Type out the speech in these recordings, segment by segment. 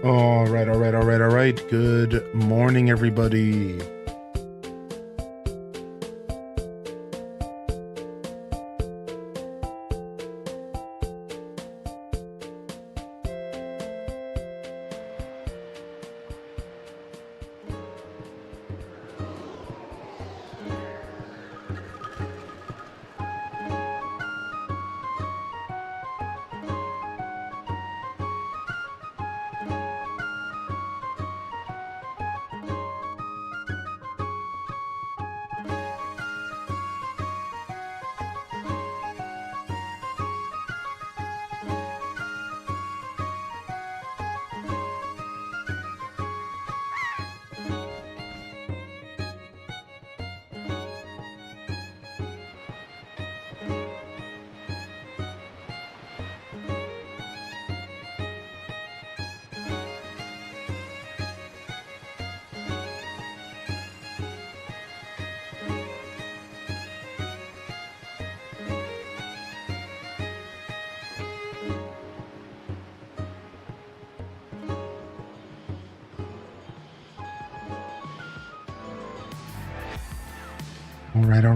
All right. Good morning, everybody.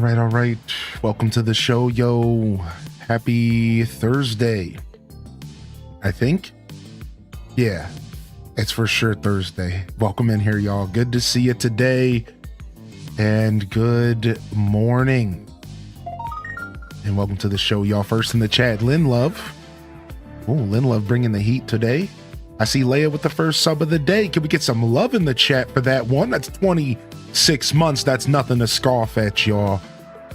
All right. Welcome to the show, yo. Happy Thursday. I think. Yeah, it's for sure Thursday. Welcome in here, y'all. Good to see you today. And good morning. And welcome to the show, y'all. First in the chat, Lynn Love. Oh, Lynn Love bringing the heat today. I see Leia with the first sub of the day. Can we get some love in the chat for that one? That's 26 months. That's nothing to scoff at, y'all.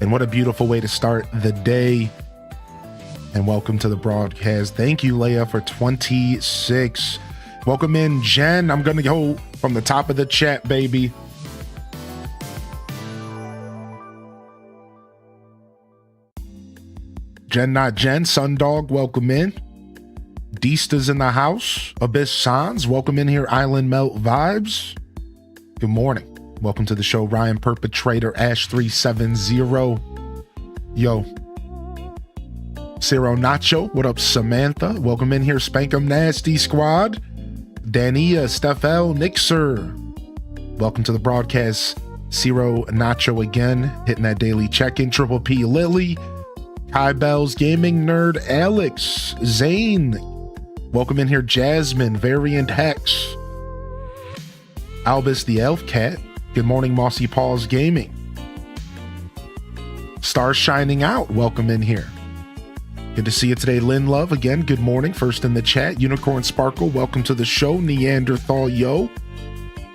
And what a beautiful way to start the day. And welcome to the broadcast. Thank you, Leia, for 26. Welcome in, Jen. I'm going to go from the top of the chat, baby. Jen, not Jen. Sundog, welcome in. Deesta's in the house. Abyss Sans, welcome in here. Island Melt Vibes. Good morning. Welcome to the show, Ryan Perpetrator, Ash370. Yo. Ciro Nacho, what up, Samantha? Welcome in here, Spankum Nasty Squad. Dania, Steph Nixer. Welcome to the broadcast, Ciro Nacho again, hitting that daily check-in. Triple P Lily. Kai Bell's Gaming Nerd, Alex. Zane. Welcome in here, Jasmine, Variant Hex. Albus the Elf Cat. Good morning, Mossy Paws Gaming. Stars Shining Out, welcome in here. Good to see you today, Lynn Love. Again, good morning. First in the chat, Unicorn Sparkle, welcome to the show. Neanderthal, yo.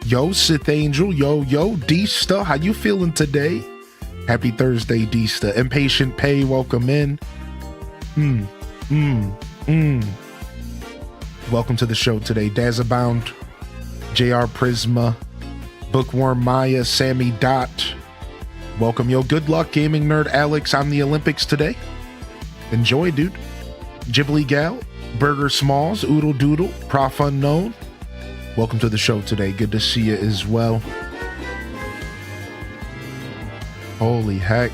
Yo, Sith Angel, yo. Deesta, how you feeling today? Happy Thursday, Deesta. Impatient Pay, welcome in. Welcome to the show today. Dazabound, JR Prisma, Bookworm Maya, Sammy Dot. Welcome, yo. Good luck, Gaming Nerd Alex, on the Olympics today. Enjoy, dude. Ghibli Gal, Burger Smalls, Oodle Doodle, Prof Unknown. Welcome to the show today. Good to see you as well. Holy heck.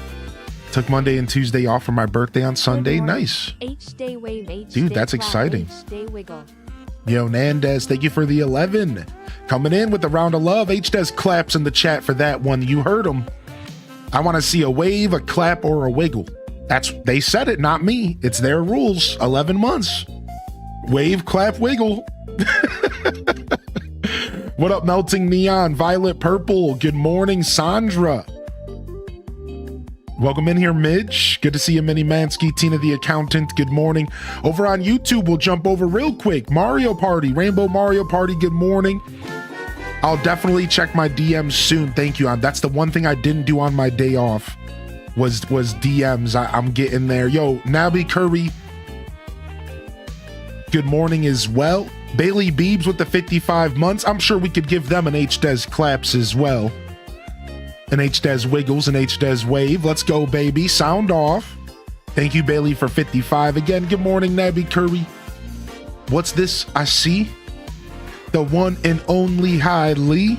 Took Monday and Tuesday off for my birthday on Sunday. Nice. Dude, that's exciting. Yo, Nandez, thank you for the 11. Coming in with a round of love. H-Des claps in the chat for that one. You heard him. I want to see a wave, a clap, or a wiggle. They said it, not me. It's their rules. 11 months. Wave, clap, wiggle. What up, Melting Neon, Violet Purple? Good morning, Sandra. Welcome in here, Midge. Good to see you, Minnie Mansky, Tina the Accountant. Good morning. Over on YouTube, we'll jump over real quick. Mario Party, Rainbow Mario Party, good morning. I'll definitely check my DMs soon. Thank you. That's the one thing I didn't do on my day off was DMs. I'm getting there. Yo, Nabi Curry, good morning as well. Bailey Beebs with the 55 months. I'm sure we could give them an H-Des claps as well. An H-Des wiggles, an H-Des wave. Let's go, baby. Sound off. Thank you, Bailey, for 55. Again, good morning, Nabi Curry. What's this I see? The one and only High Lee.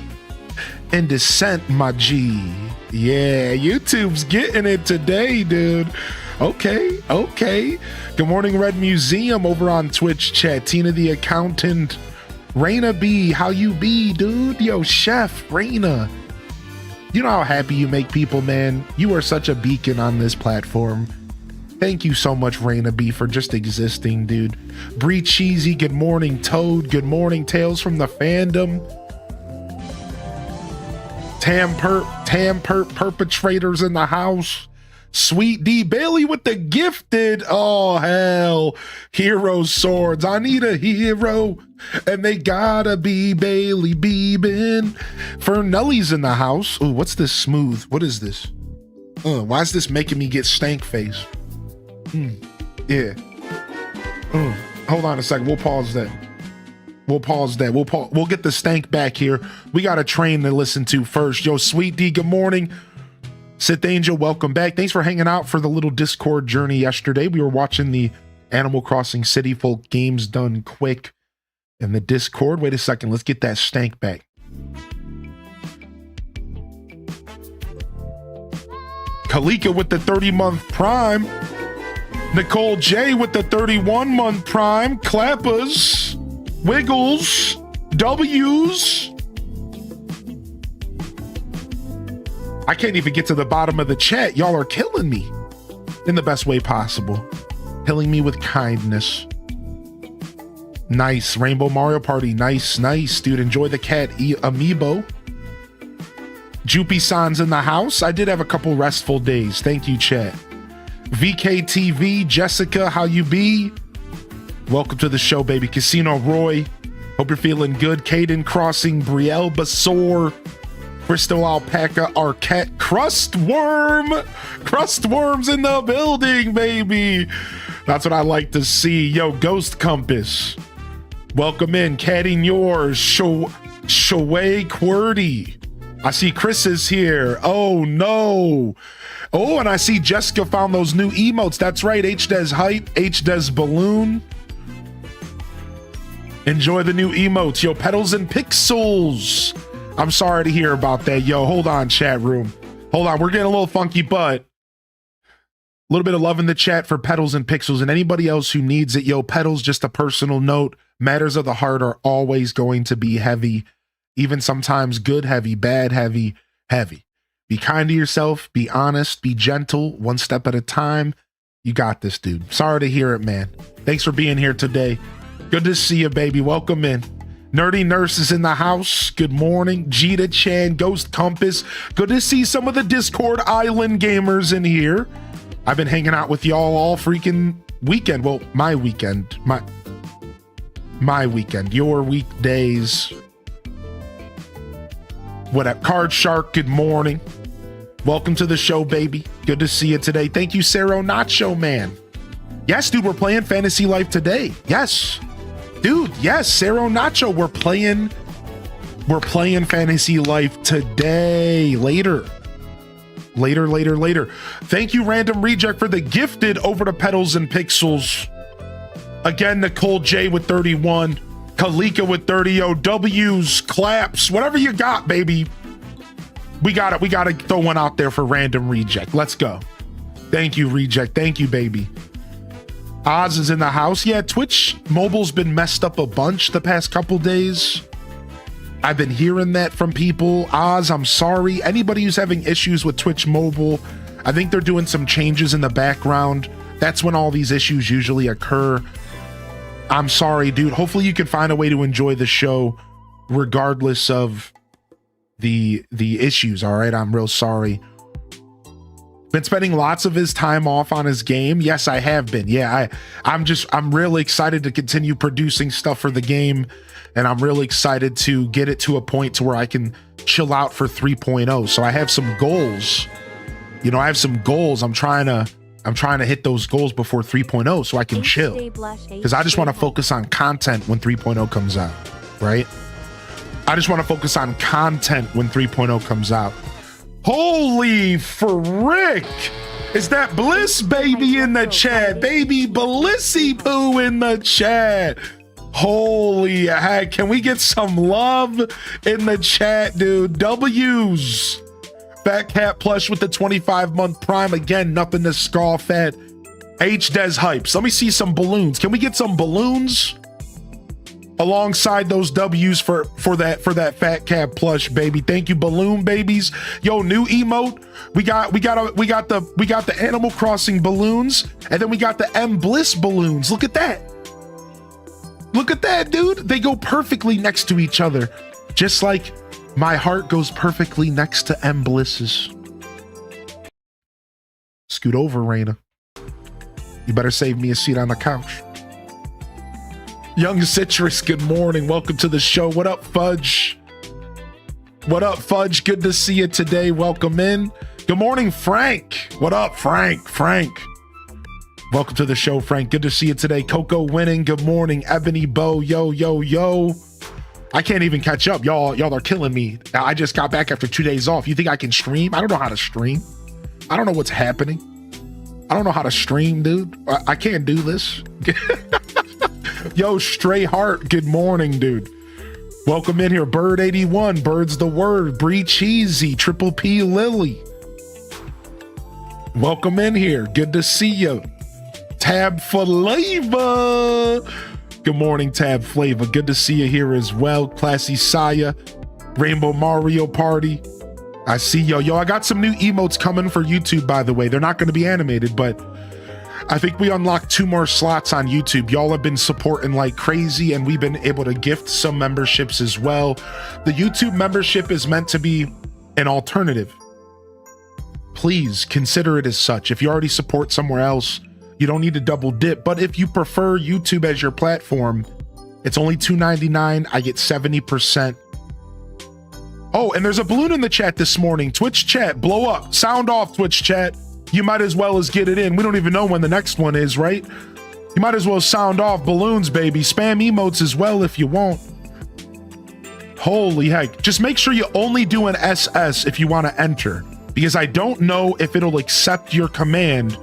In descent, my G. Yeah, YouTube's getting it today, dude. Okay. Good morning, Red Museum over on Twitch chat. Tina the Accountant. Raina B, how you be, dude? Yo, Chef Raina. You know how happy you make people, man. You are such a beacon on this platform. Thank you so much, Raina B, for just existing, dude. Bree Cheesy, good morning. Toad, good morning. Tales from the Fandom. Tam Perp perpetrators in the house. Sweet D Bailey with the gifted. Oh, hell. Hero swords. I need a hero. And they gotta be Bailey Beebin. Fernelli's in the house. Ooh, what's this smooth? What is this? Why is this making me get stank face? Yeah. Hold on a second. We'll pause that. We'll get the stank back here. We got a train to listen to first. Yo, Sweet D, good morning. Sith Angel, welcome back. Thanks for hanging out for the little Discord journey yesterday. We were watching the Animal Crossing City Folk games done quick in the Discord. Wait a second. Let's get that stank back. Kalika with the 30-month prime. Nicole J with the 31-month prime. Clappers. Wiggles. W's. I can't even get to the bottom of the chat. Y'all are killing me in the best way possible. Killing me with kindness. Nice. Rainbow Mario Party. Nice, dude. Enjoy the cat amiibo. Joopy-san's in the house. I did have a couple restful days. Thank you, chat. VKTV, Jessica, how you be? Welcome to the show, baby. Casino Roy. Hope you're feeling good. Caden Crossing, Brielle Basor, Crystal Alpaca, Arquette, Crustworm's in the building, baby. That's what I like to see. Yo, Ghost Compass. Welcome in. Catting yours. Shaway Qwerty. I see Chris is here. Oh, no. Oh, and I see Jessica found those new emotes. That's right. HDes Hype, HDes Balloon. Enjoy the new emotes. Yo, Petals and Pixels. I'm sorry to hear about that. Yo, hold on, chat room. Hold on. We're getting a little funky, but a little bit of love in the chat for Petals and Pixels and anybody else who needs it. Yo, Petals, just a personal note. Matters of the heart are always going to be heavy. Even sometimes good heavy, bad heavy, heavy. Be kind to yourself. Be honest. Be gentle. One step at a time. You got this, dude. Sorry to hear it, man. Thanks for being here today. Good to see you, baby. Welcome in. Nerdy Nurse is in the house. Good morning. Jita Chan, Ghost Compass. Good to see some of the Discord Island gamers in here. I've been hanging out with y'all all freaking weekend. Well, my weekend. My weekend. Your weekdays. What up? Card Shark, good morning. Welcome to the show, baby. Good to see you today. Thank you, Saro Nacho Man. Yes, dude, we're playing Fantasy Life today. Yes. Dude, yes, Saro Nacho, we're playing Fantasy Life today. Later. Thank you, Random Reject, for the gifted over to Petals and Pixels. Again, Nicole J with 31, Kalika with 30, W's, claps, whatever you got, baby. We got it. We got to throw one out there for Random Reject. Let's go. Thank you, Reject. Thank you, baby. Oz is in the house. Yeah, Twitch mobile's been messed up a bunch the past couple days. I've been hearing that from people. Oz, I'm sorry. Anybody who's having issues with Twitch mobile, I think they're doing some changes in the background. That's when all these issues usually occur. I'm sorry, dude. Hopefully you can find a way to enjoy the show regardless of the issues, all right? I'm real sorry. Been spending lots of his time off on his game. Yes, I have been. Yeah, I'm really excited to continue producing stuff for the game, and I'm really excited to get it to a point to where I can chill out for 3.0. So I have some goals. You know, I have some goals. I'm trying to hit those goals before 3.0 so I can chill. Because I just want to focus on content when 3.0 comes out, right? I just want to focus on content when 3.0 comes out. Holy frick! Is that Bliss Baby in the chat? Baby Blissy Poo in the chat. Holy heck, can we get some love in the chat, dude? W's. Fat Cat Plush with the 25-month prime. Again, nothing to scoff at. HDes Hypes. Let me see some balloons. Can we get some balloons? alongside those W's for that Fat Cab plush, baby. Thank you, balloon babies. Yo, new emote. We got the Animal Crossing balloons, and then we got the M Bliss balloons. Look at that. Look at that, dude. They go perfectly next to each other, just like my heart goes perfectly next to M Bliss's. Scoot over, Raina. You better save me a seat on the couch. Young Citrus, good morning. Welcome to the show. What up, Fudge? What up, Fudge? Good to see you today. Welcome in. Good morning, Frank. What up, Frank? Frank. Welcome to the show, Frank. Good to see you today. Coco winning. Good morning, Ebony Bo. Yo, yo, yo. I can't even catch up. Y'all are killing me. I just got back after 2 days off. You think I can stream? I don't know how to stream. I don't know what's happening. I don't know how to stream, dude. I can't do this. Yo, Stray Heart, good morning, dude. Welcome in here. Bird81, Bird's the Word, Bree Cheesy, Triple P Lily. Welcome in here. Good to see you. Tab Flavor. Good morning, Tab Flavor. Good to see you here as well. Classy Saya, Rainbow Mario Party. I see yo. Yo, I got some new emotes coming for YouTube, by the way. They're not going to be animated, but I think we unlocked 2 more slots on YouTube. Y'all have been supporting like crazy, and we've been able to gift some memberships as well. The YouTube membership is meant to be an alternative. Please consider it as such. If you already support somewhere else, you don't need to double dip. But if you prefer YouTube as your platform, it's only $2.99. I get 70%. Oh, and there's a balloon in the chat this morning. Twitch chat, blow up. Sound off, Twitch chat. You might as well as get it in. We don't even know when the next one is, right? You might as well sound off balloons, baby. Spam emotes as well if you want. Holy heck. Just make sure you only do an SS if you want to enter, because I don't know if it'll accept your command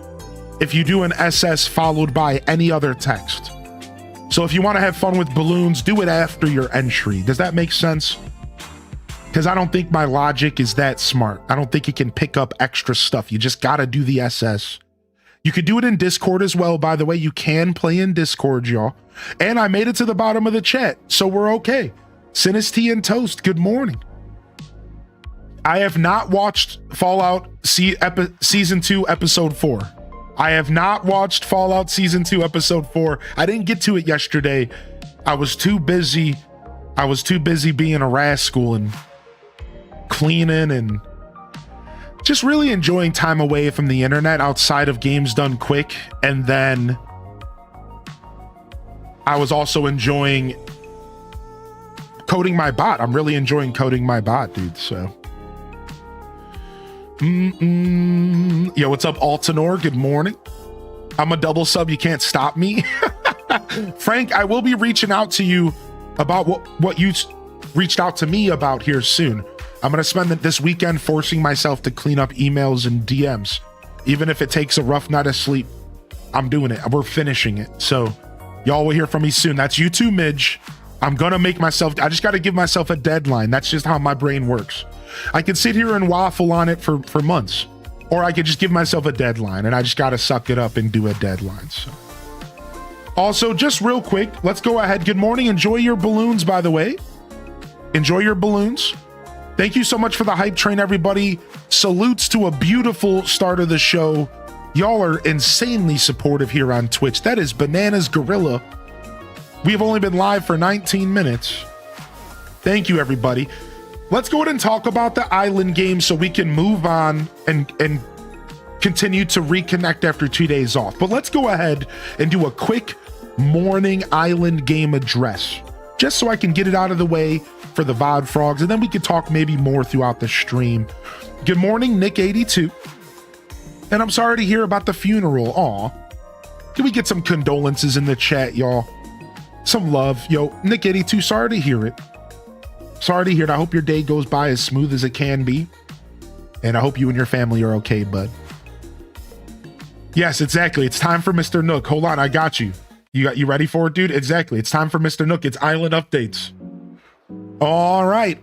if you do an SS followed by any other text. So if you want to have fun with balloons, do it after your entry. Does that make sense? Because I don't think my logic is that smart. I don't think it can pick up extra stuff. You just got to do the SS. You could do it in Discord as well. By the way, you can play in Discord, y'all. And I made it to the bottom of the chat, so we're okay. Sinisty and Toast, good morning. I have not watched Fallout Season 2, Episode 4. I have not watched Fallout Season 2, Episode 4. I didn't get to it yesterday. I was too busy being a rascal and cleaning and just really enjoying time away from the internet outside of games done quick. And then I was also enjoying coding my bot. I'm really enjoying coding my bot, dude. So yo, what's up, Altanor? Good morning. I'm a double sub. You can't stop me. Frank, I will be reaching out to you about what you reached out to me about here soon. I'm going to spend this weekend forcing myself to clean up emails and DMs. Even if it takes a rough night of sleep, I'm doing it. We're finishing it. So y'all will hear from me soon. That's you too, Midge. I'm going to make myself, I just got to give myself a deadline. That's just how my brain works. I could sit here and waffle on it for months, or I could just give myself a deadline, and I just got to suck it up and do a deadline. So also, just real quick, let's go ahead. Good morning. Enjoy your balloons, by the way. Enjoy your balloons. Thank you so much for the hype train, everybody. Salutes to a beautiful start of the show. Y'all are insanely supportive here on Twitch. That is Bananas Gorilla. We have only been live for 19 minutes. Thank you, everybody. Let's go ahead and talk about the island game so we can move on and continue to reconnect after 2 days off. But let's go ahead and do a quick morning island game address, just so I can get it out of the way for the VOD frogs, and then we could talk maybe more throughout the stream. Good morning, Nick82. And I'm sorry to hear about the funeral. Aw. Can we get some condolences in the chat, y'all? Some love. Yo, Nick82, sorry to hear it. Sorry to hear it. I hope your day goes by as smooth as it can be. And I hope you and your family are okay, bud. Yes, exactly. It's time for Mr. Nook. Hold on, I got you. You ready for it, dude? Exactly. It's time for Mr. Nook. It's island updates. All right.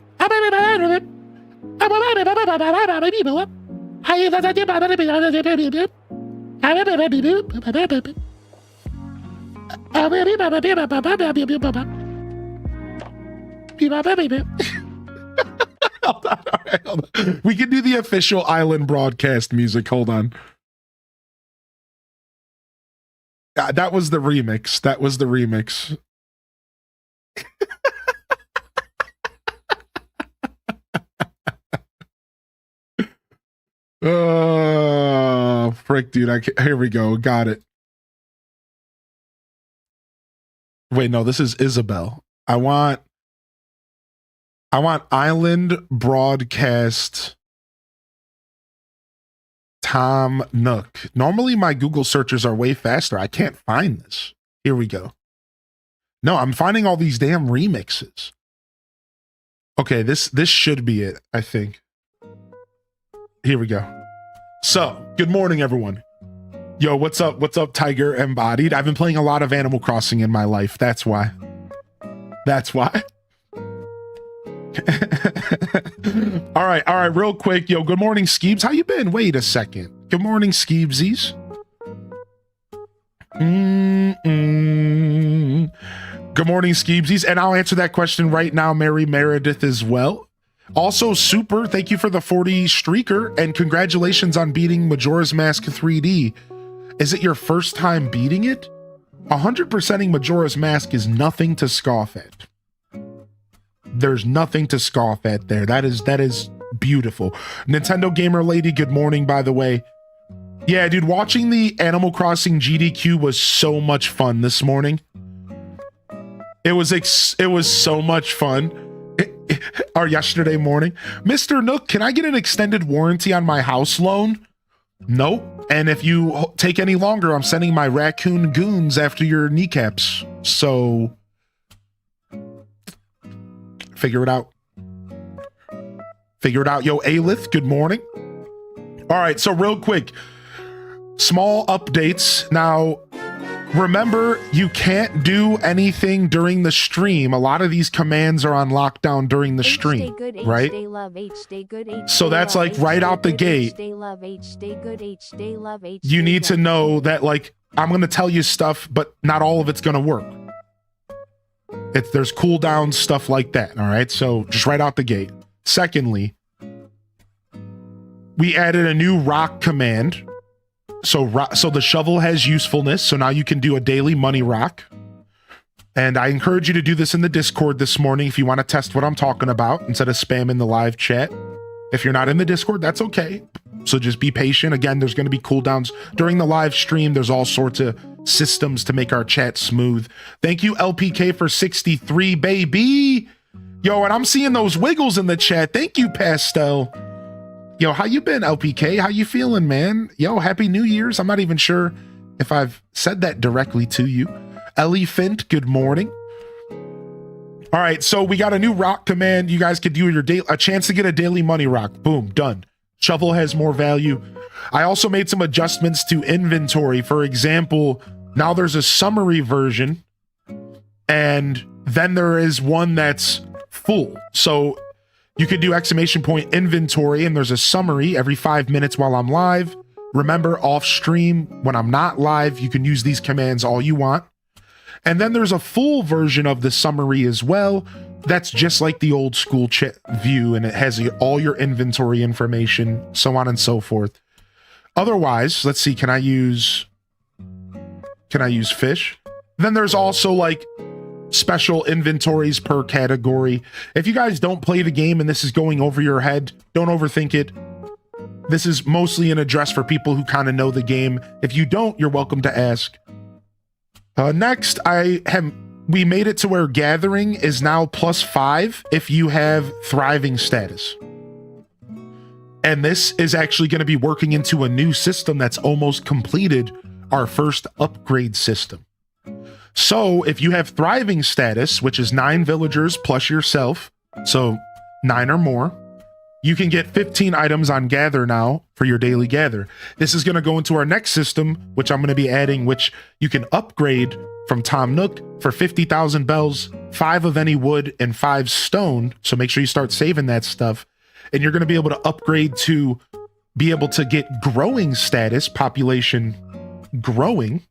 Hold on, all right, hold on. We can do the official island broadcast music. Hold on. That was the remix. That was the remix. Oh, frick, dude. Here we go. Got it. Wait, no, this is Isabel. I want island broadcast Tom Nook. Normally my Google searches are way faster. I can't find this. Here we go. No, I'm finding all these damn remixes. Okay, this should be it, I think. Here we go. So, good morning, everyone. Yo, what's up? What's up, Tiger Embodied? I've been playing a lot of Animal Crossing in my life. That's why. That's why. All right, real quick. Yo, good morning, Skeebs. How you been? Wait a second. Good morning, Skeebsies. Good morning, Skeebsies. And I'll answer that question right now, Mary Meredith, as well. Also, Super, thank you for the 40 streaker, and congratulations on beating Majora's Mask 3D. Is it your first time beating it? 100%ing Majora's Mask is nothing to scoff at. There's nothing to scoff at there. That is beautiful. Nintendo Gamer Lady, good morning, by the way. Yeah, dude, watching the Animal Crossing GDQ was so much fun this morning. It was so much fun. Or yesterday morning. Mr. Nook, can I get an extended warranty on my house loan? Nope. And if you take any longer, I'm sending my raccoon goons after your kneecaps. So figure it out. Figure it out. Yo, Alith, good morning. All right, so real quick, small updates. Now, remember, you can't do anything during the stream. A lot of these commands are on lockdown during the stream, right? So that's like right out the gate. You need to know that, like, I'm going to tell you stuff, but not all of it's going to work. There's cooldown stuff like that, all right? So just right out the gate. Secondly, we added a new rock command. So the shovel has usefulness, so now you can do a daily money rock. And I encourage you to do this in the Discord this morning if you want to test what I'm talking about instead of spamming the live chat. If you're not in the Discord, that's okay. So just be patient. Again, there's going to be cooldowns during the live stream. There's all sorts of systems to make our chat smooth. Thank you, LPK, for 63, baby. Yo, and I'm seeing those wiggles in the chat. Thank you, Pastel. Yo, how you been, LPK? How you feeling, man? Yo, Happy New Year's. I'm not even sure if I've said that directly to you. Ellie Fint, good morning. All right, so we got a new rock command. You guys could do a chance to get a daily money rock. Boom, done. Shovel has more value. I also made some adjustments to inventory. For example, now there's a summary version, and then there is one that's full. So you could do ! inventory, and there's a summary every 5 minutes while I'm live. Remember, off stream, when I'm not live, you can use these commands all you want. And then there's a full version of the summary as well. That's just like the old school chat view, and it has all your inventory information, so on and so forth. Otherwise, let's see, can I use fish? Then there's also like special inventories per category. If you guys don't play the game and this is going over your head, don't overthink it. This is mostly an address for people who kind of know the game. If you don't, you're welcome to ask. Next, we made it to where gathering is now +5 if you have thriving status. And this is actually going to be working into a new system that's almost completed, our first upgrade system. So if you have thriving status, which is 9 villagers plus yourself, so 9 or more, you can get 15 items on gather now for your daily gather. This is going to go into our next system, which I'm going to be adding, which you can upgrade from Tom Nook for 50,000 bells, 5 of any wood, and 5 stone. So make sure you start saving that stuff. And you're going to be able to upgrade to be able to get growing status, population growing.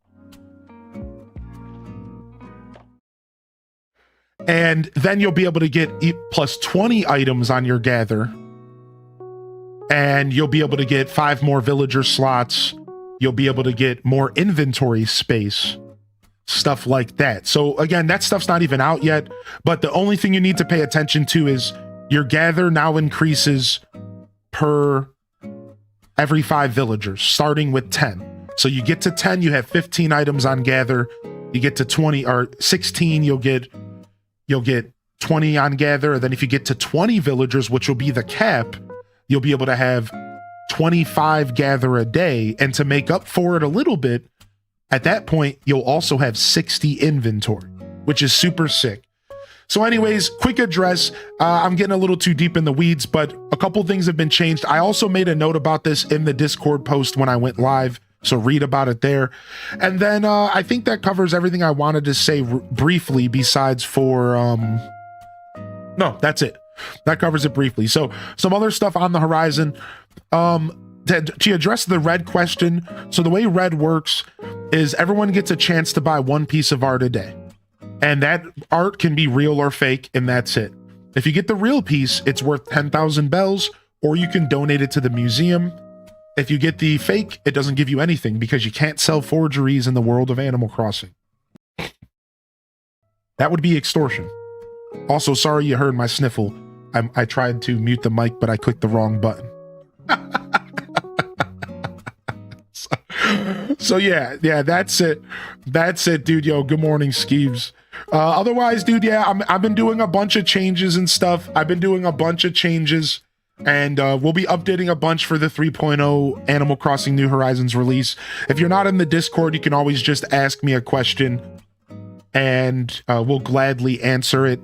And then you'll be able to get plus 20 items on your gather. And you'll be able to get 5 more villager slots. You'll be able to get more inventory space, stuff like that. So again, that stuff's not even out yet, but the only thing you need to pay attention to is your gather now increases per every 5 villagers, starting with 10. So you get to 10, you have 15 items on gather. You get to 20 or 16, you'll get 20 on gather. And then if you get to 20 villagers, which will be the cap, you'll be able to have 25 gather a day. And to make up for it a little bit, at that point, you'll also have 60 inventory, which is super sick. So anyways, quick address. I'm getting a little too deep in the weeds, but a couple things have been changed. I also made a note about this in the Discord post when I went live, so read about it there. And then I think that covers everything I wanted to say briefly besides for... No, that's it. That covers it briefly. So some other stuff on the horizon. To address the red question, so the way red works is everyone gets a chance to buy 1 piece of art a day. And that art can be real or fake, and that's it. If you get the real piece, it's worth 10,000 bells, or you can donate it to the museum. If you get the fake, it doesn't give you anything because you can't sell forgeries in the world of Animal Crossing. That would be extortion. Also, sorry you heard my sniffle. I tried to mute the mic, but I clicked the wrong button. So yeah, that's it. That's it, dude. Yo, good morning, Skeeves. Otherwise, dude, yeah, I've been doing a bunch of changes and stuff. And we'll be updating a bunch for the 3.0 Animal Crossing New Horizons release. If you're not in the Discord, you can always just ask me a question and we'll gladly answer it.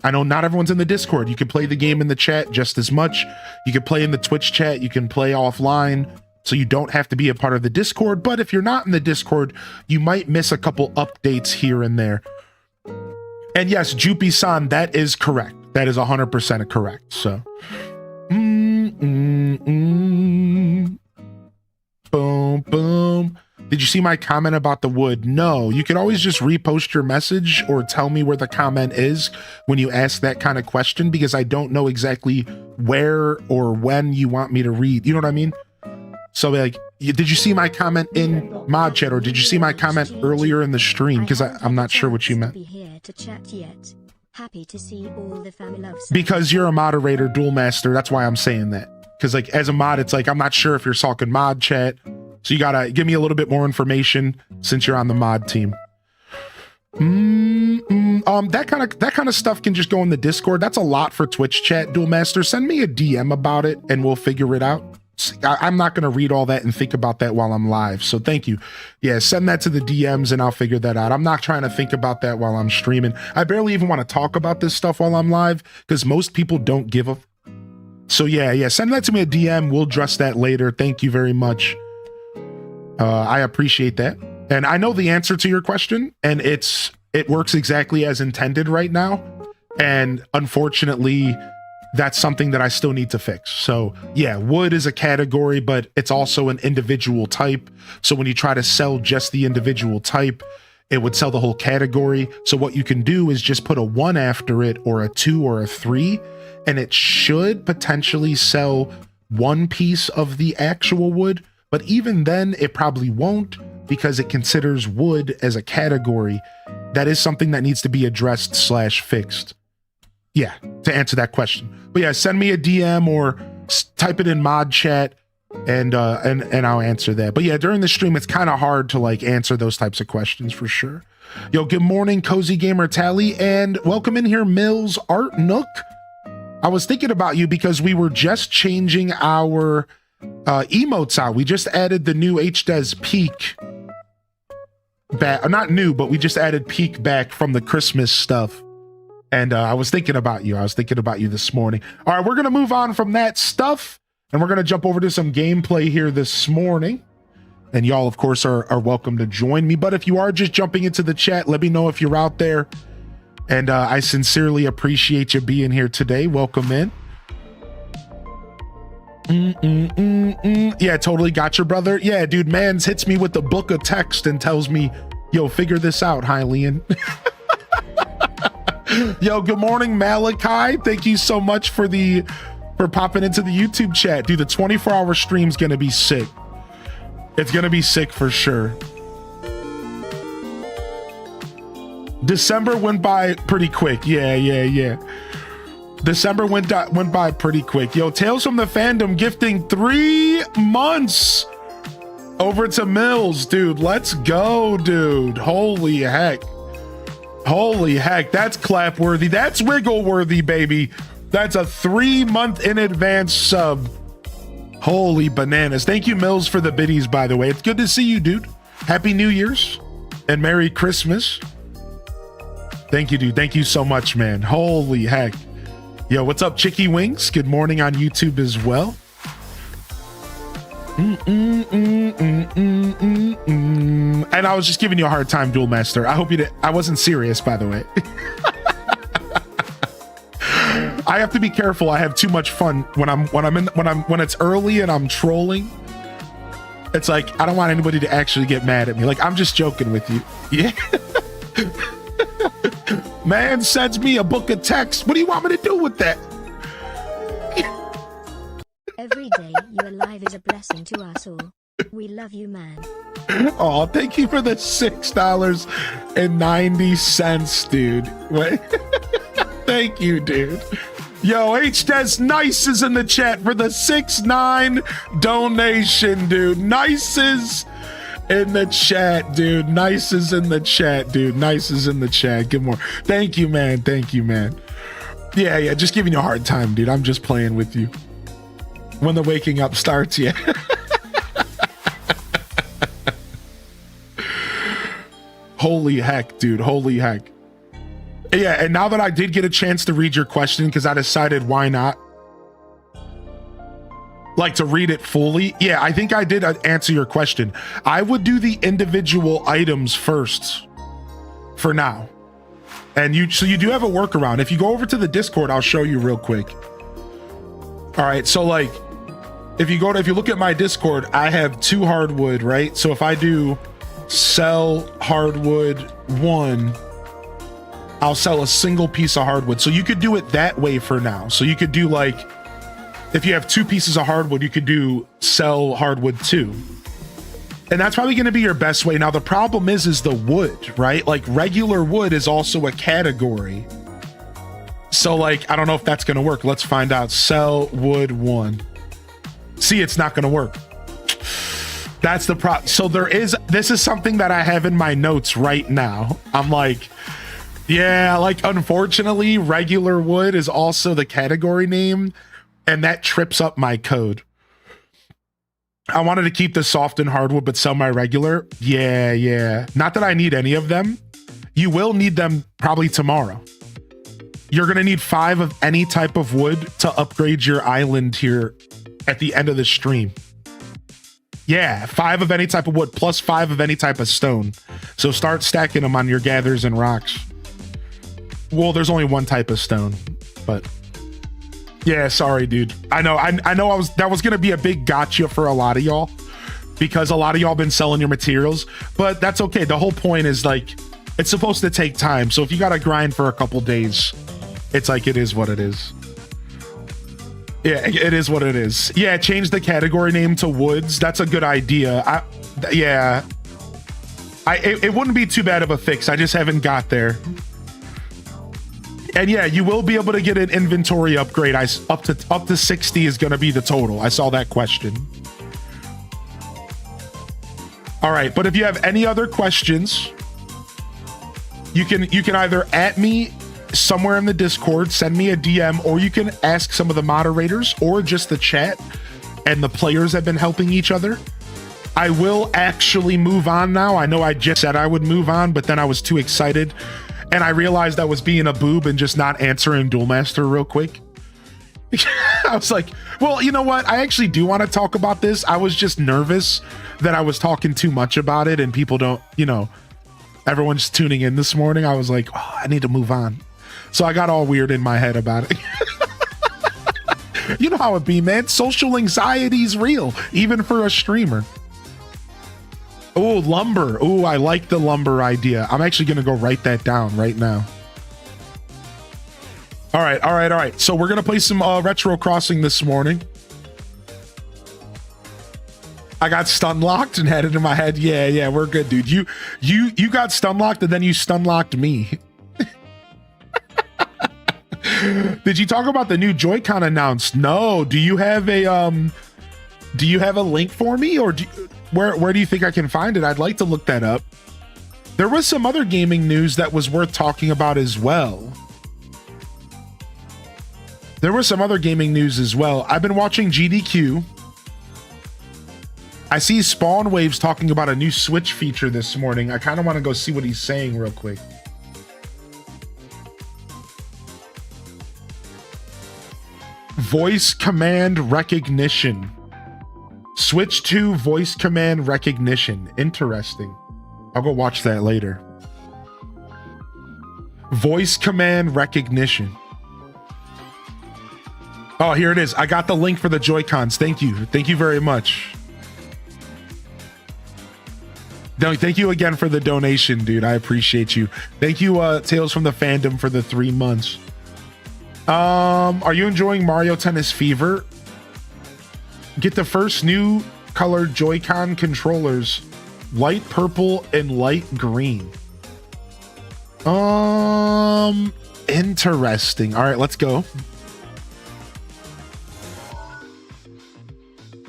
I know not everyone's in the Discord. You can play the game in the chat just as much. You can play in the Twitch chat. You can play offline. So you don't have to be a part of the Discord. But if you're not in the Discord, you might miss a couple updates here and there. And yes, Jupi-san, that is correct. That is 100% correct. So, boom, boom. Did you see my comment about the wood? No, you can always just repost your message or tell me where the comment is when you ask that kind of question, because I don't know exactly where or when you want me to read. You know what I mean? So like, did you see my comment in mod chat, or did you see my comment earlier in the stream? Because I'm not sure what you meant. Happy to see all the family love. Because you're a moderator, Duel Master. That's why I'm saying that. Because like as a mod, it's like I'm not sure if you're talking mod chat, so you gotta give me a little bit more information since you're on the mod team. That kind of stuff can just go in the Discord. That's a lot for Twitch chat, Duel Master. Send me a DM about it and we'll figure it out. I'm not going to read all that and think about that while I'm live. So thank you. Yeah, send that to the DMs and I'll figure that out. I'm not trying to think about that while I'm streaming. I barely even want to talk about this stuff while I'm live because most people don't give a... So yeah, send that to me a DM. We'll address that later. Thank you very much. I appreciate that. And I know the answer to your question, and it works exactly as intended right now. And unfortunately, that's something that I still need to fix. So yeah, wood is a category, but it's also an individual type. So when you try to sell just the individual type, it would sell the whole category. So what you can do is just put a 1 after it, or a 2 or a 3, and it should potentially sell 1 piece of the actual wood. But even then, it probably won't, because it considers wood as a category. That is something that needs to be addressed / fixed. Yeah, to answer that question. But yeah, send me a DM or type it in mod chat and I'll answer that. But yeah, during the stream, it's kind of hard to like answer those types of questions for sure. Yo, good morning, Cozy Gamer Tally, and welcome in here, Mills Art Nook. I was thinking about you because we were just changing our emotes out. We just added the new HDES Peak back. Not new, but we just added Peak back from the Christmas stuff. And I was thinking about you. I was thinking about you this morning. All right, we're going to move on from that stuff, and we're going to jump over to some gameplay here this morning. And y'all, of course, are welcome to join me. But if you are just jumping into the chat, let me know if you're out there. And I sincerely appreciate you being here today. Welcome in. Yeah, totally got your brother. Yeah, dude, Mans hits me with the book of text and tells me, yo, figure this out, Hylian. Yo, good morning, Malachi. Thank you so much for popping into the YouTube chat. Dude, the 24-hour stream's gonna be sick. It's gonna be sick for sure. December went by pretty quick. Yeah. December went by pretty quick. Yo, Tales from the Fandom gifting 3 months over to Mills, dude. Let's go, dude. Holy heck. That's clap worthy. That's wiggle worthy, baby. That's a 3-month in advance sub. Holy bananas. Thank you, Mills, for the biddies, by the way. It's good to see you, dude. Happy New Year's and Merry Christmas. Thank you, dude. Thank you so much, man. Holy heck. Yo, what's up, Chicky Wings? Good morning on YouTube as well. And I was just giving you a hard time, Duel Master. I hope you did. I wasn't serious, by the way. I have to be careful. I have too much fun when it's early and I'm trolling. It's like I don't want anybody to actually get mad at me. Like I'm just joking with you. Yeah. Man sends me a book of text. What do you want me to do with that? Every day you're alive is a blessing to us all. We love you, man. Oh, thank you for the $6.90, dude. What? Thank you, dude. Yo, H-Des Nice is in the chat for the 6-9 donation, dude. Nice is in the chat, dude. Nice is in the chat, dude. Nice is in the chat. Good morning. Thank you, man. Yeah, just giving you a hard time, dude. I'm just playing with you. When the waking up starts, yeah. Holy heck, dude. Holy heck. Yeah, and now that I did get a chance to read your question, because I decided why not, like, to read it fully. Yeah, I think I did answer your question. I would do the individual items first for now. And so you do have a workaround. If you go over to the Discord, I'll show you real quick. All right, so like, if you look at my Discord, I have 2 hardwood, right? So if I do sell hardwood 1, I'll sell a single piece of hardwood. So you could do it that way for now. So you could do like, if you have 2 pieces of hardwood, you could do sell hardwood 2. And that's probably going to be your best way. Now, the problem is the wood, right? Like regular wood is also a category. So like, I don't know if that's going to work. Let's find out. Sell wood 1. See, it's not going to work. That's the problem. So this is something that I have in my notes right now. I'm like, yeah, like unfortunately, regular wood is also the category name, and that trips up my code. I wanted to keep the soft and hardwood, but sell my regular. Yeah. Not that I need any of them. You will need them probably tomorrow. You're going to need 5 of any type of wood to upgrade your island here at the end of the stream. Yeah, 5 of any type of wood plus 5 of any type of stone. So start stacking them on your gathers and rocks. Well, there's only 1 type of stone, but yeah, sorry, dude. I know that was gonna be a big gotcha for a lot of y'all because a lot of y'all been selling your materials, but that's okay. The whole point is like, it's supposed to take time. So if you gotta grind for a couple days, it's like, it is what it is. Yeah, it is what it is. Yeah, change the category name to woods. That's a good idea. It wouldn't be too bad of a fix. I just haven't got there. And yeah, you will be able to get an inventory upgrade. Up to 60 is going to be the total. I saw that question. All right, but if you have any other questions, you can either at me somewhere in the Discord, send me a DM, or you can ask some of the moderators or just the chat, and the players have been helping each other. I will actually move on now. I know I just said I would move on, but then I was too excited and I realized I was being a boob and just not answering Duel Master real quick. I was like, well, you know what? I actually do want to talk about this. I was just nervous that I was talking too much about it and people don't, everyone's tuning in this morning. I was like, oh, I need to move on. So I got all weird in my head about it. You know how it be, man. Social anxiety is real, even for a streamer. Oh, lumber. Oh, I like the lumber idea. I'm actually going to go write that down right now. All right. So we're gonna play some Retro Crossing this morning. I got stun locked and had it in my head. Yeah, we're good, dude. You got stun locked and then you stun locked me. Did you talk about the new Joy-Con announced? No. Do you have a link for me, or where do you think I can find it? I'd like to look that up. There was some other gaming news that was worth talking about as well. I've been watching GDQ. I see Spawn Waves talking about a new Switch feature this morning. I kind of want to go see what he's saying real quick. Voice command recognition. Switch to voice command recognition. Interesting. I'll go watch that later. Voice command recognition. Oh, here it is. I got the link for the Joy-Cons. Thank you. Thank you very much. Thank you again for the donation, dude. I appreciate you. Thank you, Tales from the Fandom, for the 3 months. Are you enjoying Mario Tennis Fever? Get the first new colored Joy-Con controllers, light purple and light green. Interesting. All right, let's go.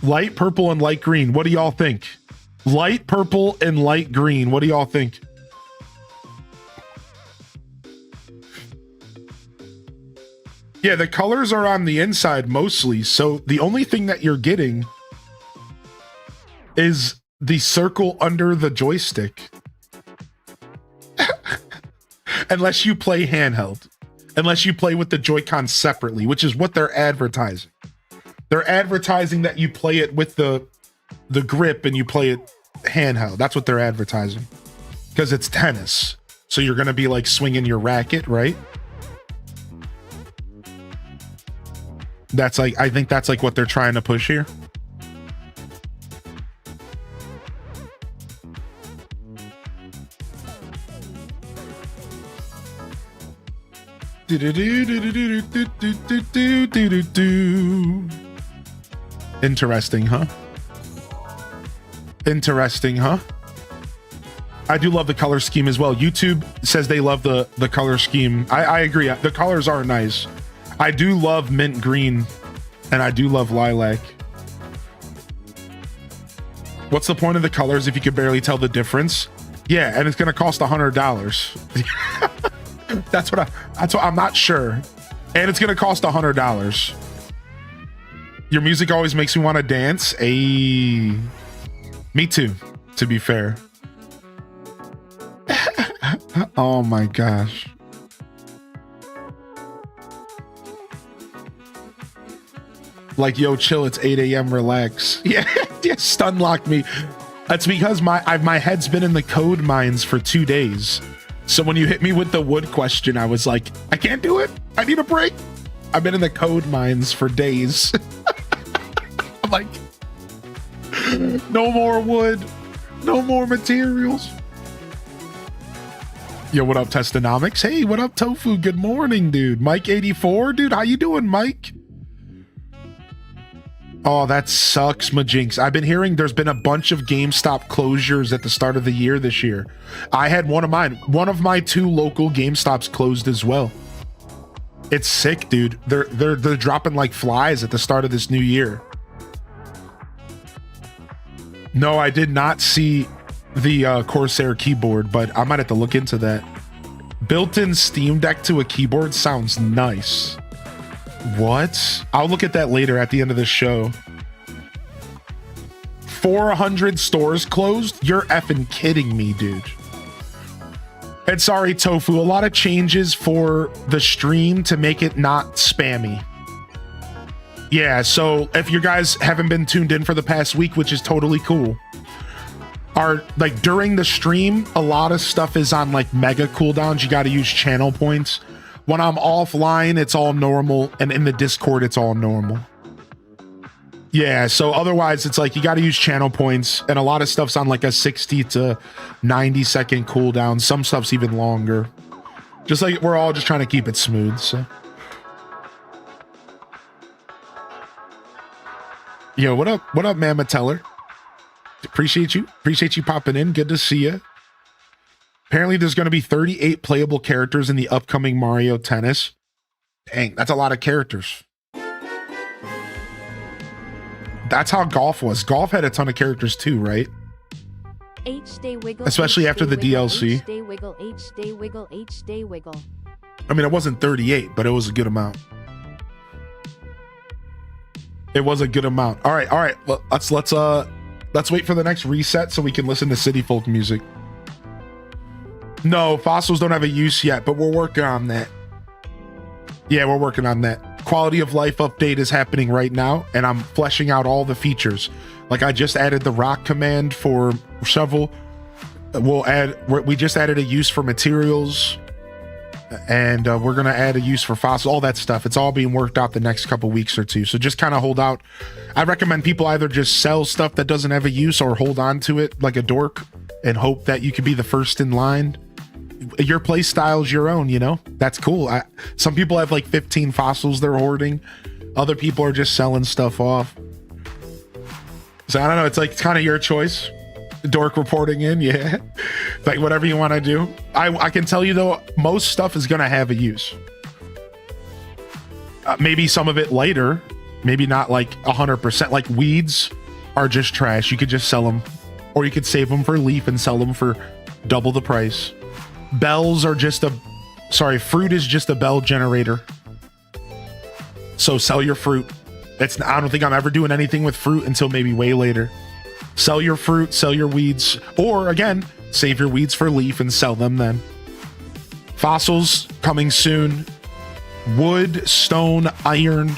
Light purple and light green. What do y'all think? Light purple and light green. What do y'all think? Yeah, the colors are on the inside mostly. So the only thing that you're getting is the circle under the joystick. Unless you play handheld. Unless you play with the Joy-Con separately, which is what they're advertising. They're advertising that you play it with the grip and you play it handheld. That's what they're advertising. Because it's tennis. So you're going to be like swinging your racket, right? That's like, I think that's like what they're trying to push here. Interesting, huh? I do love the color scheme as well. YouTube says they love the color scheme. I agree. The colors are nice. I do love mint green and I do love lilac. What's the point of the colors if you can barely tell the difference? Yeah, and it's gonna cost $100. That's what I'm not sure. And it's gonna cost $100. Your music always makes me want to dance. Me too, to be fair. Oh my gosh. Like, yo, chill, it's 8 a.m. relax. Yeah, stun locked me. That's because my head's been in the code mines for 2 days. So when you hit me with the wood question, I was like, I can't do it. I need a break. I've been in the code mines for days. I'm like, no more wood, no more materials. Yo, what up, Testonomics? Hey, what up, Tofu? Good morning, dude. Mike84, dude, how you doing, Mike? Oh, that sucks, Majinx. I've been hearing there's been a bunch of GameStop closures at the start of the year this year. I had one of mine. One of my 2 local GameStops closed as well. It's sick, dude. They're dropping like flies at the start of this new year. No, I did not see the Corsair keyboard, but I might have to look into that. Built-in Steam Deck to a keyboard sounds nice. What? I'll look at that later at the end of the show. 400 stores closed? You're effing kidding me, dude. And sorry, Tofu, a lot of changes for the stream to make it not spammy. Yeah, so if you guys haven't been tuned in for the past week, which is totally cool, like during the stream, a lot of stuff is on like mega cooldowns. You got to use channel points. When I'm offline, it's all normal, and in the Discord, it's all normal. Yeah, so otherwise, it's like you got to use channel points, and a lot of stuff's on like a 60 to 90 second cooldown. Some stuff's even longer. Just like we're all just trying to keep it smooth. So Yo, what up? What up, Mama Teller? Appreciate you. Appreciate you popping in. Good to see you. Apparently, there's going to be 38 playable characters in the upcoming Mario Tennis. Dang, that's a lot of characters. That's how golf was. Golf had a ton of characters too, right? Especially after the DLC. I mean, it wasn't 38, but it was a good amount. It was a good amount. All right. Well, let's wait for the next reset so we can listen to City Folk music. No, fossils don't have a use yet, but we're working on that. Yeah, we're working on that. Quality of life update is happening right now, and I'm fleshing out all the features. Like I just added the rock command for shovel. We just added a use for materials, and we're gonna add a use for fossils, all that stuff. It's all being worked out the next couple weeks or two. So just kind of hold out. I recommend people either just sell stuff that doesn't have a use or hold on to it like a dork and hope that you can be the first in line. Your play style is your own, you know? That's cool. Some people have like 15 fossils they're hoarding. Other people are just selling stuff off. So I don't know. It's like kind of your choice. Dork reporting in, yeah. Like whatever you want to do. I can tell you though, most stuff is going to have a use. Maybe some of it later. Maybe not like 100%. Like weeds are just trash. You could just sell them. Or you could save them for leaf and sell them for double the price. Bells are just fruit is just a bell generator. So sell your fruit. I don't think I'm ever doing anything with fruit until maybe way later. Sell your fruit, sell your weeds, or again, save your weeds for leaf and sell them then. Fossils coming soon. Wood, stone, iron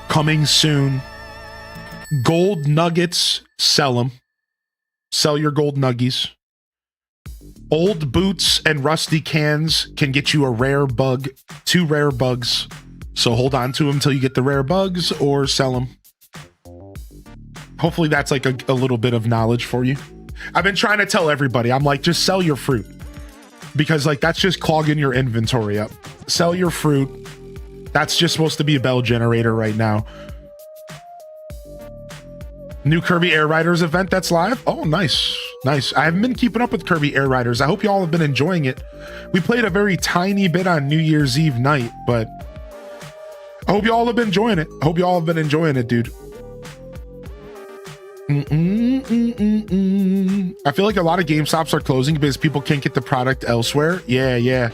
coming soon. Gold nuggets, sell them. Sell your gold nuggies. Old boots and rusty cans can get you a rare bug, 2 rare bugs. So hold on to them until you get the rare bugs or sell them. Hopefully that's like a little bit of knowledge for you. I've been trying to tell everybody, I'm like, just sell your fruit. Because like that's just clogging your inventory up. Sell your fruit. That's just supposed to be a bell generator right now. New Kirby Air Riders event that's live. Oh, nice. Nice. I haven't been keeping up with Kirby Air Riders. I hope y'all have been enjoying it. We played a very tiny bit on New Year's Eve night, but I hope y'all have been enjoying it. I hope y'all have been enjoying it, dude. I feel like a lot of GameStops are closing because people can't get the product elsewhere. Yeah.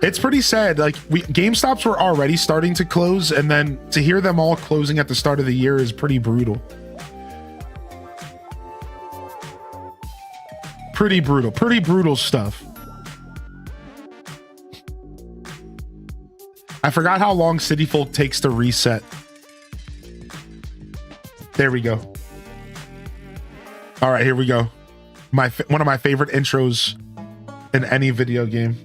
It's pretty sad. Like GameStops were already starting to close, and then to hear them all closing at the start of the year is pretty brutal. Pretty brutal stuff. I forgot how long City Folk takes to reset. There we go. All right, here we go. One of my favorite intros in any video game.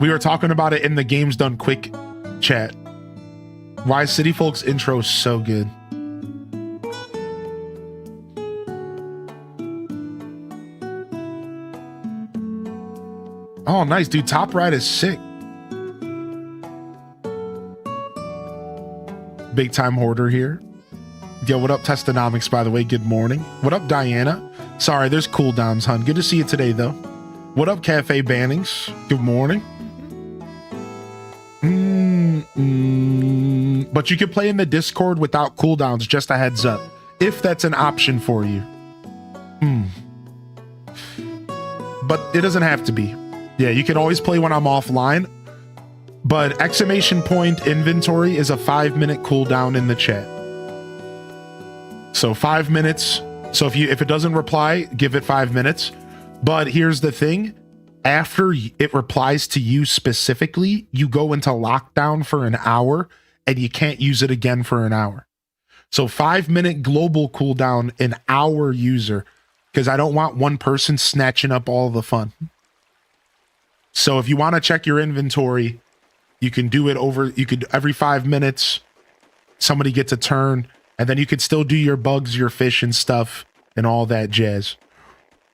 We were talking about it in the Games Done Quick chat. Why is City Folk's intro so good? Oh, nice, dude. Top right is sick. Big time hoarder here. Yo, what up, Testonomics, by the way? Good morning. What up, Diana? Sorry, there's cooldowns, hun. Good to see you today, though. What up, Cafe Bannings? Good morning. But you can play in the Discord without cooldowns, just a heads up. If that's an option for you. But it doesn't have to be. Yeah, you can always play when I'm offline. But exclamation point inventory is a 5-minute cooldown in the chat. So 5 minutes. So if it doesn't reply, give it 5 minutes. But here's the thing. After it replies to you specifically, you go into lockdown for an hour and you can't use it again for an hour. So 5-minute global cooldown, an hour user, because I don't want one person snatching up all the fun. So if you want to check your inventory, you can do it every 5 minutes, somebody gets a turn, and then you could still do your bugs, your fish and stuff and all that jazz.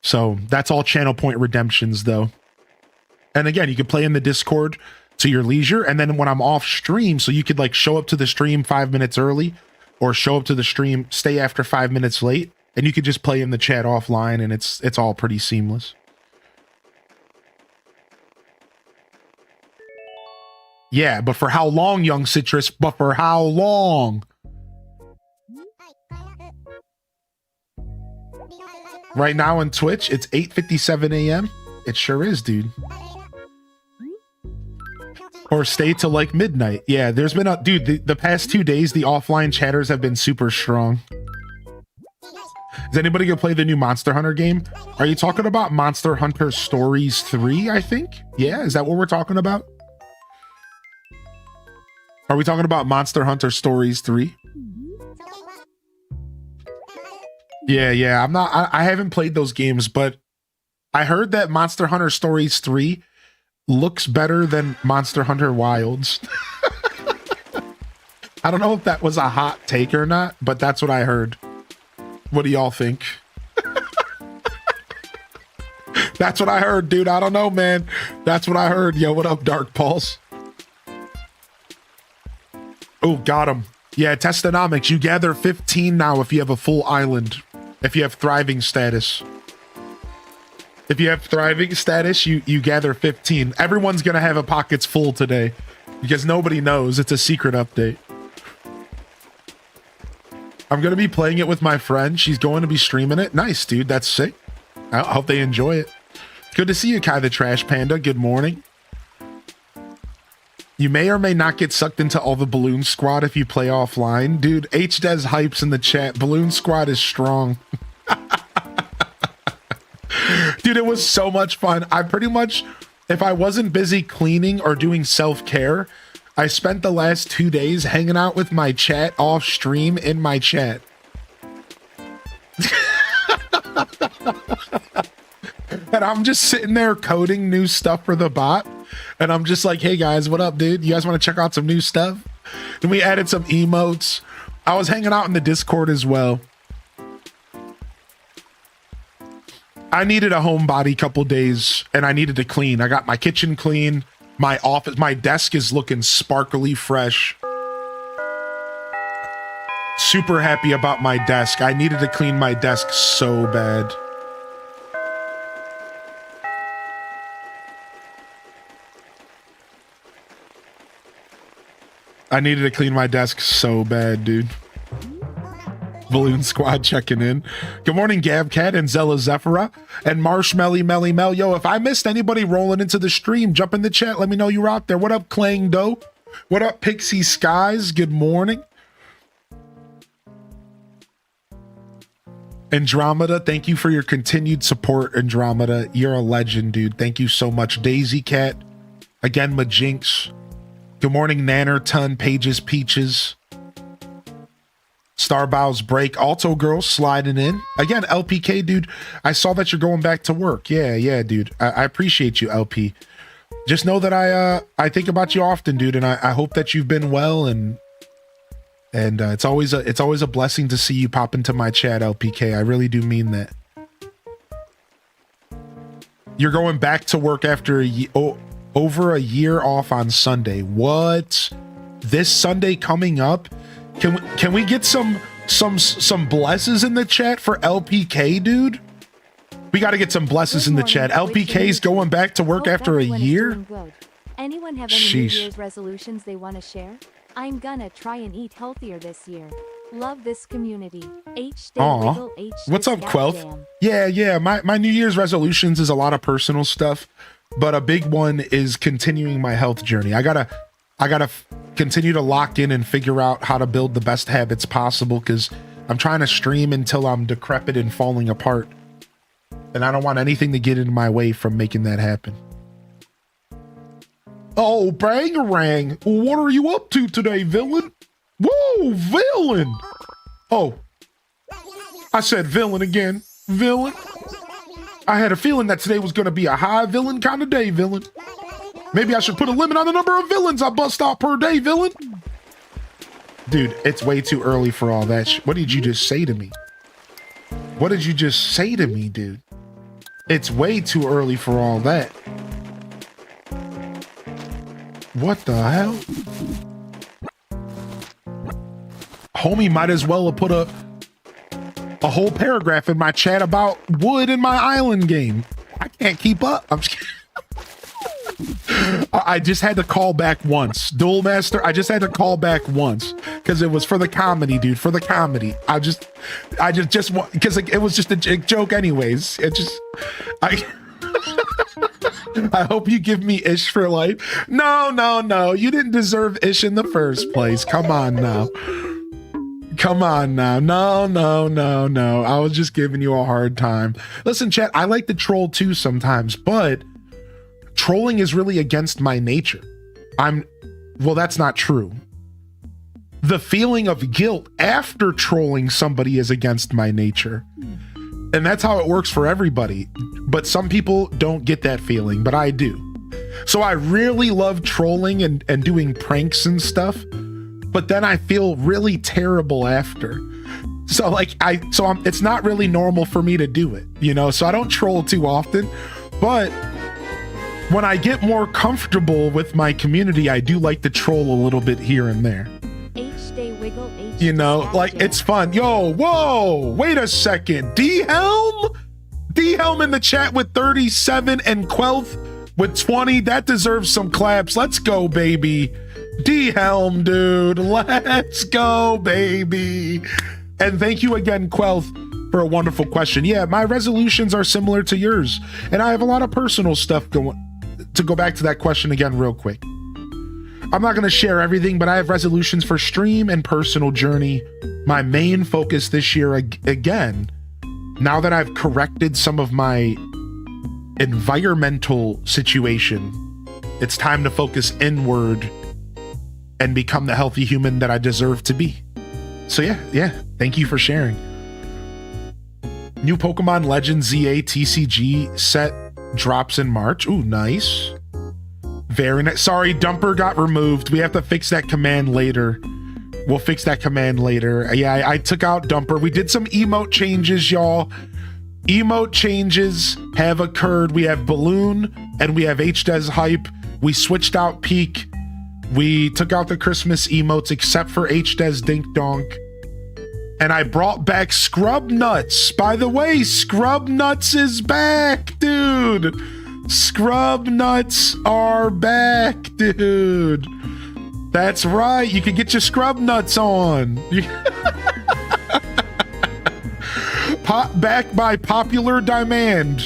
So that's all channel point redemptions though. And again, you can play in the Discord to your leisure. And then when I'm off stream, so you could like show up to the stream 5 minutes early, or show up to the stream, stay after 5 minutes late, and you could just play in the chat offline, and it's all pretty seamless. Yeah, but for how long, young Citrus? But for how long? Right now on Twitch, it's 8:57 a.m. It sure is, dude. Or stay till like midnight. Yeah, there's been a dude. The past 2 days, the offline chatters have been super strong. Is anybody gonna play the new Monster Hunter game? Are you talking about Monster Hunter Stories 3? I think. Yeah, is that what we're talking about? Are we talking about Monster Hunter Stories 3? Yeah. I'm not. I haven't played those games, but I heard that Monster Hunter Stories 3 looks better than Monster Hunter Wilds. I don't know if that was a hot take or not, but that's what I heard. What do y'all think? That's what I heard, dude. I don't know, man. That's what I heard. Yo, what up, Dark Pulse? Oh, got him. Yeah, Testonomics. You gather 15 now if you have a full island. If you have thriving status. If you have thriving status, you gather 15. Everyone's going to have a pockets full today because nobody knows. It's a secret update. I'm going to be playing it with my friend. She's going to be streaming it. Nice, dude. That's sick. I hope they enjoy it. Good to see you, Kai the Trash Panda. Good morning. You may or may not get sucked into all the Balloon Squad if you play offline. Dude, HDez hypes in the chat. Balloon Squad is strong. Dude, it was so much fun. I pretty much, if I wasn't busy cleaning or doing self-care, I spent the last 2 days hanging out with my chat off stream in my chat. And I'm just sitting there coding new stuff for the bot. And I'm just like, hey guys, what up, dude? You guys want to check out some new stuff? And we added some emotes. I was hanging out in the Discord as well. I needed a homebody couple days and I needed to clean. I got my kitchen clean. My office, my desk is looking sparkly fresh. Super happy about my desk. I needed to clean my desk so bad. I needed to clean my desk so bad, dude. Balloon Squad checking in. Good morning, Gavcat and Zella Zephira and Marshmelly Melly Mel. Yo, if I missed anybody rolling into the stream, jump in the chat. Let me know you're out there. What up, Clang Doe? What up, Pixie Skies? Good morning. Andromeda, thank you for your continued support, Andromeda. You're a legend, dude. Thank you so much. Daisy Cat. Again, Majinx. Good morning, Nannerton, Pages, Peaches. Starbow's Break, Alto Girl sliding in. Again, LPK, dude, I saw that you're going back to work. Yeah, dude. I appreciate you, LP. Just know that I think about you often, dude, and I hope that you've been well, and it's always a blessing to see you pop into my chat, LPK. I really do mean that. You're going back to work after over a year off on Sunday. What? This Sunday coming up? Can we get some blesses in the chat for LPK, dude? We got to get some blesses in the chat. LPK's going back to work after a year? Anyone have any New Year's resolutions they want to share? I'm gonna try and eat healthier this year. Love this community. What's up, Quelf? Yeah. My New Year's resolutions is a lot of personal stuff, but a big one is continuing my health journey. I gotta continue to lock in and figure out how to build the best habits possible, because I'm trying to stream until I'm decrepit and falling apart, and I don't want anything to get in my way from making that happen. Oh, Bangarang, what are you up to today, villain? Whoa, villain! Oh, I said villain again. Villain? I had a feeling that today was going to be a high villain kind of day, villain. Maybe I should put a limit on the number of villains I bust out per day, villain. Dude, it's way too early for all that. What did you just say to me? What did you just say to me, dude? It's way too early for all that. What the hell? Homie might as well have put a whole paragraph in my chat about wood in my island game. I can't keep up. I'm just kidding. I just had to call back once. Duel Master, I just had to call back once because it was for the comedy, dude. For the comedy. I just because it was just a joke anyways. I hope you give me ish for life. No. You didn't deserve ish in the first place. Come on now. No. I was just giving you a hard time. Listen, chat, I like to troll too sometimes, but trolling is really against my nature. Well, that's not true. The feeling of guilt after trolling somebody is against my nature. And that's how it works for everybody. But some people don't get that feeling, but I do. So I really love trolling and doing pranks and stuff. But then I feel really terrible after. So it's not really normal for me to do it, you know? So I don't troll too often, but when I get more comfortable with my community, I do like to troll a little bit here and there. H-Day Wiggle, H-Day you know, like it's fun. Yo, whoa, wait a second. D-Helm in the chat with 37 and Quelth with 20. That deserves some claps. Let's go, baby. D-Helm, dude. Let's go, baby. And thank you again, Quelth, for a wonderful question. Yeah, my resolutions are similar to yours. And I have a lot of personal stuff going. To go back to that question again real quick. I'm not going to share everything, but I have resolutions for stream and personal journey. My main focus this year, again, now that I've corrected some of my environmental situation, it's time to focus inward and become the healthy human that I deserve to be. So yeah, thank you for sharing. New Pokemon Legends ZA TCG set drops in March. Ooh, nice. Very nice. Sorry, Dumper got removed. We have to fix that command later. We'll fix that command later. Yeah, I took out Dumper. We did some emote changes, y'all. Emote changes have occurred. We have Balloon and we have HDES Hype. We switched out Peak. We took out the Christmas emotes except for HDES Dink Donk. And I brought back Scrub Nuts. By the way, Scrub Nuts is back, dude. Scrub Nuts are back, dude. That's right. You can get your Scrub Nuts on. Back by popular demand.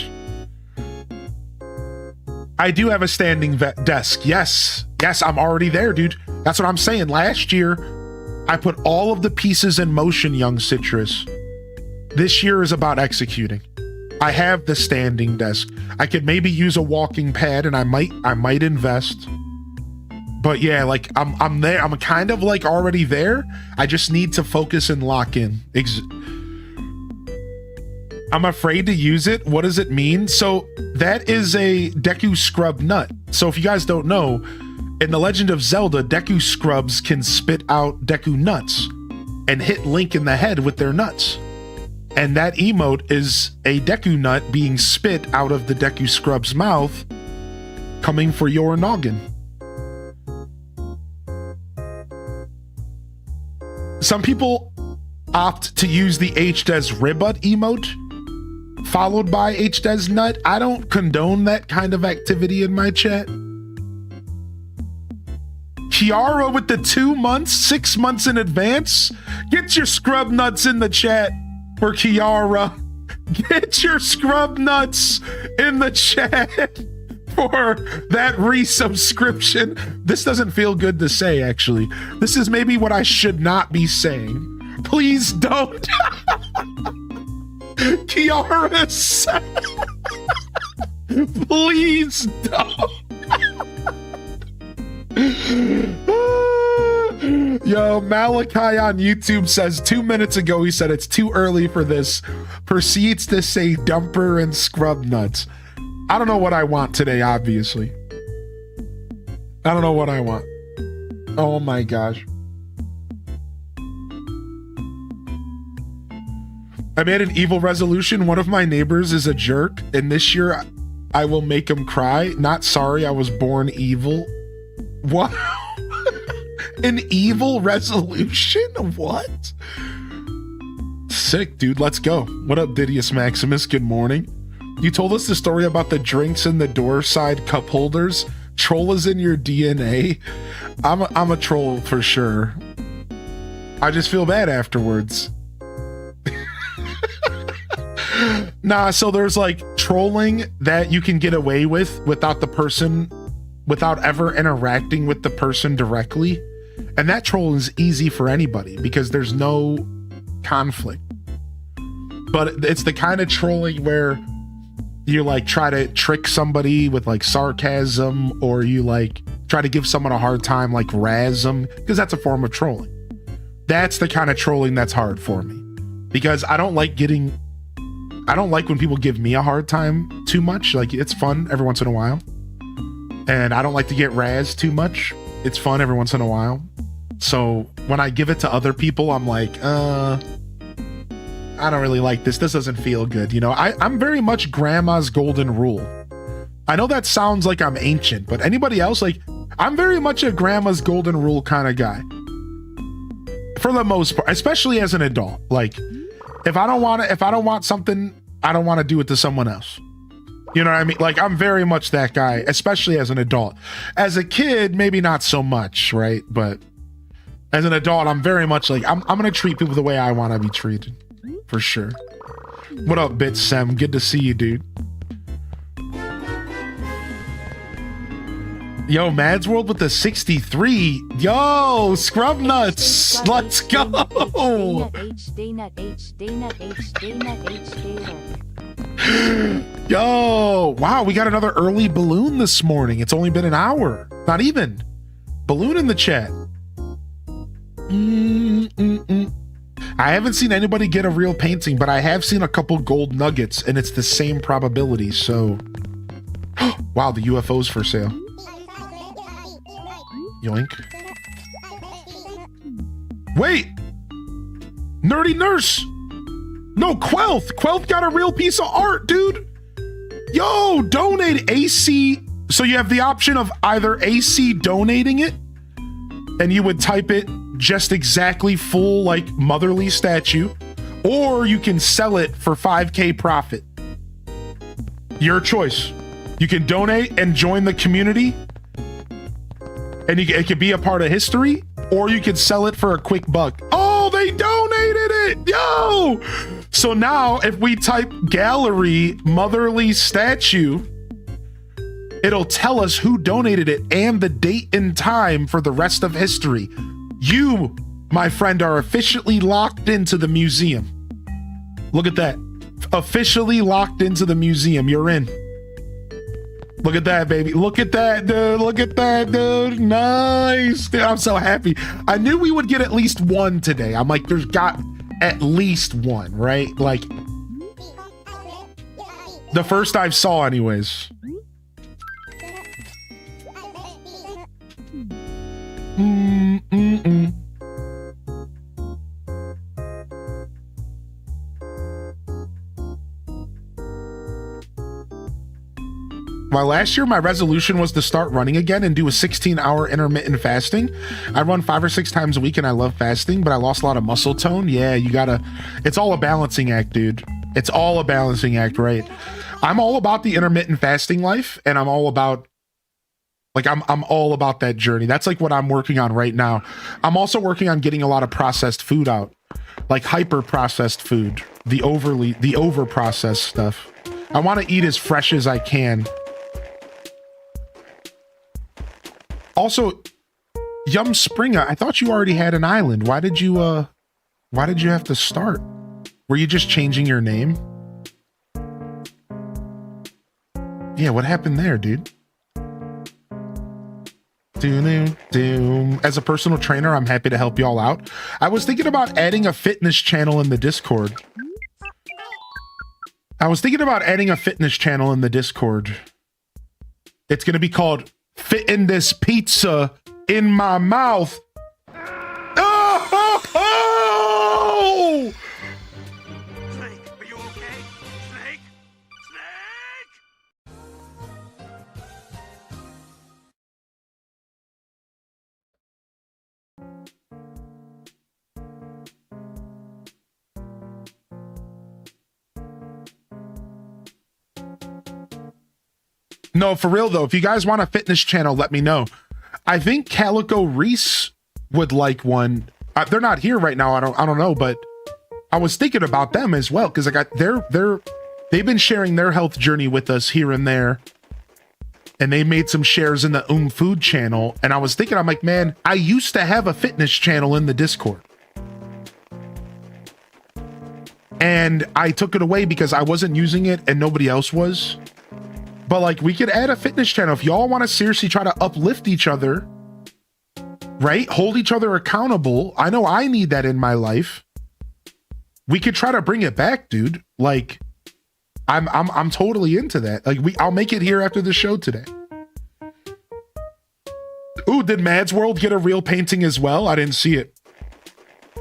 I do have a standing desk. Yes, I'm already there, dude. That's what I'm saying. Last year, I put all of the pieces in motion, young Citrus. This year is about executing. I have the standing desk. I could maybe use a walking pad, and I might invest. But yeah, like I'm there. I'm kind of like already there. I just need to focus and lock in. I'm afraid to use it. What does it mean? So that is a Deku Scrub Nut. So if you guys don't know, in The Legend of Zelda, Deku Scrubs can spit out Deku Nuts and hit Link in the head with their nuts. And that emote is a Deku Nut being spit out of the Deku Scrub's mouth, coming for your noggin. Some people opt to use the HDES Ribbut emote, followed by HDES Nut. I don't condone that kind of activity in my chat. Kiara with the 2 months, 6 months in advance. Get your Scrub Nuts in the chat for Kiara. Get your Scrub Nuts in the chat for that resubscription. This doesn't feel good to say, actually. This is maybe what I should not be saying. Please don't. Kiara said, please don't. Yo, Malachi on YouTube says 2 minutes ago he said it's too early for this. Proceeds to say Dumper and Scrub Nuts. I don't know what I want today, obviously. I don't know what I want. Oh my gosh. I made an evil resolution. One of my neighbors is a jerk, and this year I will make him cry. Not sorry I was born evil. What? An evil resolution? What? Sick, dude. Let's go. What up, Didius Maximus? Good morning. You told us the story about the drinks in the door side cup holders. Troll is in your DNA. I'm a troll for sure. I just feel bad afterwards. Nah, so there's like trolling that you can get away with without ever interacting with the person directly. And that troll is easy for anybody because there's no conflict. But it's the kind of trolling where you like try to trick somebody with like sarcasm, or you like try to give someone a hard time, like razz them, because that's a form of trolling. That's the kind of trolling that's hard for me, because I don't like when people give me a hard time too much. Like, it's fun every once in a while. And I don't like to get razzed too much. It's fun every once in a while. So when I give it to other people, I'm like, I don't really like this. This doesn't feel good. You know, I'm very much grandma's golden rule. I know that sounds like I'm ancient, but anybody else, like, I'm very much a grandma's golden rule kind of guy. For the most part, especially as an adult. Like, if I don't want something, I don't want to do it to someone else. You know what I mean? Like, I'm very much that guy, especially as an adult. As a kid, maybe not so much, right? But as an adult, I'm very much like, I'm going to treat people the way I want to be treated. For sure. What up, Bit Sem? Good to see you, dude. Yo, Mads World with the 63. Yo, Scrub Nuts. Let's go. Yo, wow, we got another early balloon this morning. It's only been an hour. Not even. Balloon in the chat. I haven't seen anybody get a real painting, but I have seen a couple gold nuggets, and it's the same probability, so... Wow, the UFO's for sale. Yoink. Wait! Nerdy Nurse! No, Quelth! Quelth got a real piece of art, dude! Yo, donate AC... So you have the option of either AC donating it, and you would type it just exactly full, like, motherly statue, or you can sell it for 5K profit. Your choice. You can donate and join the community, and it could be a part of history, or you could sell it for a quick buck. Oh, they donated it! Yo! So now, if we type gallery motherly statue, it'll tell us who donated it and the date and time for the rest of history. You, my friend, are officially locked into the museum. Look at that. Officially locked into the museum. You're in. Look at that, baby. Look at that, dude. Look at that, dude. Nice. Dude, I'm so happy. I knew we would get at least one today. I'm like, there's got at least one, right? Like, the first I saw anyways. Last year, my resolution was to start running again and do a 16-hour intermittent fasting. I run 5 or 6 times a week and I love fasting, but I lost a lot of muscle tone. Yeah, you gotta, it's all a balancing act, dude. It's all a balancing act, right? I'm all about the intermittent fasting life, and I'm all about, like, I'm all about that journey. That's like what I'm working on right now. I'm also working on getting a lot of processed food out, like hyper processed food, the over processed stuff. I want to eat as fresh as I can. Also, Yum Springer, I thought you already had an island. Why did you have to start? Were you just changing your name? Yeah, what happened there, dude? As a personal trainer, I'm happy to help y'all out. I was thinking about adding a fitness channel in the Discord. It's going to be called Fitting This Pizza in My Mouth. Oh! No, for real though, if you guys want a fitness channel, let me know. I think Calico Reese would like one. They're not here right now. I don't know, but I was thinking about them as well because I got they've been sharing their health journey with us here and there, and they made some shares in the Food channel. And I was thinking, I'm like, man, I used to have a fitness channel in the Discord, and I took it away because I wasn't using it and nobody else was. But like, we could add a fitness channel if y'all want to seriously try to uplift each other, right? Hold each other accountable. I know I need that in my life. We could try to bring it back, dude. Like, I'm totally into that. Like, I'll make it here after the show today. Ooh, did Mad's World get a real painting as well? I didn't see it.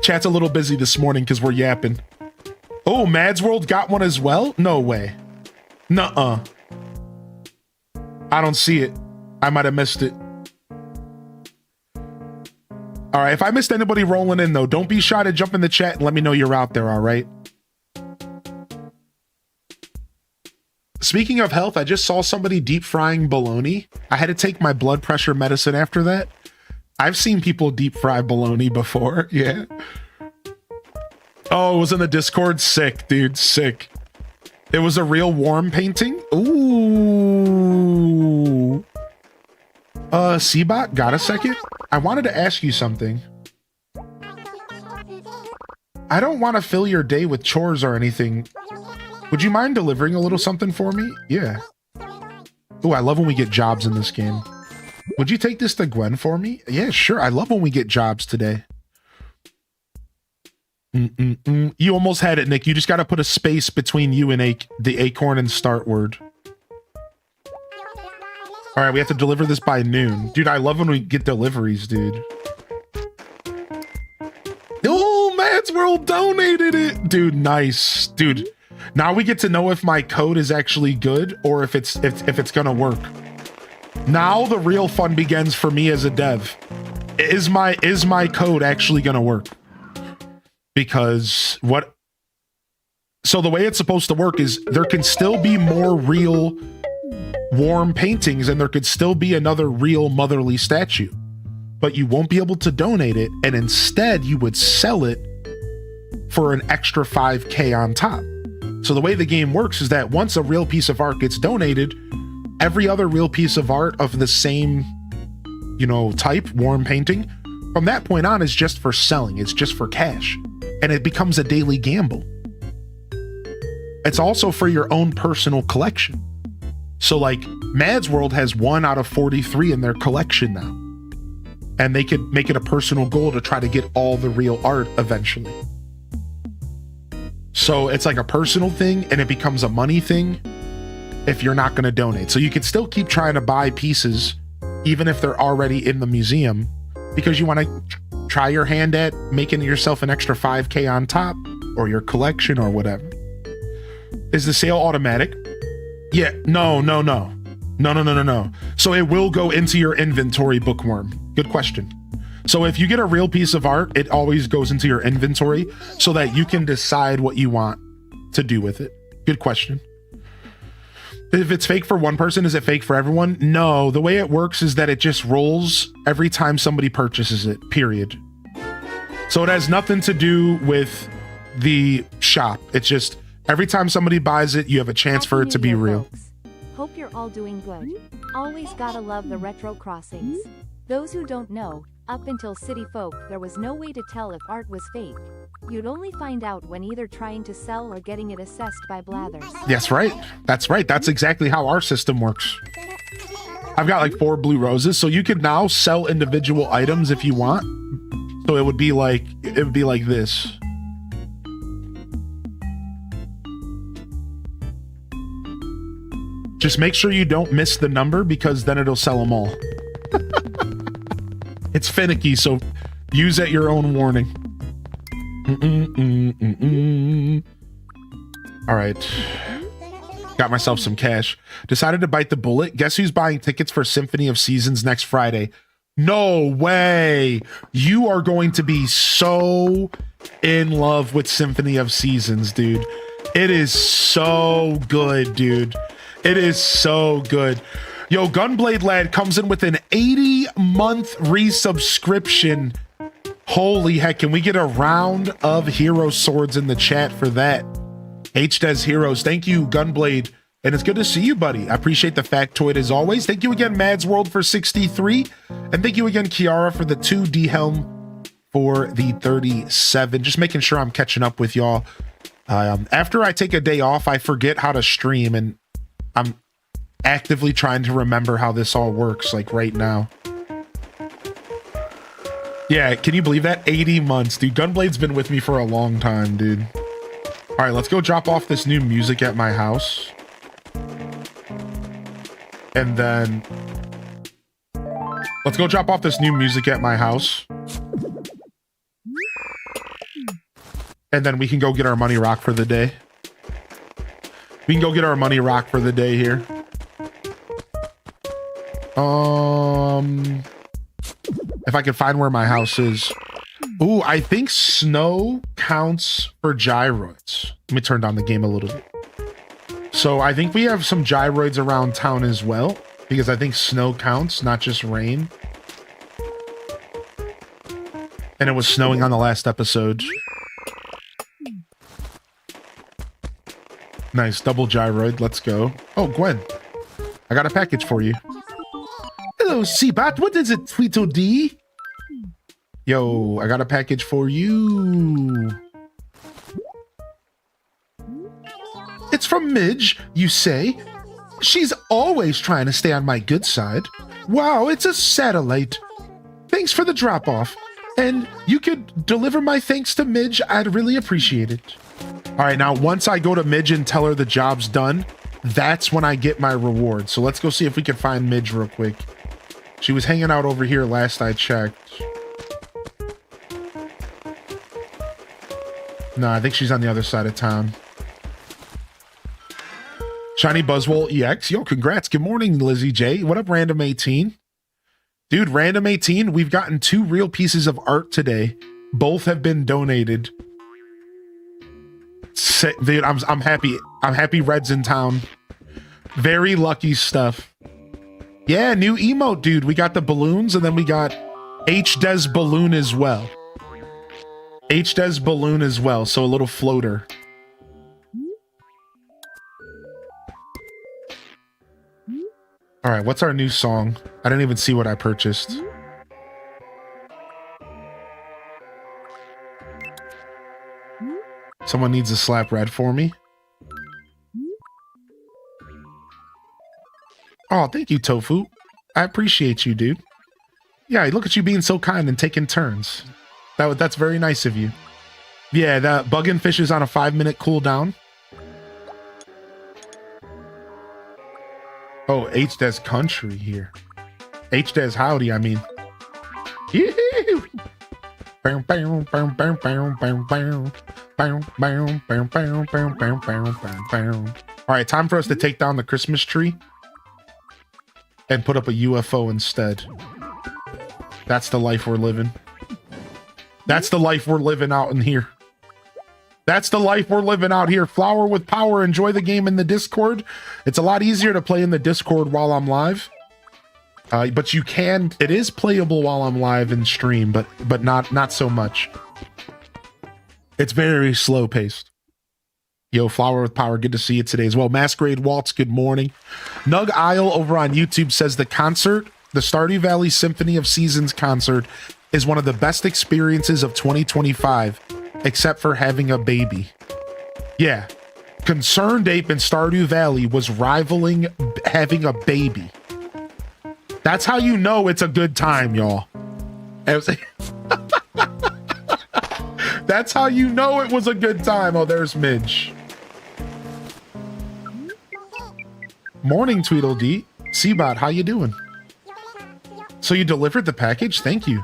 Chat's a little busy this morning because we're yapping. Oh, Mad's World got one as well? No way. Nuh-uh. I don't see it. I might have missed it. All right, if I missed anybody rolling in though, don't be shy to jump in the chat and let me know you're out there, all right? Speaking of health, I just saw somebody deep frying bologna. I had to take my blood pressure medicine after that. I've seen people deep fry bologna before, yeah. Oh, it was in the Discord? Sick, dude, sick. It was a real warm painting? Ooh. Seabot, got a second? I wanted to ask you something. I don't want to fill your day with chores or anything. Would you mind delivering a little something for me? Yeah. Ooh, I love when we get jobs in this game. Would you take this to Gwen for me? Yeah, sure. I love when we get jobs today. You almost had it, Nick. You just got to put a space between you and the acorn and start word. All right, we have to deliver this by noon. Dude, I love when we get deliveries, dude. Oh, Matt's World donated it. Dude, nice. Dude, now we get to know if my code is actually good or if it's gonna work. Now the real fun begins for me as a dev. Is my code actually gonna work? Because so the way it's supposed to work is there can still be more real warm paintings and there could still be another real motherly statue, but you won't be able to donate it, and instead you would sell it for an extra 5K on top. So the way the game works is that once a real piece of art gets donated, every other real piece of art of the same, type, warm painting, from that point on is just for selling. It's just for cash, and it becomes a daily gamble. It's also for your own personal collection. So like Mad's World has 1 out of 43 in their collection now, and they could make it a personal goal to try to get all the real art eventually. So it's like a personal thing, and it becomes a money thing if you're not going to donate. So you can still keep trying to buy pieces even if they're already in the museum, because you want to try your hand at making yourself an extra 5K on top, or your collection or whatever. Is the sale automatic? Yeah, no. So it will go into your inventory, Bookworm. Good question. So if you get a real piece of art, it always goes into your inventory so that you can decide what you want to do with it. Good question. If it's fake for one person, is it fake for everyone? No, the way it works is that it just rolls every time somebody purchases it, period. So it has nothing to do with the shop. It's just every time somebody buys it, you have a chance for it to be real. Folks. Hope you're all doing good. Always gotta love the retro crossings. Those who don't know, up until City Folk, there was no way to tell if art was fake. You'd only find out when either trying to sell or getting it assessed by blathers. That's right. That's right. That's exactly how our system works. I've got like 4 blue roses, so you could now sell individual items if you want. So it would be like this. Just make sure you don't miss the number, because then it'll sell them all. It's finicky, so use at your own warning. All right. Got myself some cash. Decided to bite the bullet. Guess who's buying tickets for Symphony of Seasons next Friday? No way. You are going to be so in love with Symphony of Seasons, dude. It is so good, dude. It is so good. Yo, Gunblade Lad comes in with an 80-month resubscription. Holy heck, can we get a round of hero swords in the chat for that? HDes Heroes, thank you, Gunblade. And it's good to see you, buddy. I appreciate the factoid as always. Thank you again, Mads World, for 63. And thank you again, Kiara, for the 2, D-Helm for the 37. Just making sure I'm catching up with y'all. After I take a day off, I forget how to stream, and I'm actively trying to remember how this all works, like right now. Yeah, can you believe that? 80 months, dude. Gunblade's been with me for a long time, dude. All right, let's go drop off this new music at my house. And then let's go drop off this new music at my house. And then we can go get our money rock for the day. We can go get our money rock for the day here. If I can find where my house is. Ooh, I think snow counts for gyroids. Let me turn down the game a little bit. So I think we have some gyroids around town as well, because I think snow counts, not just rain. And it was snowing on the last episode. Nice, double gyroid, let's go. Oh, Gwen, I got a package for you. Hello, Seabat, what is it, Tweedledee? Yo, I got a package for you. It's from Midge, you say? She's always trying to stay on my good side. Wow, it's a satellite. Thanks for the drop-off. And you could deliver my thanks to Midge. I'd really appreciate it. All right, now once I go to Midge and tell her the job's done, that's when I get my reward. So let's go see if we can find Midge real quick. She was hanging out over here last I checked. No, I think she's on the other side of town. Shiny Buzzwole EX. Yo, congrats. Good morning, Lizzie J. What up, Random 18? Dude, Random 18, we've gotten 2 real pieces of art today. Both have been donated. Dude, I'm happy. I'm happy Red's in town. Very lucky stuff. Yeah, new emote, dude. We got the balloons, and then we got HDes balloon as well. HDes balloon as well, so a little floater. All right, what's our new song? I didn't even see what I purchased. Someone needs to slap Red for me. Oh, thank you, Tofu. I appreciate you, dude. Yeah, look at you being so kind and taking turns. That's very nice of you. Yeah, that Buggin' Fish is on a 5-minute cooldown. Oh, HDes country here. HDes howdy, I mean. All right, time for us to take down the Christmas tree and put up a UFO instead. That's the life we're living. That's the life we're living out in here. That's the life we're living out here. Flower with power. Enjoy the game in the Discord. It's a lot easier to play in the Discord while I'm live. But you can, it is playable while I'm live in stream, but not so much. It's very slow paced. Yo, Flower with Power, good to see you today as well. Masquerade Waltz, good morning. Nug Isle over on YouTube says the concert, the Stardew Valley Symphony of Seasons concert, is one of the best experiences of 2025, except for having a baby. Yeah, Concerned Ape in Stardew Valley was rivaling having a baby. That's how you know it's a good time, y'all. That's how you know it was a good time. Oh, there's Midge. Morning, Tweedledee. Seabot, how you doing? So you delivered the package? Thank you.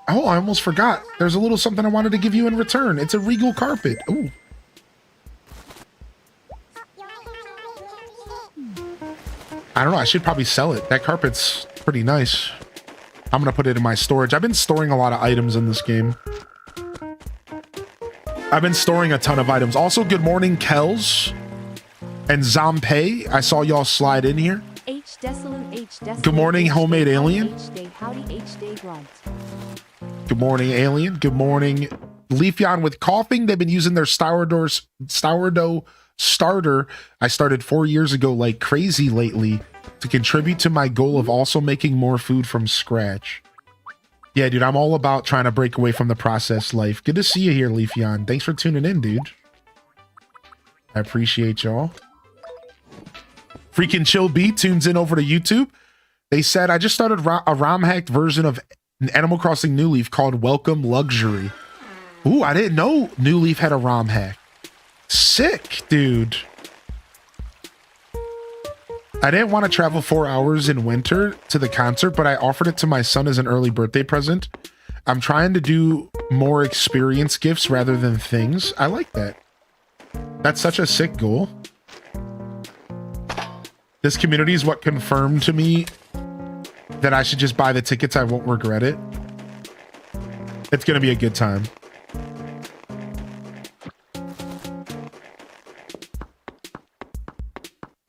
Oh, I almost forgot. There's a little something I wanted to give you in return. It's a regal carpet. Ooh. I don't know. I should probably sell it. That carpet's pretty nice. I'm going to put it in my storage. I've been storing a lot of items in this game. I've been storing a ton of items. Also, good morning, Kels. And Zompe, I saw y'all slide in here. H desolate, H desolate. Good morning, homemade alien. H day, howdy, H day grunt. Good morning, alien. Good morning, Leafeon with coughing. They've been using their sourdough starter I started 4 years ago like crazy lately to contribute to my goal of also making more food from scratch. Yeah, dude, I'm all about trying to break away from the processed life. Good to see you here, Leafeon. Thanks for tuning in, dude. I appreciate y'all. Freaking Chill B tunes in over to YouTube. They said, I just started a ROM-hacked version of Animal Crossing New Leaf called Welcome Luxury. Ooh, I didn't know New Leaf had a ROM hack. Sick, dude. I didn't want to travel 4 hours in winter to the concert, but I offered it to my son as an early birthday present. I'm trying to do more experience gifts rather than things. I like that. That's such a sick goal. This community is what confirmed to me that I should just buy the tickets. I won't regret it. It's going to be a good time.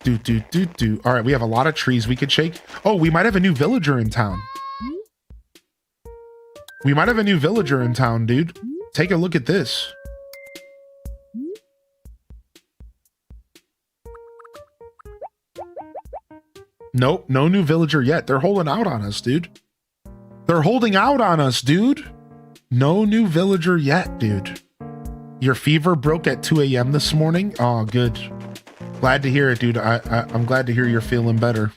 Do. All right, we have a lot of trees we could shake. Oh, we might have a new villager in town. We might have a new villager in town, dude. Take a look at this. Nope, no new villager yet. They're holding out on us, dude. They're holding out on us, dude. No new villager yet, dude. Your fever broke at 2 a.m. this morning? Oh, good. Glad to hear it, dude. I'm glad to hear you're feeling better.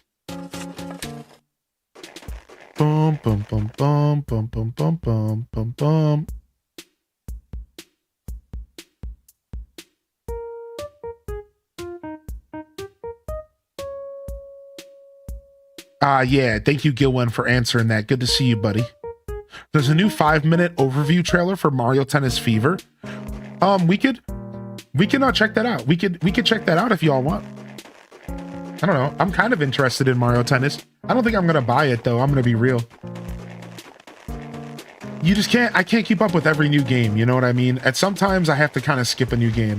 Bum, bum, bum, bum, bum, bum, bum, bum, bum, bum. Yeah, thank you, Gilwen, for answering that. Good to see you, buddy. There's a new 5-minute overview trailer for Mario Tennis Fever. We can check that out. We could check that out if y'all want. I don't know. I'm kind of interested in Mario Tennis. I don't think I'm gonna buy it though. I'm gonna be real. You just can't. I can't keep up with every new game. You know what I mean? At sometimes I have to kind of skip a new game,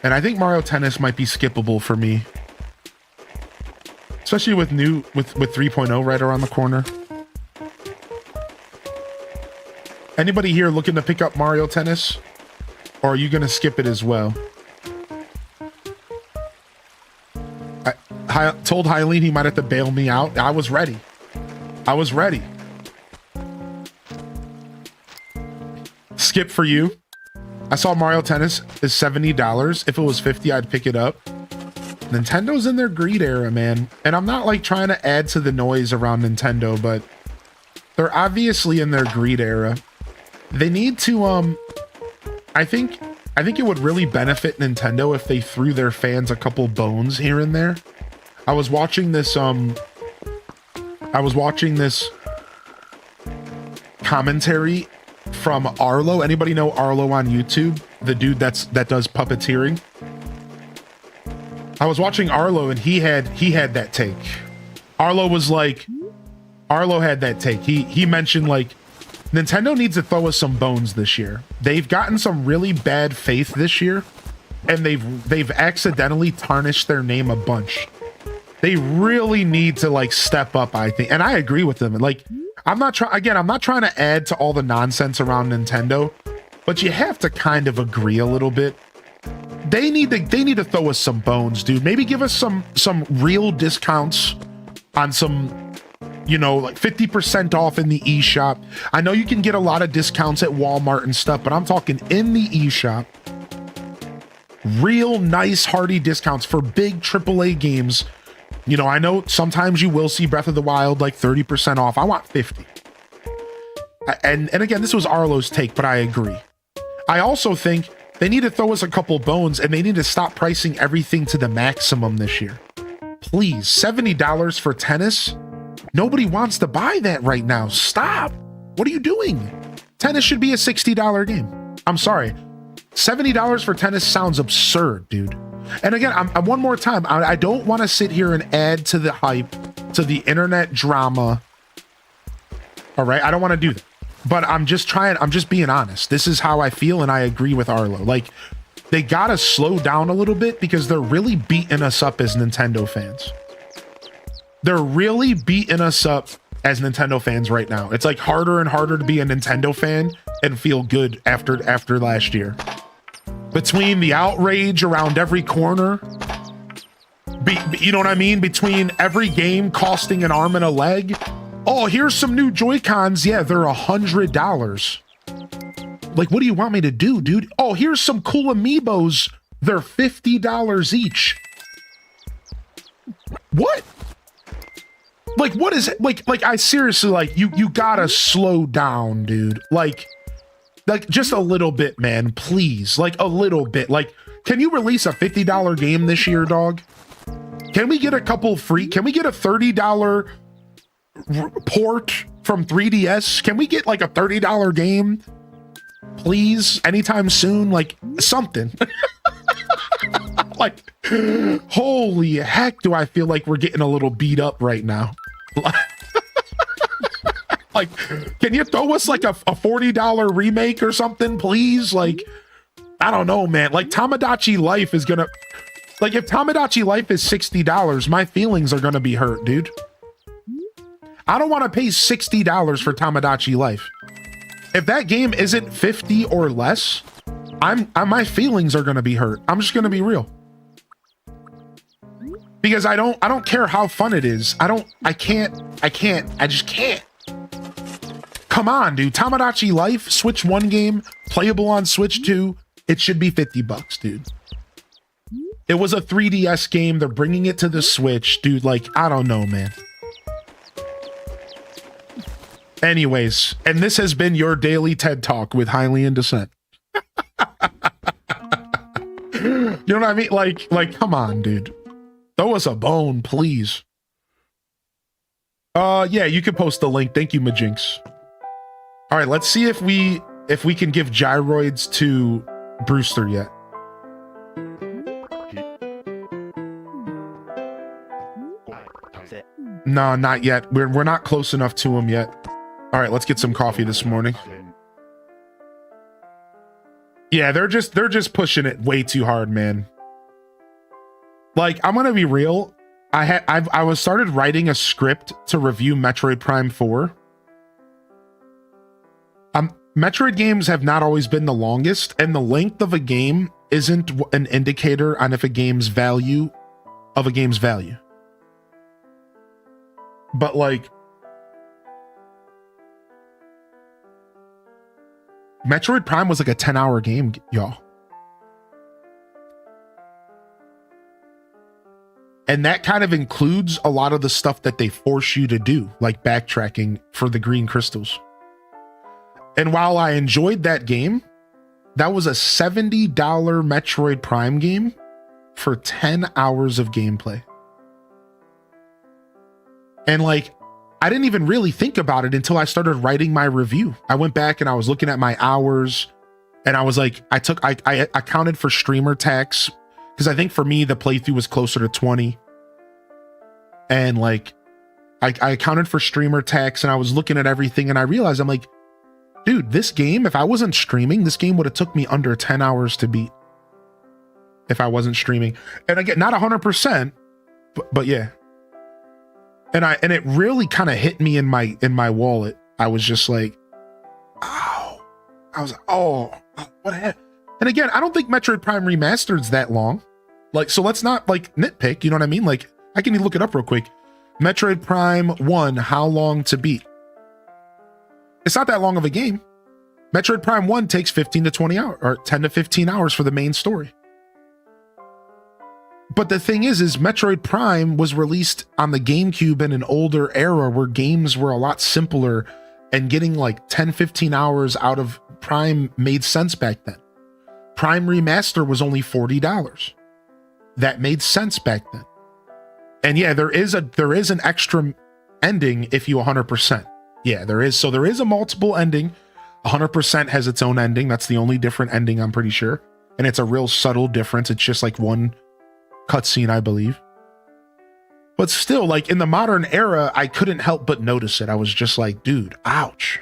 and I think Mario Tennis might be skippable for me. Especially with 3.0 right around the corner. Anybody here looking to pick up Mario Tennis? Or are you going to skip it as well? I told Hyleen he might have to bail me out. I was ready. Skip for you. I saw Mario Tennis is $70. If it was $50, I'd pick it up. Nintendo's in their greed era, man. And I'm not like trying to add to the noise around Nintendo, but they're obviously in their greed era. They need to, I think it would really benefit Nintendo if they threw their fans a couple bones here and there. I was watching this commentary from Arlo. Anybody know Arlo on YouTube? The dude that does puppeteering. I was watching Arlo and he had that take. Arlo had that take. He mentioned like Nintendo needs to throw us some bones this year. They've gotten some really bad faith this year, and they've accidentally tarnished their name a bunch. They really need to like step up, I think. And I agree with them. Like I'm not trying to add to all the nonsense around Nintendo, but you have to kind of agree a little bit. They need to throw us some bones, dude. Maybe give us some real discounts on some, you know, like 50% off in the eShop. I know you can get a lot of discounts at Walmart and stuff, but I'm talking in the eShop. Real nice hearty discounts for big AAA games. You know, I know sometimes you will see Breath of the Wild like 30% off. I want 50. And again, this was Arlo's take, but I agree. I also think they need to throw us a couple bones and they need to stop pricing everything to the maximum this year. Please, $70 for tennis? Nobody wants to buy that right now. Stop. What are you doing? Tennis should be a $60 game. I'm sorry. $70 for tennis sounds absurd, dude. And again, I'm one more time, I don't want to sit here and add to the hype, to the internet drama. All right, I don't want to do that. But I'm just being honest. This is how I feel, and I agree with Arlo. Like, they gotta slow down a little bit because they're really beating us up as Nintendo fans. They're really beating us up as Nintendo fans right now. It's like harder and harder to be a Nintendo fan and feel good after last year. Between the outrage around every corner, you know what I mean? Between every game costing an arm and a leg. Oh, here's some new Joy-Cons. Yeah, they're $100. Like, what do you want me to do, dude? Oh, here's some cool amiibos. They're $50 each. What? Like, what is it? Like I seriously, like, you gotta slow down, dude. Like just a little bit, man, please. Like a little bit. Like, can you release a $50 game this year, dog? Can we get a couple free? Can we get a $30 port from 3DS? Can we get like a $30 game? Please, anytime soon, like something. Like, holy heck, do I feel like we're getting a little beat up right now. Like, can you throw us like a $40 remake or something, please? Like, I don't know, man. Like, Tamagotchi Life is gonna, like, if Tamagotchi Life is $60, my feelings are gonna be hurt, dude. I don't want to pay $60 for Tamagotchi Life. If that game isn't 50 or less, my feelings are gonna be hurt. I'm just gonna be real. Because I don't care how fun it is. I just can't. Come on, dude. Tamagotchi Life, Switch 1 game, playable on Switch 2. It should be $50, dude. It was a 3DS game. They're bringing it to the Switch, dude. Like, I don't know, man. Anyways, and this has been your daily TED Talk with Highly in Dissent. You know what I mean? Like, come on, dude. Throw us a bone, please. Yeah, you can post the link. Thank you, Majinx. All right, let's see if we can give gyroids to Brewster yet. No, not yet. We're not close enough to him yet. All right, let's get some coffee this morning. Yeah, they're just pushing it way too hard, man. Like, I'm gonna be real. I was started writing a script to review Metroid Prime 4. Metroid games have not always been the longest, and the length of a game isn't an indicator on if a game's value. But like, Metroid Prime was like a 10-hour game, y'all. And that kind of includes a lot of the stuff that they force you to do, like backtracking for the green crystals. And while I enjoyed that game, that was a $70 Metroid Prime game for 10 hours of gameplay. And like, I didn't even really think about it until I started writing my review. I went back and I was looking at my hours, and I was like, I accounted for streamer tax, because I think for me, the playthrough was closer to 20. And like, I accounted for streamer tax, and I was looking at everything, and I realized, I'm like, dude, this game, if I wasn't streaming, this game would have took me under 10 hours to beat. If I wasn't streaming. And again, not 100%, but yeah. And it really kind of hit me in my wallet. I was just like, ow. I was like, oh, what happened? And again, I don't think Metroid Prime Remastered's that long. Like, so let's not like nitpick, you know what I mean? Like, I can look it up real quick. Metroid Prime 1, how long to beat? It's not that long of a game. Metroid Prime 1 takes 15 to 20 hours, or 10 to 15 hours for the main story. But the thing is Metroid Prime was released on the GameCube in an older era where games were a lot simpler, and getting like 10, 15 hours out of Prime made sense back then. Prime Remaster was only $40. That made sense back then. And yeah, there is an extra ending if you 100%. Yeah, there is. So there is a multiple ending. 100% has its own ending. That's the only different ending, I'm pretty sure. And it's a real subtle difference. It's just like one cutscene, I believe. But still, like in the modern era, I couldn't help but notice it. I was just like, dude, ouch.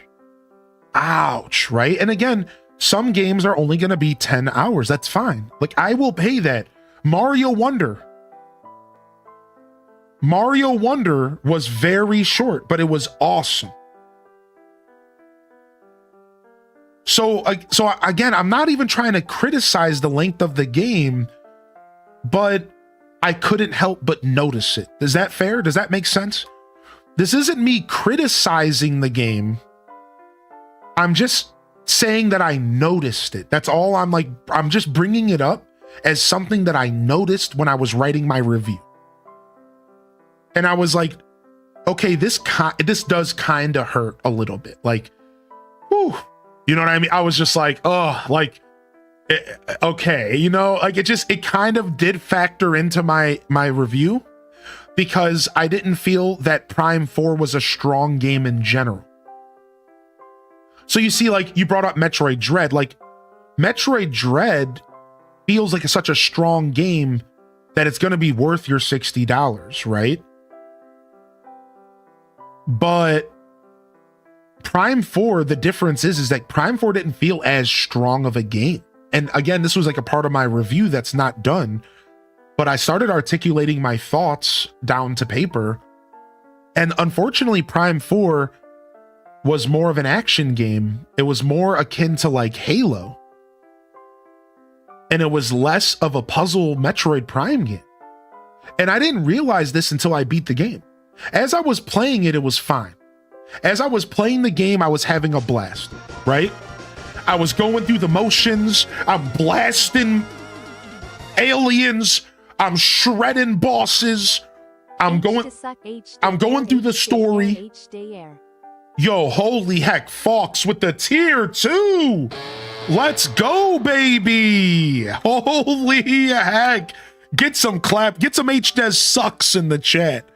Ouch, right? And again, Some games are only going to be 10 hours. That's fine. Like, I will pay that. Mario Wonder was very short, but it was awesome. So again, I'm not even trying to criticize the length of the game, but I couldn't help but notice it. Is that fair? Does that make sense? This isn't me criticizing the game. I'm just saying that I noticed it. That's all. I'm just bringing it up as something that I noticed when I was writing my review. And I was like, okay, this does kind of hurt a little bit. Like, whew, you know what I mean? I was just like, oh, like, okay, you know, like it kind of did factor into my review because I didn't feel that Prime 4 was a strong game in general. So you see, like, you brought up Metroid Dread. Like, Metroid Dread feels like such a strong game that it's going to be worth your $60, right? But Prime 4, the difference is that Prime 4 didn't feel as strong of a game. And again, this was like a part of my review that's not done, but I started articulating my thoughts down to paper. And unfortunately, Prime 4 was more of an action game. It was more akin to like Halo. And it was less of a puzzle Metroid Prime game. And I didn't realize this until I beat the game. As I was playing it, it was fine. As I was playing the game, I was having a blast, right? I was going through the motions. I'm blasting aliens. I'm shredding bosses. I'm going through the story. Yo, holy heck, Fox with the tier 2. Let's go, baby. Holy heck. Get some clap. Get some HDes sucks in the chat.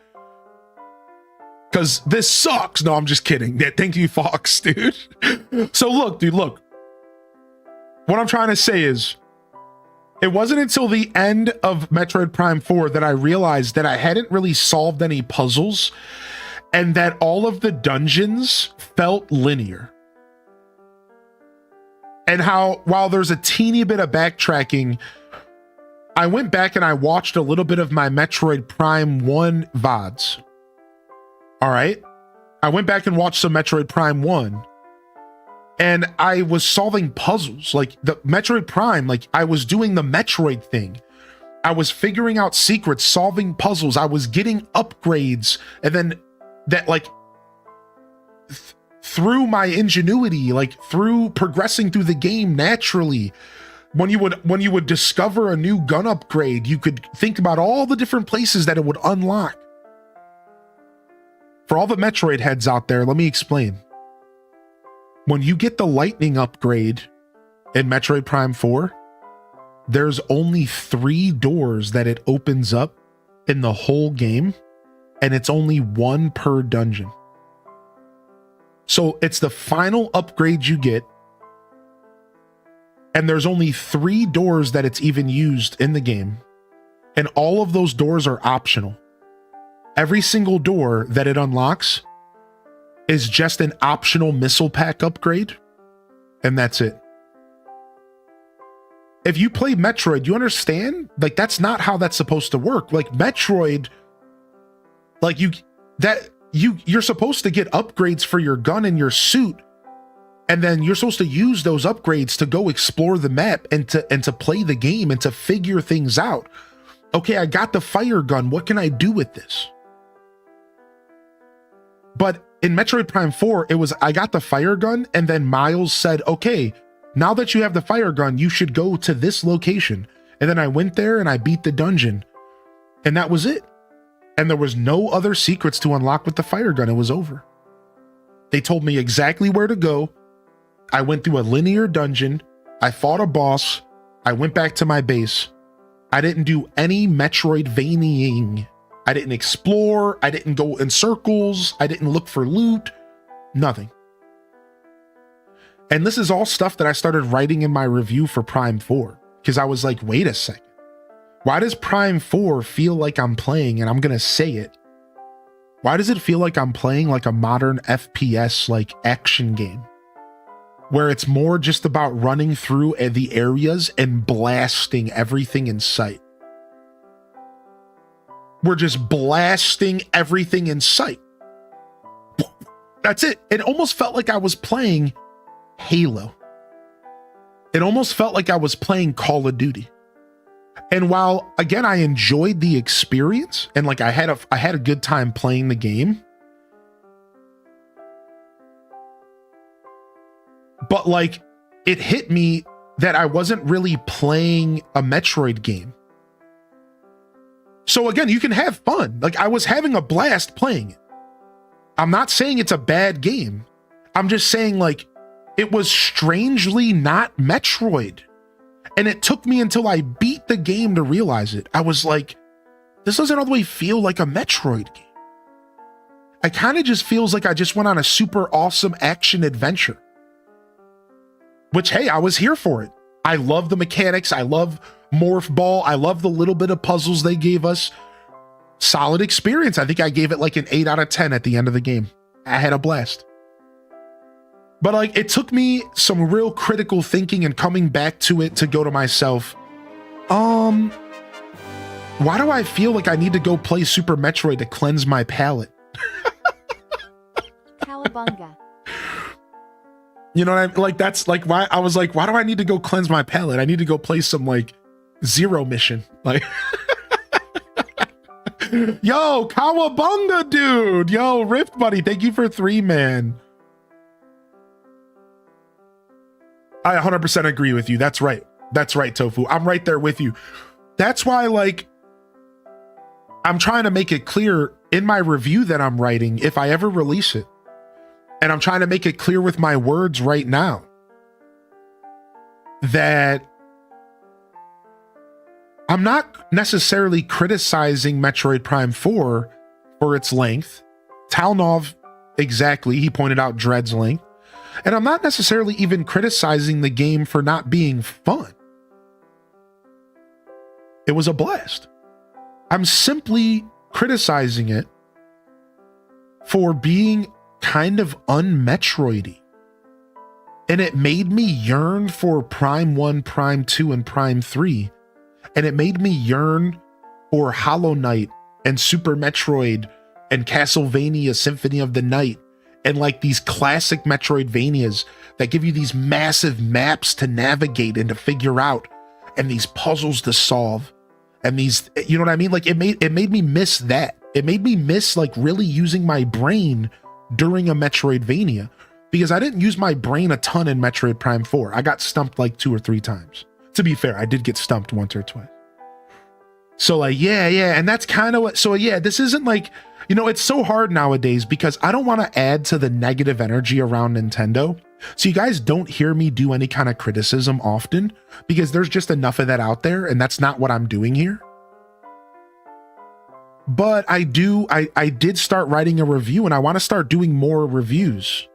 Because this sucks. No, I'm just kidding. Yeah, thank you, Fox, dude. So look, dude, look. What I'm trying to say is, it wasn't until the end of Metroid Prime 4 that I realized that I hadn't really solved any puzzles and that all of the dungeons felt linear. And how, while there's a teeny bit of backtracking, I went back and I watched a little bit of my Metroid Prime 1 VODs. All right. I went back and watched some Metroid Prime 1 and I was solving puzzles like the Metroid Prime. Like I was doing the Metroid thing. I was figuring out secrets, solving puzzles. I was getting upgrades. And then that like through my ingenuity, like through progressing through the game naturally, when you would discover a new gun upgrade, you could think about all the different places that it would unlock. For all the Metroid heads out there, let me explain. When you get the lightning upgrade in Metroid Prime 4, there's only 3 doors that it opens up in the whole game, and it's only 1 per dungeon. So it's the final upgrade you get, and there's only 3 doors that it's even used in the game, and all of those doors are optional. Every single door that it unlocks is just an optional missile pack upgrade, and that's it. If you play Metroid, you understand? Like, that's not how that's supposed to work. Like, Metroid, like, you're supposed to get upgrades for your gun and your suit, and then you're supposed to use those upgrades to go explore the map and to play the game and to figure things out. Okay, I got the fire gun. What can I do with this? But in Metroid Prime 4, it was, I got the fire gun, and then Miles said, okay, now that you have the fire gun, you should go to this location. And then I went there and I beat the dungeon, and that was it. And there was no other secrets to unlock with the fire gun. It was over. They told me exactly where to go. I went through a linear dungeon. I fought a boss. I went back to my base. I didn't do any Metroidvania. I didn't explore. I didn't go in circles. I didn't look for loot. Nothing. And this is all stuff that I started writing in my review for Prime 4, because I was like, wait a second. Why does Prime 4 feel like I'm playing, and I'm going to say it, why does it feel like I'm playing like a modern FPS, like action game? where it's more just about running through the areas and blasting everything in sight. We're just blasting everything in sight. That's it. It almost felt like I was playing Halo. It almost felt like I was playing Call of Duty. And while, again, I enjoyed the experience and like I had a good time playing the game, but like it hit me that I wasn't really playing a Metroid game. So again, you can have fun. Like I was having a blast playing it. I'm not saying it's a bad game. I'm just saying like it was strangely not Metroid. And it took me until I beat the game to realize it. I was like, this doesn't all the way feel like a Metroid game. It kind of just feels like I just went on a super awesome action adventure. Which, hey, I was here for it. I love the mechanics. I love Morph Ball. I love the little bit of puzzles they gave us. Solid experience. I think I gave it like an 8 out of 10 at the end of the game. I had a blast. But like it took me some real critical thinking and coming back to it to go to myself, why do I feel like I need to go play Super Metroid to cleanse my palate? Cowabunga. You know what I mean? Like that's like why I was like, why do I need to go cleanse my palate? I need to go play some like Zero Mission. Like yo, Cowabunga, dude. Yo, Rift Buddy, thank you for 3, man. I 100% agree with you. That's right. That's right, Tofu. I'm right there with you. That's why, like, I'm trying to make it clear in my review that I'm writing, if I ever release it. And I'm trying to make it clear with my words right now that I'm not necessarily criticizing Metroid Prime 4 for its length. Talnov, exactly. He pointed out Dread's length. And I'm not necessarily even criticizing the game for not being fun. It was a blast. I'm simply criticizing it for being kind of un-Metroidy. And it made me yearn for Prime 1, Prime 2, and Prime 3. And it made me yearn for Hollow Knight and Super Metroid and Castlevania Symphony of the Night. And like these classic Metroidvanias that give you these massive maps to navigate and to figure out, and these puzzles to solve, and these, you know what I mean? Like it made me miss that. It made me miss like really using my brain during a Metroidvania, because I didn't use my brain a ton in Metroid Prime 4. I got stumped like 2 or 3 times. To be fair, I did get stumped once or twice. So like, yeah. And that's kind of what, so yeah, this isn't like, you know, it's so hard nowadays because I don't want to add to the negative energy around Nintendo. So you guys don't hear me do any kind of criticism often because there's just enough of that out there, and that's not what I'm doing here. But I did start writing a review, and I want to start doing more reviews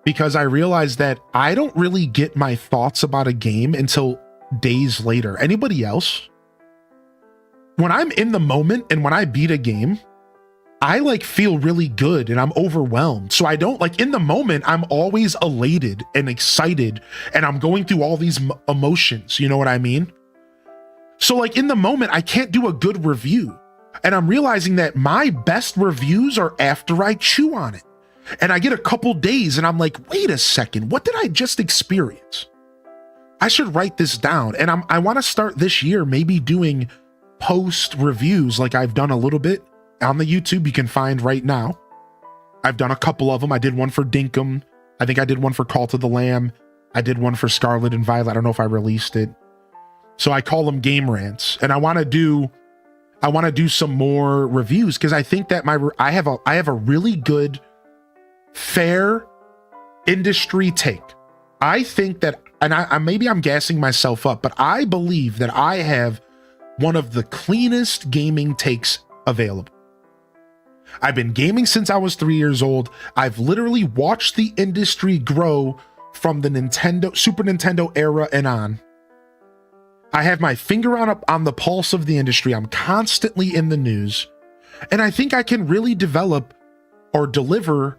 because I realized that I don't really get my thoughts about a game until days later. Anybody else? When I'm in the moment and when I beat a game, I like feel really good and I'm overwhelmed. So I don't like in the moment, I'm always elated and excited and I'm going through all these emotions. You know what I mean? So like in the moment, I can't do a good review. And I'm realizing that my best reviews are after I chew on it. And I get a couple days and I'm like, wait a second, what did I just experience? I should write this down. And I want to start this year maybe doing post reviews like I've done a little bit on the YouTube you can find right now. I've done a couple of them. I did one for Dinkum. I think I did one for Call to the Lamb. I did one for Scarlet and Violet. I don't know if I released it. So I call them game rants. And I want to do some more reviews because I think that I have a really good, fair industry take. I think that, and I maybe I'm gassing myself up, but I believe that I have one of the cleanest gaming takes available. I've been gaming since I was 3 years old. I've literally watched the industry grow from the Super Nintendo era and on. I have my finger on the pulse of the industry. I'm constantly in the news. And I think I can really develop or deliver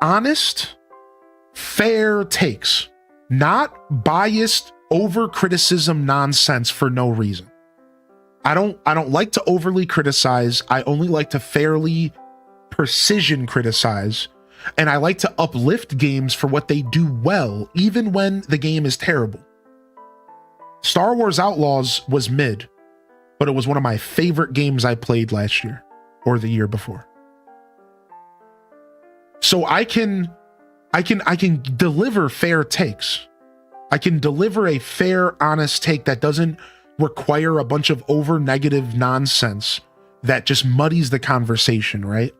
honest fair takes, not biased over criticism nonsense for no reason. I don't like to overly criticize. I only like to fairly precision criticize, and I like to uplift games for what they do well, even when the game is terrible. Star Wars Outlaws was mid, but it was one of my favorite games I played last year or the year before. So I can deliver fair takes. I can deliver a fair, honest take that doesn't require a bunch of over negative nonsense that just muddies the conversation, right?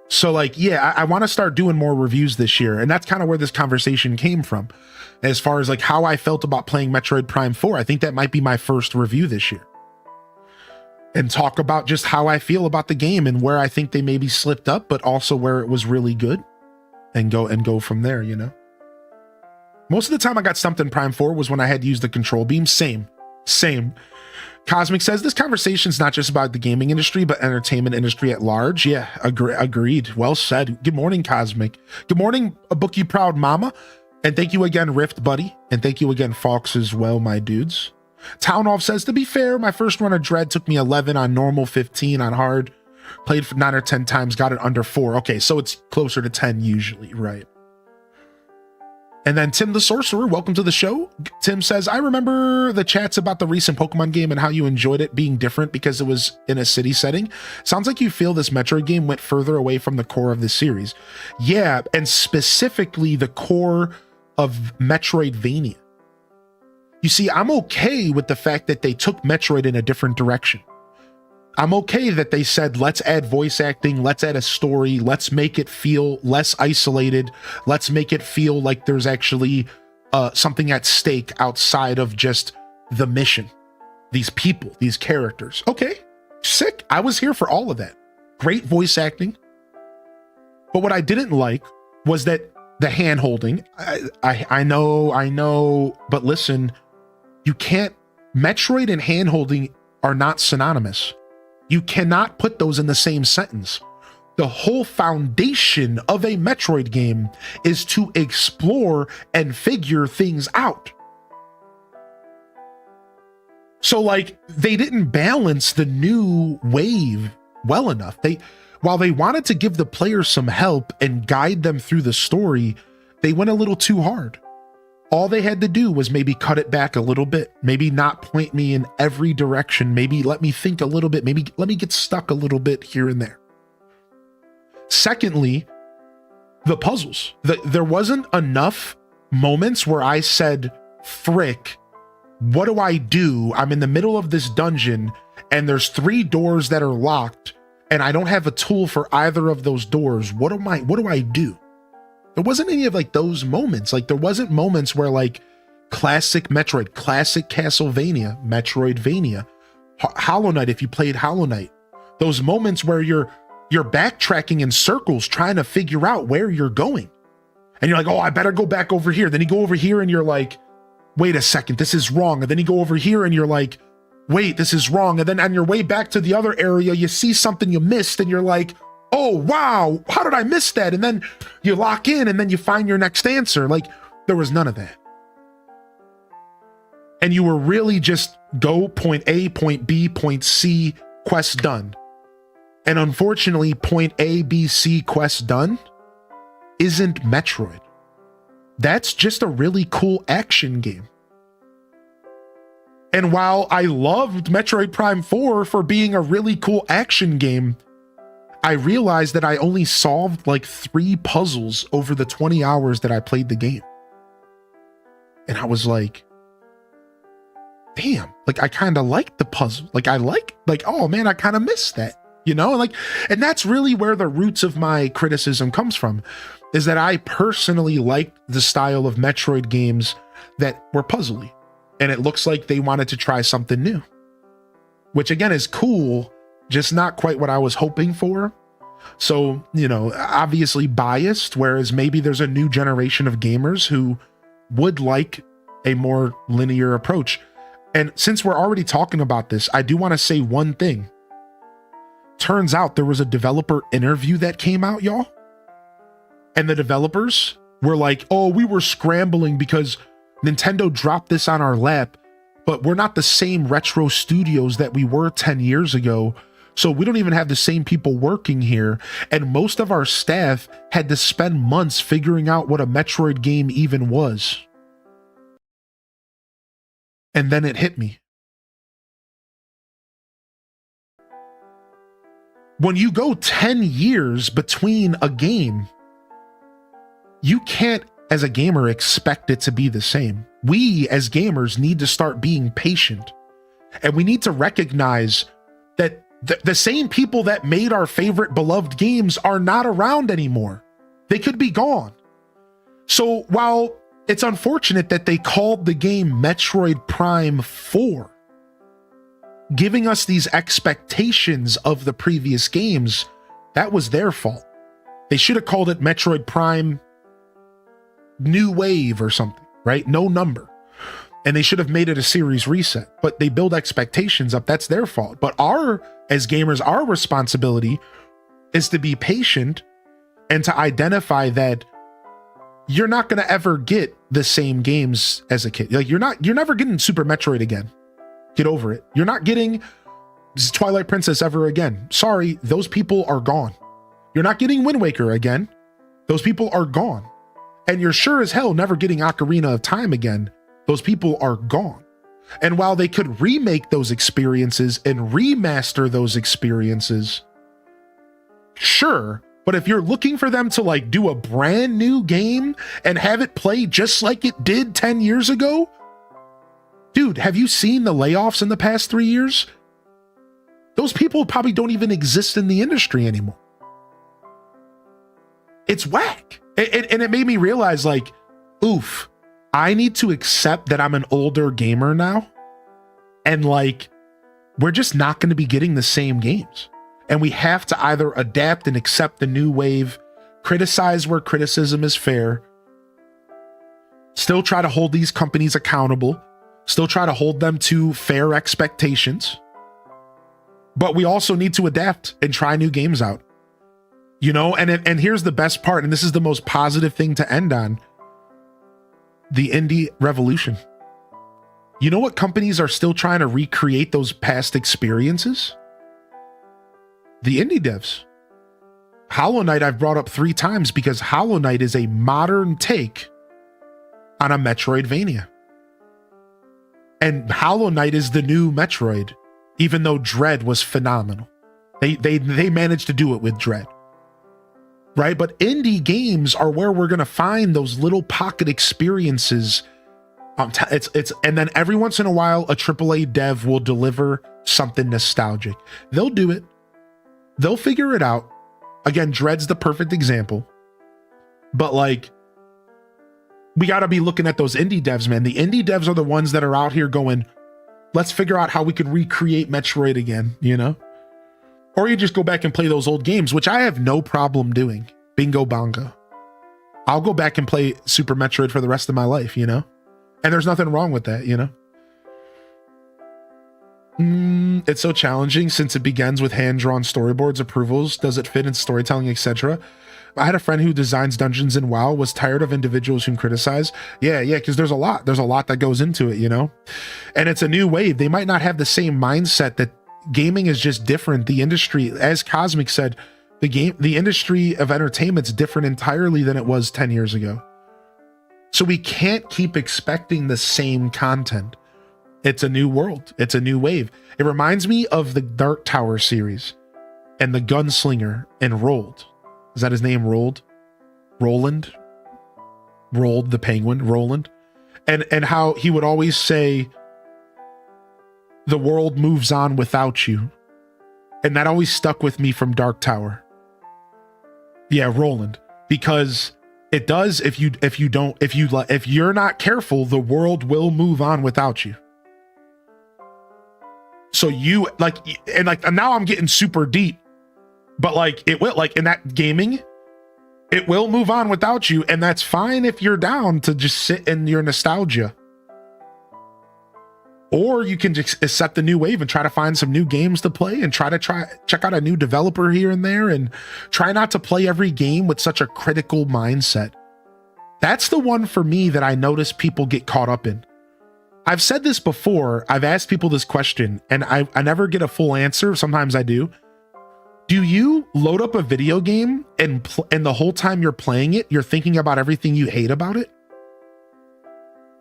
So like, yeah, I want to start doing more reviews this year. And that's kind of where this conversation came from. As far as like how I felt about playing Metroid Prime 4, I think that might be my first review this year. And talk about just how I feel about the game and where I think they maybe slipped up, but also where it was really good, and go from there, you know? Most of the time I got stumped in Prime 4 was when I had to use the control beam. Same. Cosmic says, this conversation's not just about the gaming industry, but entertainment industry at large. Yeah, agreed. Well said. Good morning, Cosmic. Good morning, a bookie proud mama. And thank you again, Rift Buddy. And thank you again, Fox, as well, my dudes. Townolf says, to be fair, my first run of Dread took me 11 on normal, 15 on hard. Played for 9 or 10 times, got it under 4. Okay, so it's closer to 10 usually, right? And then Tim the Sorcerer, welcome to the show. Tim says, I remember the chats about the recent Pokemon game and how you enjoyed it being different because it was in a city setting. Sounds like you feel this Metroid game went further away from the core of the series. Yeah, and specifically the core of Metroidvania. You see, I'm okay with the fact that they took Metroid in a different direction. I'm okay that they said, let's add voice acting, let's add a story, let's make it feel less isolated, let's make it feel like there's actually something at stake outside of just the mission. These people, these characters. Okay, sick. I was here for all of that. Great voice acting. But what I didn't like was that the hand-holding. I know, but listen, you can't, Metroid and hand-holding are not synonymous. You cannot put those in the same sentence. The whole foundation of a Metroid game is to explore and figure things out. So like, they didn't balance the new wave well enough. While they wanted to give the player some help and guide them through the story, they went a little too hard. All they had to do was maybe cut it back a little bit, maybe not point me in every direction, maybe let me think a little bit, maybe let me get stuck a little bit here and there. Secondly, the puzzles. There wasn't enough moments where I said, frick, what do I do? I'm in the middle of this dungeon and there's 3 doors that are locked and I don't have a tool for either of those doors. What do I do? There wasn't any of like those moments. Like there wasn't moments where like classic Metroid, classic Castlevania, Metroidvania, Hollow Knight, if you played Hollow Knight, those moments where you're backtracking in circles trying to figure out where you're going. And you're like, oh, I better go back over here. Then you go over here and you're like, wait a second, this is wrong. And then you go over here and you're like, wait, this is wrong. And then on your way back to the other area, you see something you missed and you're like, oh, wow, how did I miss that? And then you lock in and then you find your next answer. Like there was none of that. And you were really just go point A, point B, point C, quest done. And unfortunately, point A, B, C, quest done isn't Metroid. That's just a really cool action game. And while I loved Metroid Prime 4 for being a really cool action game, I realized that I only solved like 3 puzzles over the 20 hours that I played the game. And I was like, damn, like I kind of liked the puzzle. Like oh man, I kind of missed that, you know? And that's really where the roots of my criticism comes from, is that I personally liked the style of Metroid games that were puzzly. And it looks like they wanted to try something new, which again is cool, just not quite what I was hoping for. So, you know, obviously biased, whereas maybe there's a new generation of gamers who would like a more linear approach. And since we're already talking about this, I do want to say one thing. Turns out there was a developer interview that came out, y'all. And the developers were like, oh, we were scrambling because Nintendo dropped this on our lap, but we're not the same retro studios that we were 10 years ago. So we don't even have the same people working here. And most of our staff had to spend months figuring out what a Metroid game even was. And then it hit me. When you go 10 years between a game, you can't, as a gamer, expect it to be the same. We, as gamers, need to start being patient. And we need to recognize that the same people that made our favorite beloved games are not around anymore. They could be gone. So while it's unfortunate that they called the game Metroid Prime 4, giving us these expectations of the previous games, that was their fault. They should have called it Metroid Prime New Wave or something, right? No number. And they should have made it a series reset, but they build expectations up. That's their fault. But as gamers, our responsibility is to be patient and to identify that you're not going to ever get the same games as a kid. Like you're never getting Super Metroid again. Get over it. You're not getting Twilight Princess ever again. Sorry, those people are gone. You're not getting Wind Waker again. Those people are gone. And you're sure as hell never getting Ocarina of Time again. Those people are gone. And while they could remake those experiences and remaster those experiences, sure, but if you're looking for them to like do a brand new game and have it play just like it did 10 years ago, dude, have you seen the layoffs in the past 3 years? Those people probably don't even exist in the industry anymore. It's whack. And it made me realize, like, oof, I need to accept that I'm an older gamer now. And like, we're just not going to be getting the same games. And we have to either adapt and accept the new wave, criticize where criticism is fair, still try to hold these companies accountable, still try to hold them to fair expectations. But we also need to adapt and try new games out. You know, and here's the best part, and this is the most positive thing to end on. The indie revolution. You know what companies are still trying to recreate those past experiences? The indie devs. Hollow Knight I've brought up 3 times because Hollow Knight is a modern take on a Metroidvania. And Hollow Knight is the new Metroid, even though Dread was phenomenal. They managed to do it with Dread. Right? But indie games are where we're going to find those little pocket experiences. And then every once in a while, a AAA dev will deliver something nostalgic. They'll do it. They'll figure it out. Again, Dread's the perfect example. But like, we got to be looking at those indie devs, man. The indie devs are the ones that are out here going, let's figure out how we could recreate Metroid again, you know? Or you just go back and play those old games, which I have no problem doing. Bingo bongo. I'll go back and play Super Metroid for the rest of my life, you know? And there's nothing wrong with that, you know? It's so challenging since it begins with hand-drawn storyboards, approvals, does it fit in storytelling, etc. I had a friend who designs dungeons in WoW, was tired of individuals who criticize. Yeah, because there's a lot that goes into it, you know? And it's a new wave. They might not have the same mindset that gaming is just different. The industry, as Cosmic said, the industry of entertainment's different entirely than it was 10 years ago. So we can't keep expecting the same content. It's a new world. It's a new wave. It reminds me of the Dark Tower series and the Gunslinger and Rolled. Is that his name? Rolled? Roland? Rolled the penguin, Roland. And how he would always say, the world moves on without you. And that always stuck with me from Dark Tower. Yeah, Roland. Because it does, if you're not careful, the world will move on without you. So you and now I'm getting super deep, but like it will, like in that gaming, it will move on without you. And that's fine if you're down to just sit in your nostalgia. Or you can just accept the new wave and try to find some new games to play and check out a new developer here and there, and try not to play every game with such a critical mindset. That's the one for me that I notice people get caught up in. I've said this before. I've asked people this question and I never get a full answer. Sometimes I do. Do you load up a video game and the whole time you're playing it, you're thinking about everything you hate about it?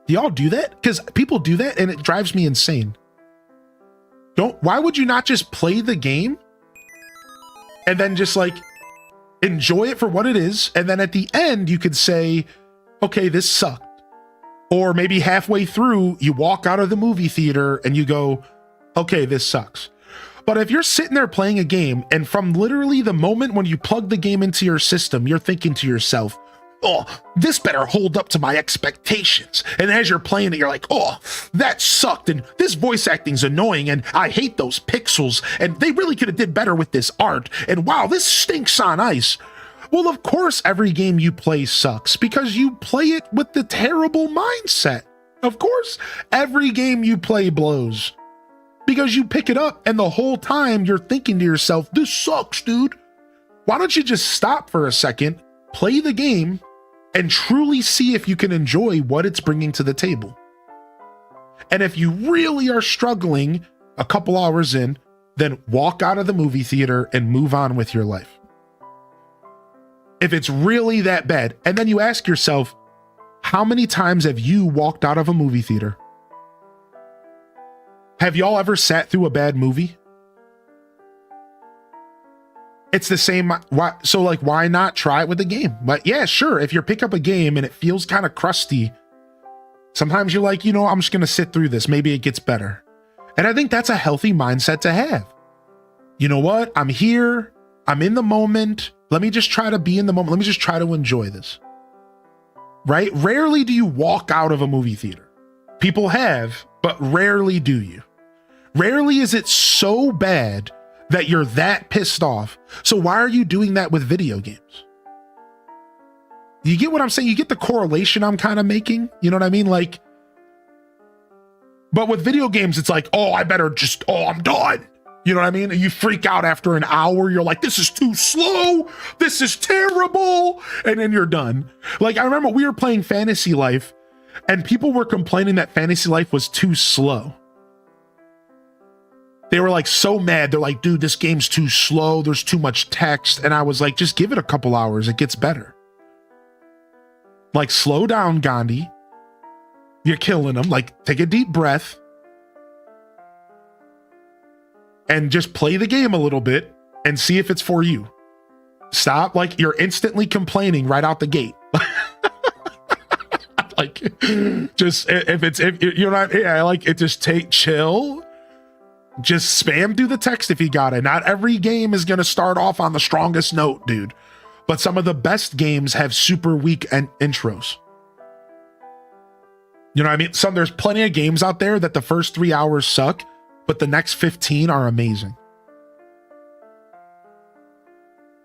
Do y'all do that? Because people do that and it drives me insane. Why would you not just play the game and then just like enjoy it for what it is? And then at the end, you could say, okay, this sucked. Or maybe halfway through, you walk out of the movie theater and you go, okay, this sucks. But if you're sitting there playing a game and from literally the moment when you plug the game into your system, you're thinking to yourself, oh, this better hold up to my expectations. And as you're playing it, you're like, oh, that sucked. And this voice acting's annoying. And I hate those pixels. And they really could have did better with this art. And wow, this stinks on ice. Well, of course, every game you play sucks because you play it with the terrible mindset. Of course, every game you play blows because you pick it up and the whole time you're thinking to yourself, this sucks, dude. Why don't you just stop for a second, play the game, and truly see if you can enjoy what it's bringing to the table? And if you really are struggling a couple hours in, then walk out of the movie theater and move on with your life. If it's really that bad, and then you ask yourself, how many times have you walked out of a movie theater? Have y'all ever sat through a bad movie? It's the same. Why not try it with the game? But yeah, sure. If you pick up a game and it feels kind of crusty, sometimes you're like, I'm just going to sit through this. Maybe it gets better. And I think that's a healthy mindset to have. You know what? I'm here. I'm in the moment. Let me just try to be in the moment. Let me just try to enjoy this. Right? Rarely do you walk out of a movie theater. People have, but rarely do you. Rarely is it so bad that you're that pissed off. So why are you doing that with video games? You get what I'm saying? You get the correlation I'm kind of making? You know what I mean? But with video games, it's like, I'm done. You know what I mean? You freak out after an hour. You're like, this is too slow. This is terrible. And then you're done. I remember we were playing Fantasy Life and people were complaining that Fantasy Life was too slow. They were so mad. They're like, dude, this game's too slow. There's too much text. And I was like, just give it a couple hours. It gets better. Slow down, Gandhi. You're killing them. Take a deep breath. And just play the game a little bit and see if it's for you. Stop. You're instantly complaining right out the gate. Chill. Just spam through the text if you got it. Not every game is going to start off on the strongest note, dude. But some of the best games have super weak intros. You know what I mean? There's plenty of games out there that the first 3 hours suck, but the next 15 are amazing.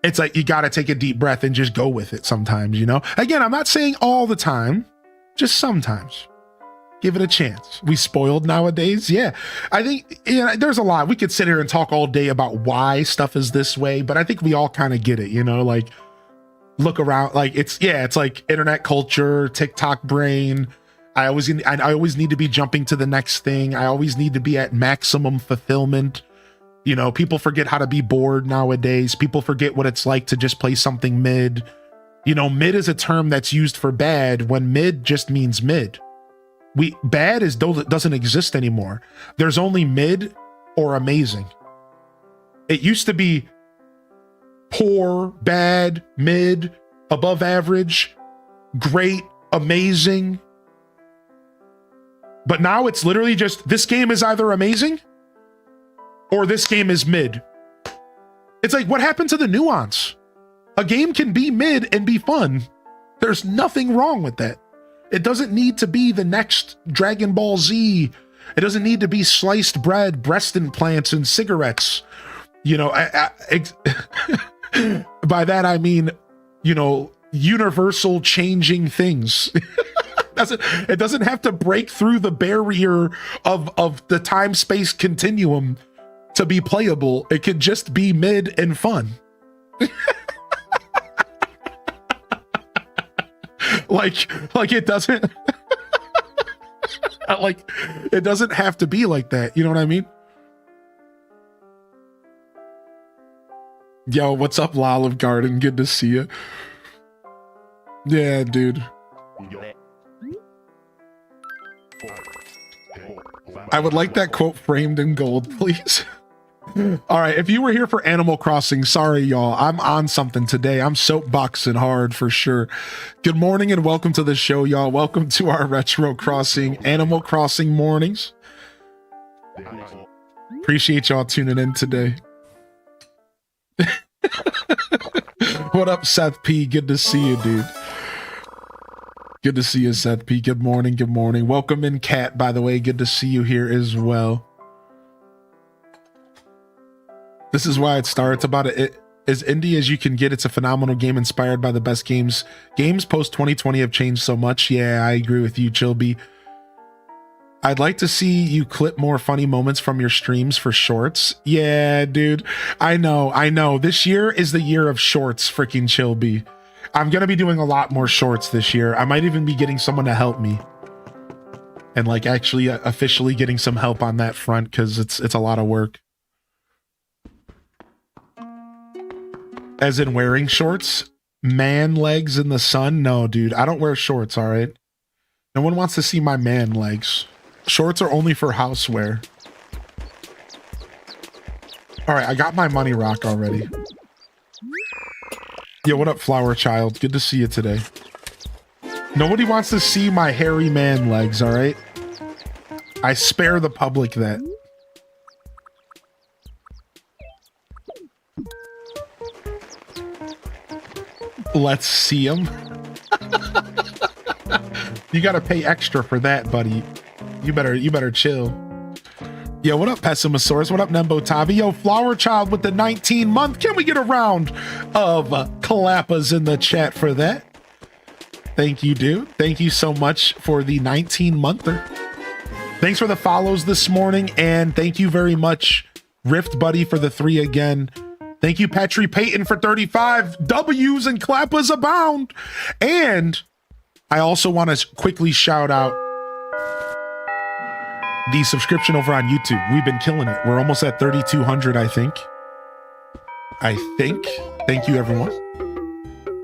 It's you got to take a deep breath and just go with it sometimes, Again, I'm not saying all the time, just sometimes. Give it a chance. We spoiled nowadays. Yeah. I think there's a lot. We could sit here and talk all day about why stuff is this way, but I think we all kind of get it, look around. It's internet culture, TikTok brain. I always need to be jumping to the next thing. I always need to be at maximum fulfillment. People forget how to be bored nowadays. People forget what it's like to just play something mid. Mid is a term that's used for bad when mid just means mid. Bad doesn't exist anymore. There's only mid or amazing. It used to be poor, bad, mid, above average, great, amazing. But now it's literally just, this game is either amazing or this game is mid. It's what happened to the nuance? A game can be mid and be fun. There's nothing wrong with that. It doesn't need to be the next Dragon Ball Z. It doesn't need to be sliced bread, breast implants, and cigarettes. By that I mean, universal changing things. It doesn't have to break through the barrier of the time-space continuum to be playable. It could just be mid and fun. like it doesn't like it doesn't have to be like that. You know what I mean? Yo, what's up, Olive Garden? Good to see you. Yeah, dude. I would like that quote framed in gold, please. All right, if you were here for Animal Crossing, sorry, y'all. I'm on something today. I'm soapboxing hard for sure. Good morning and welcome to the show, y'all. Welcome to our Retro Crossing, Animal Crossing mornings. Appreciate y'all tuning in today. What up, Seth P? Good to see you, dude. Good to see you, Seth P. Good morning, good morning. Welcome in, Kat, by the way. Good to see you here as well. This is why it starts about it. As indie as you can get, it's a phenomenal game inspired by the best games. Games post 2020 have changed so much. Yeah, I agree with you, Chilby. I'd like to see you clip more funny moments from your streams for shorts. Yeah, dude. I know. This year is the year of shorts, freaking Chilby. I'm going to be doing a lot more shorts this year. I might even be getting someone to help me. And like actually officially getting some help on that front because it's a lot of work. As in wearing shorts? Man legs in the sun? No, dude. I don't wear shorts, all right? No one wants to see my man legs. Shorts are only for housewear. All right, I got my money rock already. Yo, what up, Flower Child? Good to see you today. Nobody wants to see my hairy man legs, all right? I spare the public that. Let's see them. You gotta pay extra for that, buddy. You better chill. Yo, what up, Pessimosaurus? What up, Nembo Tavi? Yo, Flower Child with the 19 month. Can we get a round of clappas in the chat for that? Thank you, dude. Thank you so much for the 19 monther. Thanks for the follows this morning, and thank you very much, Rift Buddy, for the 3 again. Thank you, Petri Payton, for 35. W's and clappas abound. And I also want to quickly shout out the subscription over on YouTube. We've been killing it. We're almost at 3,200, I think. Thank you, everyone.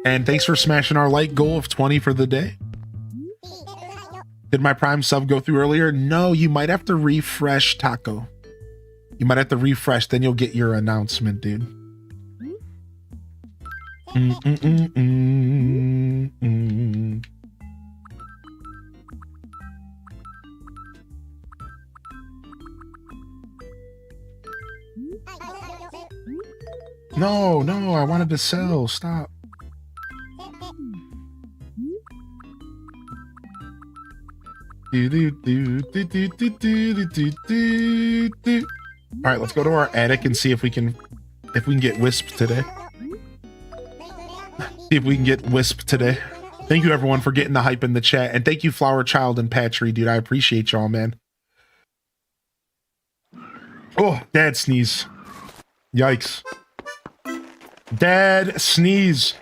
And thanks for smashing our like goal of 20 for the day. Did my Prime sub go through earlier? No, you might have to refresh, Taco. You might have to refresh, then you'll get your announcement, dude. No, I wanted to sell. Stop. All right, let's go to our attic and see if we can get Wisp today. See if we can get Wisp today. Thank you, everyone, for getting the hype in the chat. And thank you, Flower Child and Patry, dude. I appreciate y'all, man. Oh, dad sneeze. Yikes. Dad sneeze.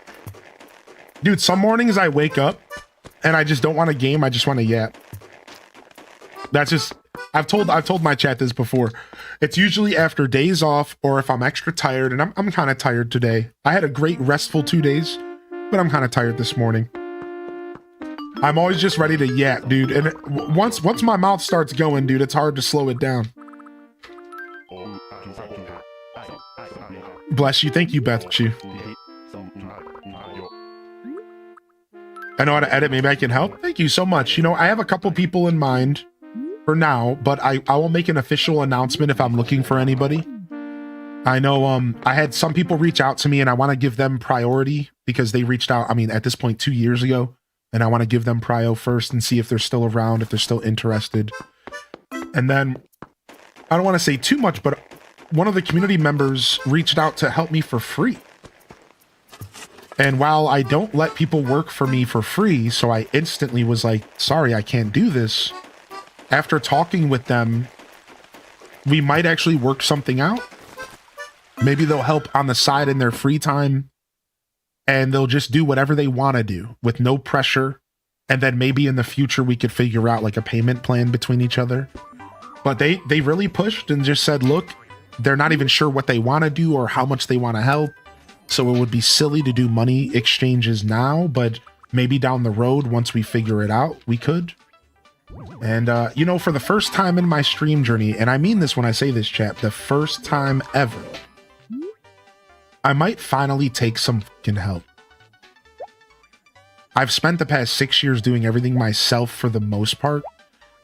Dude, some mornings I wake up and I just don't want to game. I just want to yap. That's just, I've told my chat this before. It's usually after days off or if I'm extra tired, and I'm kind of tired today. I had a great restful 2 days, but I'm kind of tired this morning. I'm always just ready to yap, dude. And once my mouth starts going, dude, it's hard to slow it down. Bless you. Thank you, Beth Chu. I know how to edit. Maybe I can help. Thank you so much. You know, I have a couple people in mind for now, but I will make an official announcement if I'm looking for anybody. I know I had some people reach out to me and I want to give them priority because they reached out, I mean, at this point 2 years ago, and I want to give them prio first and see if they're still around, if they're still interested. And then I don't want to say too much, but one of the community members reached out to help me for free. And while I don't let people work for me for free, so I instantly was like, sorry, I can't do this. After talking with them, we might actually work something out. Maybe they'll help on the side in their free time, and they'll just do whatever they want to do with no pressure. And then maybe in the future we could figure out like a payment plan between each other. But they really pushed and just said, look, they're not even sure what they want to do or how much they want to help. So it would be silly to do money exchanges now, but maybe down the road, once we figure it out, we could. And, you know, for the first time in my stream journey, and I mean this when I say this, chat, the first time ever, I might finally take some fucking help. I've spent the past 6 years doing everything myself for the most part.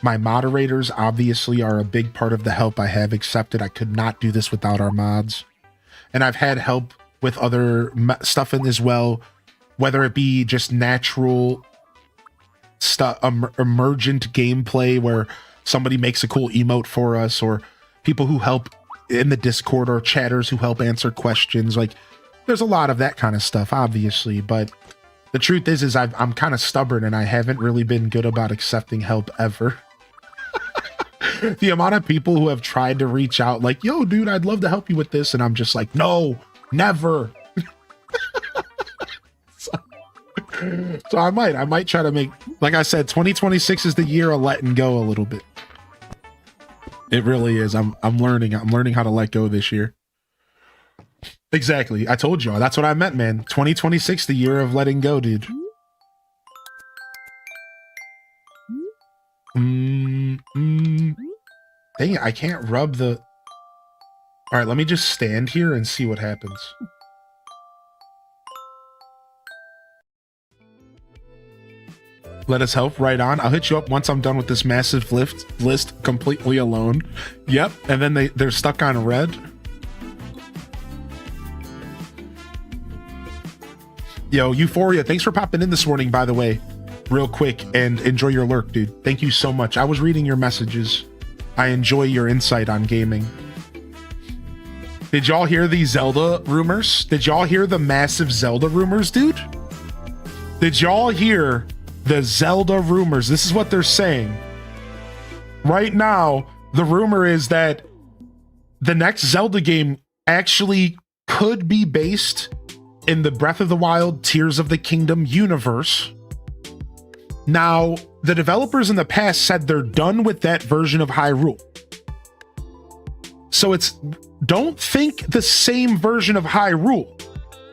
My moderators obviously are a big part of the help I have accepted. I could not do this without our mods. And I've had help with other stuff in as well, whether it be just natural stuff, emergent gameplay where somebody makes a cool emote for us, or people who help in the Discord, or chatters who help answer questions. Like, there's a lot of that kind of stuff, obviously, but the truth is I'm kind of stubborn and I haven't really been good about accepting help ever. The amount of people who have tried to reach out like, yo, dude, I'd love to help you with this. And I'm just like, no, never. So I might try to make, like I said, 2026 is the year of letting go a little bit. It really is. I'm learning how to let go this year. Exactly. I told you. That's what I meant, man. 2026, the year of letting go, dude. Dang it, I can't rub the... All right, let me just stand here and see what happens. Let us help. Right on. I'll hit you up once I'm done with this massive list completely alone. Yep, and then they're stuck on red. Yo, Euphoria, thanks for popping in this morning, by the way, real quick, and enjoy your lurk, dude. Thank you so much. I was reading your messages. I enjoy your insight on gaming. Did y'all hear the Zelda rumors? Did y'all hear the massive Zelda rumors, dude? Did y'all hear the Zelda rumors? This is what they're saying. Right now, the rumor is that the next Zelda game actually could be based in the Breath of the Wild Tears of the Kingdom universe. Now, the developers in the past said they're done with that version of Hyrule. So don't think the same version of Hyrule.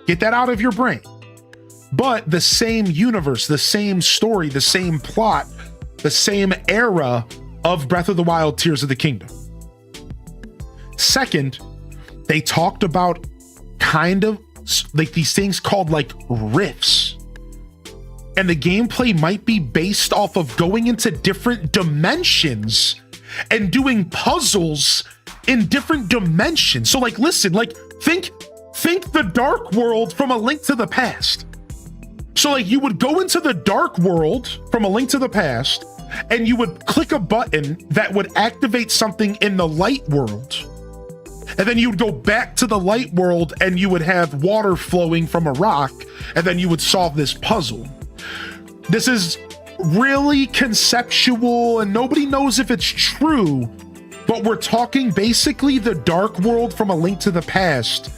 Get that out of your brain. But the same universe, the same story, the same plot, the same era of Breath of the Wild Tears of the Kingdom. Second, they talked about kind of like these things called like rifts, and the gameplay might be based off of going into different dimensions and doing puzzles in different dimensions. So like, listen, like think the Dark World from A Link to the Past. So like you would go into the Dark World from A Link to the Past and you would click a button that would activate something in the Light World. And then you would go back to the Light World and you would have water flowing from a rock, and then you would solve this puzzle. This is really conceptual and nobody knows if it's true, but we're talking basically the Dark World from A Link to the Past.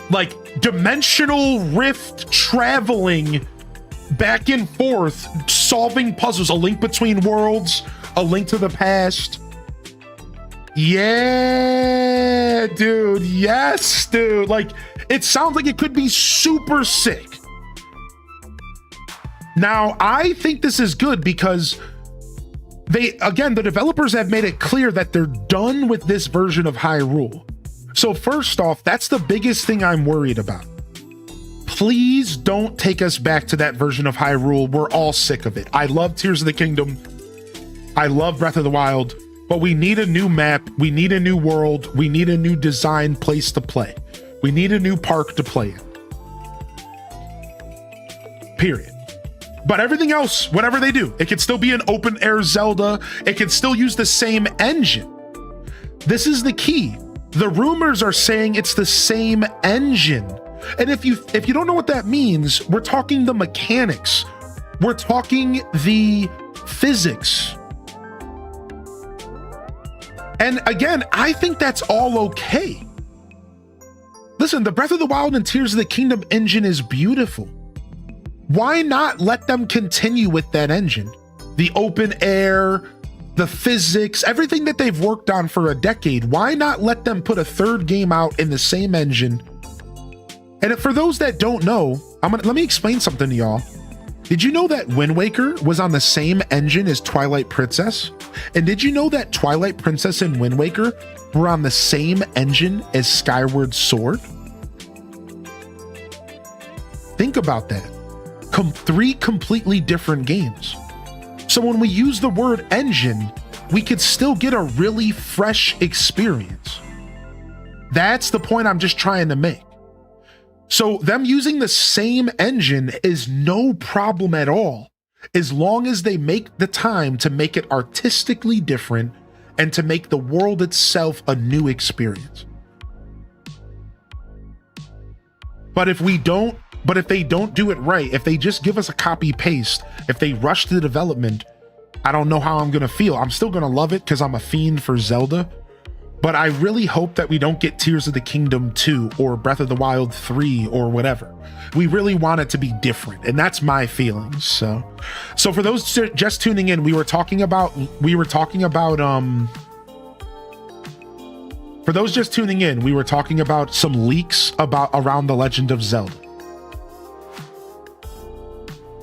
Like dimensional rift traveling back and forth, solving puzzles, A Link Between Worlds, A Link to the Past. Yeah, dude. Yes, dude. Like, it sounds like it could be super sick. Now, I think this is good because the developers have made it clear that they're done with this version of Hyrule. So first off, that's the biggest thing I'm worried about. Please don't take us back to that version of Hyrule. We're all sick of it. I love Tears of the Kingdom. I love Breath of the Wild. But we need a new map, we need a new world, we need a new design place to play. We need a new park to play in. Period. But everything else, whatever they do, it could still be an open air Zelda, it could still use the same engine. This is the key. The rumors are saying it's the same engine. And if you don't know what that means, we're talking the mechanics. We're talking the physics. And again, I think that's all okay. Listen, the Breath of the Wild and Tears of the Kingdom engine is beautiful. Why not let them continue with that engine? The open air, the physics, everything that they've worked on for a decade. Why not let them put a third game out in the same engine? And for those that don't know, let me explain something to y'all. Did you know that Wind Waker was on the same engine as Twilight Princess? And did you know that Twilight Princess and Wind Waker were on the same engine as Skyward Sword? Think about that. Three completely different games. So when we use the word engine, we could still get a really fresh experience. That's the point I'm just trying to make. So them using the same engine is no problem at all, as long as they make the time to make it artistically different and to make the world itself a new experience. But if they don't do it right, if they just give us a copy paste, if they rush the development, I don't know how I'm gonna feel. I'm still gonna love it because I'm a fiend for Zelda. But I really hope that we don't get Tears of the Kingdom 2 or Breath of the Wild 3 or whatever. We really want it to be different, and that's my feelings. So for those just tuning in, for those just tuning in, we were talking about some leaks around The Legend of Zelda.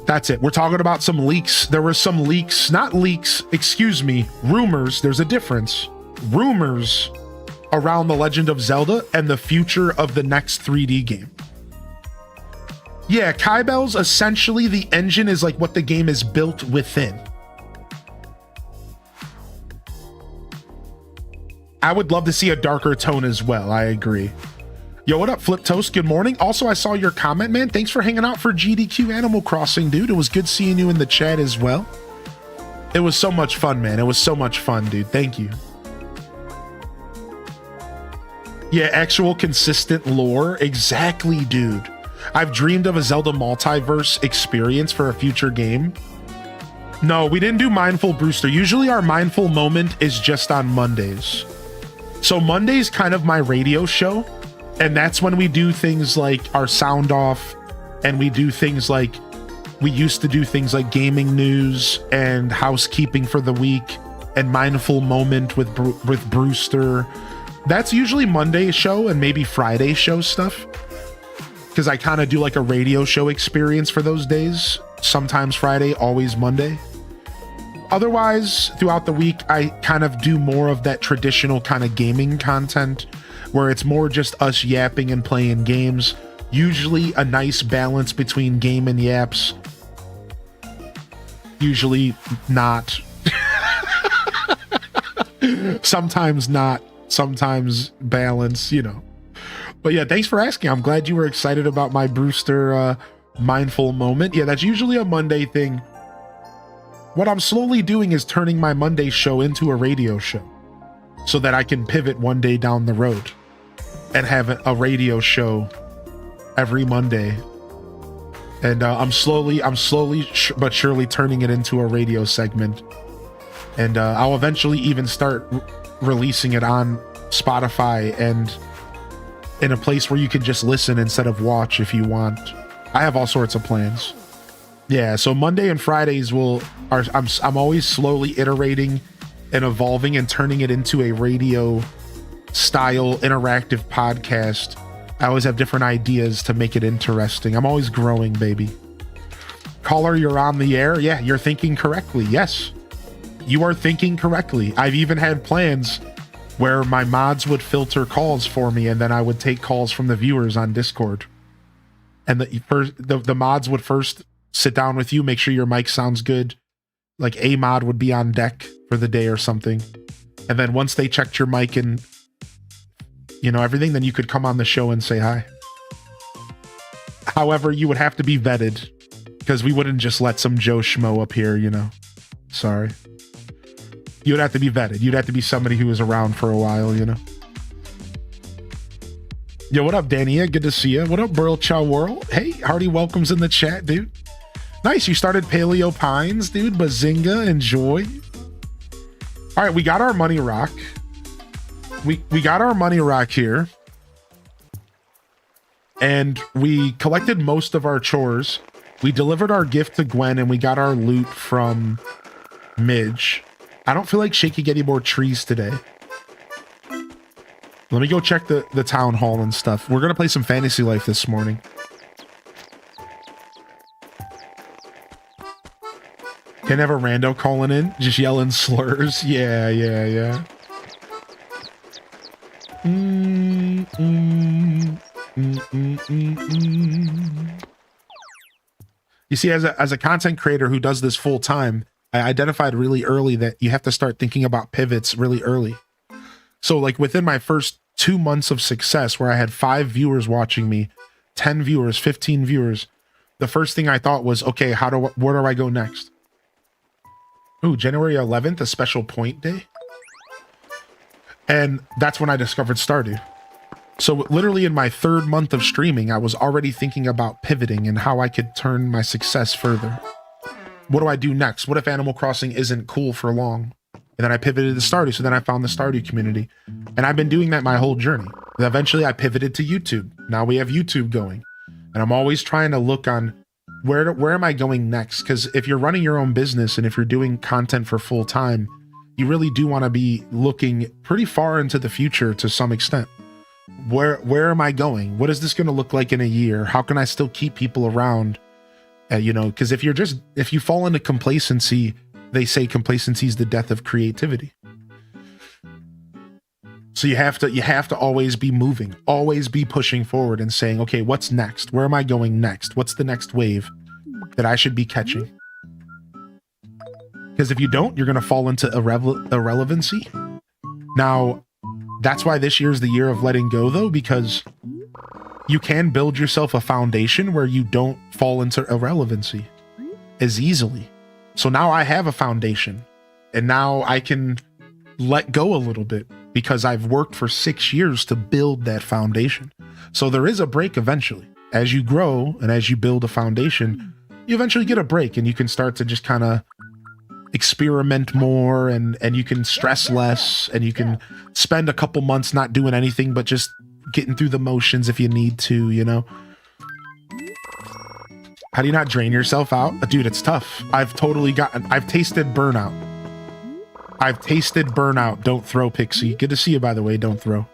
That's it. We're talking about some leaks. There were some leaks, not leaks, excuse me, rumors. There's a difference. Rumors around The Legend of Zelda and the future of the next 3D game. Yeah, Kaibel's essentially the engine is like what the game is built within. I would love to see a darker tone as well. I agree. Yo, what up, Flip Toast? Good morning. Also, I saw your comment, man. Thanks for hanging out for GDQ Animal Crossing, dude. It was good seeing you in the chat as well. It was so much fun, man. It was so much fun, dude. Thank you. Yeah, actual consistent lore. Exactly, dude. I've dreamed of a Zelda multiverse experience for a future game. No, we didn't do Mindful Brewster. Usually our Mindful Moment is just on Mondays. So Monday's kind of my radio show. And that's when we do things like our sound off, and we do things like, we used to do things like gaming news and housekeeping for the week and Mindful Moment with Brewster. That's usually Monday's show and maybe Friday's show stuff, because I kind of do like a radio show experience for those days. Sometimes Friday, always Monday. Otherwise, throughout the week, I kind of do more of that traditional kind of gaming content where it's more just us yapping and playing games. Usually a nice balance between game and yaps. Usually not. Sometimes not. Sometimes balance, you know. But yeah, thanks for asking. I'm glad you were excited about my Brewster Mindful Moment. Yeah, that's usually a Monday thing. What I'm slowly doing is turning my Monday show into a radio show so that I can pivot one day down the road and have a radio show every Monday. And I'm slowly but surely turning it into a radio segment. And I'll eventually even start releasing it on Spotify and in a place where you can just listen instead of watch if you want. I have all sorts of plans. Yeah, so Monday and Fridays I'm always slowly iterating and evolving and turning it into a radio style interactive podcast. I always have different ideas to make it interesting. I'm always growing, baby. Caller, you're on the air. Yeah, you're thinking correctly. Yes, you are thinking correctly. I've even had plans where my mods would filter calls for me, and then I would take calls from the viewers on Discord. And the mods would first sit down with you, make sure your mic sounds good. Like a mod would be on deck for the day or something. And then once they checked your mic and, you know, everything, then you could come on the show and say hi. However, you would have to be vetted, because we wouldn't just let some Joe Schmo up here, you know. Sorry. You would have to be vetted. You'd have to be somebody who was around for a while, you know. Yo, what up, Dania? Good to see you. What up, Burl Chow Whirl? Hey, hearty welcomes in the chat, dude. Nice, you started Paleo Pines, dude. Bazinga, enjoy. All right, we got our money rock. We got our money rock here. And we collected most of our chores. We delivered our gift to Gwen, and we got our loot from Midge. I don't feel like shaking any more trees today. Let me go check the town hall and stuff. We're going to play some Fantasy Life this morning. Can't have a rando calling in, just yelling slurs. Yeah. You see, as a content creator who does this full time, I identified really early that you have to start thinking about pivots really early. So like within my first 2 months of success, where I had 5 viewers watching me, 10 viewers, 15 viewers, the first thing I thought was, okay, where do I go next? Ooh, January 11th, a special point day. And that's when I discovered Stardew. So literally in my 3rd month of streaming, I was already thinking about pivoting and how I could turn my success further. What do I do next? What if Animal Crossing isn't cool for long? And then I pivoted to Stardew, so then I found the Stardew community. And I've been doing that my whole journey. And eventually I pivoted to YouTube. Now we have YouTube going. And I'm always trying to look on where am I going next? Because if you're running your own business and if you're doing content for full time, you really do want to be looking pretty far into the future to some extent. Where am I going? What is this going to look like in a year? How can I still keep people around? You know, because if you fall into complacency, they say complacency is the death of creativity. So you have to always be moving, always be pushing forward and saying, okay, what's next? Where am I going next? What's the next wave that I should be catching? Because if you don't, you're going to fall into irrelevancy. Now, that's why this year is the year of letting go, though, because you can build yourself a foundation where you don't fall into irrelevancy as easily. So now I have a foundation, and now I can let go a little bit because I've worked for 6 years to build that foundation. So there is a break eventually. As you grow and as you build a foundation, you eventually get a break and you can start to just kind of experiment more, and you can stress less, and you can spend a couple months not doing anything but just getting through the motions if you need to, you know? How do you not drain yourself out? Dude, it's tough. I've tasted burnout. I've tasted burnout. Don't throw, Pixie. Good to see you, by the way. Don't throw.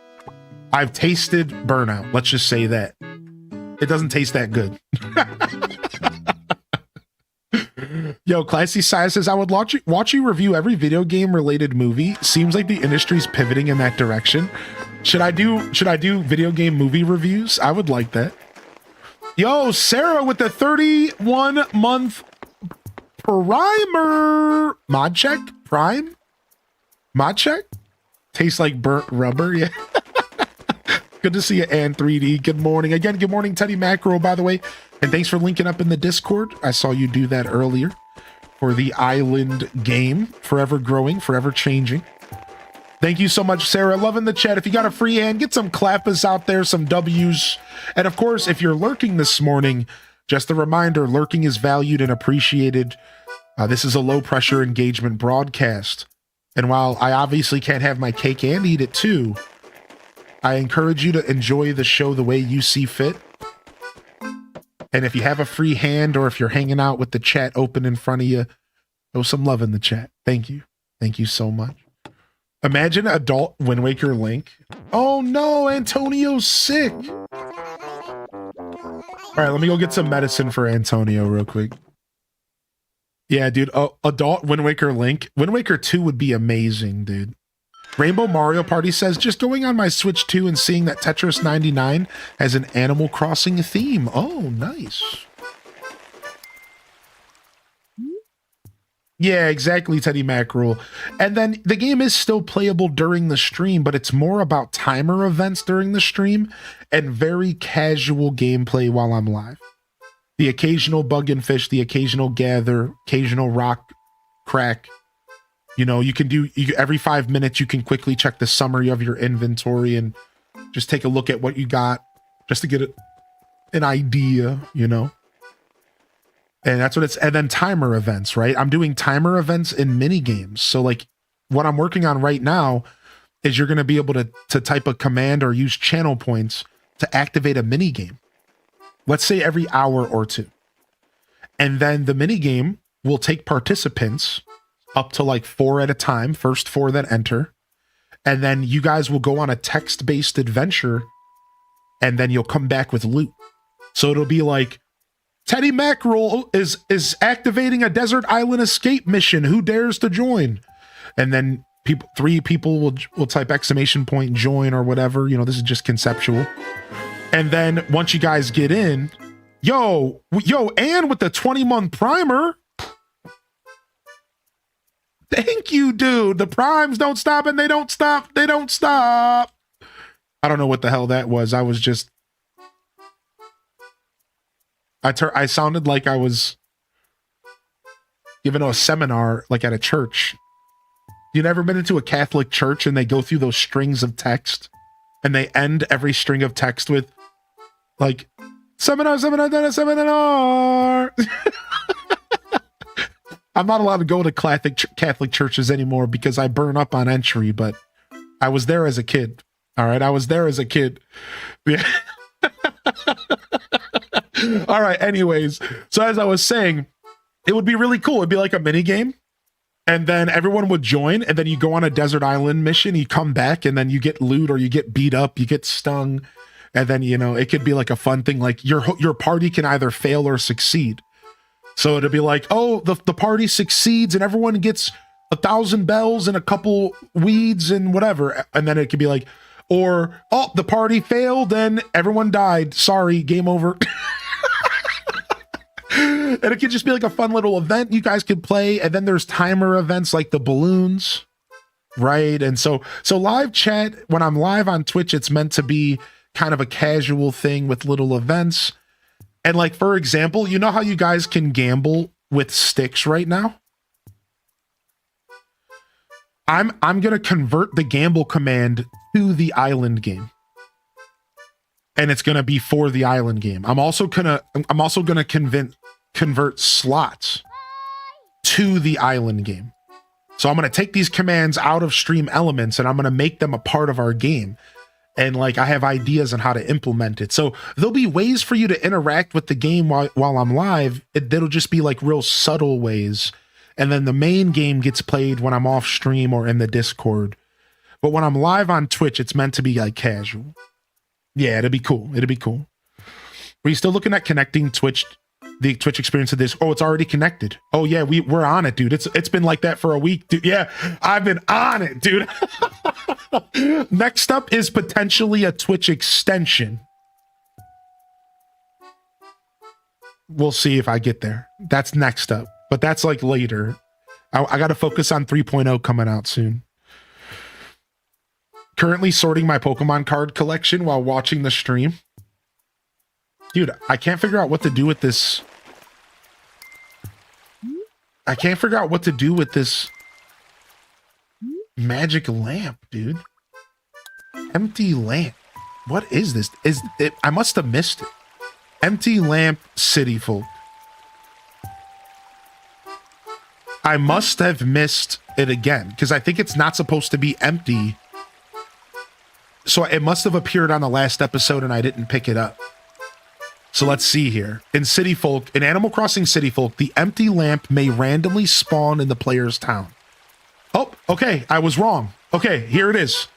I've tasted burnout. Let's just say that. It doesn't taste that good. Yo, Classy Size says, I would watch you review every video game related movie. Seems like the industry's pivoting in that direction. Should I do video game movie reviews? I would like that. Yo, Sarah with the 31-month primer. Mod check? Prime? Mod check? Tastes like burnt rubber. Yeah. Good to see you, Ann 3D. Good morning. Again, good morning, Teddy Macro, by the way. And thanks for linking up in the Discord. I saw you do that earlier for the island game. Forever growing, forever changing. Thank you so much, Sarah. Loving the chat. If you got a free hand, get some clappers out there, some W's. And of course, if you're lurking this morning, just a reminder, lurking is valued and appreciated. This is a low pressure engagement broadcast. And while I obviously can't have my cake and eat it too, I encourage you to enjoy the show the way you see fit. And if you have a free hand, or if you're hanging out with the chat open in front of you, throw some love in the chat. Thank you. Thank you so much. Imagine adult Wind Waker Link. Oh no, Antonio's sick. All right, let me go get some medicine for Antonio real quick. Yeah, dude. Oh, adult Wind Waker Link. Wind Waker 2 would be amazing, dude. Rainbow Mario Party says, just going on my Switch 2 and seeing that Tetris 99 has an Animal Crossing theme. Oh, nice. Yeah, exactly, Teddy Mackerel. And then the game is still playable during the stream, but it's more about timer events during the stream and very casual gameplay while I'm live. The occasional bug and fish, the occasional gather, occasional rock crack. You know, every 5 minutes you can quickly check the summary of your inventory and Just take a look at what you got just to get an idea, you know? And that's what it's, and then timer events, right? I'm doing timer events in mini games. So like what I'm working on right now is you're going to be able to type a command or use channel points to activate a mini game. Let's say every hour or two. And then the mini game will take participants up to like 4 at a time, first 4 that enter. And then you guys will go on a text-based adventure and then you'll come back with loot. So it'll be like, Teddy Mackerel is activating a desert island escape mission. Who dares to join? And then 3 people will type exclamation point join or whatever. You know, this is just conceptual. And then once you guys get in, yo, and with the 20-month primer. Thank you, dude. The primes don't stop and they don't stop. They don't stop. I don't know what the hell that was. I was just, I sounded like I was giving a seminar like at a church. You never been into a Catholic church and they go through those strings of text and they end every string of text with like seminar. I'm not allowed to go to Catholic churches anymore because I burn up on entry, but I was there as a kid. All right. I was there as a kid. Yeah. All right. Anyways, so as I was saying, it would be really cool. It'd be like a mini game, and then everyone would join, and then you go on a desert island mission. You come back, and then you get loot, or you get beat up, you get stung, and then you know it could be like a fun thing. Like your party can either fail or succeed. So it'd be like, oh, the party succeeds, and everyone gets 1,000 bells and a couple weeds and whatever, and then it could be like, or oh, the party failed and everyone died. Sorry, game over. And it could just be like a fun little event you guys could play. And then there's timer events like the balloons, right? And so live chat, when I'm live on Twitch, it's meant to be kind of a casual thing with little events. And like, for example, you know how you guys can gamble with sticks right now? I'm going to convert the gamble command to the island game. And it's going to be for the island game. I'm also going to convert slots to the island game. So I'm going to take these commands out of Stream Elements and I'm going to make them a part of our game. And like, I have ideas on how to implement it. So there'll be ways for you to interact with the game while I'm live. It'll just be like real subtle ways. And then the main game gets played when I'm off stream or in the Discord. But when I'm live on Twitch, it's meant to be like casual. Yeah, it'd be cool. It'd be cool. Were you still looking at connecting the Twitch experience to this? Oh, it's already connected. Oh yeah, we're on it, dude. It's been like that for a week, dude. Yeah, I've been on it, dude. Next up is potentially a Twitch extension. We'll see if I get there. That's next up, but that's like later. I got to focus on 3.0 coming out soon. Currently sorting my Pokemon card collection while watching the stream. Dude, I can't figure out what to do with this. I can't figure out what to do with this magic lamp, dude. Empty lamp. What is this? I must have missed it. Empty lamp city folk. I must have missed it again because I think it's not supposed to be empty. So it must have appeared on the last episode and I didn't pick it up. So let's see here. In Animal Crossing City Folk, the empty lamp may randomly spawn in the player's town. Oh, okay. I was wrong. Okay, here it is.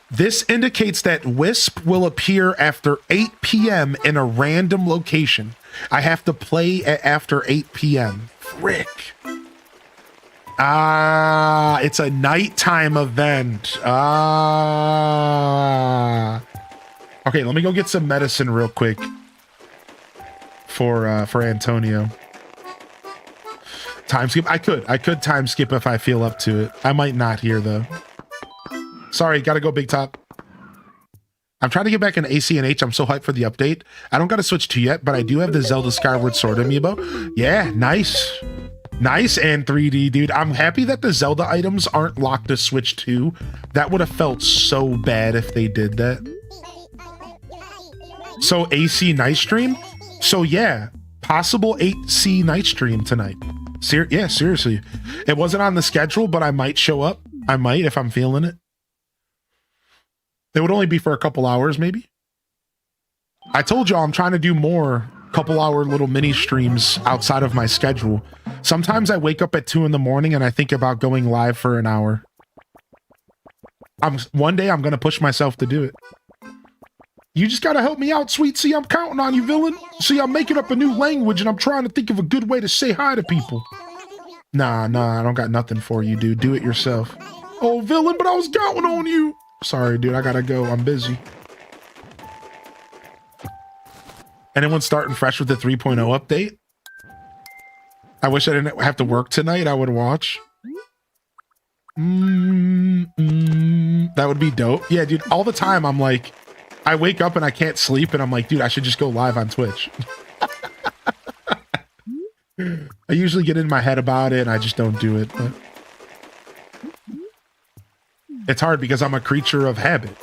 This indicates that Wisp will appear after 8 p.m. in a random location. I have to play after 8 p.m. Frick. Ah, it's a nighttime event. Ah. Okay, let me go get some medicine real quick for Antonio. Time skip. I could time skip if I feel up to it. I might not here though. Sorry, gotta go Big Top. I'm trying to get back in AC and H. I'm so hyped for the update. I don't got to Switch 2 yet, but I do have the Zelda Skyward Sword amiibo. Yeah, nice. Nice and 3D, dude. I'm happy that the Zelda items aren't locked to Switch 2. That would have felt so bad if they did that. So AC night stream? So yeah, possible 8C night stream tonight. Yeah, seriously. It wasn't on the schedule, but I might show up. I might if I'm feeling it. It would only be for a couple hours, maybe. I told y'all I'm trying to do more couple hour little mini streams outside of my schedule. Sometimes I wake up at 2 in the morning and I think about going live for an hour. One day I'm going to push myself to do it. You just got to help me out, Sweet. See, I'm counting on you, villain. See, I'm making up a new language and I'm trying to think of a good way to say hi to people. Nah, I don't got nothing for you, dude. Do it yourself. Oh, villain, but I was counting on you. Sorry, dude. I got to go. I'm busy. Anyone starting fresh with the 3.0 update? I wish I didn't have to work tonight. I would watch. That would be dope. Yeah, dude. All the time, I'm like, I wake up and I can't sleep, and I'm like, dude, I should just go live on Twitch. I usually get in my head about it, and I just don't do it. But it's hard because I'm a creature of habit.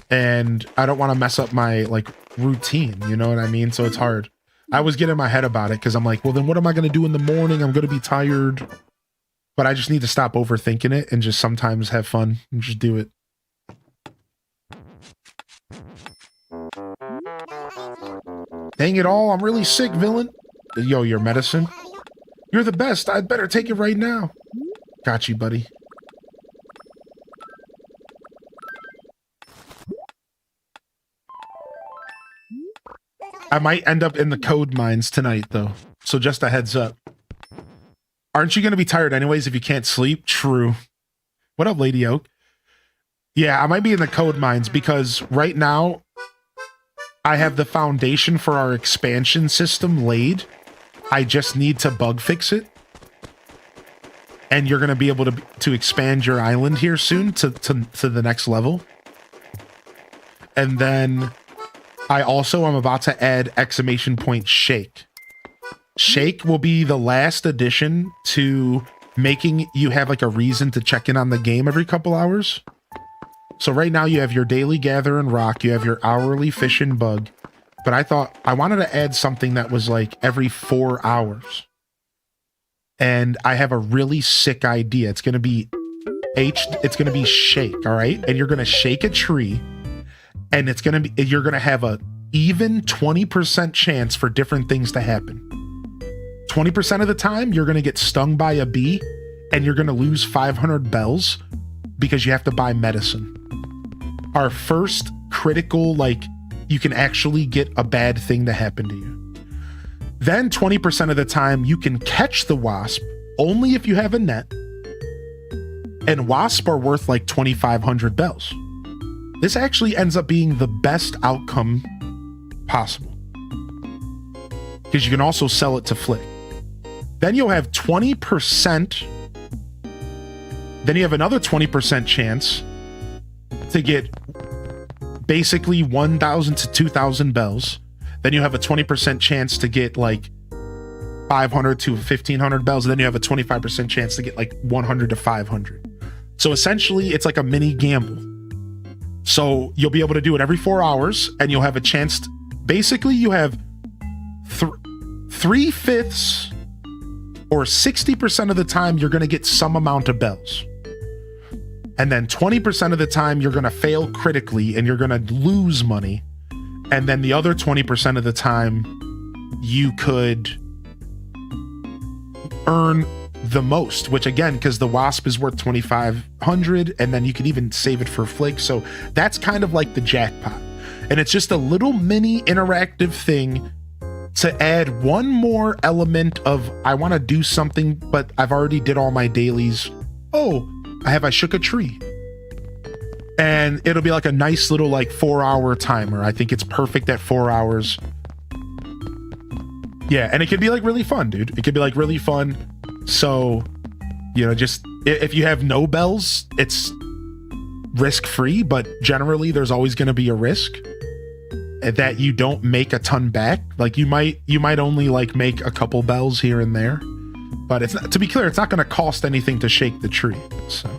And I don't want to mess up my like routine, you know what I mean? So it's hard. I always get in my head about it because I'm like, well, then what am I going to do in the morning? I'm going to be tired. But I just need to stop overthinking it and just sometimes have fun and just do it. Dang it all, I'm really sick, villain. Yo, your medicine? You're the best. I'd better take it right now. Got you, buddy. I might end up in the code mines tonight, though. So just a heads up. Aren't you going to be tired anyways if you can't sleep? True. What up, Lady Oak? Yeah, I might be in the code mines because right now I have the foundation for our expansion system laid. I just need to bug fix it. And you're going to be able to expand your island here soon to the next level. And then I also am about to add exclamation point shake. Shake will be the last addition to making you have like a reason to check in on the game every couple hours. So right now you have your daily gather and rock, you have your hourly fish and bug, but I thought I wanted to add something that was like every 4 hours. And I have a really sick idea. It's going to be shake, all right? And you're going to shake a tree and you're going to have a even 20% chance for different things to happen. 20% of the time, you're going to get stung by a bee and you're going to lose 500 bells because you have to buy medicine. Our first critical, like, you can actually get a bad thing to happen to you. Then 20% of the time, you can catch the wasp only if you have a net. And wasps are worth like 2,500 bells. This actually ends up being the best outcome possible. Because you can also sell it to Flick. Then you'll have 20%. Then you have another 20% chance to get basically 1,000 to 2,000 bells. Then you have a 20% chance to get like 500 to 1,500 bells. And then you have a 25% chance to get like 100 to 500. So essentially, it's like a mini gamble. So you'll be able to do it every 4 hours and you'll have a chance to, basically you have 3/5 or 60% of the time you're going to get some amount of bells. And then 20% of the time you're going to fail critically and you're going to lose money. And then the other 20% of the time you could earn the most, which again, because the wasp is worth 2,500 and then you could even save it for Flick. So that's kind of like the jackpot. And it's just a little mini interactive thing to add one more element of, I want to do something, but I've already did all my dailies. Oh, I shook a tree. And it'll be like a nice little like 4-hour timer. I think it's perfect at 4 hours. Yeah, and it could be like really fun, dude. It could be like really fun. So, you know, just if you have no bells, it's risk-free, but generally there's always going to be a risk that you don't make a ton back. Like you might only like make a couple bells here and there, but it's not, to be clear, it's not going to cost anything to shake the tree. So,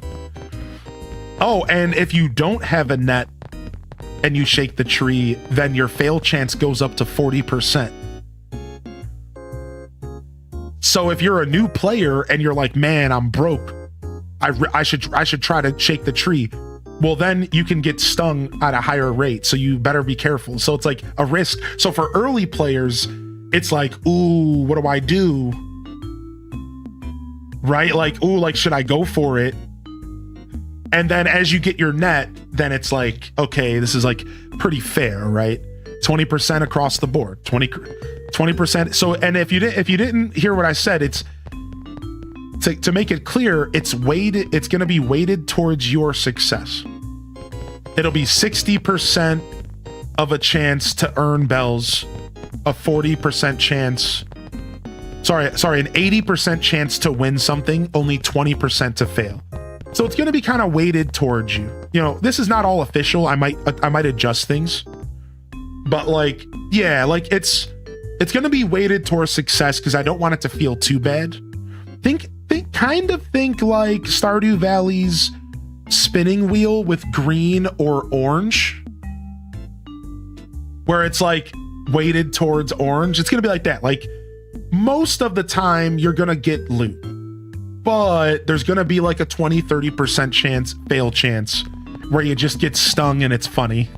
oh, and if you don't have a net and you shake the tree, then your fail chance goes up to 40%. So if you're a new player and you're like, man, I'm broke, I should try to shake the tree. Well, then you can get stung at a higher rate. So you better be careful. So it's like a risk. So for early players, it's like, ooh, what do I do? Right? Like, ooh, like, should I go for it? And then as you get your net, then it's like, okay, this is like pretty fair, right? 20% across the board, 20%. So, and if you didn't hear what I said, it's to make it clear, it's weighted. It's going to be weighted towards your success. It'll be 60% of a chance to earn bells, a 40% chance. Sorry, an 80% chance to win something, only 20% to fail. So it's going to be kind of weighted towards you. You know, this is not all official. I might adjust things, but like, yeah, like it's going to be weighted towards success because I don't want it to feel too bad. Think like Stardew Valley's spinning wheel with green or orange, where it's like weighted towards orange. It's going to be like that. Like most of the time you're going to get loot, but there's going to be like a 20-30% fail chance where you just get stung and it's funny.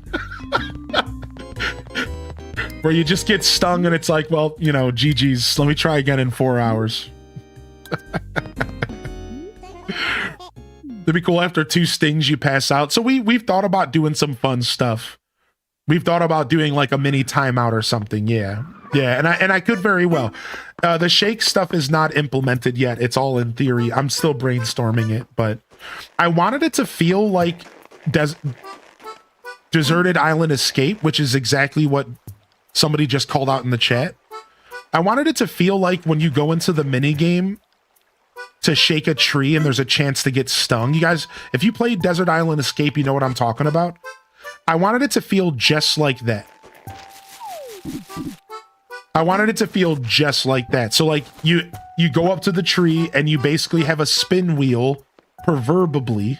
Where you just get stung and it's like, well, you know, GG's, let me try again in 4 hours. It'd be cool after 2 stings you pass out. So we've thought about doing some fun stuff. We've thought about doing like a mini timeout or something. Yeah. And I could very well. The shake stuff is not implemented yet. It's all in theory. I'm still brainstorming it, but I wanted it to feel like Deserted Island Escape, which is exactly what somebody just called out in the chat. I wanted it to feel like when you go into the mini game to shake a tree and there's a chance to get stung. You guys, if you played Desert Island Escape, you know what I'm talking about. I wanted it to feel just like that. I wanted it to feel just like that. So like you go up to the tree and you basically have a spin wheel, proverbially.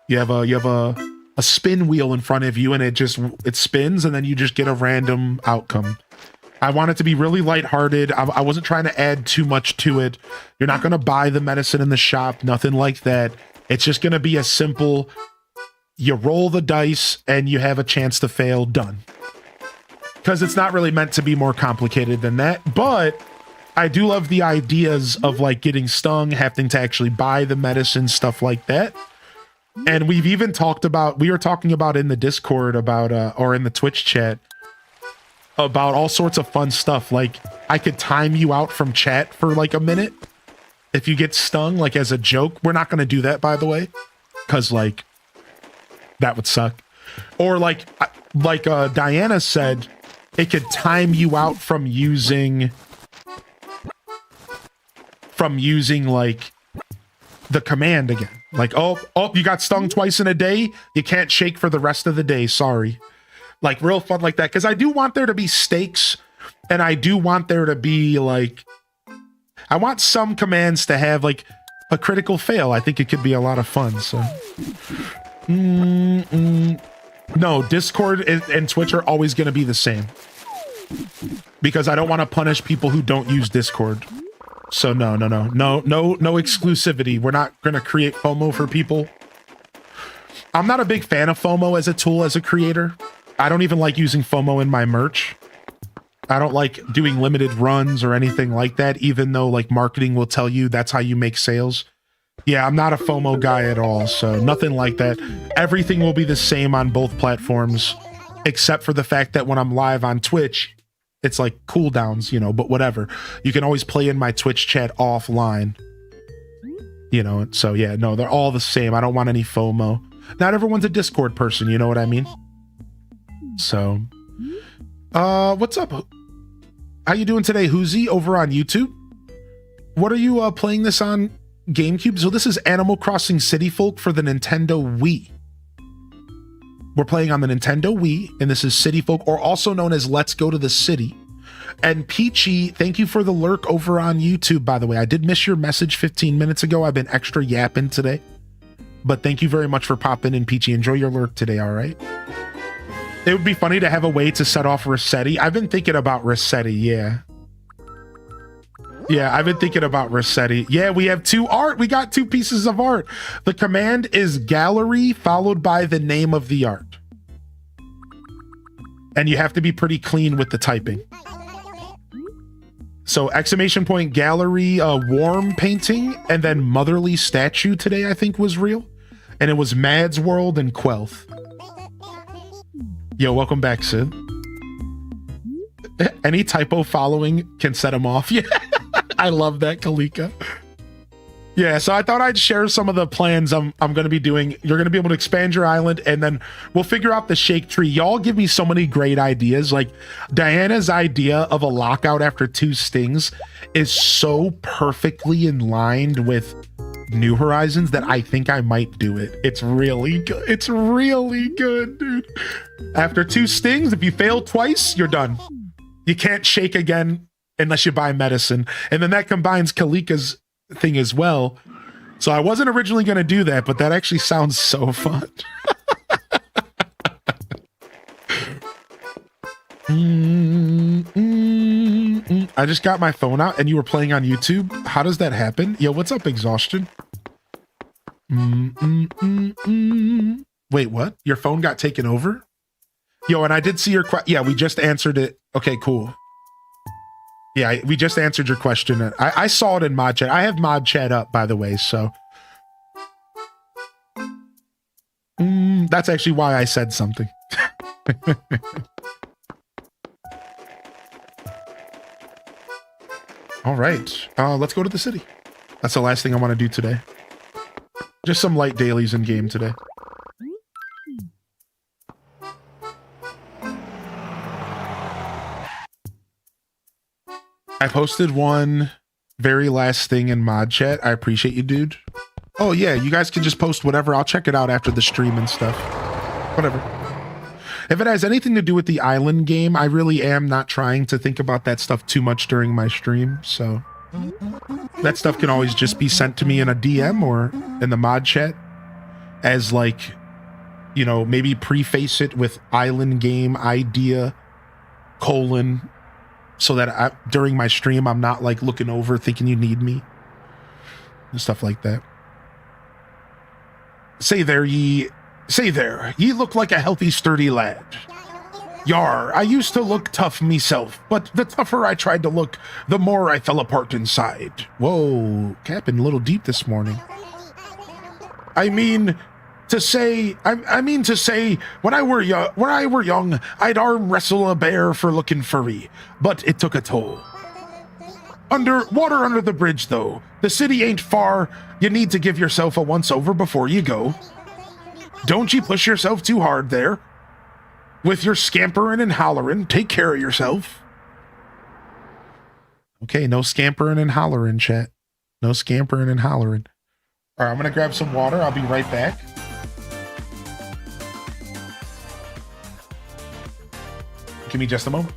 You have a spin wheel in front of you and it spins and then you just get a random outcome. I want it to be really lighthearted. I wasn't trying to add too much to it. You're not going to buy the medicine in the shop, nothing like that. It's just going to be a simple, you roll the dice and you have a chance to fail, done. Because it's not really meant to be more complicated than that. But I do love the ideas of like getting stung, having to actually buy the medicine, stuff like that. And we've even we were talking about in the Discord or in the Twitch chat, about all sorts of fun stuff. Like I could time you out from chat for like a minute if you get stung, like as a joke. We're not going to do that, by the way, because like that would suck. Or like Diana said, it could time you out from using like the command again. Like, oh, you got stung twice in a day. You can't shake for the rest of the day. Sorry. Like real fun like that. Cause I do want there to be stakes and I do want there to be like, I want some commands to have like a critical fail. I think it could be a lot of fun. So, no, Discord and Twitch are always going to be the same because I don't want to punish people who don't use Discord. So no exclusivity. We're not going to create FOMO for people. I'm not a big fan of FOMO as a tool as a creator. I don't even like using FOMO in my merch. I don't like doing limited runs or anything like that, even though like marketing will tell you that's how you make sales. Yeah, I'm not a FOMO guy at all, so nothing like that. Everything will be the same on both platforms, except for the fact that when I'm live on Twitch, it's like cooldowns, you know, but whatever. You can always play in my Twitch chat offline, you know, so yeah, no, they're all the same. I don't want any FOMO. Not everyone's a Discord person, you know what I mean? So, what's up? How you doing today, Hoozy, over on YouTube? What are you playing this on GameCube? So this is Animal Crossing City Folk for the Nintendo Wii. We're playing on the Nintendo Wii, and this is City Folk, or also known as Let's Go to the City. And Peachy, thank you for the lurk over on YouTube, by the way. I did miss your message 15 minutes ago. I've been extra yapping today. but thank you very much for popping in, Peachy. Enjoy your lurk today, all right? It would be funny to have a way to set off Rossetti. I've been thinking about Rossetti, yeah. Yeah, I've been thinking about Rossetti. Yeah, we have two art. We got two pieces of art. The command is gallery followed by the name of the art. And you have to be pretty clean with the typing. So exclamation point gallery, warm painting, and then motherly statue today, I think was real. And it was Mad's World and Quelth. Yo, welcome back, Sid. Any typo following can set him off. Yeah. I love that, Kalika. Yeah, so I thought I'd share some of the plans I'm going to be doing. You're going to be able to expand your island, and then we'll figure out the shake tree. Y'all give me so many great ideas. Like, Diana's idea of a lockout after 2 stings is so perfectly in line with New Horizons that I think I might do it. It's really good. It's really good, dude. After 2 stings, if you fail twice, you're done. You can't shake again unless you buy medicine. And then that combines Kalika's thing as well. So I wasn't originally going to do that, but that actually sounds so fun. I just got my phone out and you were playing on YouTube. How does that happen? Yo, what's up, Exhaustion? Wait, what? Your phone got taken over? Yo, and I did see your question. Yeah, we just answered it. Okay, cool. Yeah, we just answered your question. I saw it in mod chat. I have mod chat up, by the way, so. That's actually why I said something. All right, let's go to the city. That's the last thing I want to do today. Just some light dailies in game today. I posted one very last thing in mod chat. I appreciate you, dude. Oh yeah, you guys can just post whatever. I'll check it out after the stream and stuff. Whatever. If it has anything to do with the island game, I really am not trying to think about that stuff too much during my stream. So that stuff can always just be sent to me in a DM or in the mod chat as, like, you know, maybe preface it with island game idea, : so that during my stream, I'm not like looking over thinking you need me and stuff like that. Say there, ye look like a healthy, sturdy lad. Yar, I used to look tough myself, but the tougher I tried to look, the more I fell apart inside. Whoa, Captain, a little deep this morning. I mean to say, when I were young, I'd arm wrestle a bear for looking furry, but it took a toll. Water under the bridge, though. The city ain't far. You need to give yourself a once-over before you go. Don't you push yourself too hard there. With your scampering and hollering, take care of yourself. Okay, no scampering and hollering, chat. No scampering and hollering. All right, I'm going to grab some water. I'll be right back. Give me just a moment.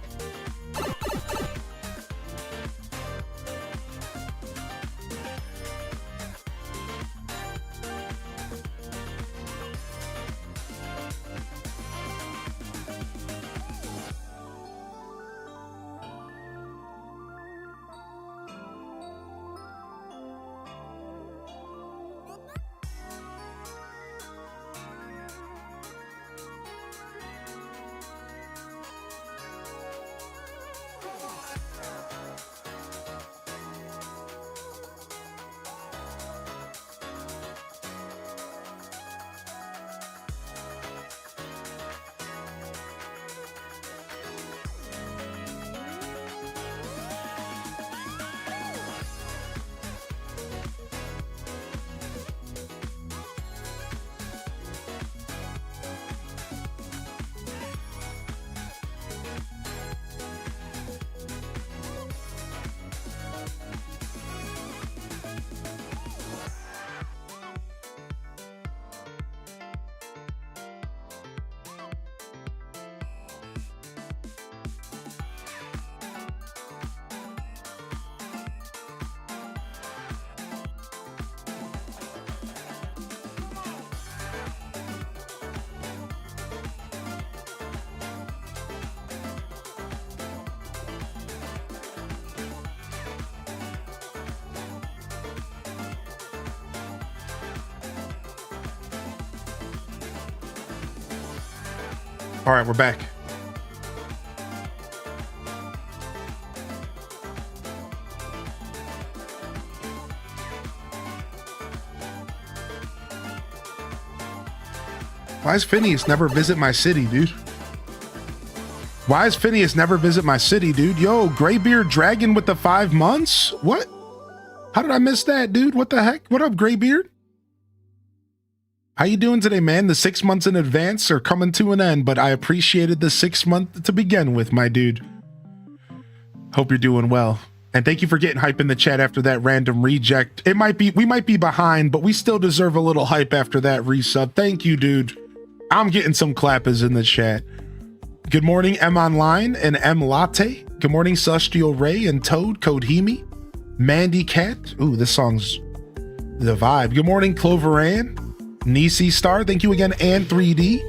All right, we're back. Why does Phineas never visit my city, dude? Why does Phineas never visit my city, dude? Yo, Graybeard Dragon with the 5 months? What? How did I miss that, dude? What the heck? What up, Graybeard? How you doing today, man? The 6 months in advance are coming to an end, but I appreciated the 6 month to begin with, my dude. Hope you're doing well. And thank you for getting hype in the chat after that random reject. We might be behind, but we still deserve a little hype after that resub. Thank you, dude. I'm getting some clappers in the chat. Good morning, M Online and M Latte. Good morning, Celestial Ray and Toad, Kodhimi, Mandy Cat. Ooh, this song's the vibe. Good morning, Clover Ann, Nisi Star. Thank you again, Ann 3D.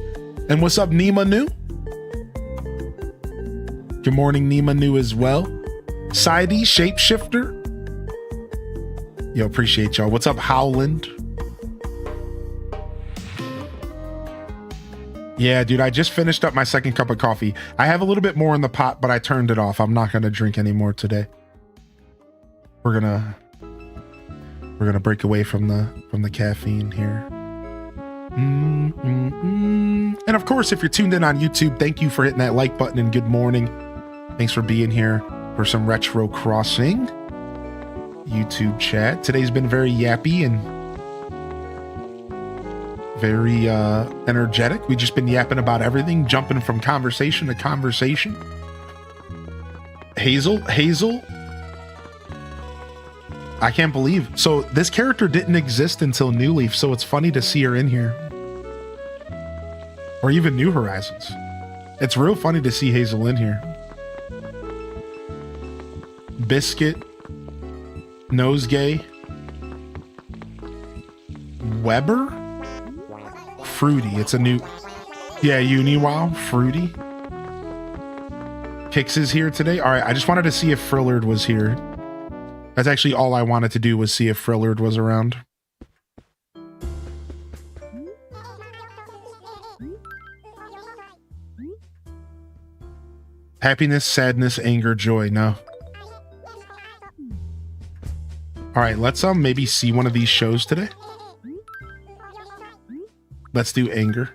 And what's up, Nima New? Good morning, Nima New as well. Sidey, Shapeshifter. Yo, appreciate y'all. What's up, Howland? Yeah, dude, I just finished up my second cup of coffee. I have a little bit more in the pot, but I turned it off. I'm not going to drink anymore today. We're going to break away from the caffeine here. And of course, if you're tuned in on YouTube, thank you for hitting that like button and good morning. Thanks for being here for some Retro Crossing YouTube chat. Today's been very yappy and very energetic. We've just been yapping about everything, jumping from conversation to conversation. Hazel, I can't believe. So this character didn't exist until New Leaf, so it's funny to see her in here. Or even New Horizons. It's real funny to see Hazel in here. Biscuit, Nosegay, Weber, Fruity. It's a new, yeah, Uniwow, Fruity. Kix is here today. All right, I just wanted to see if Frillard was here. That's actually all I wanted to do, was see if Frillard was around. Happiness, sadness, anger, joy. No. All right, let's maybe see one of these shows today. Let's do anger.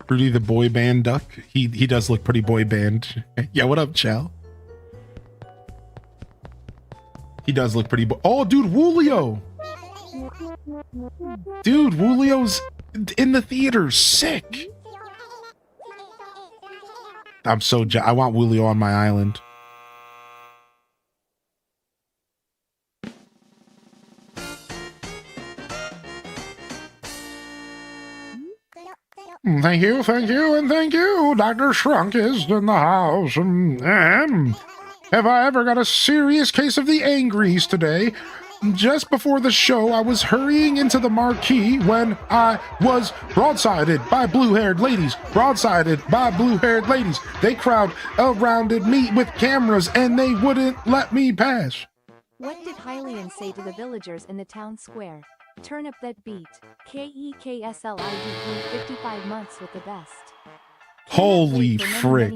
Rudy the boy band duck. He does look pretty boy band. Yeah, what up, Chow? He does look pretty oh, dude, Woolio. Dude, Woolio's in the theater. Sick. I'm so I want Woolio on my island. Thank you, and thank you. Dr. Shrunk is in the house. Have I ever got a serious case of the angries today? Just before the show, I was hurrying into the marquee when I was broadsided by blue-haired ladies. Broadsided by blue-haired ladies. They crowd arounded me with cameras, and they wouldn't let me pass. What did Hylian say to the villagers in the town square? Turn up that beat. KEKSLID 55 months with the best. Holy frick.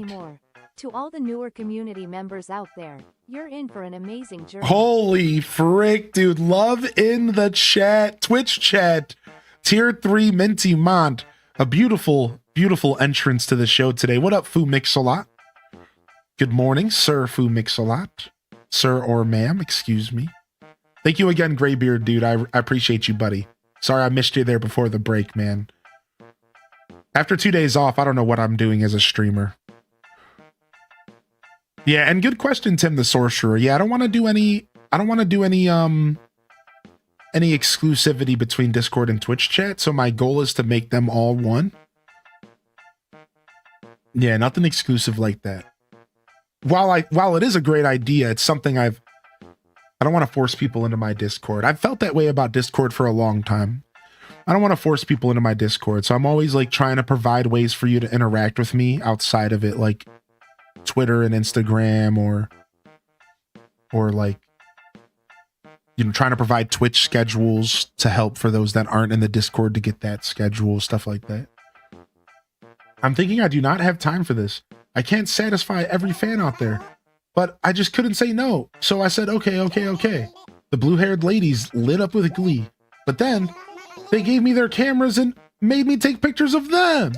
To all the newer community members out there, you're in for an amazing journey. Holy frick, dude. Love in the chat. Twitch chat. Tier 3 Minty Mont. A beautiful, beautiful entrance to the show today. What up, Fu Mix-a-Lot? Good morning, Sir Fu Mix-a-Lot. Sir or ma'am, excuse me. Thank you again, Graybeard, dude. I appreciate you, buddy. Sorry I missed you there before the break, man. After 2 days off, I don't know what I'm doing as a streamer. Yeah, and good question, Tim the Sorcerer. Yeah, I don't want to do any exclusivity between Discord and Twitch chat, so my goal is to make them all one. Yeah, nothing exclusive like that. While it is a great idea, it's something I don't want to force people into my Discord. I've felt that way about Discord for a long time. I don't want to force people into my Discord, so I'm always like trying to provide ways for you to interact with me outside of it, like Twitter and Instagram or like trying to provide Twitch schedules to help for those that aren't in the Discord to get that schedule, stuff like that. I'm thinking I do not have time for this. I can't satisfy every fan out there, but I just couldn't say no. So I said, okay. The blue-haired ladies lit up with glee, but then they gave me their cameras and made me take pictures of them.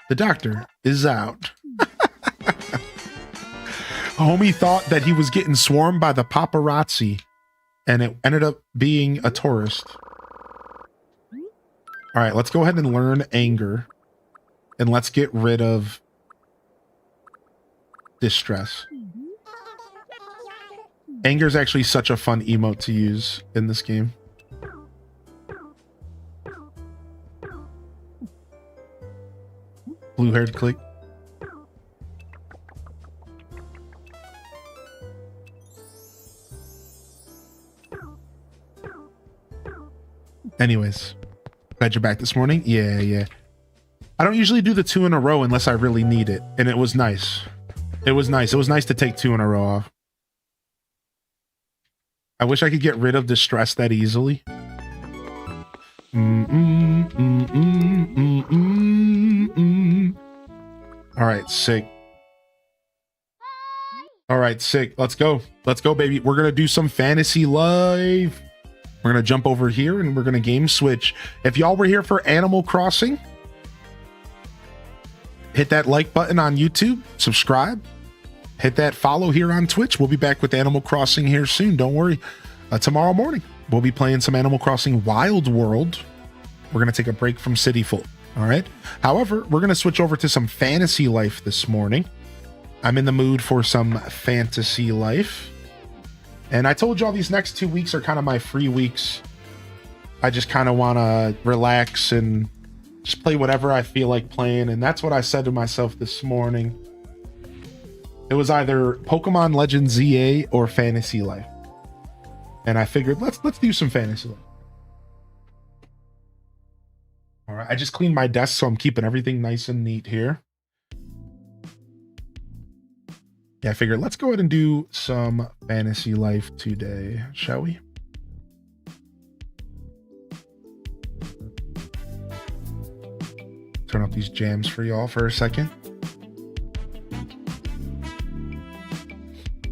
The doctor is out. Homie thought that he was getting swarmed by the paparazzi, and it ended up being a tourist. All right, let's go ahead and learn anger, and let's get rid of distress. Anger is actually such a fun emote to use in this game. Blue-haired click. Anyways, glad you're back this morning. Yeah. I don't usually do the 2 in a row unless I really need it, and it was nice. It was nice to take 2 in a row off. I wish I could get rid of distress that easily. All right, sick. All right, sick. Let's go, baby. We're gonna do some fantasy life. We're gonna jump over here and we're gonna game switch. If y'all were here for Animal Crossing, hit that like button on YouTube, subscribe, hit that follow here on Twitch. We'll be back with Animal Crossing here soon. Don't worry. Tomorrow morning, we'll be playing some Animal Crossing Wild World. We're gonna take a break from City Full. All right. However, we're gonna switch over to some fantasy life this morning. I'm in the mood for some fantasy life. And I told y'all these next 2 weeks are kind of my free weeks. I just kind of want to relax and just play whatever I feel like playing. And that's what I said to myself this morning. It was either Pokemon Legends ZA or Fantasy Life. And I figured, let's do some Fantasy Life. All right, I just cleaned my desk, so I'm keeping everything nice and neat here. Yeah, I figured let's go ahead and do some Fantasy Life today, shall we? Turn up these jams for y'all for a second.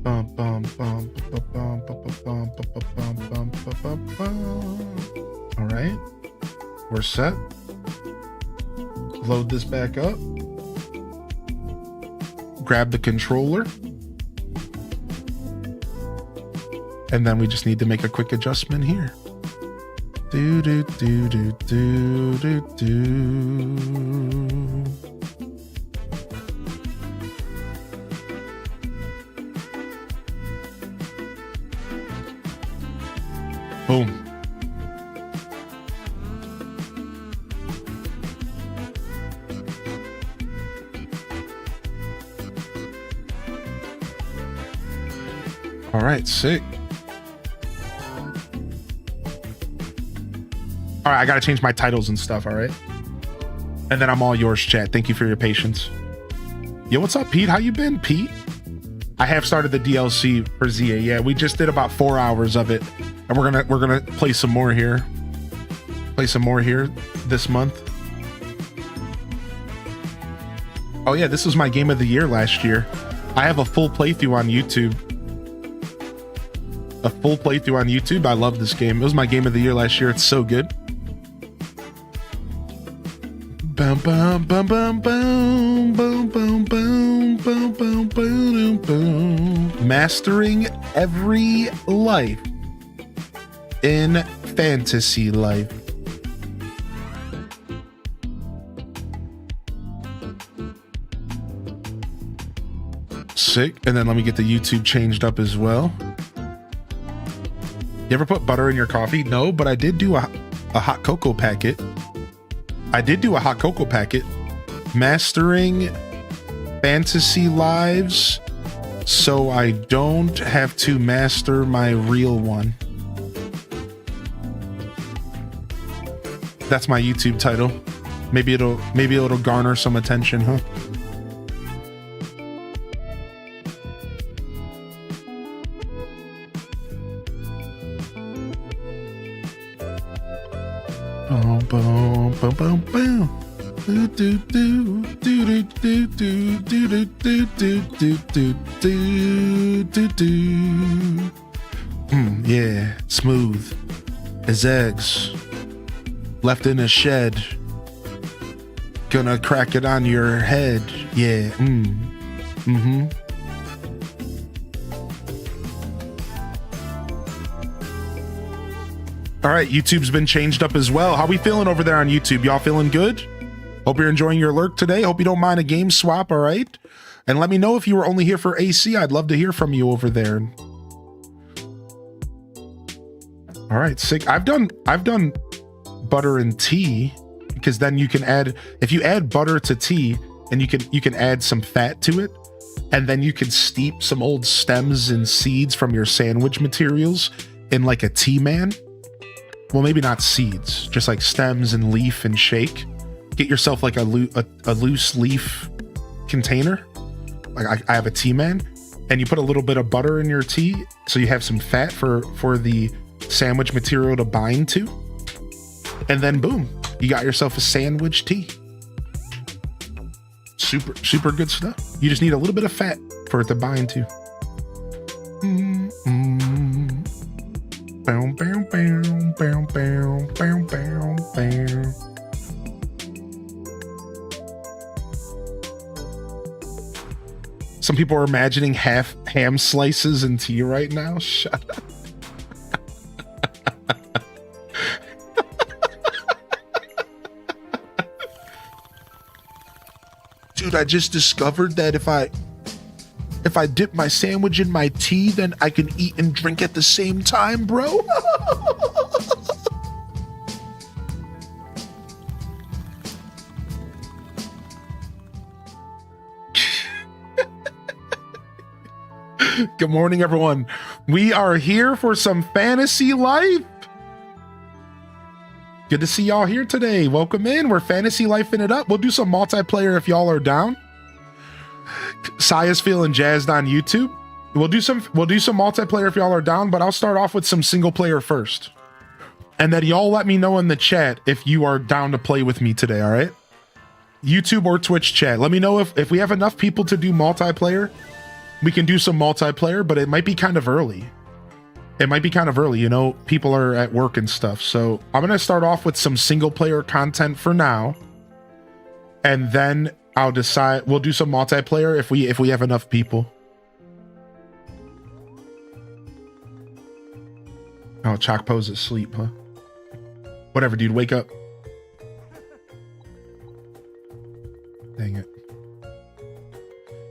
All right, we're set. Load this back up. Grab the controller. And then we just need to make a quick adjustment here. Do do do do do do do. Boom. All right, sick. All right, I gotta change my titles and stuff, all right? And then I'm all yours, chat. Thank you for your patience. Yo, what's up, Pete? How you been, Pete? I have started the DLC for ZA. Yeah, we just did about 4 hours of it. And we're gonna play some more here. Play some more here this month. Oh yeah, this was my game of the year last year. I have a full playthrough on YouTube. I love this game. It was my game of the year last year. It's so good. Bum, bum, bum, bum, bum, bum, bum, bum, bum, bum, boom, boom. Mastering every life in Fantasy Life. Sick. And then let me get the YouTube changed up as well. You ever put butter in your coffee? No, but I did do a hot cocoa packet. Mastering fantasy lives so I don't have to master my real one. That's my YouTube title. Maybe it'll garner some attention, huh? boom, boom, boom, boom. Do do do do do do do do do do do do do do. Yeah, smooth as eggs left in a shed. Gonna crack it on your head. Yeah. Mm-hmm. All right, YouTube's been changed up as well. How we feeling over there on YouTube? Y'all feeling good? Hope you're enjoying your lurk today. Hope you don't mind a game swap, all right? And let me know if you were only here for AC. I'd love to hear from you over there. All right, sick. I've done butter and tea, because then you can add, if you add butter to tea, and you can add some fat to it, and then you can steep some old stems and seeds from your sandwich materials in like a tea man. Well, maybe not seeds, just like stems and leaf, and shake. Get yourself like a loose leaf container. Like I have a tea man, and you put a little bit of butter in your tea, so you have some fat for the sandwich material to bind to. And then boom, you got yourself a sandwich tea. Super good stuff. You just need a little bit of fat for it to bind to. Bow, bow, bow, bow, bow, bow, bow, bow. Some people are imagining half ham slices in tea right now. Shut up. Dude, I just discovered that if I dip my sandwich in my tea, then I can eat and drink at the same time, bro. Good morning, everyone. We are here for some fantasy life. Good to see y'all here today. Welcome in. We're fantasy lifing it up. We'll do some multiplayer if y'all are down. Saya's feeling jazzed on YouTube. We'll do some multiplayer if y'all are down, but I'll start off with some single player first. And then y'all let me know in the chat if you are down to play with me today, all right? YouTube or Twitch chat. Let me know if we have enough people to do multiplayer. We can do some multiplayer, but it might be kind of early. You know, people are at work and stuff. So I'm going to start off with some single player content for now. And then I'll decide, we'll do some multiplayer if we have enough people. Oh, Chocpo's asleep, huh? Whatever, dude, wake up. Dang it.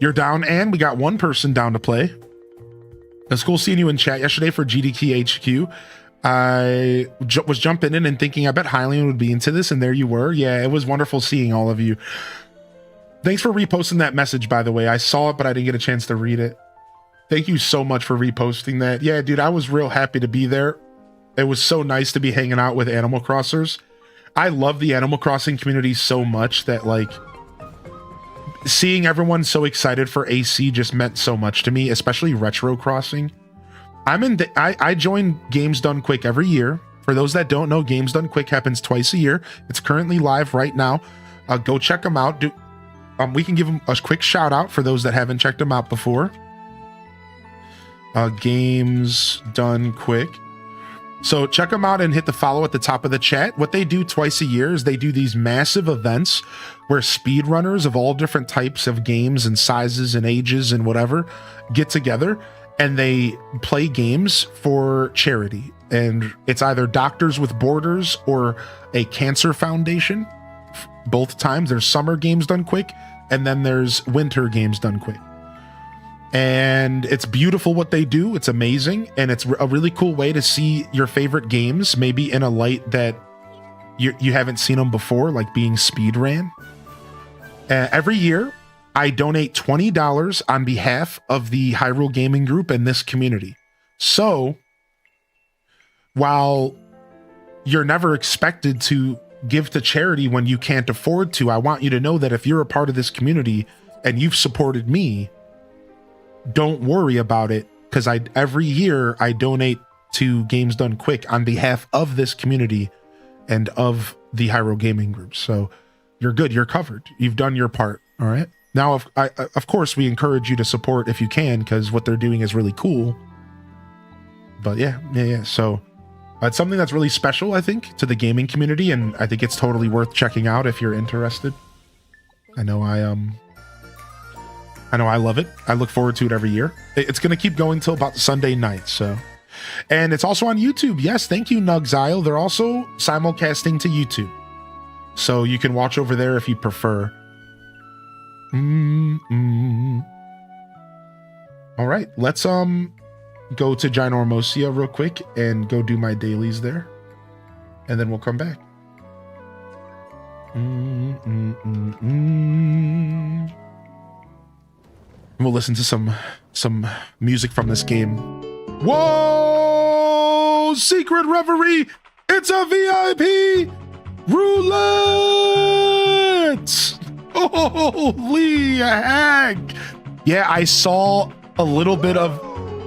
You're down, and we got one person down to play. It's cool seeing you in chat yesterday for GDK HQ. I was jumping in and thinking, I bet Hylian would be into this, and there you were. Yeah, it was wonderful seeing all of you. Thanks for reposting that message, by the way. I saw it, but I didn't get a chance to read it. Thank you so much for reposting that. Yeah, dude, I was real happy to be there. It was so nice to be hanging out with Animal Crossers. I love the Animal Crossing community so much that, like, seeing everyone so excited for AC just meant so much to me, especially Retro Crossing. I join Games Done Quick every year. For those that don't know, Games Done Quick happens twice a year. It's currently live right now. Go check them out. We can give them a quick shout out for those that haven't checked them out before. Games Done Quick. So check them out and hit the follow at the top of the chat. What they do twice a year is they do these massive events where speedrunners of all different types of games and sizes and ages and whatever get together and they play games for charity. And it's either Doctors with Borders or a cancer foundation. Both times there's summer Games Done Quick and then there's winter Games Done Quick. And it's beautiful what they do. It's amazing. And it's a really cool way to see your favorite games, maybe in a light that you haven't seen them before, like being speed ran. Every year, I donate $20 on behalf of the Hyrule Gaming Group and this community. So, while you're never expected to give to charity when you can't afford to, I want you to know that if you're a part of this community and you've supported me, don't worry about it, because every year I donate to Games Done Quick on behalf of this community and of the Hyro Gaming Group. So you're good. You're covered. You've done your part. All right. Now, of course, we encourage you to support if you can, because what they're doing is really cool. But yeah. So it's something that's really special, I think, to the gaming community, and I think it's totally worth checking out if you're interested. I know I love it. I look forward to it every year. It's going to keep going till about Sunday night. So, and it's also on YouTube. Yes, thank you, Nugzile. They're also simulcasting to YouTube, so you can watch over there if you prefer. All right, let's go to Ginormosia real quick and go do my dailies there, and then we'll come back. We'll listen to some music from this game. Whoa! Secret Reverie! It's a VIP roulette! Holy heck! Yeah, I saw a little bit of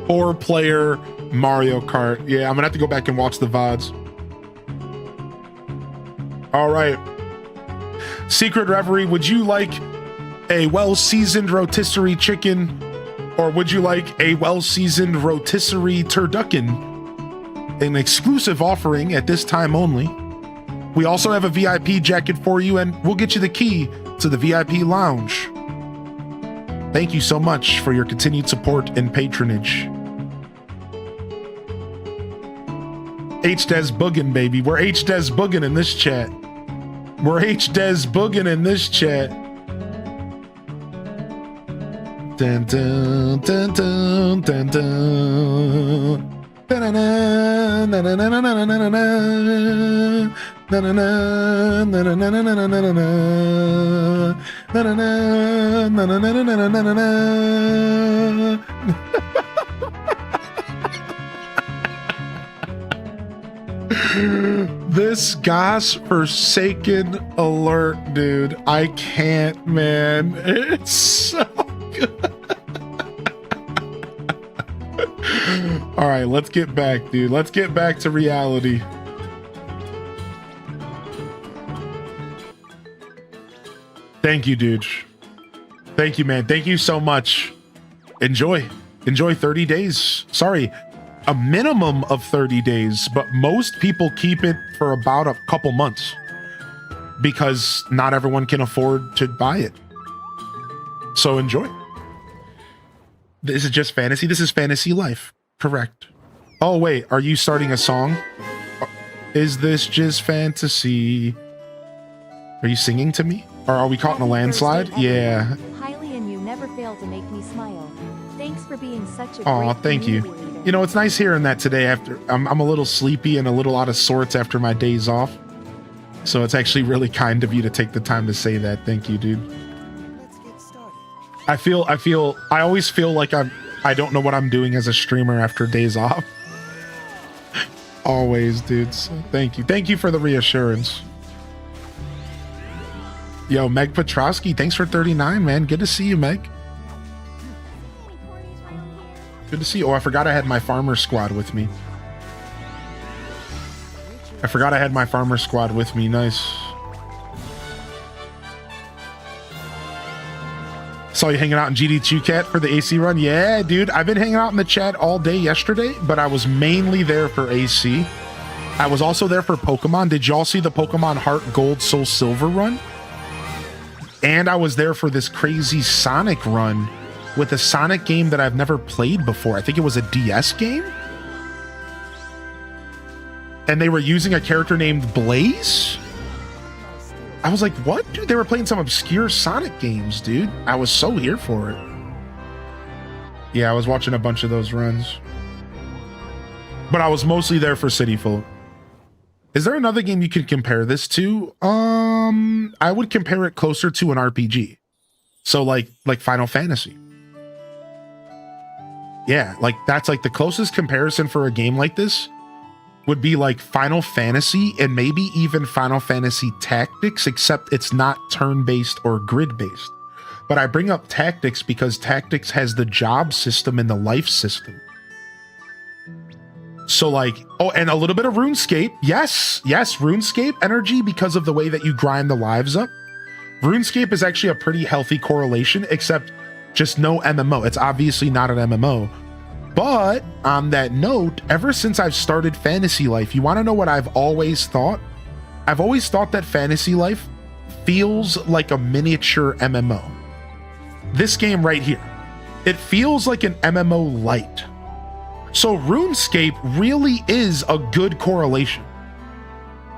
4-player Mario Kart. Yeah, I'm gonna have to go back and watch the VODs. All right. Secret Reverie, would you like a well-seasoned rotisserie chicken, or would you like a well-seasoned rotisserie turducken? An exclusive offering at this time only. We also have a VIP jacket for you, and we'll get you the key to the VIP lounge. Thank you so much for your continued support and patronage. H-Des Boogin, baby. We're H-Des Boogin in this chat. We're H-Des Boogin in this chat. Dun, dun, dun, dun, dun, dun. This godforsaken alert, dude. I can't, man. It's so good. All right, let's get back, dude. Let's get back to reality. Thank you, dude. Thank you, man. Thank you so much. Enjoy 30 days. Sorry, a minimum of 30 days, but most people keep it for about a couple months because not everyone can afford to buy it. So enjoy. This is just fantasy. This is fantasy life. Correct. Oh, wait. Are you starting a song? Is this just fantasy? Are you singing to me? Or are we caught in a landslide? Yeah. Highly, and you never fail to make me smile. Thanks for being such a Aw, great thank you. community leader. You know, it's nice hearing that today after I'm a little sleepy and a little out of sorts after my days off. So it's actually really kind of you to take the time to say that. Thank you, dude. I always feel like I don't know what I'm doing as a streamer after days off. Always, dude. So thank you. Thank you for the reassurance. Yo, Meg Petrosky, thanks for 39, man. Good to see you, Meg. Good to see you. Oh, I forgot I had my farmer squad with me. Nice. Saw you hanging out in GD2 Cat for the AC run. Yeah, dude. I've been hanging out in the chat all day yesterday, but I was mainly there for AC. I was also there for Pokemon. Did y'all see the Pokemon Heart Gold Soul Silver run? And I was there for this crazy Sonic run with a Sonic game that I've never played before. I think it was a DS game. And they were using a character named Blaze. I was like, what? Dude, they were playing some obscure Sonic games, dude. I was so here for it. Yeah, I was watching a bunch of those runs. But I was mostly there for City Folk. Is there another game you can compare this to? I would compare it closer to an RPG. So like Final Fantasy. Yeah, like that's like the closest comparison for a game like this would be like Final Fantasy and maybe even Final Fantasy Tactics, except it's not turn-based or grid-based. But I bring up Tactics because Tactics has the job system and the life system. So like, oh, and a little bit of RuneScape. Yes, RuneScape energy because of the way that you grind the lives up. RuneScape is actually a pretty healthy correlation, except just no MMO. It's obviously not an MMO. But on that note, ever since I've started Fantasy Life, you want to know what I've always thought? I've always thought that Fantasy Life feels like a miniature MMO. This game right here, it feels like an MMO light. So RuneScape really is a good correlation,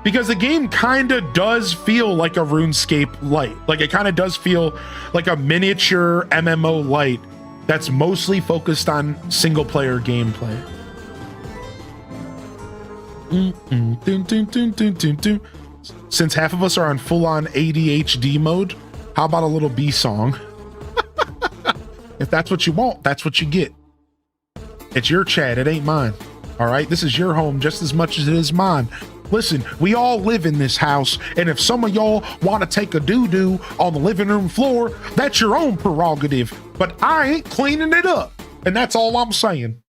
because the game kind of does feel like a RuneScape light. Like it kind of does feel like a miniature MMO light that's mostly focused on single player gameplay. Since half of us are on full on ADHD mode, how about a little B song? If that's what you want, that's what you get. It's your chat, it ain't mine. All right, this is your home just as much as it is mine. Listen, we all live in this house, and if some of y'all want to take a doo-doo on the living room floor, that's your own prerogative, but I ain't cleaning it up. And that's all I'm saying.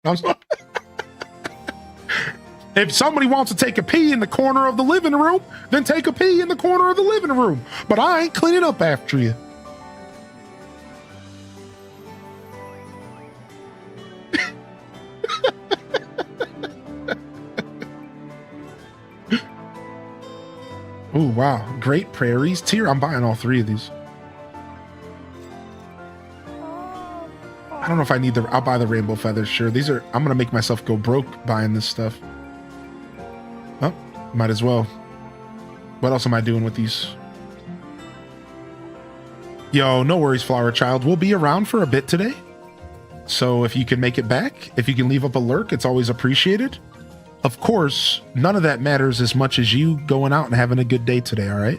If somebody wants to take a pee in the corner of the living room, then take a pee in the corner of the living room, but I ain't cleaning up after you. Oh, wow. Great Prairies tier. I'm buying all three of these. I don't know if I need the... I'll buy the rainbow feathers. Sure. These are... I'm going to make myself go broke buying this stuff. Oh, might as well. What else am I doing with these? Yo, no worries, Flower Child. We'll be around for a bit today. So if you can make it back, if you can leave up a lurk, it's always appreciated. Of course, none of that matters as much as you going out and having a good day today, all right?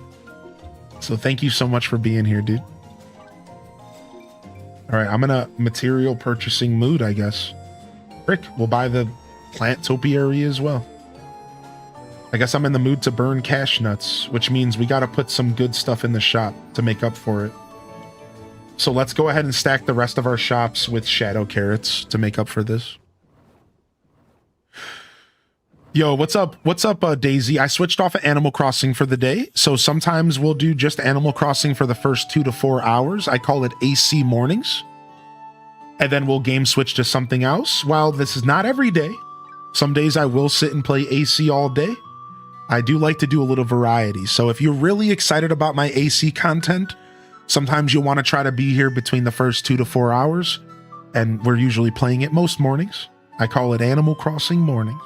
So thank you so much for being here, dude. All right, I'm in a material purchasing mood, I guess. Rick, we'll buy the plant topiary as well. I guess I'm in the mood to burn cash nuts, which means we got to put some good stuff in the shop to make up for it. So let's go ahead and stack the rest of our shops with shadow carrots to make up for this. Yo, what's up? What's up, Daisy? I switched off of Animal Crossing for the day, so sometimes we'll do just Animal Crossing for the first 2 to 4 hours. I call it AC mornings. And then we'll game switch to something else. While this is not every day, some days I will sit and play AC all day. I do like to do a little variety. So if you're really excited about my AC content, sometimes you'll want to try to be here between the first 2 to 4 hours. And we're usually playing it most mornings. I call it Animal Crossing mornings.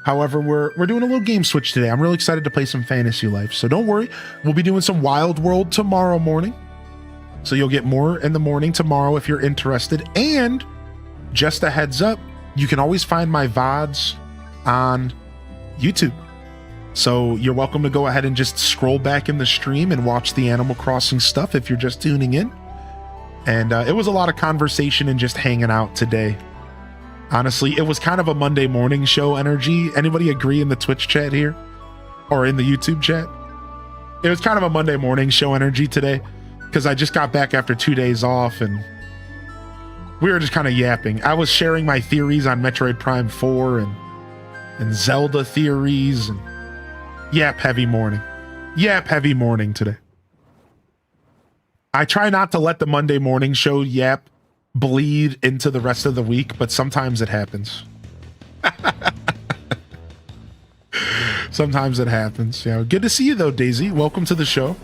However, we're doing a little game switch today. I'm really excited to play some Fantasy Life. So don't worry, we'll be doing some Wild World tomorrow morning. So you'll get more in the morning tomorrow if you're interested. And just a heads up, you can always find my VODs on YouTube. So you're welcome to go ahead and just scroll back in the stream and watch the Animal Crossing stuff if you're just tuning in. And it was a lot of conversation and just hanging out today. Honestly, it was kind of a Monday morning show energy. Anybody agree in the Twitch chat here? Or in the YouTube chat? It was kind of a Monday morning show energy today, because I just got back after 2 days off and we were just kind of yapping. I was sharing my theories on Metroid Prime 4 and Zelda theories, and yap heavy morning. Yap heavy morning today. I try not to let the Monday morning show yap bleed into the rest of the week, but sometimes it happens. Sometimes it happens. Yeah, good to see you though, Daisy. Welcome to the show.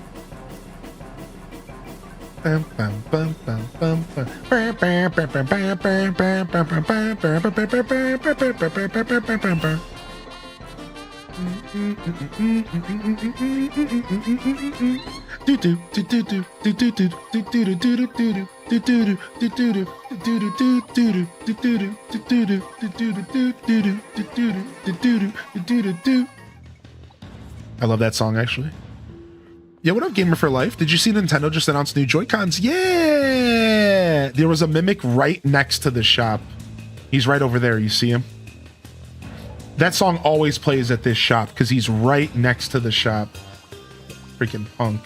I love that song, actually. Yeah, what up, Gamer for Life? Did you see Nintendo just announced new Joy-Cons? Yeah! There was a Mimic right next to the shop. He's right over there. You see him? That song always plays at this shop because he's right next to the shop. Freaking punk.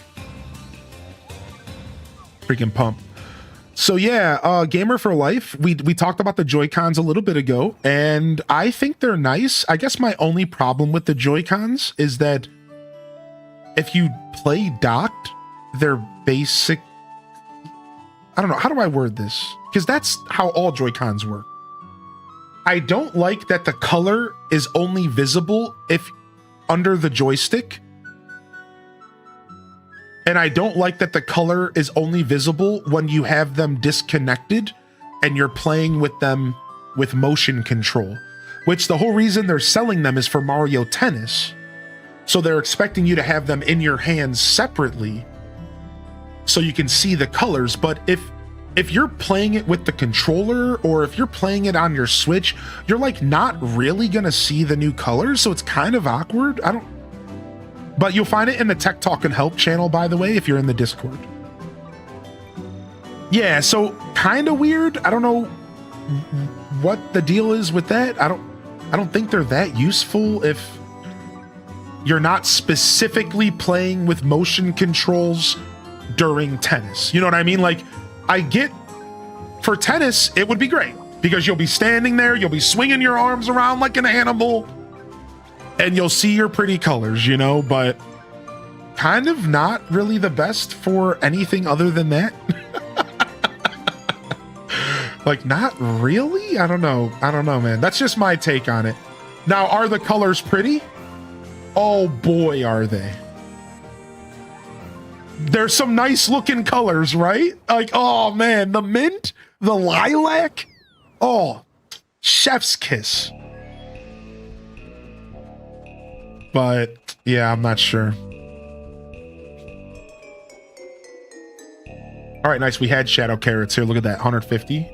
Freaking pump. So yeah, Gamer for Life. We talked about the Joy-Cons a little bit ago, and I think they're nice. I guess my only problem with the Joy-Cons is that if you play docked, they're basic. I don't know, how do I word this? Because that's how all Joy-Cons work. I don't like that the color is only visible if under the joystick. And I don't like that the color is only visible when you have them disconnected and you're playing with them with motion control, which the whole reason they're selling them is for Mario Tennis. So they're expecting you to have them in your hands separately so you can see the colors. But if you're playing it with the controller or if you're playing it on your Switch, you're like not really gonna see the new colors. So it's kind of awkward. But you'll find it in the Tech Talk and Help channel, by the way, if you're in the Discord. Yeah, so kind of weird. I don't know what the deal is with that. I don't think they're that useful if you're not specifically playing with motion controls during tennis. You know what I mean? Like, I get for tennis, it would be great because you'll be standing there, you'll be swinging your arms around like an animal, and you'll see your pretty colors, you know, but kind of not really the best for anything other than that. Like, not really? I don't know, man. That's just my take on it. Now, are the colors pretty? Oh boy, are they. There's some nice looking colors, right? Like, oh man, the mint, the lilac. Oh, chef's kiss. But yeah, I'm not sure. All right, nice. We had shadow carrots here. Look at that, 150.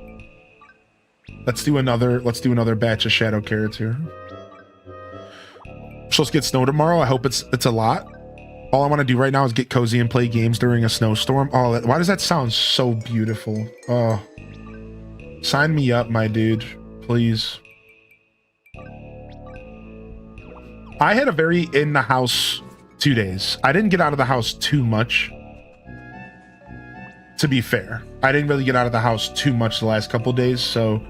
Let's do another batch of shadow carrots here. We're supposed to get snow tomorrow. I hope it's a lot. All I want to do right now is get cozy and play games during a snowstorm. Oh, why does that sound so beautiful? Oh, sign me up, my dude, please. I had a very in the house 2 days. I didn't get out of the house too much. To be fair, I didn't really get out of the house too much the last couple days, so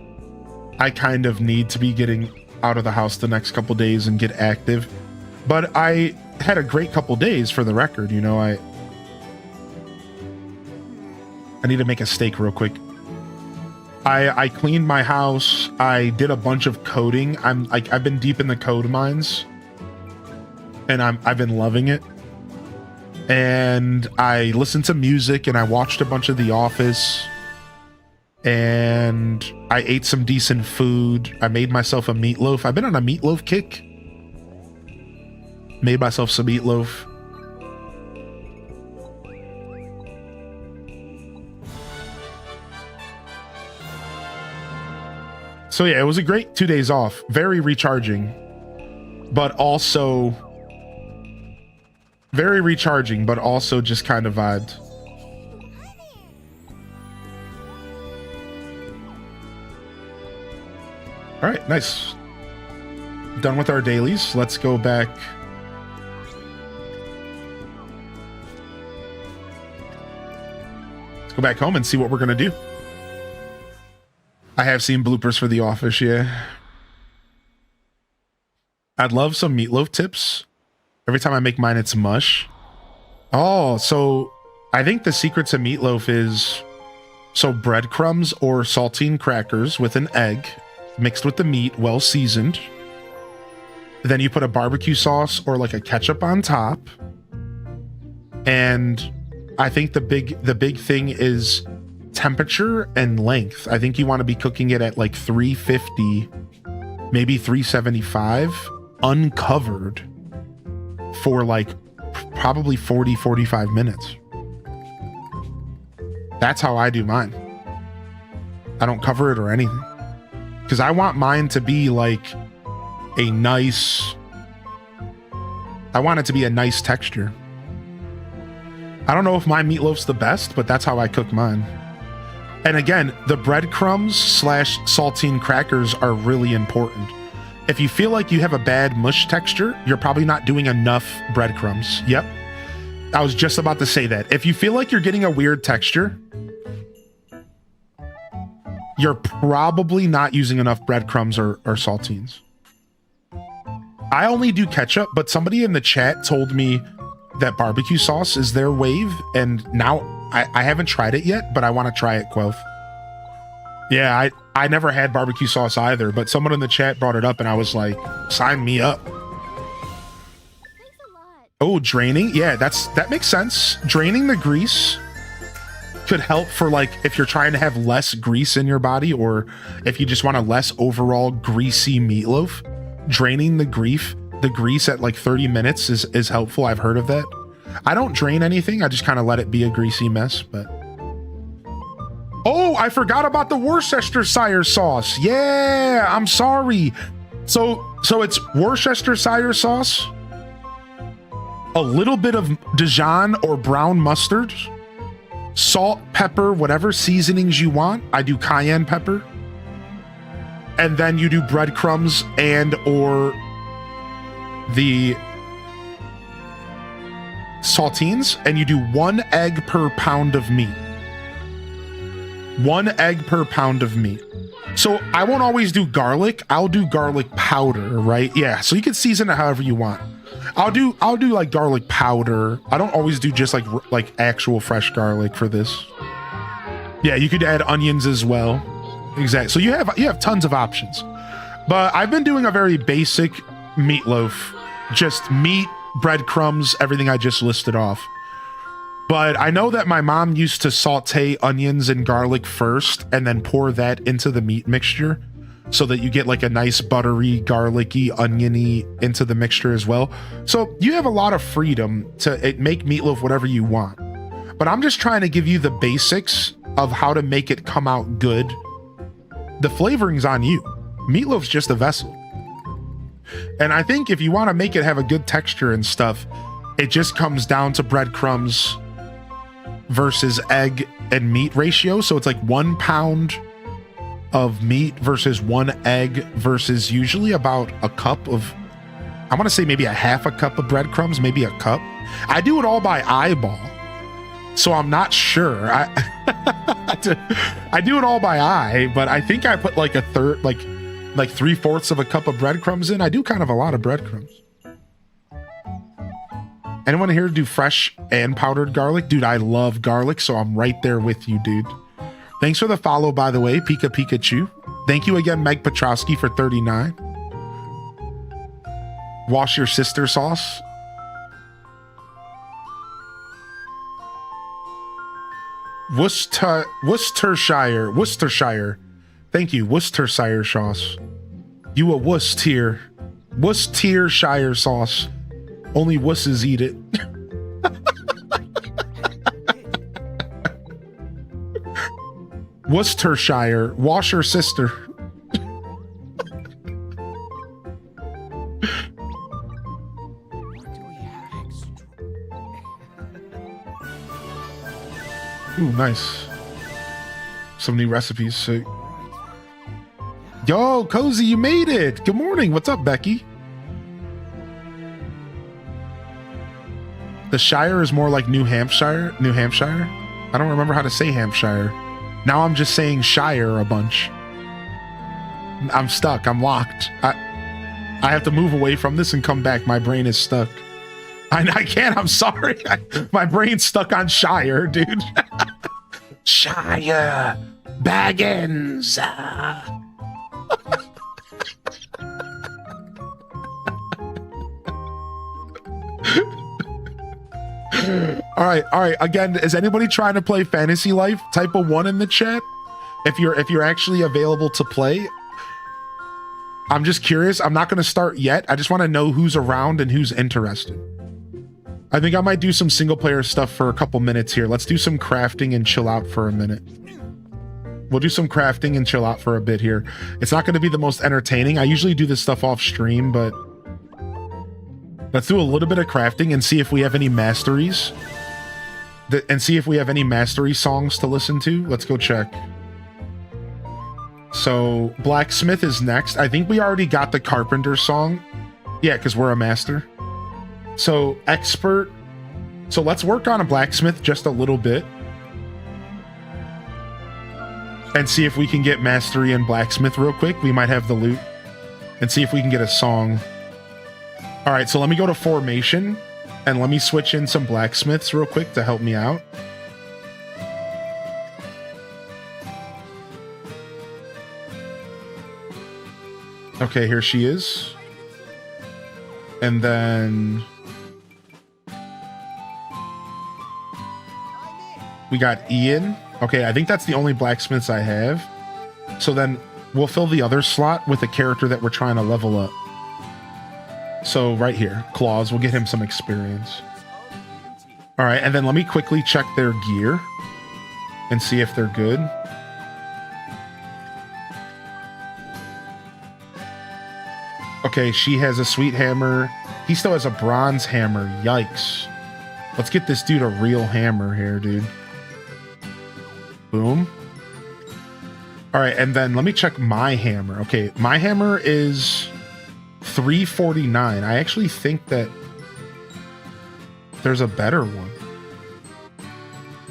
I kind of need to be getting out of the house the next couple days and get active. But I had a great couple days, for the record. You know, I need to make a steak real quick. I cleaned my house. I did a bunch of coding. I've been deep in the code mines, and I've been loving it. And I listened to music, and I watched a bunch of The Office, and I ate some decent food. I made myself a meatloaf. I've been on a meatloaf kick. Made myself some meatloaf. So yeah, it was a great 2 days off. Very recharging, but also just kind of vibed. All right, nice. Done with our dailies. Let's go back. Let's go back home and see what we're gonna do. I have seen bloopers for The Office, yeah. I'd love some meatloaf tips. Every time I make mine, it's mush. Oh, so I think the secret to meatloaf is breadcrumbs or saltine crackers with an egg mixed with the meat, well seasoned. Then you put a barbecue sauce or like a ketchup on top. And I think the big thing is temperature and length. I think you want to be cooking it at like 350, maybe 375, uncovered for like probably 40-45 minutes. That's how I do mine. I don't cover it or anything, because I want mine to be like a nice, I want it to be a nice texture. I don't know if my meatloaf's the best, but that's how I cook mine. And again, the breadcrumbs / saltine crackers are really important. If you feel like you have a bad mush texture, you're probably not doing enough breadcrumbs. Yep. I was just about to say that. If you feel like you're getting a weird texture, you're probably not using enough breadcrumbs or saltines. I only do ketchup, but somebody in the chat told me that barbecue sauce is their wave, and now I haven't tried it yet, but I want to try it, Quelf. Yeah, I never had barbecue sauce either, but someone in the chat brought it up, and I was like, sign me up. Oh, draining? Yeah, that makes sense. Draining the grease could help for, like, if you're trying to have less grease in your body, or if you just want a less overall greasy meatloaf. Draining the grease at like 30 minutes is helpful. I've heard of that. I don't drain anything. I just kind of let it be a greasy mess, but. Oh, I forgot about the Worcestershire sauce. Yeah, I'm sorry. So it's Worcestershire sauce, a little bit of Dijon or brown mustard, salt, pepper, whatever seasonings you want. I do cayenne pepper. And then you do breadcrumbs and or the saltines, and you do 1 egg per pound of meat. 1 egg per pound of meat. So I won't always do garlic. I'll do garlic powder, right? Yeah. So you can season it however you want. I'll do like garlic powder. I don't always do just like actual fresh garlic for this. Yeah, you could add onions as well. Exactly. So you have tons of options. But I've been doing a very basic meatloaf. Just meat, breadcrumbs, everything I just listed off. But I know that my mom used to saute onions and garlic first and then pour that into the meat mixture so that you get like a nice buttery, garlicky, oniony into the mixture as well. So you have a lot of freedom to make meatloaf whatever you want. But I'm just trying to give you the basics of how to make it come out good. The flavoring's on you. Meatloaf's just a vessel. And I think if you want to make it have a good texture and stuff, it just comes down to breadcrumbs versus egg and meat ratio. So it's like 1 pound of meat versus 1 egg versus usually about a cup of, I want to say maybe a half a cup of breadcrumbs, maybe a cup. I do it all by eyeball. So I'm not sure. I do it all by eye, but I think I put like a third, like 3/4 of a cup of breadcrumbs in. I do kind of a lot of breadcrumbs. Anyone here do fresh and powdered garlic? Dude, I love garlic, so I'm right there with you, dude. Thanks for the follow, by the way, Pika Pikachu. Thank you again, Meg Petrosky, for 39. Wash your sister sauce. Worcestershire. Thank you, Worcestershire sauce. You a Worcestershire sauce. Only wusses eat it. Worcestershire. Wash your sister. Ooh, nice. Some new recipes. So, yo, Cozy, you made it. Good morning. What's up, Becky? The Shire is more like New Hampshire. I don't remember how to say Hampshire. Now I'm just saying Shire a bunch. I'm stuck. I'm locked. I have to move away from this and come back. My brain is stuck. I can't. I'm sorry. My brain's stuck on Shire, dude. Shire Baggins. All right. Again, is anybody trying to play Fantasy Life? Type a 1 in the chat if you're actually available to play. I'm just curious. I'm not going to start yet. I just want to know who's around and who's interested. I think I might do some single player stuff for a couple minutes here. Let's do some crafting and chill out for a minute. We'll do some crafting and chill out for a bit here. It's not going to be the most entertaining. I usually do this stuff off stream, but let's do a little bit of crafting and see if we have any masteries. And see if we have any mastery songs to listen to. Let's go check. So blacksmith is next. I think we already got the carpenter song. Yeah, because we're a master. So expert. So let's work on a blacksmith just a little bit. and see if we can get mastery in blacksmith real quick. We might have the loot. And see if we can get a song. All right, so let me go to formation and let me switch in some blacksmiths real quick to help me out. Okay, here she is. And then we got Ian. Okay, I think that's the only blacksmiths I have. So then we'll fill the other slot with a character that we're trying to level up. So right here, Claus, we'll get him some experience. All right, and then let me quickly check their gear and see if they're good. Okay, she has a sweet hammer. He still has a bronze hammer. Yikes. Let's get this dude a real hammer here, dude. Boom. All right, and then let me check my hammer. Okay, my hammer is 349. I actually think that there's a better one.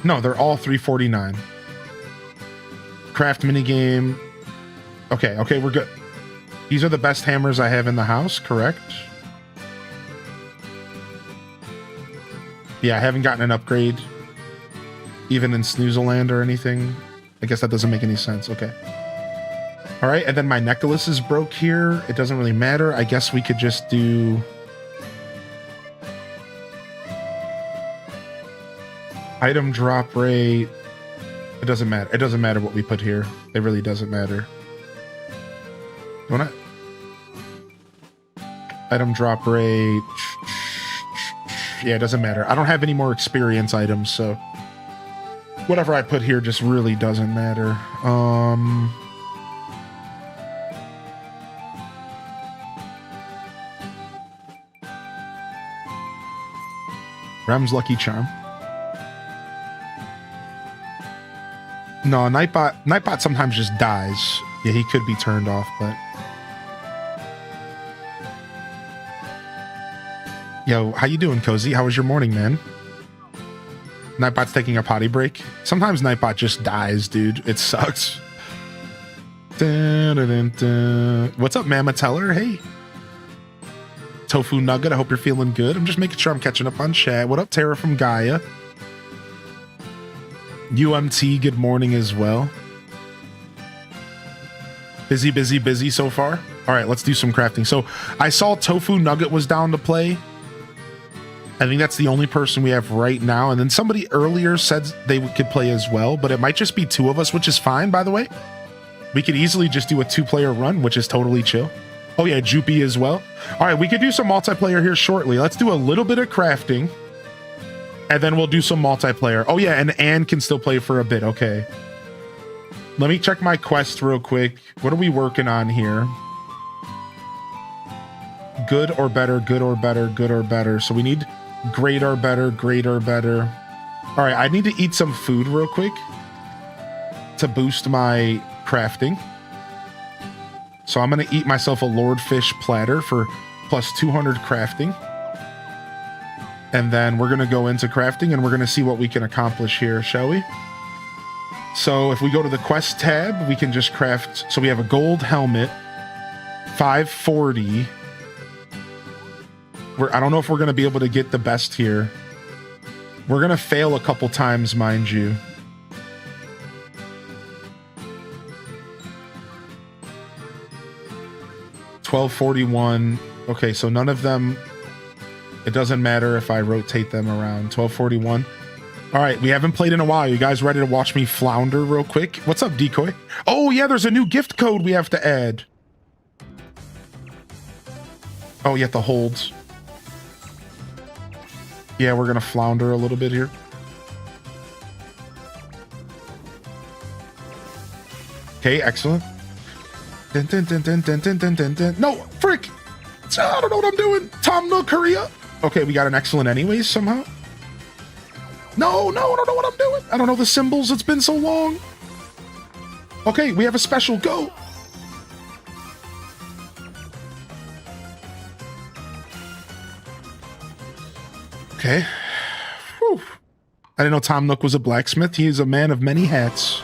No, they're all 349. Craft minigame. Okay, we're good. These are the best hammers I have in the house, correct? Yeah, I haven't gotten an upgrade even in Snoozeland or anything. I guess that doesn't make any sense. Okay. All right, and then my necklace is broke here. It doesn't really matter. I guess we could just do item drop rate. It doesn't matter. It doesn't matter what we put here. It really doesn't matter. You wanna? Item drop rate. Yeah, it doesn't matter. I don't have any more experience items, so whatever I put here just really doesn't matter. Rem's Lucky Charm. No, Nightbot sometimes just dies. Yeah, he could be turned off, but yo, how you doing, Cozy? How was your morning, man? Nightbot's taking a potty break. Sometimes Nightbot just dies, dude. It sucks. Dun, dun, dun, dun. What's up, Mama Teller? Hey. Tofu Nugget, I hope you're feeling good. I'm just making sure I'm catching up on chat. What up, Tara from Gaia? UMT, good morning as well. Busy, busy, busy so far. All right, let's do some crafting. So I saw Tofu Nugget was down to play. I think that's the only person we have right now. And then somebody earlier said they could play as well, but it might just be two of us, which is fine, by the way. We could easily just do a 2-player run, which is totally chill. Oh yeah, Joopy as well. All right, we could do some multiplayer here shortly. Let's do a little bit of crafting, and then we'll do some multiplayer. Oh yeah, and Anne can still play for a bit. Okay. Let me check my quest real quick. What are we working on here? Good or better, good or better, good or better. So we need great or better, great or better. All right, I need to eat some food real quick to boost my crafting. So I'm going to eat myself a Lordfish platter for plus 200 crafting. And then we're going to go into crafting and we're going to see what we can accomplish here, shall we? So if we go to the quest tab, we can just craft. So we have a gold helmet, 540. I don't know if we're going to be able to get the best here. We're going to fail a couple times, mind you. $12.41. Okay, so none of them. It doesn't matter if I rotate them around. $12.41. All right, we haven't played in a while. You guys ready to watch me flounder real quick? What's up, Decoy? Oh, yeah, there's a new gift code we have to add. Oh, you have to hold. Yeah, we're going to flounder a little bit here. Okay, excellent. Dun, dun, dun, dun, dun, dun, dun, dun, dun. No, frick! I don't know what I'm doing. Tom Nook, hurry up. Okay, we got an excellent anyways somehow. No, I don't know what I'm doing. I don't know the symbols. It's been so long. Okay, we have a special. Go. Okay. Whew. I didn't know Tom Nook was a blacksmith. He is a man of many hats.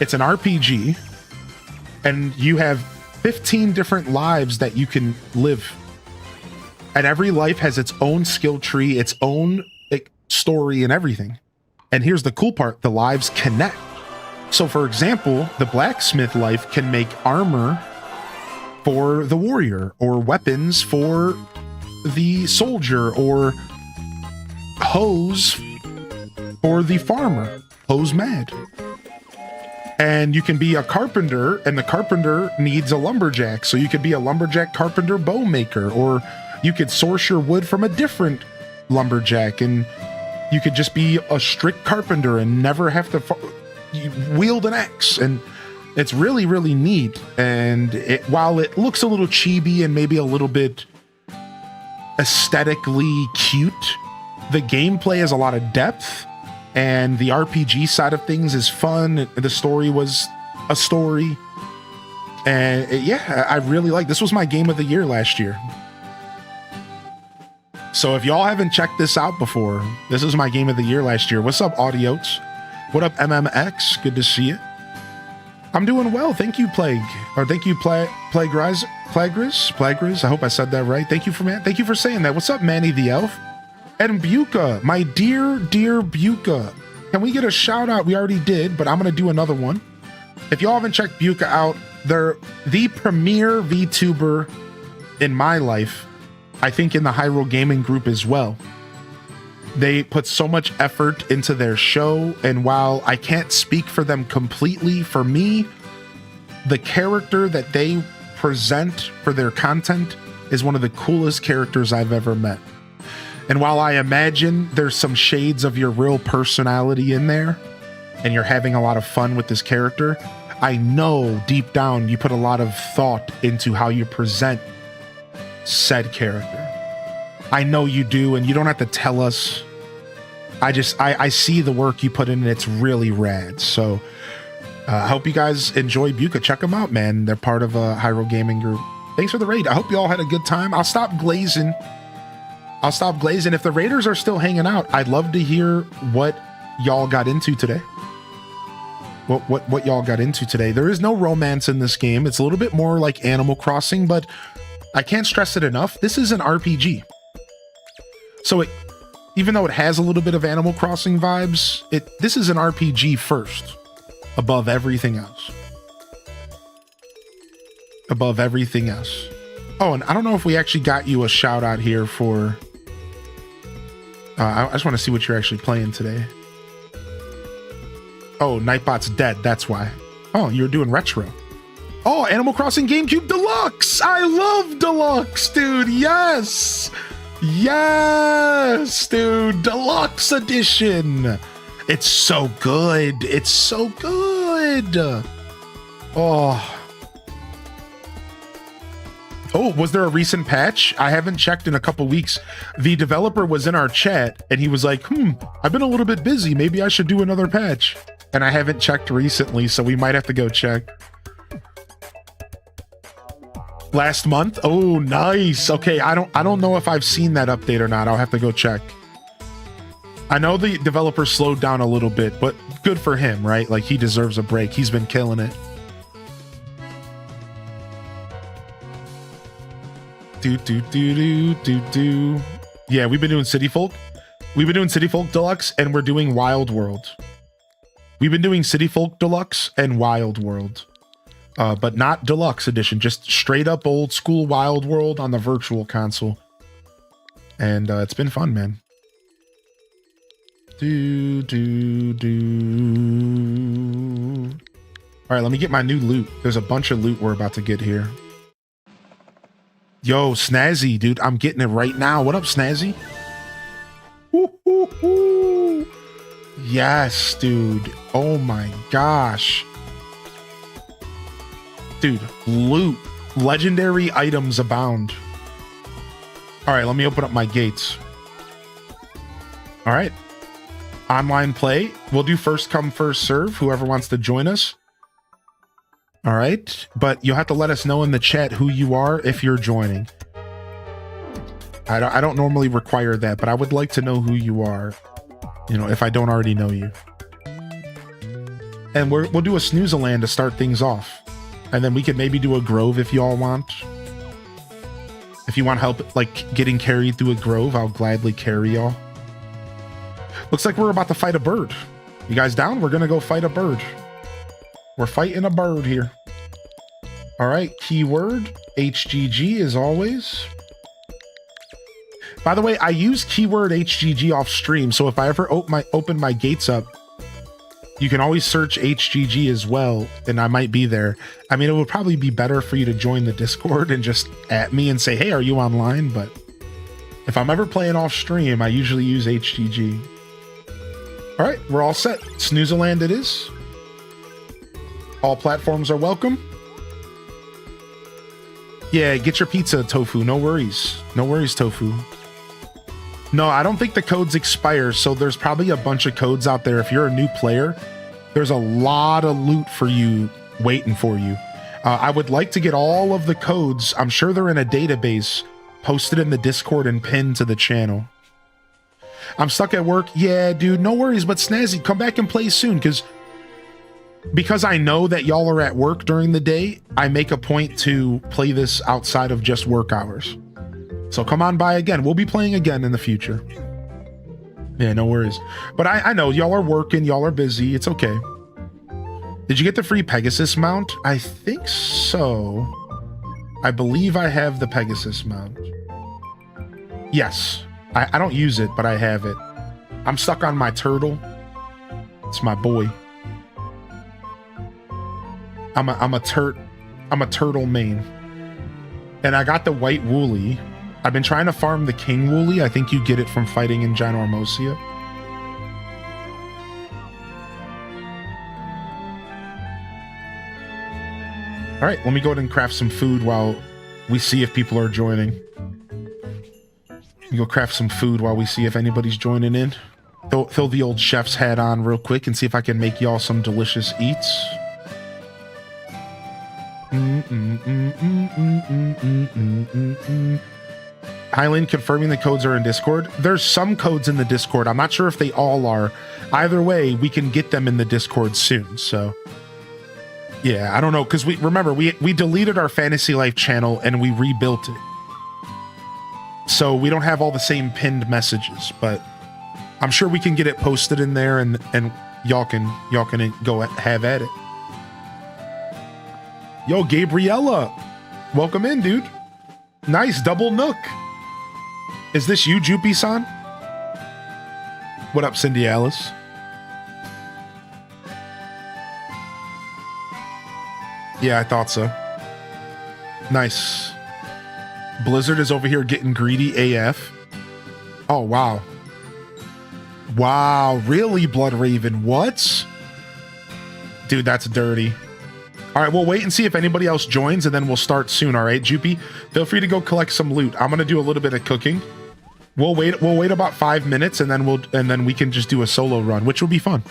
It's an RPG, and you have 15 different lives that you can live. And every life has its own skill tree, its own like, story and everything. And here's the cool part, the lives connect. So for example, the blacksmith life can make armor for the warrior, or weapons for the soldier, or hose for the farmer. Hose mad. And you can be a carpenter, and the carpenter needs a lumberjack. So you could be a lumberjack carpenter bow maker, or you could source your wood from a different lumberjack, and you could just be a strict carpenter and never have to wield an axe. And it's really, really neat. And while it looks a little chibi and maybe a little bit aesthetically cute, the gameplay has a lot of depth, and the RPG side of things is fun. The story was a story. And yeah, I really like this. Was my game of the year last year. So if y'all haven't checked this out before, this is my game of the year last year. What's up, Audiotes? What up, MMX? Good to see you. I'm doing well. Thank you, Plague. Or thank you, Plagueris. I hope I said that right. Thank you for saying that. What's up, Manny the Elf? And Buka, my dear Buka. Can we get a shout out? We already did, but I'm going to do another one. If y'all haven't checked Buka out, they're the premier VTuber in my life. I think in the Hyrule Gaming group as well. They put so much effort into their show, and while I can't speak for them completely, for me, the character that they present for their content is one of the coolest characters I've ever met. And while I imagine there's some shades of your real personality in there, and you're having a lot of fun with this character, I know deep down you put a lot of thought into how you present said character. I know you do, and you don't have to tell us. I see the work you put in, and it's really rad. So I hope you guys enjoy Buka. Check them out, man. They're part of a Hyrule Gaming group. Thanks for the raid. I hope you all had a good time. I'll stop glazing. If the raiders are still hanging out, I'd love to hear what y'all got into today. What y'all got into today. There is no romance in this game. It's a little bit more like Animal Crossing, but I can't stress it enough. This is an RPG. So even though it has a little bit of Animal Crossing vibes, this is an RPG first, above everything else. Above everything else. Oh, and I don't know if we actually got you a shout out here for... I just want to see what you're actually playing today. Oh, Nightbot's dead. That's why. Oh, you're doing retro. Oh, Animal Crossing GameCube Deluxe. I love Deluxe, dude. Yes. Yes, dude. Deluxe edition. It's so good. It's so good. Oh. Oh, was there a recent patch? I haven't checked in a couple weeks. The developer was in our chat and he was like, I've been a little bit busy. Maybe I should do another patch. And I haven't checked recently, so we might have to go check. Last month? Oh, nice. Okay, I don't know if I've seen that update or not. I'll have to go check. I know the developer slowed down a little bit, but good for him, right? Like, he deserves a break. He's been killing it. Yeah, we've been doing City Folk. We've been doing City Folk Deluxe, and we're doing Wild World. We've been doing City Folk Deluxe and Wild World. But not Deluxe Edition, just straight up old school Wild World on the virtual console. And it's been fun, man. All right, let me get my new loot. There's a bunch of loot we're about to get here. Yo, Snazzy, dude, I'm getting it right now. What up, Snazzy? Woo-hoo-hoo. Yes, dude. Oh my gosh. Dude, loot. Legendary items abound. All right, let me open up my gates. All right. Online play. We'll do first come, first serve. Whoever wants to join us. All right. But you'll have to let us know in the chat who you are if you're joining. I don't normally require that, but I would like to know who you are. You know, if I don't already know you. And we'll do a snooze-a-land to start things off. And then we could maybe do a grove if y'all want. If you want help, like, getting carried through a grove, I'll gladly carry y'all. Looks like we're about to fight a bird. You guys down? We're gonna go fight a bird. We're fighting a bird here. All right, keyword HGG as always. By the way, I use keyword HGG off stream, so if I ever open my gates up, you can always search HGG as well, and I might be there. I mean, it would probably be better for you to join the Discord and just at me and say, hey, are you online? But if I'm ever playing off stream, I usually use HGG. All right, we're all set. Snooze-a-land it is. All platforms are welcome. Yeah, get your pizza, Tofu. No worries. No worries, Tofu. No, I don't think the codes expire, so there's probably a bunch of codes out there. If you're a new player, there's a lot of loot for you waiting for you. I would like to get all of the codes. I'm sure they're in a database posted in the Discord and pinned to the channel. I'm stuck at work. Yeah, dude, no worries, but Snazzy, come back and play soon, because I know that y'all are at work during the day. I make a point to play this outside of just work hours. So come on by again. We'll be playing again in the future. Yeah, no worries. But I know y'all are working, y'all are busy. It's okay. Did you get the free Pegasus mount? I think so. I believe I have the Pegasus mount. Yes. I don't use it, but I have it. I'm stuck on my turtle. It's my boy. I'm a turtle main. And I got the white woolly. I've been trying to farm the king woolly. I think you get it from fighting in Ginormosia. All right, let me go ahead and craft some food while we see if people are joining. Go craft some food while we see if anybody's joining in. Throw the old chef's hat on real quick and see if I can make y'all some delicious eats. Highland confirming the codes are in Discord. There's some codes in the Discord. I'm not sure if they all are. Either way, we can get them in the Discord soon. So yeah, I don't know, because we deleted our Fantasy Life channel and we rebuilt it. So we don't have all the same pinned messages, but I'm sure we can get it posted in there and y'all can go have at it. Yo, Gabriella, welcome in, dude. Nice double nook. Is this you, Jupy-san? What up, Cindy Alice? Yeah, I thought so. Nice. Blizzard is over here getting greedy AF. Oh, wow. Wow, really, Blood Raven? What? Dude, that's dirty. All right, we'll wait and see if anybody else joins, and then we'll start soon. All right, Jupy, feel free to go collect some loot. I'm gonna do a little bit of cooking. We'll wait about 5 minutes, and then we can just do a solo run, which will be fun.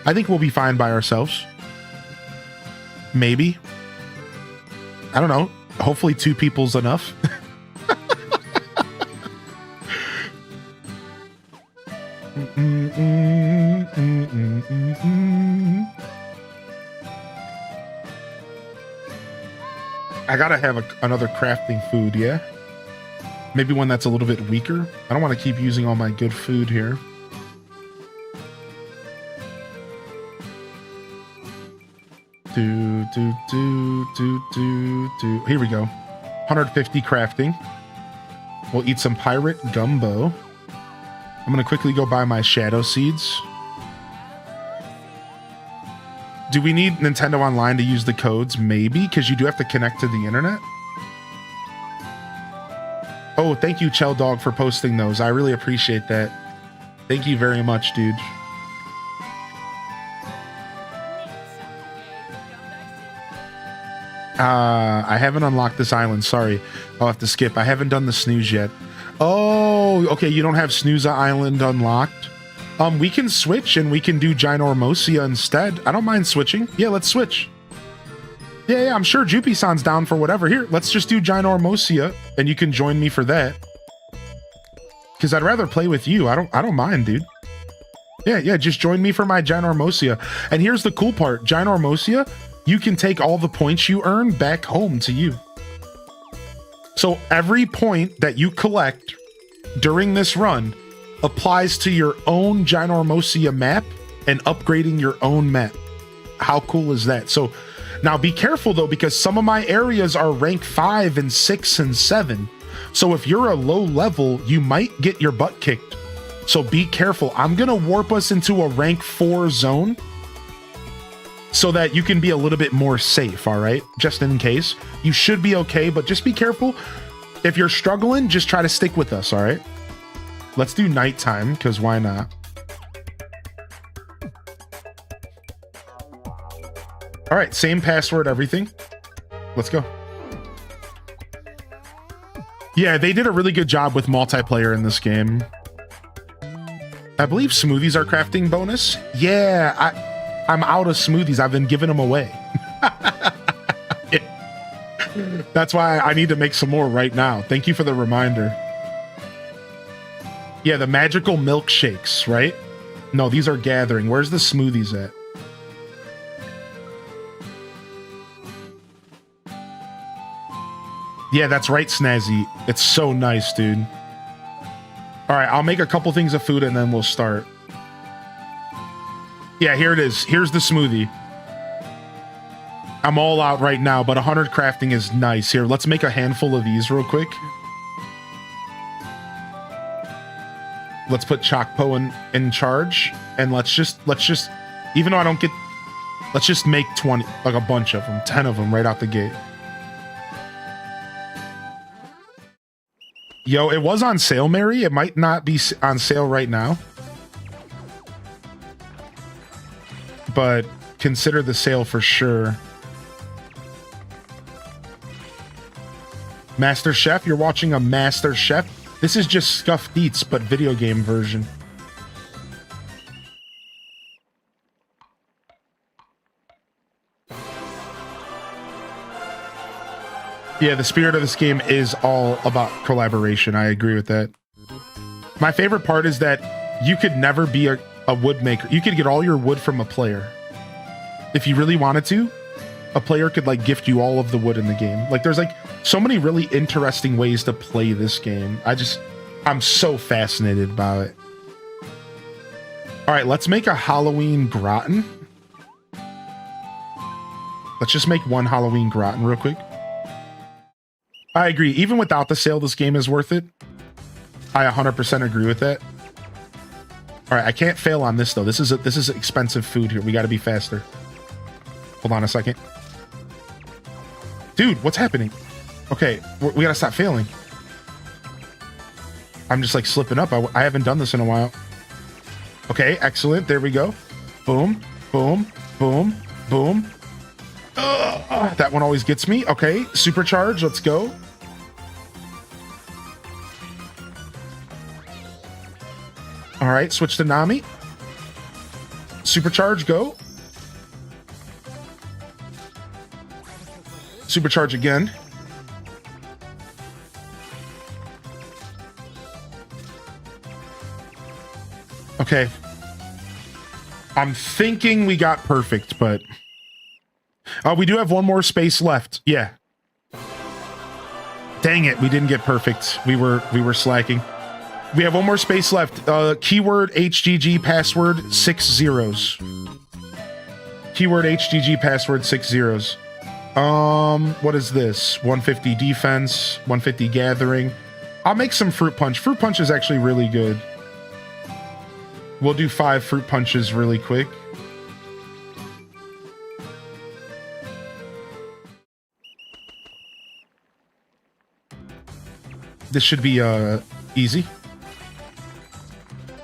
I think we'll be fine by ourselves. Maybe. I don't know. Hopefully 2 people's enough. I gotta have another crafting food, yeah? Maybe one that's a little bit weaker. I don't want to keep using all my good food here. Here we go. 150 crafting. We'll eat some pirate gumbo. I'm gonna quickly go buy my shadow seeds. Do we need Nintendo Online to use the codes? Maybe, because you do have to connect to the internet. Oh, thank you, Chell Dog, for posting those. I really appreciate that. Thank you very much, dude. I haven't unlocked this island. Sorry. I'll have to skip. I haven't done the snooze yet. Oh, okay. You don't have Snooze Island unlocked. We can switch and we can do Ginormosia instead. I don't mind switching. Yeah, let's switch. Yeah, I'm sure Jupy-san's down for whatever. Here, let's just do Ginormosia and you can join me for that. Because I'd rather play with you. I don't mind, dude. Yeah, just join me for my Ginormosia. And here's the cool part. Ginormosia, you can take all the points you earn back home to you. So every point that you collect during this run applies to your own Ginormosia map and upgrading your own map. How cool is that? So now be careful though, because some of my areas are rank 5 and 6 and 7. So if you're a low level, you might get your butt kicked. So be careful. I'm going to warp us into a rank 4 zone so that you can be a little bit more safe, all right? Just in case. You should be okay, but just be careful. If you're struggling, just try to stick with us, all right? Let's do nighttime, because why not? All right, same password, everything. Let's go. Yeah, they did a really good job with multiplayer in this game. I believe smoothies are crafting bonus. Yeah, I'm out of smoothies. I've been giving them away. Yeah. That's why I need to make some more right now. Thank you for the reminder. Yeah, the magical milkshakes, right? No, these are gathering. Where's the smoothies at? Yeah, that's right, Snazzy. It's so nice, dude. All right, I'll make a couple things of food and then we'll start. Yeah, here it is. Here's the smoothie. I'm all out right now, but 100 crafting is nice. Here, let's make a handful of these real quick. Let's put Chocpo in charge, and let's just, even though I don't get, let's just make 20, like a bunch of them, 10 of them right out the gate. Yo, it was on sale, Mary. It might not be on sale right now. But consider the sale for sure. Master Chef, you're watching a Master Chef. This is just Scuffed Eats, but video game version. Yeah, the spirit of this game is all about collaboration. I agree with that. My favorite part is that you could never be a wood maker. You could get all your wood from a player. If you really wanted to, a player could like gift you all of the wood in the game. Like there's like so many really interesting ways to play this game. I'm so fascinated by it. All right, let's make a Halloween gratin. Let's just make one Halloween gratin real quick. I agree. Even without the sale, this game is worth it. I 100% agree with that. All right, I can't fail on this though. This is expensive food here. We got to be faster. Hold on a second. Dude, what's happening? Okay, we got to stop failing. I'm just like slipping up. I haven't done this in a while. Okay, excellent. There we go. Boom, boom, boom, boom. That one always gets me. Okay, supercharge. Let's go. All right, switch to Nami. Supercharge, go. Supercharge again. Okay. I'm thinking we got perfect, but... we do have one more space left. Yeah. Dang it, we didn't get perfect. We were slacking. We have one more space left. Keyword HGG password 6 zeros. Keyword HGG password 6 zeros. What is this? 150 defense, 150 gathering. I'll make some fruit punch. Fruit punch is actually really good. We'll do 5 fruit punches really quick. This should be easy.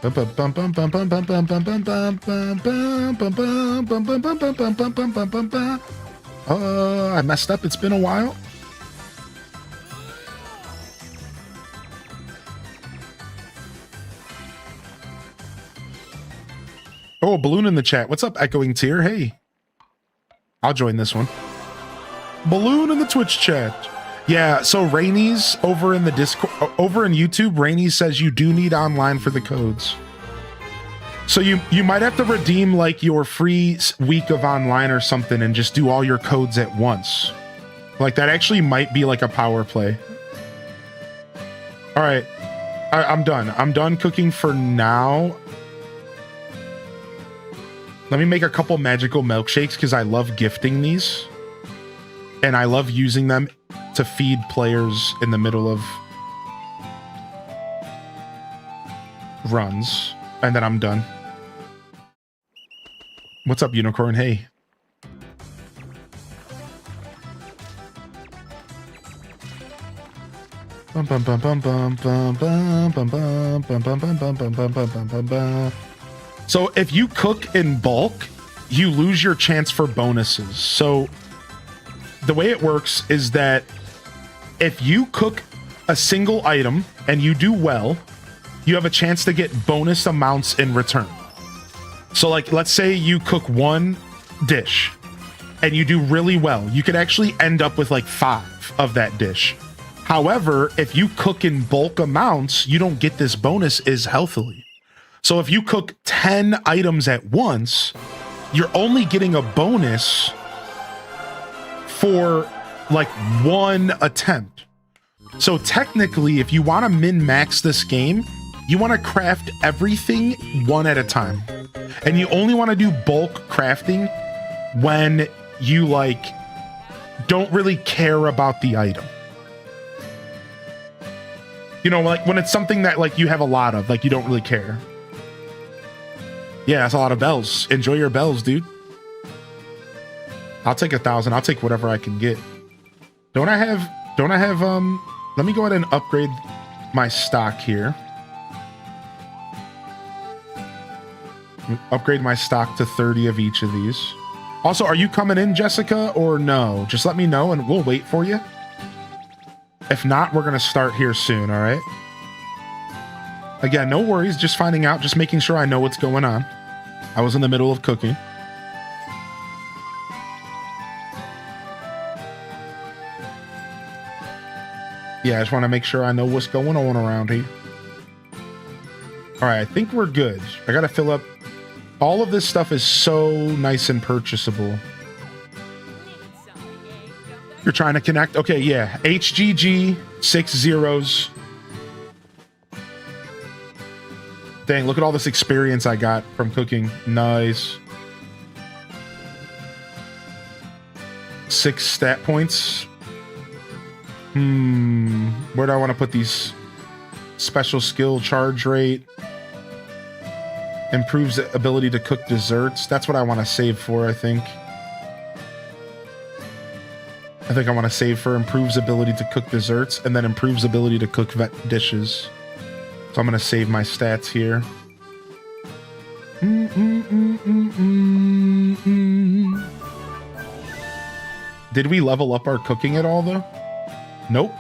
I messed up. It's been a while. Oh, a balloon in the chat. What's up, Echoing Tear? Hey. I'll join this one. Balloon in the Twitch chat. Yeah, so Rainy's over in the Discord, over in YouTube, Rainy says you do need online for the codes. So you might have to redeem like your free week of online or something and just do all your codes at once. Like that actually might be like a power play. All right, I'm done. I'm done cooking for now. Let me make a couple magical milkshakes because I love gifting these. And I love using them to feed players in the middle of runs. And then I'm done. What's up, Unicorn? Hey. So if you cook in bulk, you lose your chance for bonuses. So the way it works is that if you cook a single item and you do well, you have a chance to get bonus amounts in return. So like, let's say you cook one dish and you do really well. You could actually end up with like 5 of that dish. However, if you cook in bulk amounts, you don't get this bonus as healthily. So if you cook 10 items at once, you're only getting a bonus for like 1 attempt. So technically, if you want to min-max this game, you want to craft everything one at a time. And you only want to do bulk crafting when you like don't really care about the item. You know, like when it's something that like you have a lot of, like you don't really care. Yeah, that's a lot of bells. Enjoy your bells, dude. I'll take 1,000. I'll take whatever I can get. Don't I have, let me go ahead and upgrade my stock here. Upgrade my stock to 30 of each of these. Also, are you coming in, Jessica, or no? Just let me know and we'll wait for you. If not, we're going to start here soon, all right? Again, no worries, just finding out, just making sure I know what's going on. I was in the middle of cooking. Yeah, I just want to make sure I know what's going on around here. All right, I think we're good. I got to fill up. All of this stuff is so nice and purchasable. You're trying to connect? Okay, yeah. HGG, 6 zeros. Dang, look at all this experience I got from cooking. Nice. 6 stat points. Where do I want to put these? Special skill, charge rate. Improves the ability to cook desserts. That's what I want to save for, I think. I want to save for improves ability to cook desserts and then improves ability to cook dishes. So I'm going to save my stats here. Did we level up our cooking at all, though? Nope.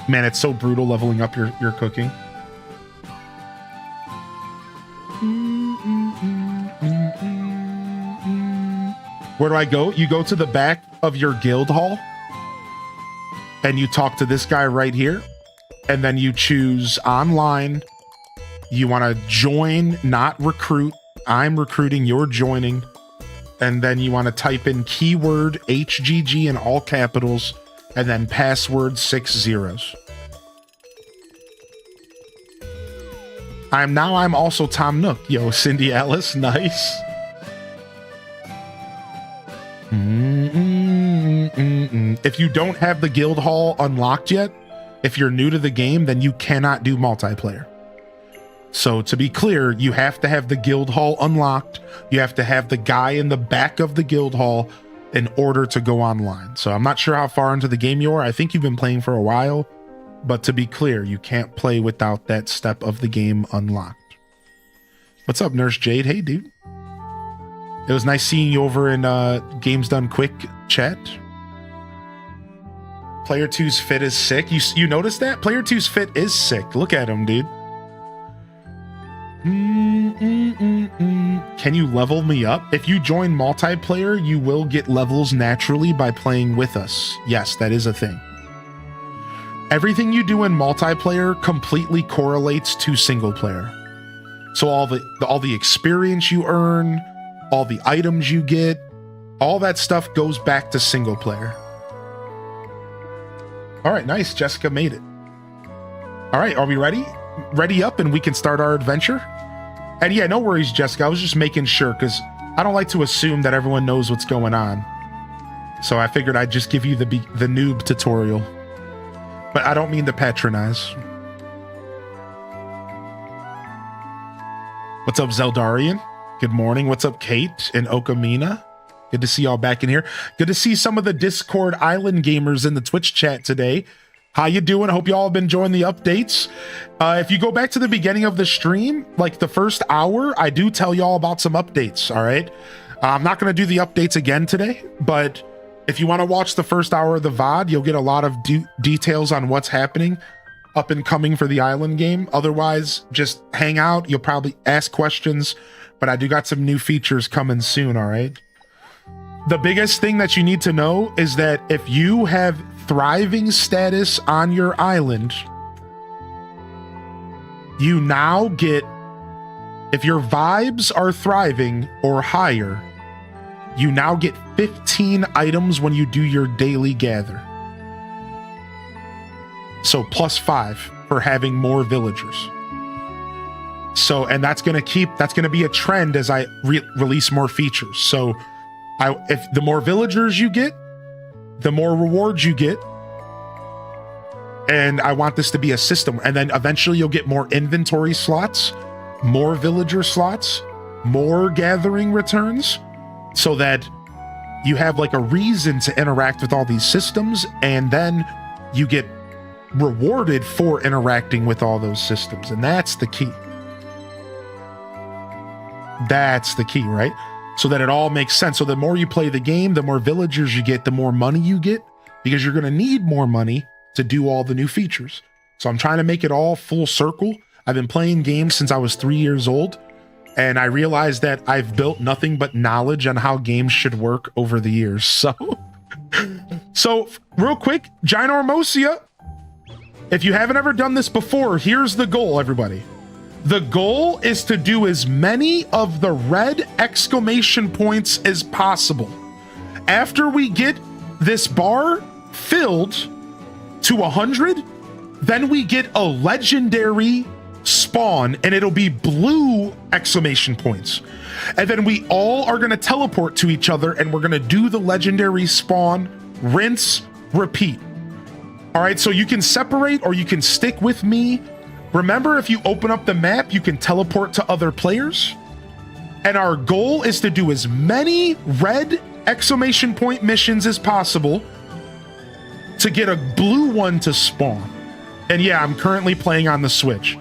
Man, it's so brutal leveling up your cooking. Where do I go? You go to the back of your guild hall and you talk to this guy right here. And then you choose online. You want to join, not recruit. I'm recruiting, you're joining. And then you want to type in keyword HGG in all capitals and then password 6 zeros. I'm also Tom Nook. Yo, Cindy Alice, nice. If you don't have the guild hall unlocked yet, if you're new to the game, then you cannot do multiplayer. So to be clear, you have to have the guild hall unlocked. You have to have the guy in the back of the guild hall in order to go online. So I'm not sure how far into the game you are. I think you've been playing for a while, but to be clear, you can't play without that step of the game unlocked. What's up, Nurse Jade? Hey, dude. It was nice seeing you over in Games Done Quick chat. Player 2's fit is sick. You noticed that? Player 2's fit is sick. Look at him, dude. Can you level me up? If you join multiplayer, you will get levels naturally by playing with us. Yes, that is a thing. Everything you do in multiplayer completely correlates to single player. So all the experience you earn, all the items you get, all that stuff goes back to single player. All right, nice. Jessica made it. All right, are we ready? Ready up and we can start our adventure? And yeah, no worries, Jessica. I was just making sure because I don't like to assume that everyone knows what's going on. So I figured I'd just give you the noob tutorial. But I don't mean to patronize. What's up, Zeldarian? Good morning. What's up, Kate and Okamina? Good to see y'all back in here. Good to see some of the Discord Island gamers in the Twitch chat today. How you doing? I hope y'all have been enjoying the updates. If you go back to the beginning of the stream, like the first hour, I do tell y'all about some updates, all right? I'm not going to do the updates again today, but if you want to watch the first hour of the VOD, you'll get a lot of details on what's happening up and coming for the Island game. Otherwise, just hang out. You'll probably ask questions, but I do got some new features coming soon, all right? The biggest thing that you need to know is that if you have thriving status on your island, you now get, if your vibes are thriving or higher, you now get 15 items when you do your daily gather. So +5 for having more villagers. So, and that's going to be a trend as I release more features. So if the more villagers you get, the more rewards you get. And I want this to be a system. And then eventually you'll get more inventory slots, more villager slots, more gathering returns, so that you have like a reason to interact with all these systems. And then you get rewarded for interacting with all those systems. And that's the key. That's the key, right? So that it all makes sense. So the more you play the game, the more villagers you get, the more money you get, because you're going to need more money to do all the new features. So I'm trying to make it all full circle. I've been playing games since I was 3 years old, and I realized that I've built nothing but knowledge on how games should work over the years. So real quick, Ginormosia, if you haven't ever done this before, here's the goal, everybody. The goal is to do as many of the red exclamation points as possible. After we get this bar filled to 100, then we get a legendary spawn, and it'll be blue exclamation points. And then we all are going to teleport to each other, and we're going to do the legendary spawn, rinse, repeat. All right, so you can separate or you can stick with me. Remember, if you open up the map, you can teleport to other players. And our goal is to do as many red exclamation point missions as possible to get a blue one to spawn. And yeah, I'm currently playing on the Switch.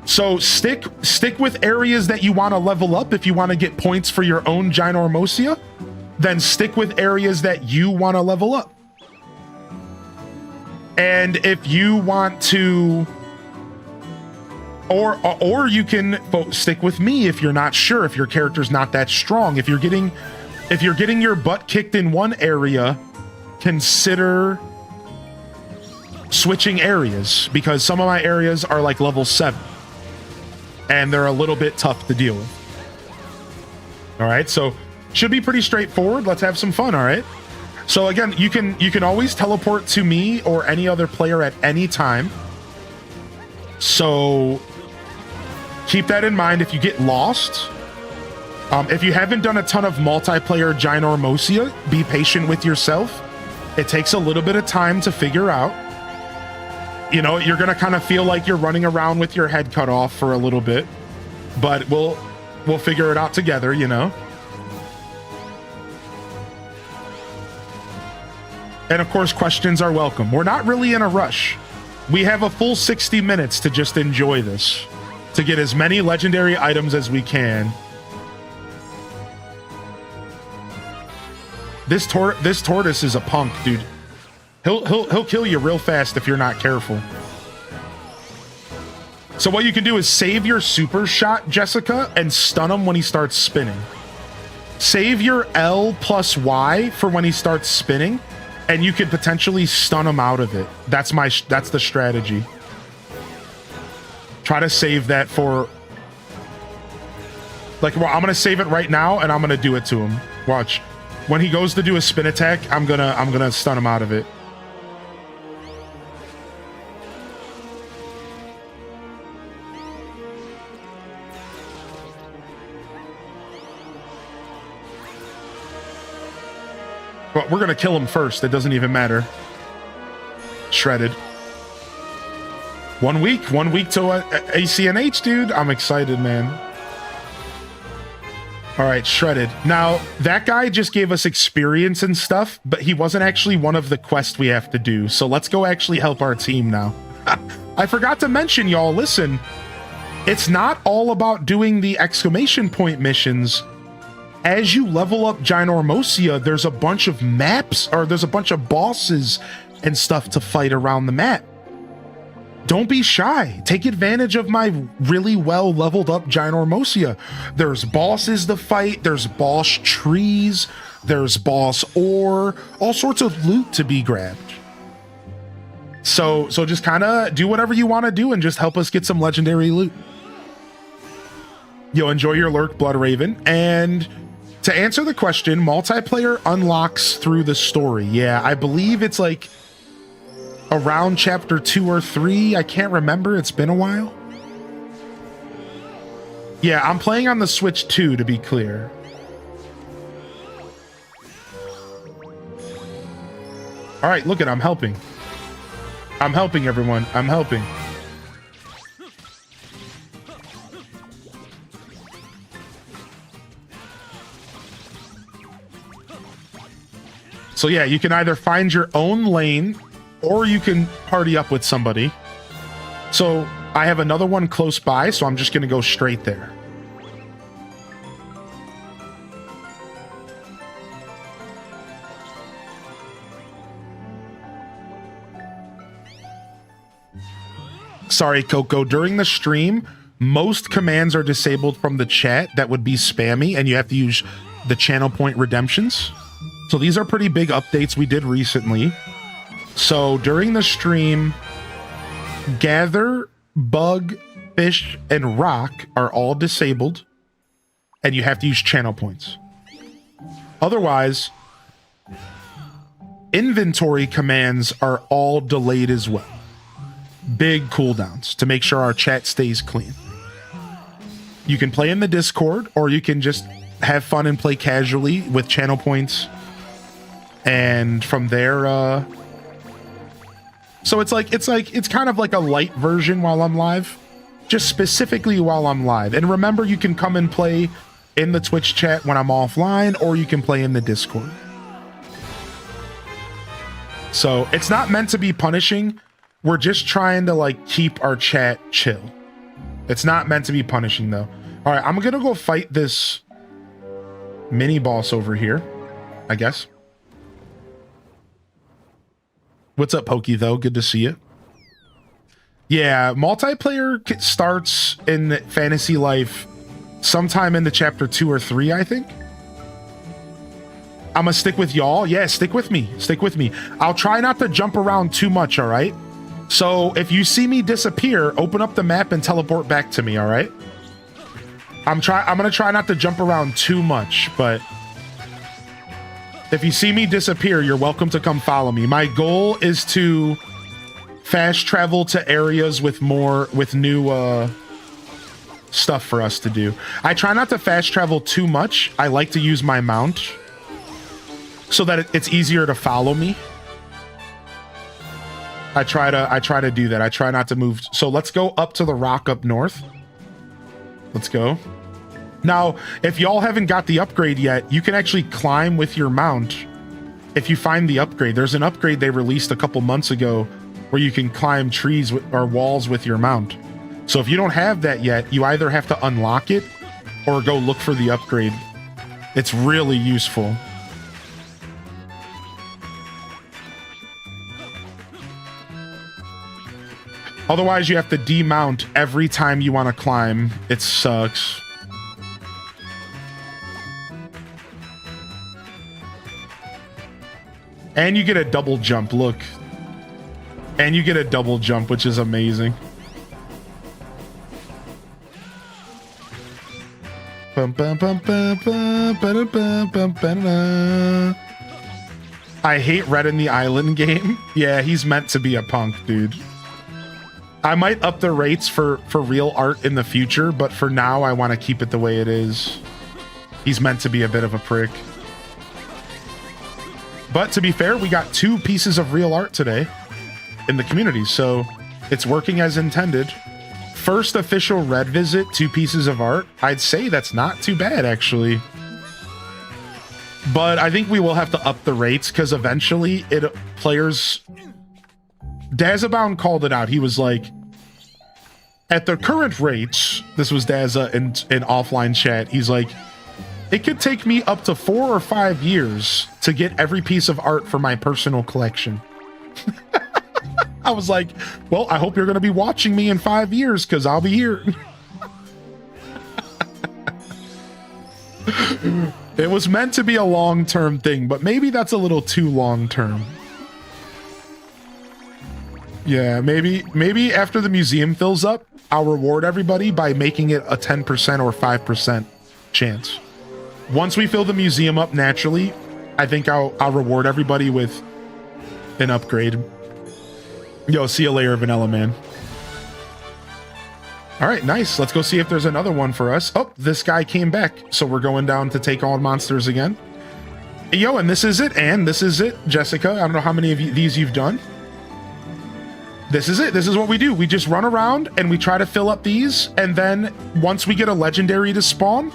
So stick with areas that you want to level up. If you want to get points for your own Ginormosia, then stick with areas that you want to level up. And if you want to, or you can stick with me if you're not sure, if your character's not that strong. If you're getting your butt kicked in one area, consider switching areas, because some of my areas are like level 7 and they're a little bit tough to deal with. All right, so should be pretty straightforward. Let's have some fun. All right, so again, you can always teleport to me or any other player at any time, so keep that in mind. If you get lost, if you haven't done a ton of multiplayer Ginormosia, be patient with yourself. It takes a little bit of time to figure out. You know, you're gonna kind of feel like you're running around with your head cut off for a little bit, but we'll figure it out together, you know. And of course, questions are welcome. We're not really in a rush. We have a full 60 minutes to just enjoy this, to get as many legendary items as we can. This tortoise is a punk, dude. He'll kill you real fast if you're not careful. So what you can do is save your super shot, Jessica, and stun him when he starts spinning. Save your L plus Y for when he starts spinning, and you could potentially stun him out of it. That's the strategy. Try to save that for Like, well, I'm gonna save it right now, and I'm gonna do it to him. Watch. When he goes to do a spin attack, I'm gonna stun him out of it. But we're gonna kill him first. It doesn't even matter. Shredded. 1 week to ACNH, dude. I'm excited, man. All right, shredded. Now, that guy just gave us experience and stuff, but he wasn't actually one of the quests we have to do. So let's go actually help our team now. I forgot to mention, y'all, listen, it's not all about doing the exclamation point missions. As you level up Ginormosia, there's a bunch of maps, or there's a bunch of bosses and stuff to fight around the map. Don't be shy. Take advantage of my really well leveled up Ginormosia. There's bosses to fight. There's boss trees. There's boss ore. All sorts of loot to be grabbed. So just kind of do whatever you want to do and just help us get some legendary loot. You'll enjoy your lurk, Blood Raven. And to answer the question, multiplayer unlocks through the story. Yeah, I believe it's like around chapter 2 or 3. I can't remember. It's been a while. Yeah, I'm playing on the Switch 2, to be clear. All right, look at, I'm helping. I'm helping everyone. I'm helping. So yeah, you can either find your own lane or you can party up with somebody. So I have another one close by, so I'm just going to go straight there. Sorry, Coco. During the stream, most commands are disabled from the chat that would be spammy, and you have to use the channel point redemptions. So these are pretty big updates we did recently. So during the stream, gather, bug, fish, and rock are all disabled, and you have to use channel points. Otherwise, inventory commands are all delayed as well. Big cooldowns to make sure our chat stays clean. You can play in the Discord, or you can just have fun and play casually with channel points. And from there, so it's kind of like a light version while I'm live, just specifically while I'm live. And remember, you can come and play in the Twitch chat when I'm offline, or you can play in the Discord. So it's not meant to be punishing. We're just trying to like keep our chat chill. It's not meant to be punishing though. All right, I'm gonna go fight this mini boss over here, I guess. What's up, Pokey, though? Good to see you. Yeah, multiplayer starts in Fantasy Life sometime in the chapter 2 or 3, I think. I'm gonna stick with y'all. Yeah, stick with me. Stick with me. I'll try not to jump around too much, all right? So if you see me disappear, open up the map and teleport back to me, all right? I'm gonna try not to jump around too much, but if you see me disappear, you're welcome to come follow me. My goal is to fast travel to areas with new stuff for us to do. I try not to fast travel too much. I like to use my mount so that it's easier to follow me. I try to do that. I try not to move. So let's go up to the rock up north. Let's go. Now, if y'all haven't got the upgrade yet, you can actually climb with your mount. If you find the upgrade, there's an upgrade they released a couple months ago where you can climb trees or walls with your mount. So if you don't have that yet, you either have to unlock it or go look for the upgrade. It's really useful. Otherwise, you have to demount every time you want to climb. It sucks. And you get a double jump, look. And you get a double jump, which is amazing. Bum, bum, bum, bum, bum, ba-da, bum, bum, ba-da. I hate Red in the Island game. Yeah, he's meant to be a punk, dude. I might up the rates for real art in the future, but for now, I want to keep it the way it is. He's meant to be a bit of a prick. But to be fair, we got 2 pieces of real art today in the community, so it's working as intended. First official Red visit, 2 pieces of art. I'd say that's not too bad, actually. But I think we will have to up the rates because eventually players... Dazabound called it out. He was like, at the current rates, this was Daza in offline chat, he's like, it could take me up to 4 or 5 years to get every piece of art for my personal collection. I was like, well, I hope you're going to be watching me in 5 years because I'll be here. It was meant to be a long-term thing, but maybe that's a little too long-term. Yeah, maybe after the museum fills up, I'll reward everybody by making it a 10% or 5% chance. Once we fill the museum up naturally, I think I'll reward everybody with an upgrade. Yo, see you later, Vanilla Man. All right, nice. Let's go see if there's another one for us. Oh, this guy came back. So we're going down to take on monsters again. Yo, and this is it. And this is it, Jessica. I don't know how many of these you've done. This is it. This is what we do. We just run around and we try to fill up these. And then once we get a legendary to spawn,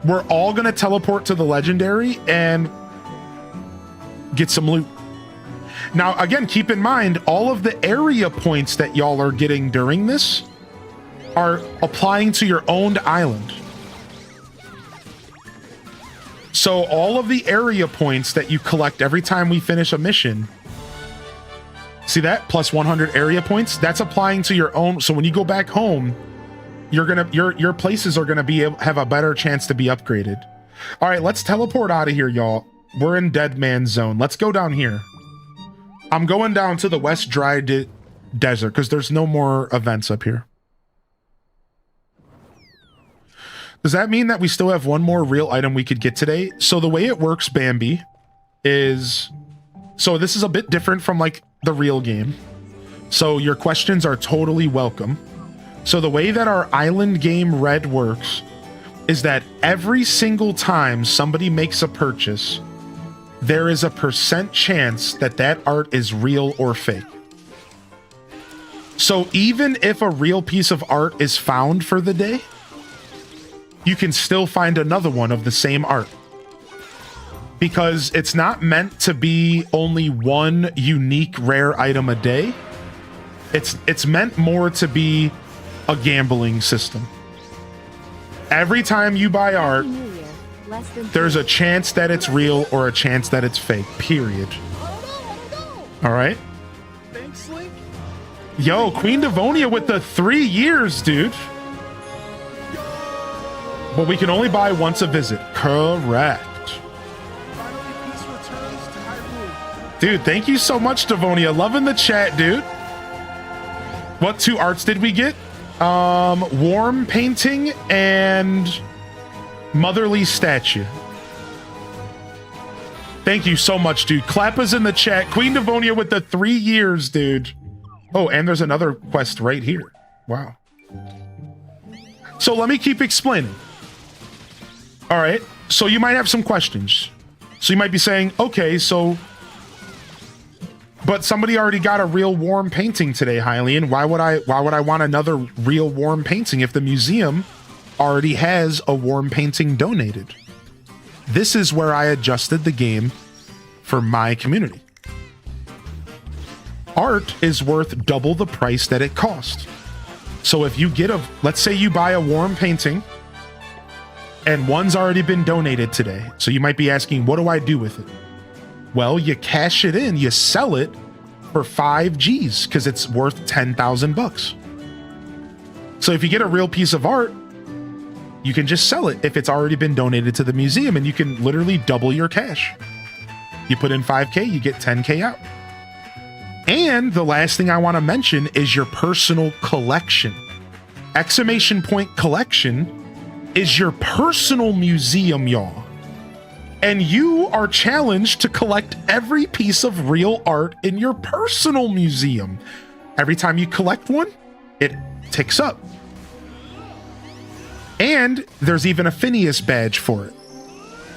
we're all going to teleport to the legendary and get some loot. Now, again, keep in mind, all of the area points that y'all are getting during this are applying to your owned island. So all of the area points that you collect every time we finish a mission, see that? Plus 100 area points, that's applying to your own. So when you go back home, your places are gonna have a better chance to be upgraded. All right, let's teleport out of here, y'all. We're in Dead Man's Zone. Let's go down here. I'm going down to the West Dry Desert because there's no more events up here. Does that mean that we still have one more real item we could get today? So the way it works, Bambi, is... So this is a bit different from like the real game. So your questions are totally welcome. So the way that our island game Red works is that every single time somebody makes a purchase, there is a % chance that that art is real or fake. So even if a real piece of art is found for the day, you can still find another one of the same art. Because it's not meant to be only one unique rare item a day. It's meant more to be a gambling system. Every time you buy art, there's a chance that it's real or a chance that it's fake, period. All right. Thanks, Link. Yo, Queen Devonia with the 3 years, dude. But we can only buy once a visit. Correct. Finally, peace returns to Hyrule. Dude, thank you so much, Devonia. Loving the chat, dude. What 2 arts did we get? Warm painting and motherly statue. Thank you so much, dude. Clappa's in the chat. Queen Devonia with the 3 years, dude. Oh, and there's another quest right here. Wow. So let me keep explaining. All right. So you might have some questions. So you might be saying, okay, so... But somebody already got a real warm painting today, Hylian. Why would I want another real warm painting if the museum already has a warm painting donated? This is where I adjusted the game for my community. Art is worth double the price that it cost. So if you get let's say you buy a warm painting and one's already been donated today. So you might be asking, what do I do with it? Well, you cash it in, you sell it for 5 G's because it's worth 10,000 bucks. So if you get a real piece of art, you can just sell it if it's already been donated to the museum and you can literally double your cash. You put in 5K, you get 10K out. And the last thing I want to mention is your personal collection. Exclamation point collection is your personal museum, y'all. And you are challenged to collect every piece of real art in your personal museum. Every time you collect one, it ticks up. And there's even a Phineas badge for it.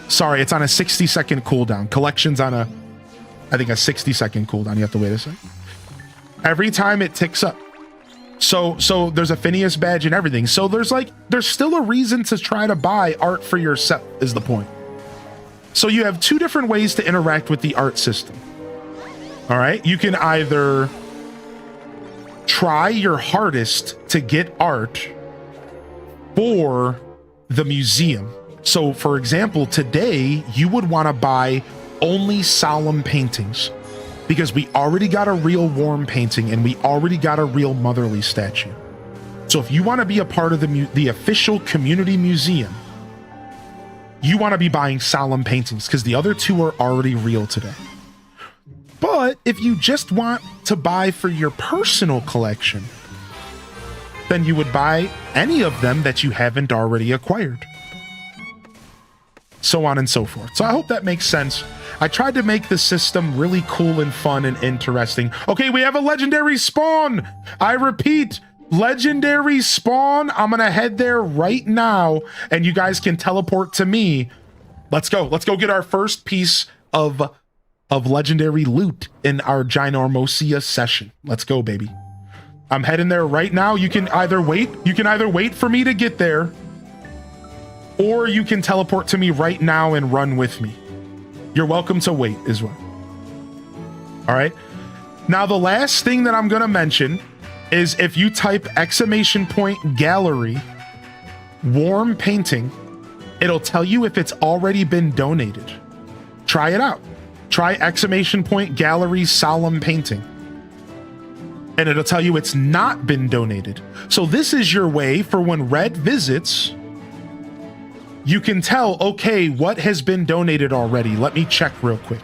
Sorry, it's on a 60-second cooldown. Collection's on I think a 60-second cooldown. You have to wait a second. Every time it ticks up. So there's a Phineas badge and everything. So there's still a reason to try to buy art for yourself is the point. So you have two different ways to interact with the art system. All right. You can either try your hardest to get art for the museum. So for example, today you would want to buy only solemn paintings because we already got a real warm painting and we already got a real motherly statue. So if you want to be a part of the official community museum, you want to be buying solemn paintings because the other two are already real today. But if you just want to buy for your personal collection, then you would buy any of them that you haven't already acquired. So on and so forth. So I hope that makes sense. I tried to make the system really cool and fun and interesting. Okay, we have a legendary spawn. I repeat, legendary spawn. I'm gonna head there right now and you guys can teleport to me. Let's go get our first piece of legendary loot in our Ginormosia session. Let's go, baby. I'm heading there right now. You can either wait for me to get there, or you can teleport to me right now and run with me. You're welcome to wait as well. All right. Now, the last thing that I'm going to mention is if you type !gallery warm painting, it'll tell you if it's already been donated. Try it out. Try !gallery solemn painting. And it'll tell you it's not been donated. So this is your way for when Red visits, you can tell, okay, what has been donated already? Let me check real quick.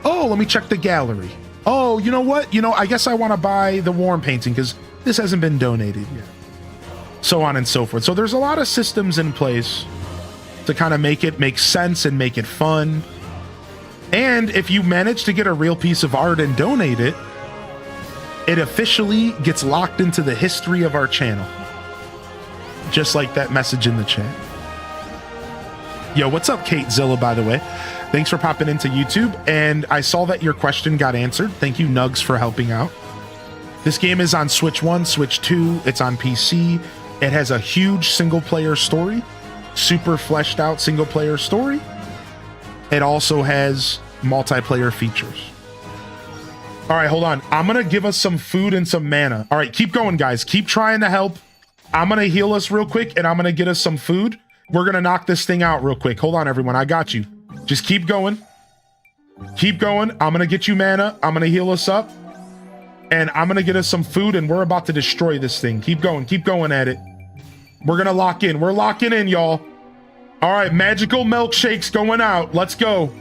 Oh, let me check the gallery. Oh, you know what? I guess I want to buy the warm painting because this hasn't been donated yet. So on and so forth. So there's a lot of systems in place to kind of make it make sense and make it fun. And if you manage to get a real piece of art and donate it, it officially gets locked into the history of our channel. Just like that message in the chat. Yo, what's up, Kate Zilla, by the way? Thanks for popping into YouTube. And I saw that your question got answered. Thank you, Nugs, for helping out. This game is on Switch 1, Switch 2. It's on PC. It has a huge single-player story. Super fleshed out single-player story. It also has multiplayer features. All right, hold on. I'm going to give us some food and some mana. All right, keep going, guys. Keep trying to help. I'm going to heal us real quick, and I'm going to get us some food. We're going to knock this thing out real quick. Hold on, everyone. I got you. Just keep going. Keep going. I'm going to get you mana. I'm going to heal us up. And I'm going to get us some food, and we're about to destroy this thing. Keep going. Keep going at it. We're going to lock in. We're locking in, y'all. All right, magical milkshakes going out. Let's go.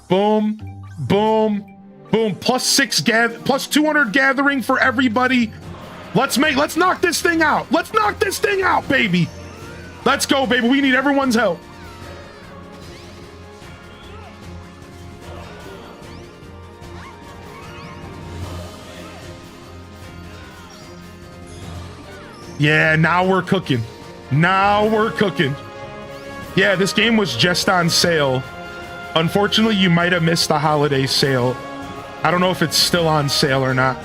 Boom, boom, boom. Plus 200 gathering for everybody. Let's knock this thing out. Let's knock this thing out, baby. Let's go, baby. We need everyone's help. Yeah, now we're cooking. Now we're cooking. Yeah, this game was just on sale. Unfortunately, you might have missed the holiday sale. I don't know if it's still on sale or not.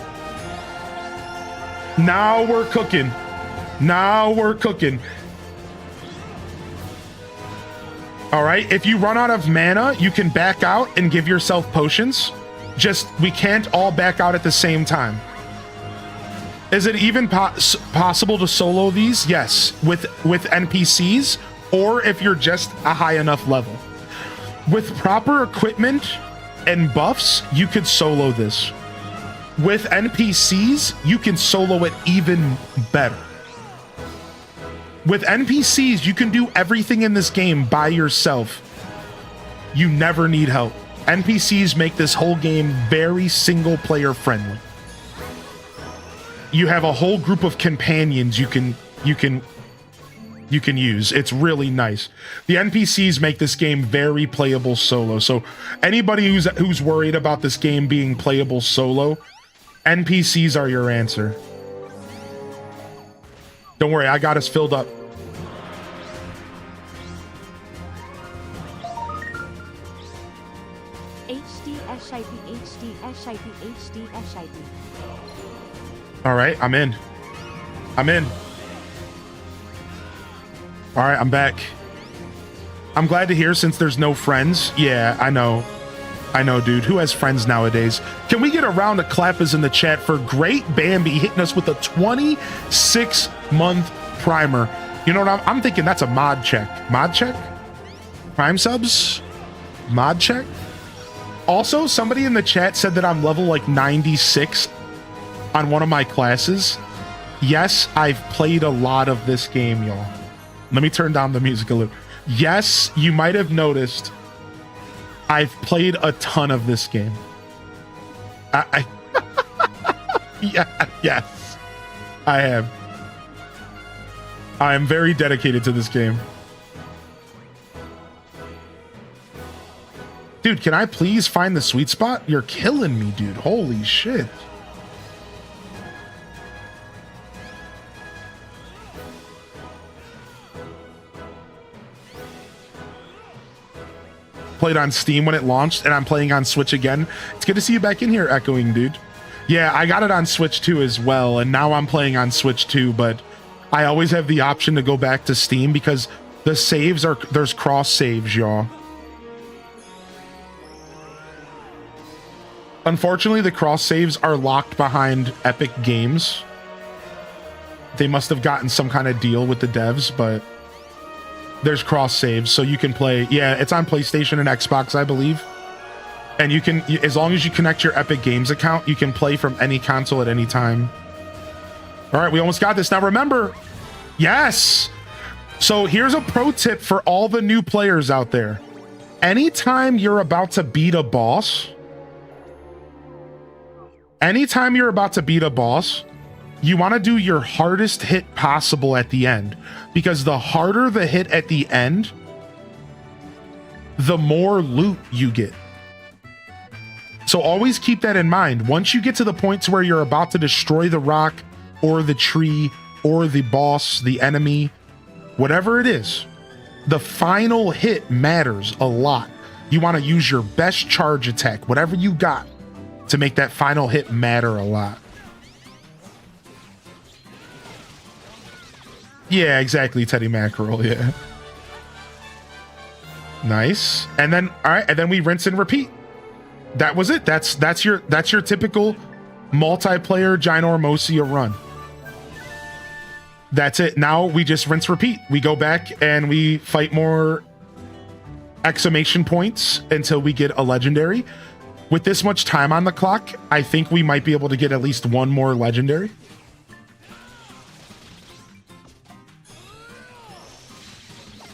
Now we're cooking. Now we're cooking. All right, if you run out of mana, you can back out and give yourself potions. Just, we can't all back out at the same time. Is it even possible to solo these? Yes, with NPCs, or if you're just a high enough level. With proper equipment and buffs, you could solo this. With NPCs, you can solo it even better. With NPCs, you can do everything in this game by yourself. You never need help. NPCs make this whole game very single player friendly. You have a whole group of companions you can you can use. It's really nice. The NPCs make this game very playable solo. So anybody who's worried about this game being playable solo, NPCs are your answer. Don't worry, I got us filled up. All right, I'm in. I'm in. All right, I'm back. I'm glad to hear since there's no friends. Yeah, I know. I know, dude. Who has friends nowadays? Can we get a round of clappers in the chat for Great Bambi hitting us with a 26-month primer? You know what I'm thinking? That's a mod check. Mod check? Prime subs? Mod check? Also, somebody in the chat said that I'm level like 96 on one of my classes. Yes, I've played a lot of this game, y'all. Let me turn down the music a little. Yes, you might have noticed I've played a ton of this game. Yeah, yes, I have. I am very dedicated to this game. Dude, can I please find the sweet spot? You're killing me, dude. Holy shit. Played on Steam when it launched, and I'm playing on Switch again. It's good to see you back in here, Echoing, dude. Yeah, I got it on Switch too as well, and now I'm playing on Switch too, but I always have the option to go back to Steam because the saves are, there's cross saves, y'all. Unfortunately, the cross saves are locked behind Epic Games. They must have gotten some kind of deal with the devs, but there's cross saves, so you can play. Yeah, it's on PlayStation and Xbox, I believe. And you can, as long as you connect your Epic Games account, you can play from any console at any time. All right, we almost got this. Now remember, yes. So here's a pro tip for all the new players out there. Anytime you're about to beat a boss, you want to do your hardest hit possible at the end, because the harder the hit at the end, the more loot you get. So always keep that in mind. Once you get to the points where you're about to destroy the rock or the tree or the boss, the enemy, whatever it is, the final hit matters a lot. You want to use your best charge attack, whatever you got, to make that final hit matter a lot. Yeah, exactly, Teddy Mackerel, yeah. Nice. And then, all right, and then we rinse and repeat. That was it. That's your typical multiplayer Ginormosia run. That's it. Now we just rinse repeat. We go back and we fight more exclamation points until we get a legendary. With this much time on the clock, I think we might be able to get at least one more legendary.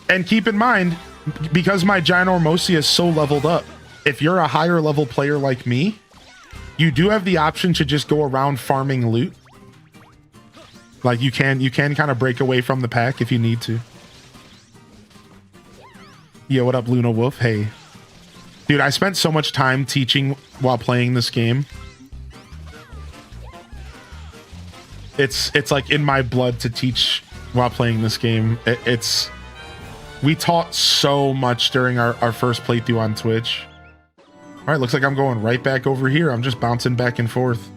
And keep in mind, because my Ginormosia is so leveled up, if you're a higher level player like me, you do have the option to just go around farming loot. Like you can kind of break away from the pack if you need to. Yo, what up, Luna Wolf? Hey. Dude, I spent so much time teaching while playing this game. It's like in my blood to teach while playing this game. We taught so much during our first playthrough on Twitch. All right, looks like I'm going right back over here. I'm just bouncing back and forth.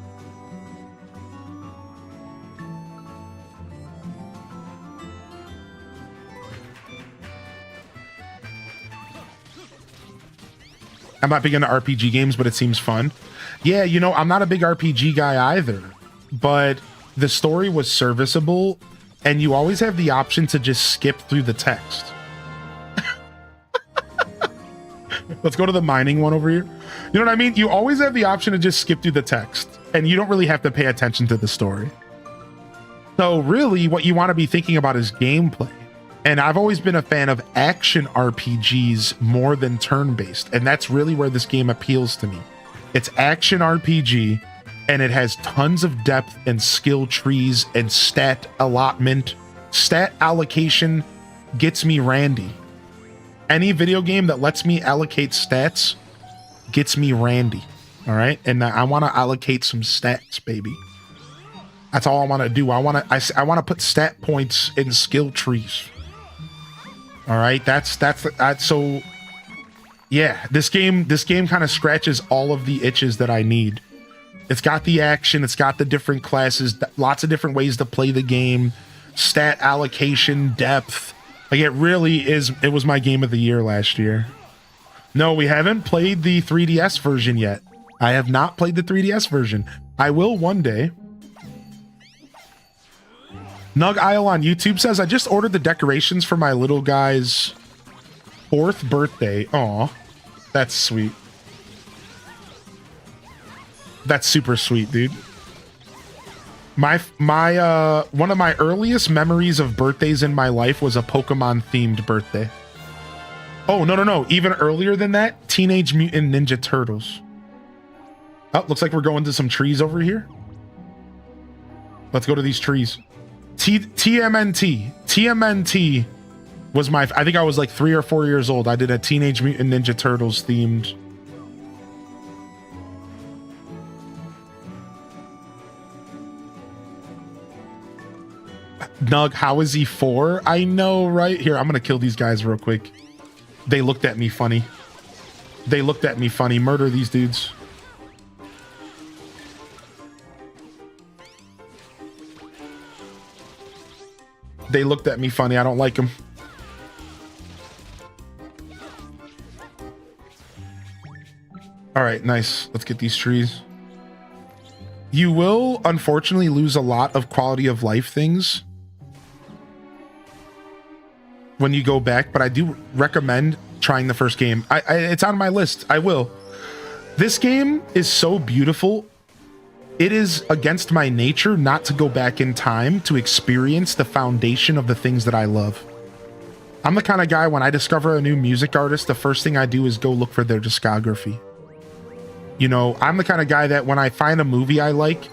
I'm not big into RPG games, but it seems fun. Yeah, you know, I'm not a big RPG guy either, but the story was serviceable, and you always have the option to just skip through the text. Let's go to the mining one over here. You know what I mean? You always have the option to just skip through the text, and you don't really have to pay attention to the story. So really, what you want to be thinking about is gameplay. And I've always been a fan of action RPGs more than turn-based, and that's really where this game appeals to me. It's action RPG, and it has tons of depth and skill trees and stat allotment stat allocation gets me randy. Any video game that lets me allocate stats gets me randy. All right, and I want to allocate some stats, baby. That's all I want to do. I want to put stat points in skill trees. All right, that's so. Yeah, this game kind of scratches all of the itches that I need. It's got the action, it's got the different classes, lots of different ways to play the game, stat allocation, depth. Like it really is. It was my game of the year last year. No, we haven't played the 3DS version yet. I have not played the 3DS version. I will one day. Nug Isle on YouTube says, I just ordered the decorations for my little guy's 4th birthday. Aw, that's sweet. That's super sweet, dude. My one of my earliest memories of birthdays in my life was a Pokemon themed birthday. Oh, no. Even earlier than that, Teenage Mutant Ninja Turtles. Oh, looks like we're going to some trees over here. Let's go to these trees. TMNT. TMNT was my, I think I was like 3 or 4 years old. I did a Teenage Mutant Ninja Turtles themed. Nug, how is he 4? I know, right? Here, I'm gonna kill these guys real quick. They looked at me funny. They looked at me funny. Murder these dudes. They looked at me funny. I don't like them. All right, nice. Let's get these trees. You will, unfortunately, lose a lot of quality of life things when you go back, but I do recommend trying the first game. It's on my list. I will. This game is so beautiful. It is against my nature not to go back in time to experience the foundation of the things that I love. I'm the kind of guy, when I discover a new music artist, the first thing I do is go look for their discography. You know, I'm the kind of guy that when I find a movie I like,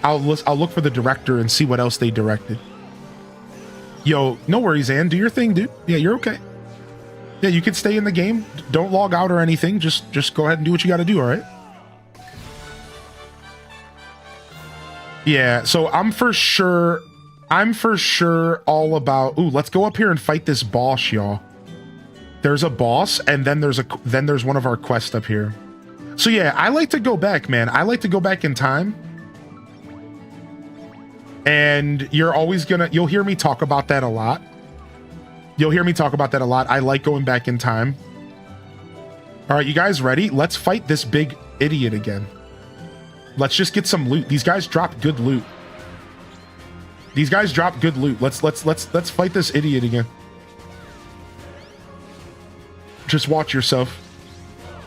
I'll look for the director and see what else they directed. Yo, no worries, Ann. Do your thing, dude. Yeah, you're okay. Yeah, you can stay in the game. Don't log out or anything. Just go ahead and do what you got to do, all right? Yeah, so I'm for sure all about, ooh, let's go up here and fight this boss, y'all. There's a boss, and then there's one of our quests up here. So yeah, I like to go back, man. I like to go back in time. And you'll hear me talk about that a lot. You'll hear me talk about that a lot. I like going back in time. All right, you guys ready? Let's fight this big idiot again. Let's just get some loot. These guys drop good loot. These guys drop good loot. Let's fight this idiot again. Just watch yourself.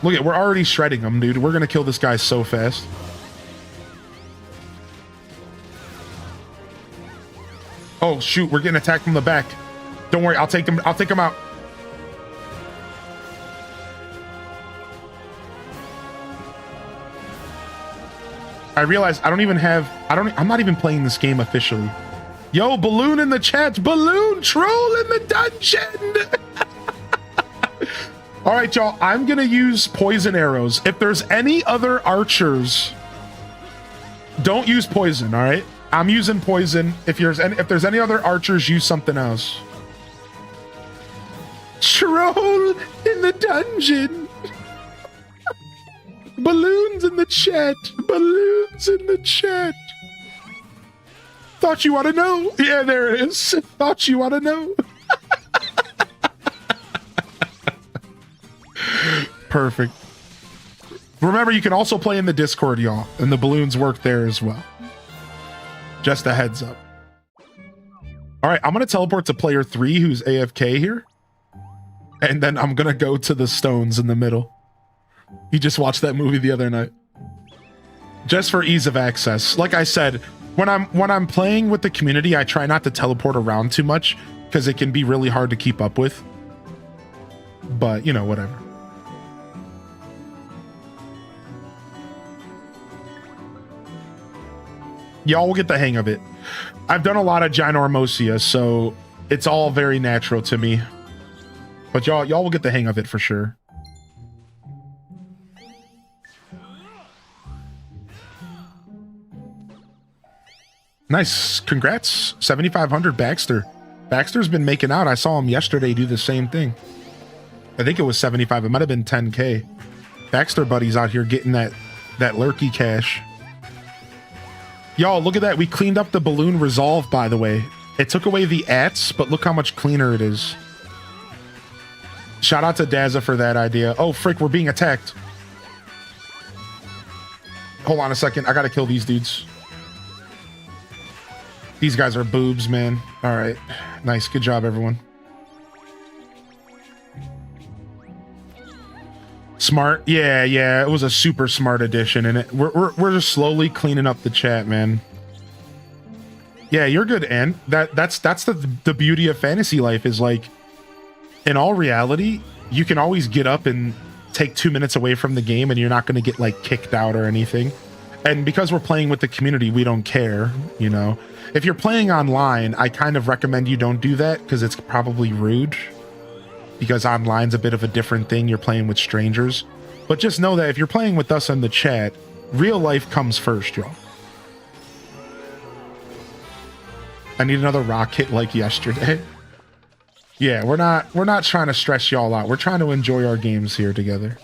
Look at, we're already shredding him, dude. We're gonna kill this guy so fast. Oh shoot, we're getting attacked from the back. Don't worry, I'll take him out. I realize I'm not even playing this game officially. Yo, Balloon in the chat. Balloon troll in the dungeon. All right, y'all, I'm gonna use poison arrows. If there's any other archers, don't use poison, all right? I'm using poison. If there's any other archers, use something else. Troll in the dungeon. Balloons in the chat. Balloons in the chat. Thought you want to know. Yeah, there it is. Thought you want to know. Perfect. Remember, you can also play in the Discord, y'all, and the balloons work there as well. Just a heads up. All right, I'm going to teleport to player 3 who's AFK here. And then I'm going to go to the stones in the middle. You just watched that movie the other night. Just for ease of access. Like I said, when I'm playing with the community, I try not to teleport around too much because it can be really hard to keep up with. But, you know, whatever. Y'all will get the hang of it. I've done a lot of Ginormosia, so it's all very natural to me. But y'all will get the hang of it for sure. Nice. Congrats. 7,500 Baxter. Baxter's been making out. I saw him yesterday do the same thing. I think it was 75. It might have been 10K. Baxter buddy's out here getting that lurky cash. Y'all, look at that. We cleaned up the balloon resolve, by the way. It took away the ats, but look how much cleaner it is. Shout out to Dazza for that idea. Oh, frick, we're being attacked. Hold on a second. I gotta kill these dudes. These guys are boobs, man. All right. Nice. Good job, everyone. Smart. Yeah. It was a super smart addition, and we're just slowly cleaning up the chat, man. Yeah, you're good, Ann. That's the beauty of fantasy life is like, in all reality, you can always get up and take 2 minutes away from the game, and you're not going to get like kicked out or anything. And because we're playing with the community, we don't care, you know. If you're playing online, I kind of recommend you don't do that because it's probably rude. Because online's a bit of a different thing. You're playing with strangers. But just know that if you're playing with us in the chat, real life comes first, y'all. I need another rock hit like yesterday. Yeah, we're not trying to stress y'all out. We're trying to enjoy our games here together.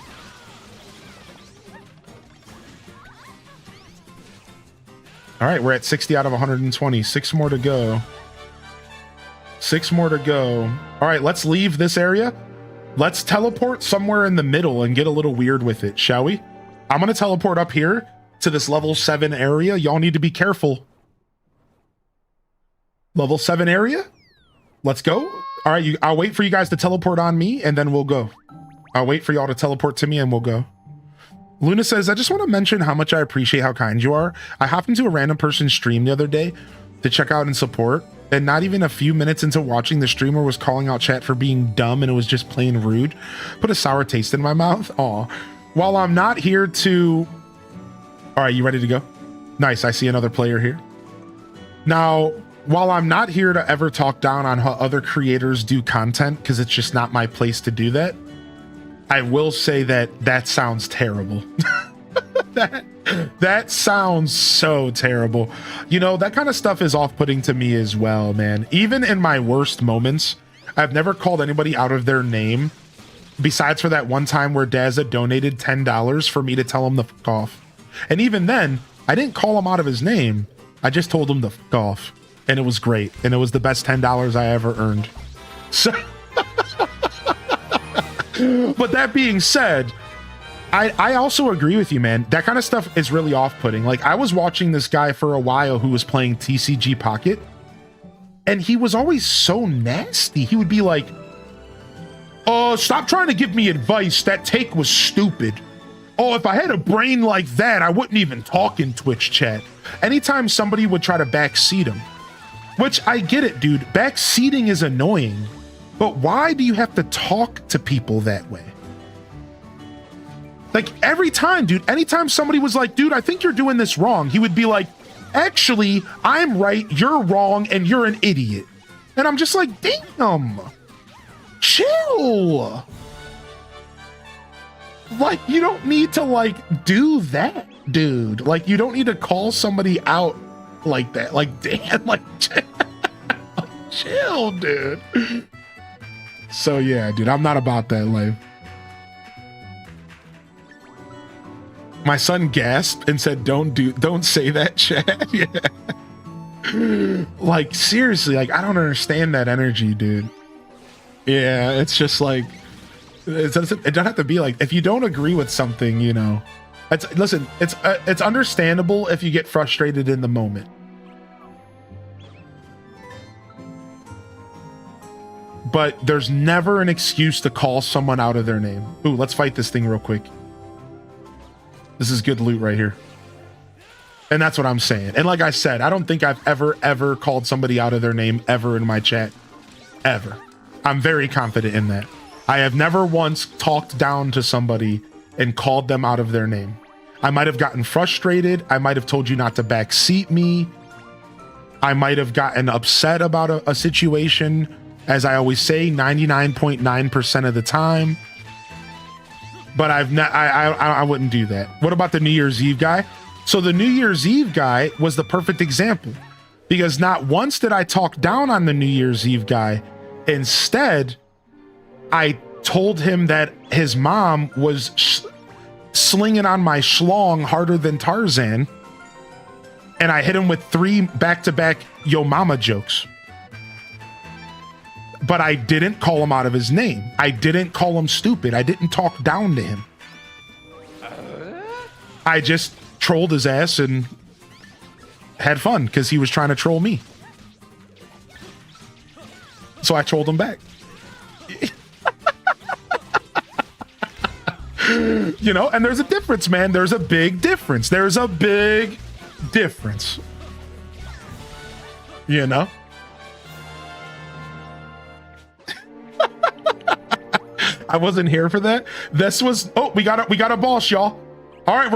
All right, we're at 60 out of 120. 6 more to go. 6 more to go. All right, let's leave this area. Let's teleport somewhere in the middle and get a little weird with it, shall we? I'm going to teleport up here to this level 7 area. Y'all need to be careful. Level 7 area? Let's go. All right, I'll wait for you guys to teleport on me, and then we'll go. I'll wait for y'all to teleport to me, and we'll go. Luna says, I just want to mention how much I appreciate how kind you are. I hopped into a random person's stream the other day to check out and support, and not even a few minutes into watching, the streamer was calling out chat for being dumb, and it was just plain rude. Put a sour taste in my mouth. Aw. While I'm not here to... All right, you ready to go? Nice, I see another player here. Now, while I'm not here to ever talk down on how other creators do content, because it's just not my place to do that, I will say that sounds terrible. that sounds so terrible. You know, that kind of stuff is off-putting to me as well, man. Even in my worst moments, I've never called anybody out of their name, besides for that one time where Dazza donated $10 for me to tell him to fuck off. And even then, I didn't call him out of his name. I just told him to fuck off. And it was great. And it was the best $10 I ever earned. So... But that being said, I also agree with you, man. That kind of stuff is really off-putting. Like, I was watching this guy for a while who was playing TCG Pocket, and he was always so nasty. He would be like, oh, stop trying to give me advice. That take was stupid. Oh, if I had a brain like that, I wouldn't even talk in Twitch chat. Anytime somebody would try to backseat him, which I get it, dude. Backseating is annoying. But why do you have to talk to people that way? Like, every time, dude, anytime somebody was like, dude, I think you're doing this wrong, he would be like, actually, I'm right, you're wrong, and you're an idiot. And I'm just like, damn, chill. Like, you don't need to, like, do that, dude. Like, you don't need to call somebody out like that. Like, damn, like, chill, dude. So yeah, dude, I'm not about that life. My son gasped and said, don't say that, chat. Yeah. Like, seriously, like, I don't understand that energy, dude. Yeah, it's just like, it doesn't have to be like, if you don't agree with something, you know, listen, it's understandable if you get frustrated in the moment. But there's never an excuse to call someone out of their name. Ooh, let's fight this thing real quick. This is good loot right here. And that's what I'm saying. And like I said, I don't think I've ever called somebody out of their name ever in my chat. Ever. I'm very confident in that. I have never once talked down to somebody and called them out of their name. I might have gotten frustrated. I might have told you not to backseat me. I might have gotten upset about a situation. As I always say, 99.9% of the time. But I wouldn't do that. What about the New Year's Eve guy? So the New Year's Eve guy was the perfect example, because not once did I talk down on the New Year's Eve guy. Instead, I told him that his mom was slinging on my schlong harder than Tarzan, and I hit him with 3 back-to-back yo mama jokes. But I didn't call him out of his name. I didn't call him stupid. I didn't talk down to him. I just trolled his ass and had fun because he was trying to troll me. So I trolled him back. You know, and there's a difference, man. There's a big difference. There's a big difference. You know? I wasn't here for that. This was, oh, we got a boss, y'all. All right,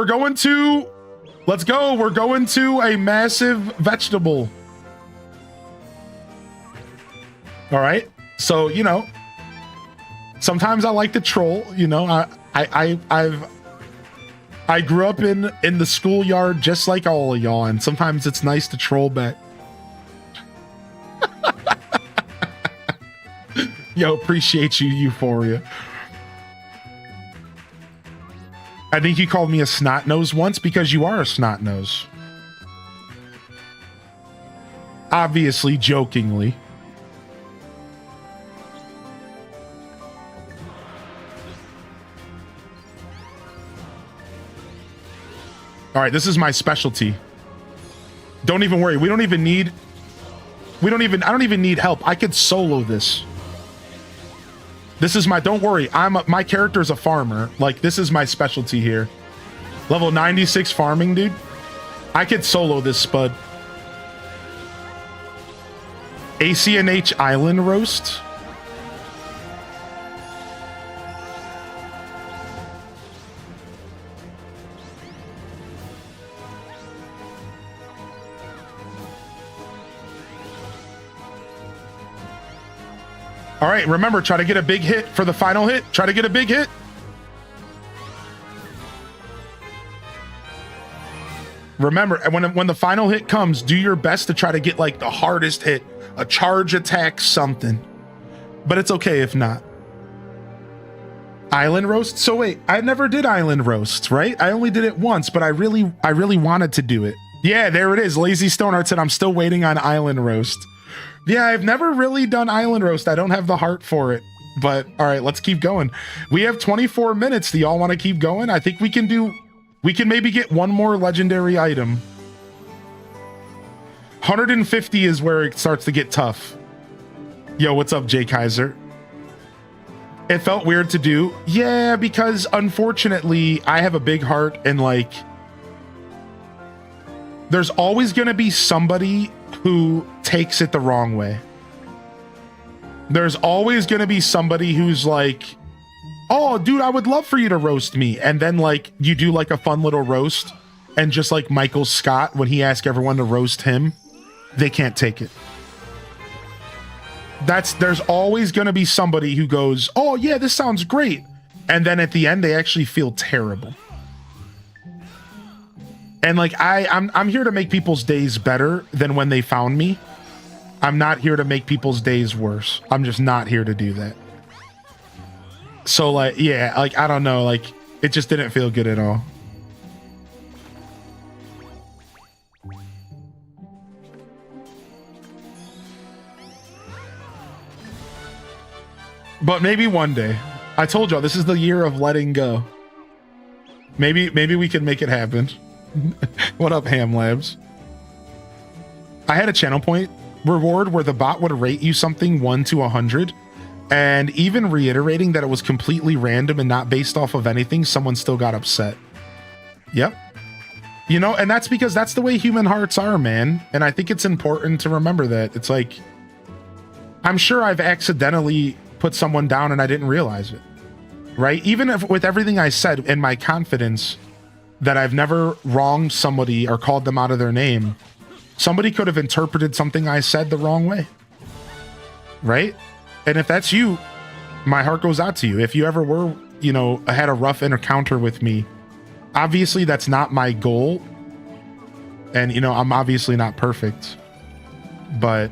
let's go. We're going to a massive vegetable. All right. So, you know, sometimes I like to troll, you know, I grew up in the schoolyard just like all of y'all, and sometimes it's nice to troll back. Yo, appreciate you, Euphoria. I think you called me a snot nose once because you are a snot nose. Obviously, jokingly. All right, this is my specialty. Don't even worry. I don't even need help. I could solo this. This is don't worry. My character is a farmer. Like, this is my specialty here. Level 96 farming, dude. I could solo this, spud. ACNH Island Roast. All right, remember, try to get a big hit for the final hit. Try to get a big hit. Remember, when the final hit comes, do your best to try to get like the hardest hit, a charge attack, something. But it's okay if not. Island roast? So wait, I never did island roasts, right? I only did it once, but I really wanted to do it. Yeah, there it is. Lazy Stoneheart said, I'm still waiting on island roast. Yeah, I've never really done island roast. I don't have the heart for it. But all right, let's keep going. We have 24 minutes. Do y'all want to keep going? I think we can maybe get one more legendary item. 150 is where it starts to get tough. Yo, what's up, Jay Kaiser? It felt weird to do. Yeah, because unfortunately, I have a big heart, and like, there's always going to be somebody who takes it the wrong way. There's always going to be somebody who's like, oh, dude, I would love for you to roast me. And then like you do like a fun little roast, and just like Michael Scott, when he asked everyone to roast him, they can't take it. There's always going to be somebody who goes, oh yeah, this sounds great. And then at the end, they actually feel terrible. And like, I'm here to make people's days better than when they found me. I'm not here to make people's days worse. I'm just not here to do that. So like, yeah, like, I don't know, like, it just didn't feel good at all. But maybe one day. I told y'all, this is the year of letting go. Maybe we can make it happen. What up, Ham Labs? I had a channel point reward where the bot would rate you something 1 to 100, and even reiterating that it was completely random and not based off of anything, someone still got upset. Yep. You know, and that's because that's the way human hearts are, man. And I think it's important to remember that. It's like, I'm sure I've accidentally put someone down and I didn't realize it, right? Even if with everything I said and my confidence, that I've never wronged somebody or called them out of their name. Somebody could have interpreted something I said the wrong way. Right? And if that's you, my heart goes out to you. If you ever were, you know, had a rough encounter with me, obviously that's not my goal. And, you know, I'm obviously not perfect. But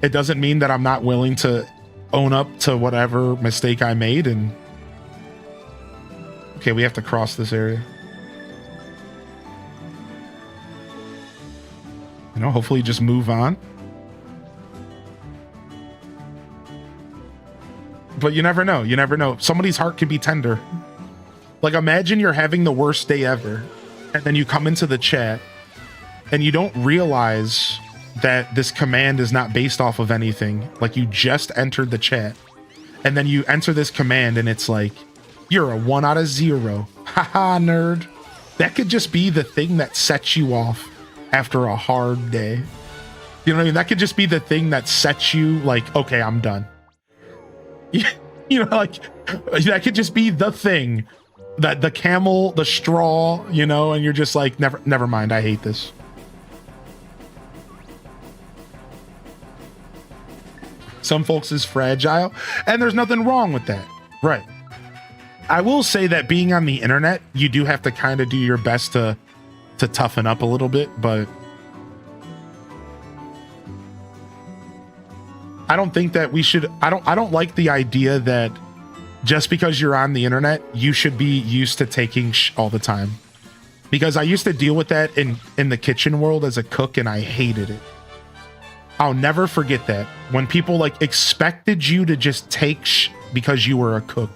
it doesn't mean that I'm not willing to own up to whatever mistake I made. And okay, we have to cross this area. You know, hopefully just move on. But you never know. You never know. Somebody's heart can be tender. Like, imagine you're having the worst day ever, and then you come into the chat, and you don't realize that this command is not based off of anything. Like, you just entered the chat, and then you enter this command, and it's like, you're a 1 out of 0. Haha, nerd. That could just be the thing that sets you off after a hard day. You know what I mean? That could just be the thing that sets you like, okay, I'm done. You know, like, that could just be the thing, that the camel, the straw, you know, and you're just like, never mind, I hate this. Some folks is fragile, and there's nothing wrong with that. Right. I will say that being on the internet, you do have to kind of do your best to toughen up a little bit, but I don't think that we should. I don't like the idea that just because you're on the internet, you should be used to taking all the time. Because I used to deal with that in the kitchen world as a cook, and I hated it. I'll never forget that when people like expected you to just take because you were a cook.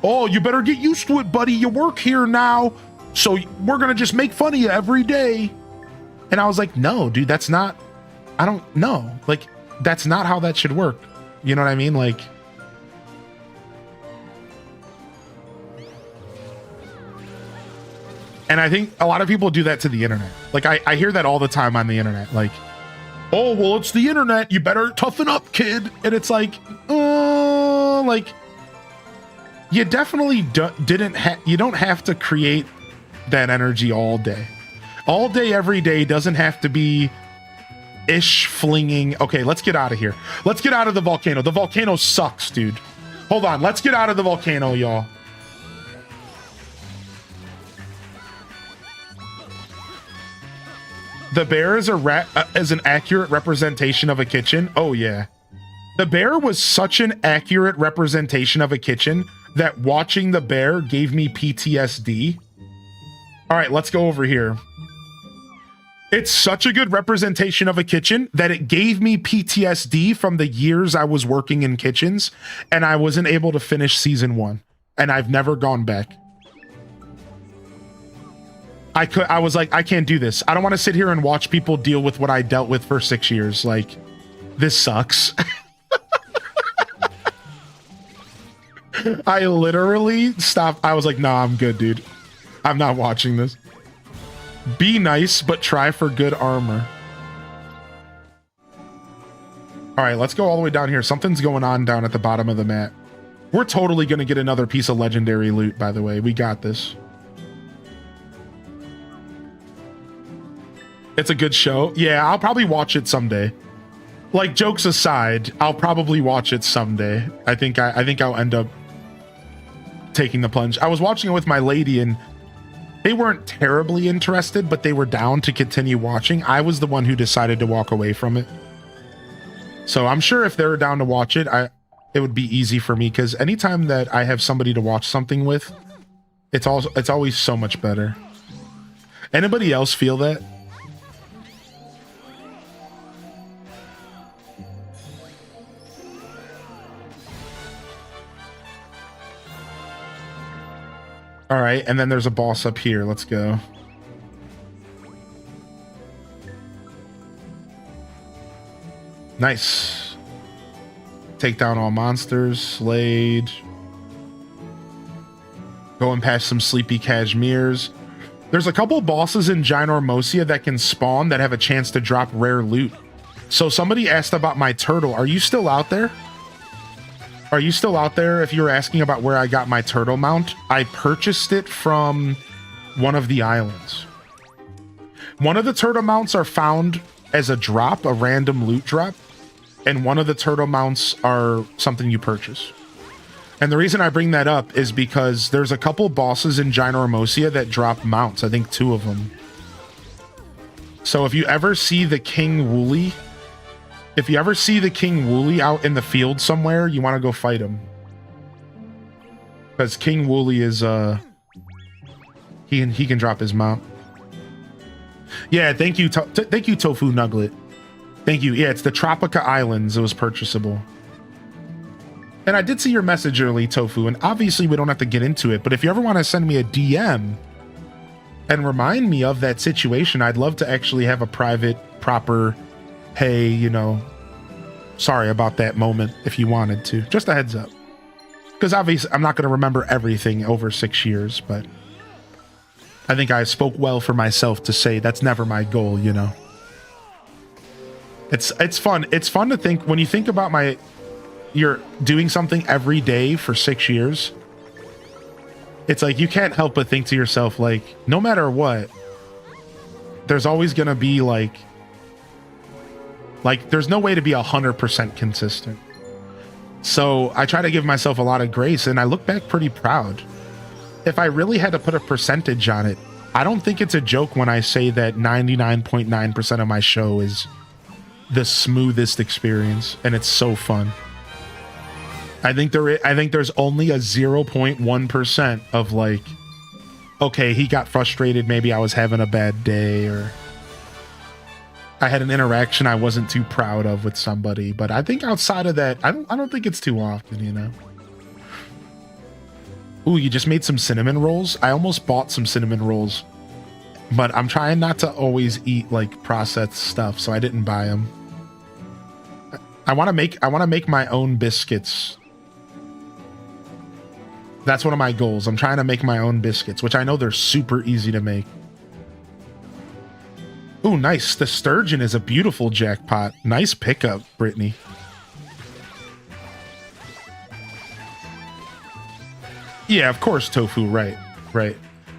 Oh, you better get used to it, buddy. You work here now, so we're gonna just make fun of you every day. And I was like, no, dude, that's not. I don't know. Like, that's not how that should work. You know what I mean? Like, and I think a lot of people do that to the internet. Like, I hear that all the time on the internet. Like, oh, well, it's the internet. You better toughen up, kid. And it's like, like, you definitely you don't have to create that energy all day. All day, every day doesn't have to be ish flinging. Okay, let's get out of here. Let's get out of the volcano. The volcano sucks, dude. Hold on. Let's get out of the volcano, y'all. The bear is is an accurate representation of a kitchen. Oh, yeah. The bear was such an accurate representation of a kitchen that watching the bear gave me PTSD. All right, let's go over here. It's such a good representation of a kitchen that it gave me PTSD from the years I was working in kitchens, and I wasn't able to finish season 1, and I've never gone back. I was like, I can't do this. I don't want to sit here and watch people deal with what I dealt with for 6 years. Like, this sucks. I literally stopped. I was like, nah, I'm good, dude. I'm not watching this. Be nice, but try for good armor. All right, let's go all the way down here. Something's going on down at the bottom of the map. We're totally going to get another piece of legendary loot, by the way. We got this. It's a good show. Yeah, I'll probably watch it someday. Like, jokes aside, I'll probably watch it someday. I think I'll end up taking the plunge. I was watching it with my lady, and they weren't terribly interested, but they were down to continue watching. I was the one who decided to walk away from it. So I'm sure if they're down to watch it, it would be easy for me, because anytime that I have somebody to watch something with, it's always so much better. Anybody else feel that? All right, and then there's a boss up here. Let's go. Nice. Take down all monsters. Slade. Going past some sleepy cashmeres. There's a couple bosses in Ginormosia that can spawn that have a chance to drop rare loot. So somebody asked about my turtle. Are you still out there? Are you still out there? If you were asking about where I got my turtle mount, I purchased it from one of the islands. One of the turtle mounts are found as a drop, a random loot drop, and one of the turtle mounts are something you purchase. And the reason I bring that up is because there's a couple bosses in Ginormosia that drop mounts. I think 2 of them. So if you ever see the King Wooly, out in the field somewhere, you want to go fight him. Because King Wooly is, he can drop his mount. Yeah, thank you, Tofu Nuglet. Thank you. Yeah, it's the Tropica Islands. It was purchasable. And I did see your message early, Tofu, and obviously we don't have to get into it, but if you ever want to send me a DM and remind me of that situation, I'd love to actually have a private, proper, hey, you know, sorry about that moment if you wanted to. Just a heads up. Because obviously I'm not going to remember everything over 6 years, but I think I spoke well for myself to say that's never my goal, you know. It's fun. It's fun to think when you think about you're doing something every day for 6 years. It's like you can't help but think to yourself, like, no matter what, there's always gonna be like there's no way to be 100% consistent. So I try to give myself a lot of grace, and I look back pretty proud. If I really had to put a percentage on it, I don't think it's a joke when I say that 99.9% of my show is the smoothest experience, and it's so fun. I think there's only a 0.1% of like, okay, he got frustrated, maybe I was having a bad day, or I had an interaction I wasn't too proud of with somebody. But I think outside of that, I don't think it's too often, you know. Ooh, you just made some cinnamon rolls? I almost bought some cinnamon rolls, but I'm trying not to always eat like processed stuff, so I didn't buy them. I want to make my own biscuits. That's one of my goals. I'm trying to make my own biscuits, which I know they're super easy to make. Ooh, nice. The sturgeon is a beautiful jackpot. Nice pickup, Brittany. Yeah, of course, Tofu. Right.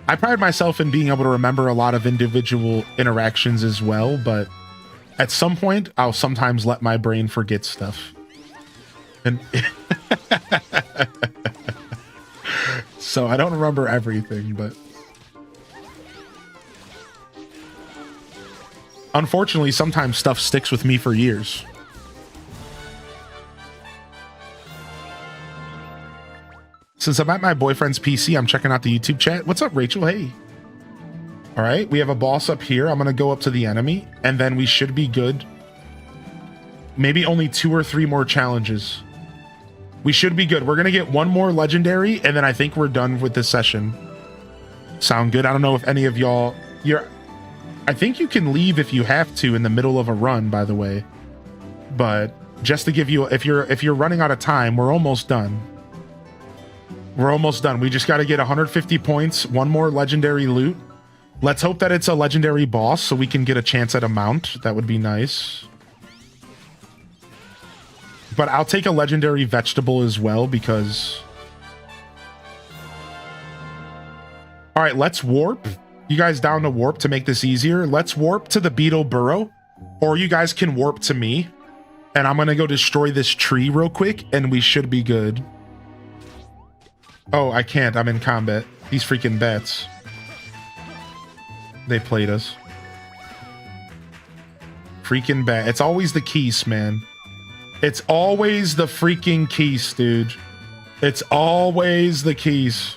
I pride myself in being able to remember a lot of individual interactions as well, but at some point, I'll sometimes let my brain forget stuff. And so I don't remember everything, but unfortunately, sometimes stuff sticks with me for years. Since I'm at my boyfriend's PC, I'm checking out the YouTube chat. What's up, Rachel? Hey. All right, we have a boss up here. I'm going to go up to the enemy, and then we should be good. Maybe only 2 or 3 more challenges. We should be good. We're going to get 1 more legendary, and then I think we're done with this session. Sound good? I don't know if any of y'all... I think you can leave if you have to in the middle of a run, by the way. But just to give you... If you're running out of time, we're almost done. We're almost done. We just got to get 150 points, 1 more legendary loot. Let's hope that it's a legendary boss so we can get a chance at a mount. That would be nice. But I'll take a legendary vegetable as well because... All right, let's warp. You guys down to warp to make this easier? Let's warp to the Beetle Burrow. Or you guys can warp to me. And I'm going to go destroy this tree real quick and we should be good. Oh, I can't. I'm in combat. These freaking bats. They played us. Freaking bat. It's always the keys, man. It's always the freaking keys, dude. It's always the keys.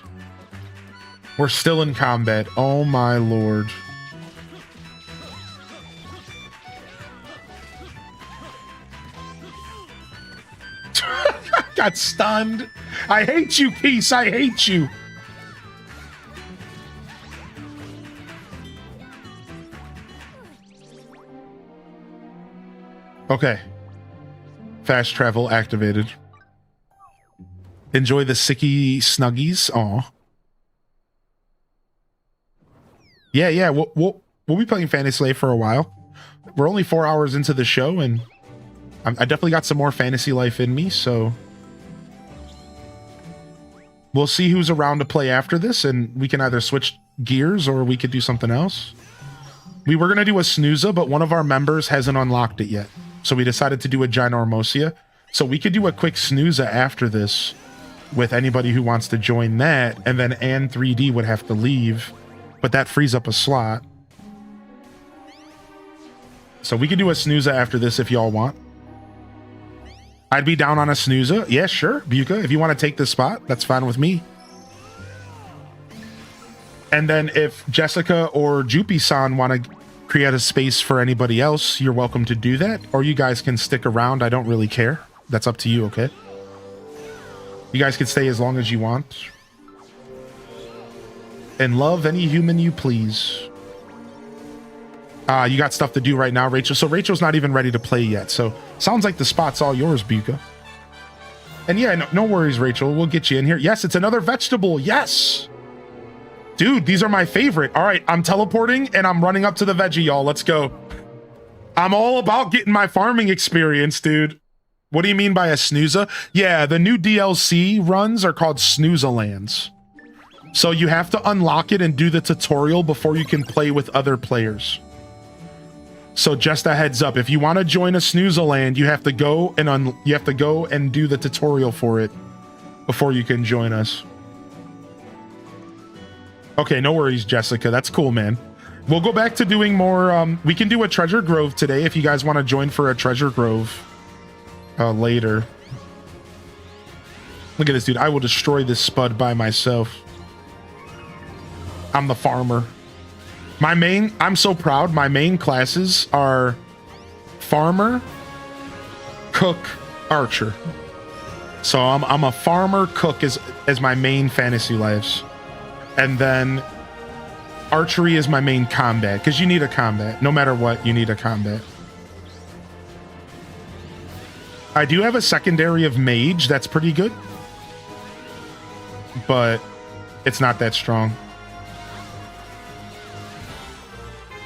We're still in combat. Oh my lord. Got stunned. I hate you, Peace. I hate you. Okay. Fast travel activated. Enjoy the sicky snuggies. Aw. Yeah. We'll be playing Fantasy Life for a while. We're only 4 hours into the show, and I definitely got some more Fantasy Life in me, so we'll see who's around to play after this, and we can either switch gears, or we could do something else. We were going to do a snooza, but one of our members hasn't unlocked it yet. So we decided to do a ginormosia. So we could do a quick snooza after this with anybody who wants to join that. And then Ann 3D would have to leave, but that frees up a slot. So we could do a snooza after this if y'all want. I'd be down on a snooza. Yeah, sure, Buka. If you want to take this spot, that's fine with me. And then if Jessica or Jupi-san want to create a space for anybody else, you're welcome to do that. Or you guys can stick around. I don't really care. That's up to you, okay? You guys can stay as long as you want. And love any human you please. You got stuff to do right now, Rachel. So Rachel's not even ready to play yet. So sounds like the spot's all yours, Buka. And yeah, no worries, Rachel. We'll get you in here. Yes, it's another vegetable. Yes. Dude, these are my favorite. All right, I'm teleporting and I'm running up to the veggie, y'all. Let's go. I'm all about getting my farming experience, dude. What do you mean by a snooza? Yeah, the new DLC runs are called Snooza Lands. So you have to unlock it and do the tutorial before you can play with other players. So just a heads up, if you want to join a Snooza Land, you have to go and do the tutorial for it before you can join us. Okay, no worries, Jessica. That's cool, man. We'll go back to doing more. We can do a treasure grove today if you guys want to join for a treasure grove later. Look at this, dude. I will destroy this spud by myself. I'm the farmer. I'm so proud. My main classes are farmer, cook, archer. So I'm a farmer, cook as my main fantasy lives. And then archery is my main combat, because you need a combat. No matter what, you need a combat. I do have a secondary of mage. That's pretty good. But it's not that strong.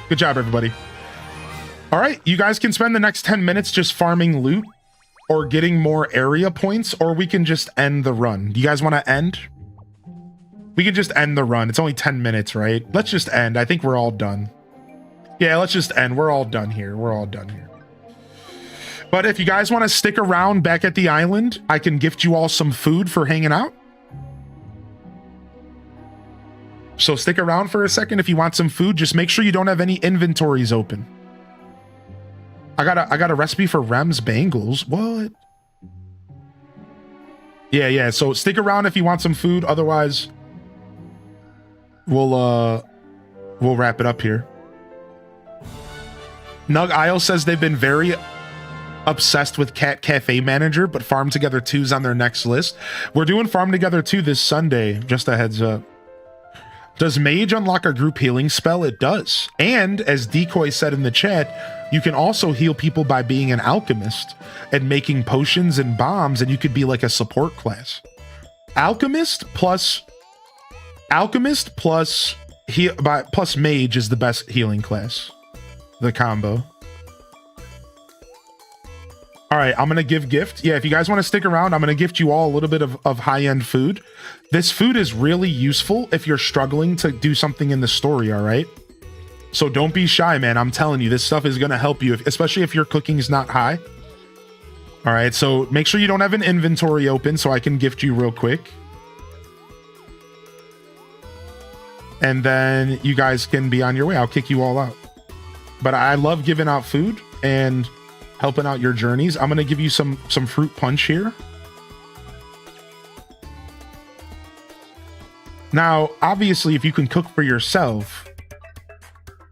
Good job, everybody. All right, you guys can spend the next 10 minutes just farming loot or getting more area points, or we can just end the run. Do you guys want to end? We can just end the run. It's only 10 minutes, right? Let's just end. I think we're all done. Yeah, let's just end. We're all done here. We're all done here. But if you guys want to stick around back at the island, I can gift you all some food for hanging out. So stick around for a second if you want some food. Just make sure you don't have any inventories open. I got a recipe for Rem's bangles. What? Yeah. So stick around if you want some food. Otherwise, we'll wrap it up here. Nug Isle says they've been very obsessed with Cat Cafe Manager, but Farm Together 2's on their next list. We're doing Farm Together 2 this Sunday. Just a heads up. Does Mage unlock a group healing spell? It does. And as Decoy said in the chat, you can also heal people by being an alchemist and making potions and bombs, and you could be like a support class. Alchemist plus Mage is the best healing class. The combo. All right, I'm going to give gift. Yeah, if you guys want to stick around, I'm going to gift you all a little bit of high-end food. This food is really useful if you're struggling to do something in the story, all right? So don't be shy, man. I'm telling you, this stuff is going to help you, especially if your cooking is not high. All right, so make sure you don't have an inventory open so I can gift you real quick. And then you guys can be on your way. I'll kick you all out. But I love giving out food and helping out your journeys. I'm going to give you some fruit punch here. Now, obviously, if you can cook for yourself,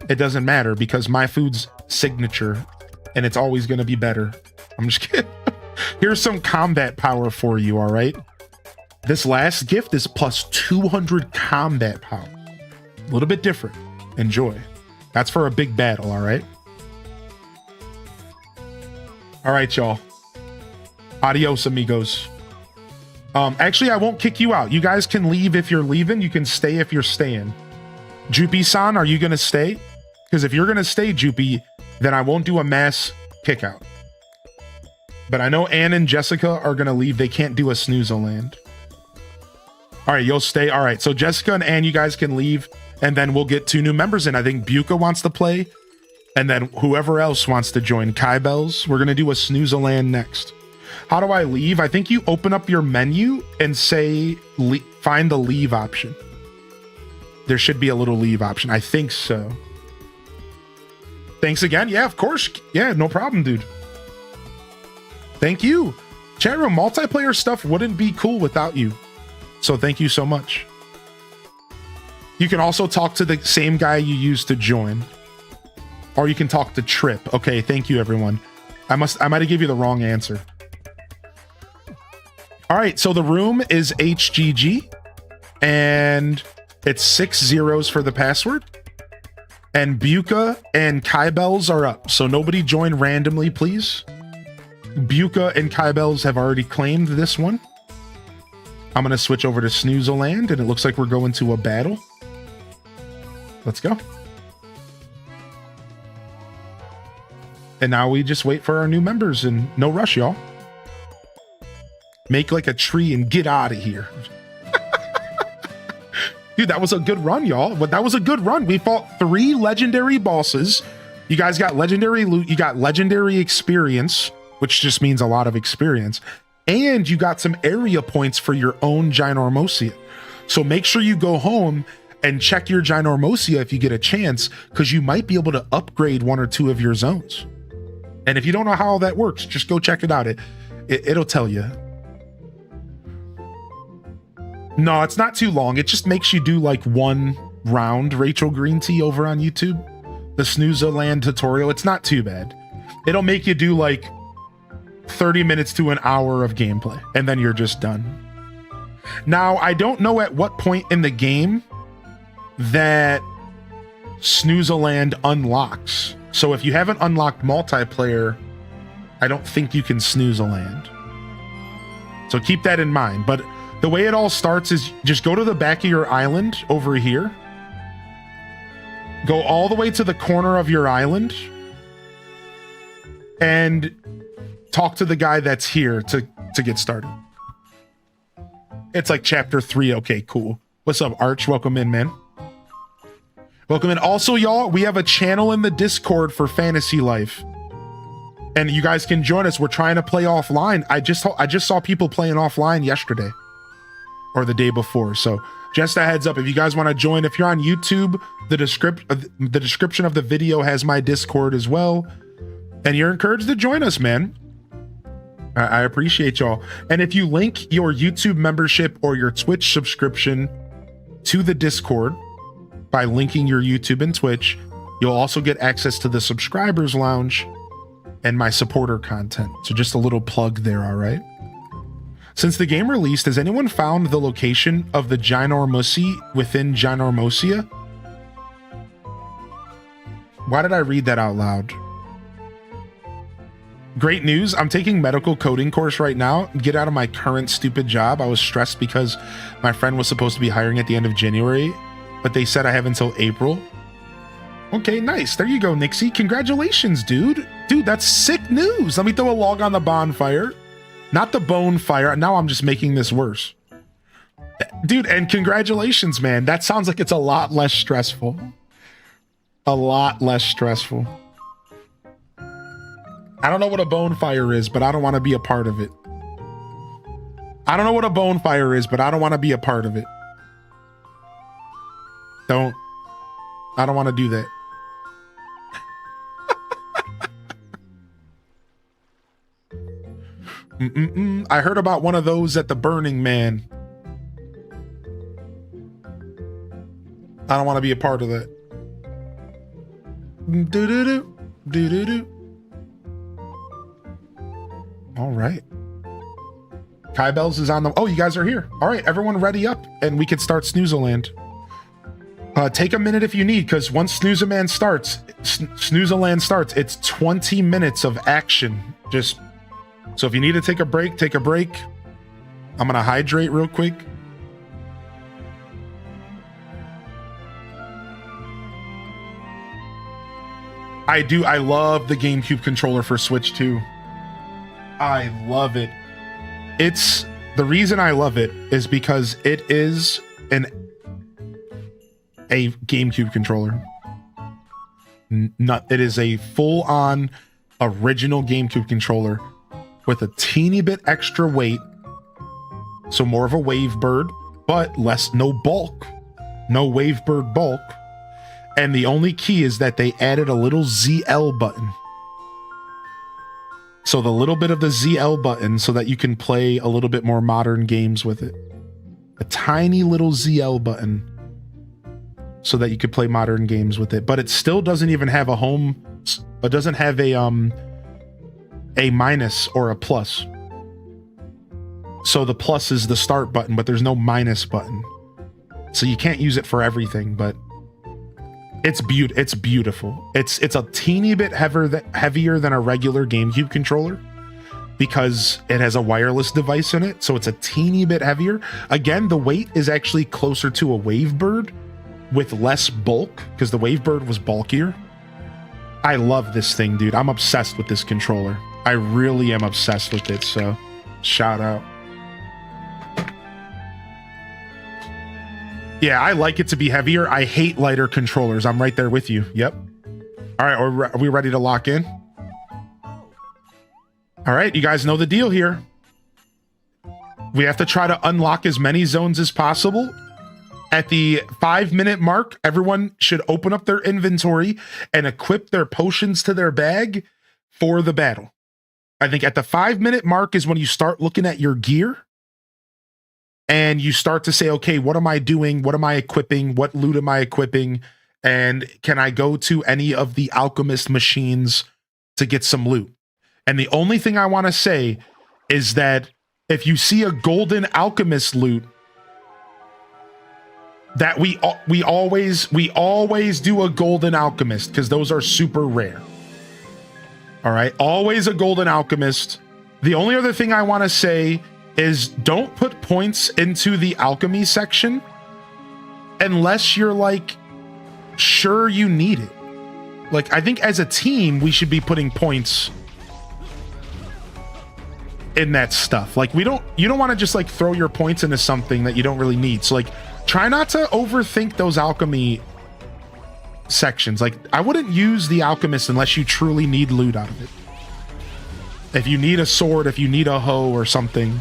it doesn't matter because my food's signature and it's always going to be better. I'm just kidding. Here's some combat power for you, all right? This last gift is plus 200 combat power. A little bit different. Enjoy. That's for a big battle, all right? All right, y'all. Adios, amigos. Actually, I won't kick you out. You guys can leave if you're leaving. You can stay if you're staying. Jupi-san, are you going to stay? Because if you're going to stay, Jupi, then I won't do a mass kick out. But I know Ann and Jessica are going to leave. They can't do a snooze land. All right, you'll stay. All right, so Jessica and Ann, you guys can leave. and then we'll get 2 new members in. I think Buka wants to play, and then whoever else wants to join. Kai Bells, we're gonna do a Snooze-a-Land next. How do I leave? I think you open up your menu and say, find the leave option. There should be a little leave option. I think so. Thanks again. Yeah, of course. Yeah, no problem, dude. Thank you. Chat room, multiplayer stuff wouldn't be cool without you. So thank you so much. You can also talk to the same guy you used to join. Or you can talk to Trip. Okay, thank you, everyone. I might have given you the wrong answer. All right, so the room is HGG, and it's 6 zeros for the password. And Buka and Kai Bells are up, so nobody join randomly, please. Buka and Kai Bells have already claimed this one. I'm gonna switch over to Snooze-a-Land, and it looks like we're going to a battle. Let's go. And now we just wait for our new members, and no rush, y'all. Make like a tree and get out of here. Dude, that was a good run, y'all. But that was a good run. We fought 3 legendary bosses. You guys got legendary loot. You got legendary experience, which just means a lot of experience. And you got some area points for your own Ginormosia. So make sure you go home and check your Ginormosia if you get a chance, because you might be able to upgrade 1 or 2 of your zones. And if you don't know how that works, just go check it out. It'll tell you. No, it's not too long. It just makes you do like 1 round, Rachel Green Tea, over on YouTube. The Snooze-a-Land tutorial. It's not too bad. It'll make you do like 30 minutes to an hour of gameplay, and then you're just done. Now, I don't know at what point in the game that Snooze-a-Land unlocks. So if you haven't unlocked multiplayer, I don't think you can Snooze-a-Land. So keep that in mind. But the way it all starts is just go to the back of your island over here. Go all the way to the corner of your island and talk to the guy that's here to get started. It's like chapter 3. Okay, cool. What's up, Arch? Welcome in, man. Welcome in. Also, y'all, we have a channel in the Discord for Fantasy Life. And you guys can join us. We're trying to play offline. I just saw people playing offline yesterday or the day before. So just a heads up, if you guys want to join, if you're on YouTube, the description of the video has my Discord as well. And you're encouraged to join us, man. I appreciate y'all. And if you link your YouTube membership or your Twitch subscription to the Discord by linking your YouTube and Twitch, you'll also get access to the subscribers lounge and my supporter content. So just a little plug there, all right? Since the game released, has anyone found the location of the Ginormosi within Ginormosia? Why did I read that out loud? Great news. I'm taking medical coding course right now. Get out of my current stupid job. I was stressed because my friend was supposed to be hiring at the end of January, but they said I have until April. Okay, nice. There you go, Nixie. Congratulations, dude. Dude, that's sick news. Let me throw a log on the bonfire. Not the bone fire. Now I'm just making this worse. Dude, and congratulations, man. That sounds like it's a lot less stressful. A lot less stressful. I don't know what a bonfire is, but I don't want to be a part of it. I don't know what a bonfire is, but I don't want to be a part of it. I don't want to do that. I heard about one of those at the Burning Man. I don't want to be a part of that. Do-do-do. Do-do-do. All right. Kai Bells is on the... Oh, you guys are here. All right, everyone ready up, and we can start Snooze-a-Land. Take a minute if you need, because once Snooze-a-Land starts, it's 20 minutes of action. Just... So if you need to take a break, take a break. I'm going to hydrate real quick. I love the GameCube controller for Switch 2. I love it. The reason I love it is because it is a GameCube controller. It is a full-on original GameCube controller with a teeny bit extra weight, so more of a Wavebird, but no bulk, no Wavebird bulk. And the only key is that they added a little ZL button. So the little bit of the ZL button so that you can play a little bit more modern games with it. A tiny little ZL button so that you could play modern games with it. But it still doesn't even have a home. It doesn't have a minus or a plus. So the plus is the start button, but there's no minus button. So you can't use it for everything, but it's beautiful. It's a teeny bit heavier than a regular GameCube controller because it has a wireless device in it, so it's a teeny bit heavier. Again, the weight is actually closer to a Wavebird with less bulk because the Wavebird was bulkier. I love this thing, dude. I'm obsessed with this controller. I really am obsessed with it, so shout out. Yeah, I like it to be heavier. I hate lighter controllers. I'm right there with you. Yep. All right, are we ready to lock in? All right, you guys know the deal here. We have to try to unlock as many zones as possible. At the 5-minute mark, everyone should open up their inventory and equip their potions to their bag for the battle. I think at the 5-minute mark is when you start looking at your gear. And you start to say, okay, what am I doing? What am I equipping? What loot am I equipping? And can I go to any of the alchemist machines to get some loot? And the only thing I want to say is that if you see a golden alchemist loot, that we always do a golden alchemist because those are super rare. All right, always a golden alchemist. The only other thing I want to say is don't put points into the alchemy section unless you're like sure you need it. Like, I think as a team we should be putting points in that stuff. Like, you don't want to just like throw your points into something that you don't really need. So like try not to overthink those alchemy sections. Like, I wouldn't use the alchemist unless you truly need loot out of it. If you need a sword, if you need a hoe or something.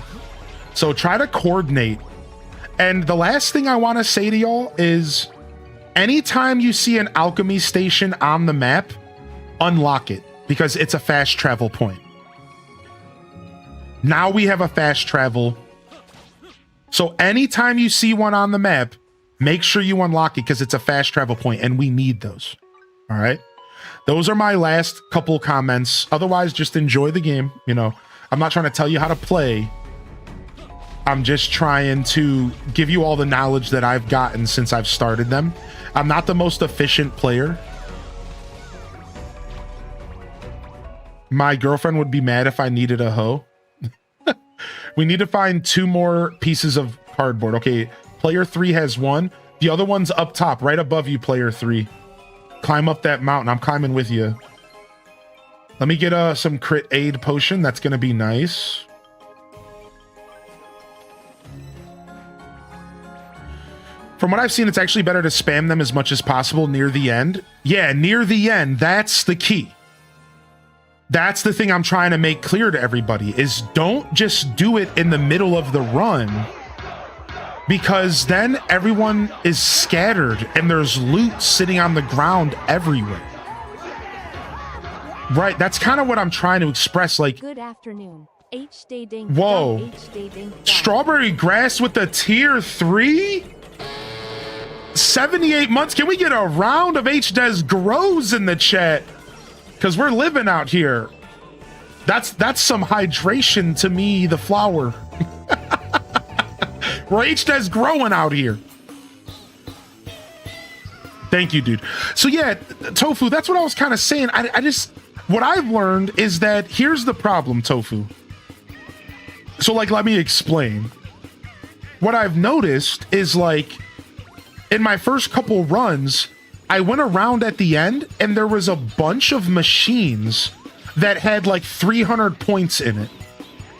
So try to coordinate. And the last thing I want to say to y'all is anytime you see an alchemy station on the map, unlock it because it's a fast travel point. Now we have a fast travel. So anytime you see one on the map, make sure you unlock it because it's a fast travel point and we need those. All right. Those are my last couple comments. Otherwise, just enjoy the game. You know, I'm not trying to tell you how to play. I'm just trying to give you all the knowledge that I've gotten since I've started them. I'm not the most efficient player. My girlfriend would be mad if I needed a hoe. We need to find 2 more pieces of cardboard. Okay, player 3 has 1. The other one's up top, right above you, player 3. Climb up that mountain. I'm climbing with you. Let me get some crit aid potion. That's going to be nice. From what I've seen, it's actually better to spam them as much as possible near the end. Yeah, near the end. That's the key. That's the thing I'm trying to make clear to everybody is don't just do it in the middle of the run because then everyone is scattered and there's loot sitting on the ground everywhere. Right, that's kind of what I'm trying to express. Like, good afternoon. Whoa. Strawberry grass with the tier 3? 78 months. Can we get a round of HDes grows in the chat? Because we're living out here. That's some hydration to me, the flower. We're HDes growing out here. Thank you, dude. So yeah, Tofu, that's what I was kind of saying. I just, what I've learned is that here's the problem, Tofu. So like, let me explain. What I've noticed is like, in my first couple runs, I went around at the end and there was a bunch of machines that had like 300 points in it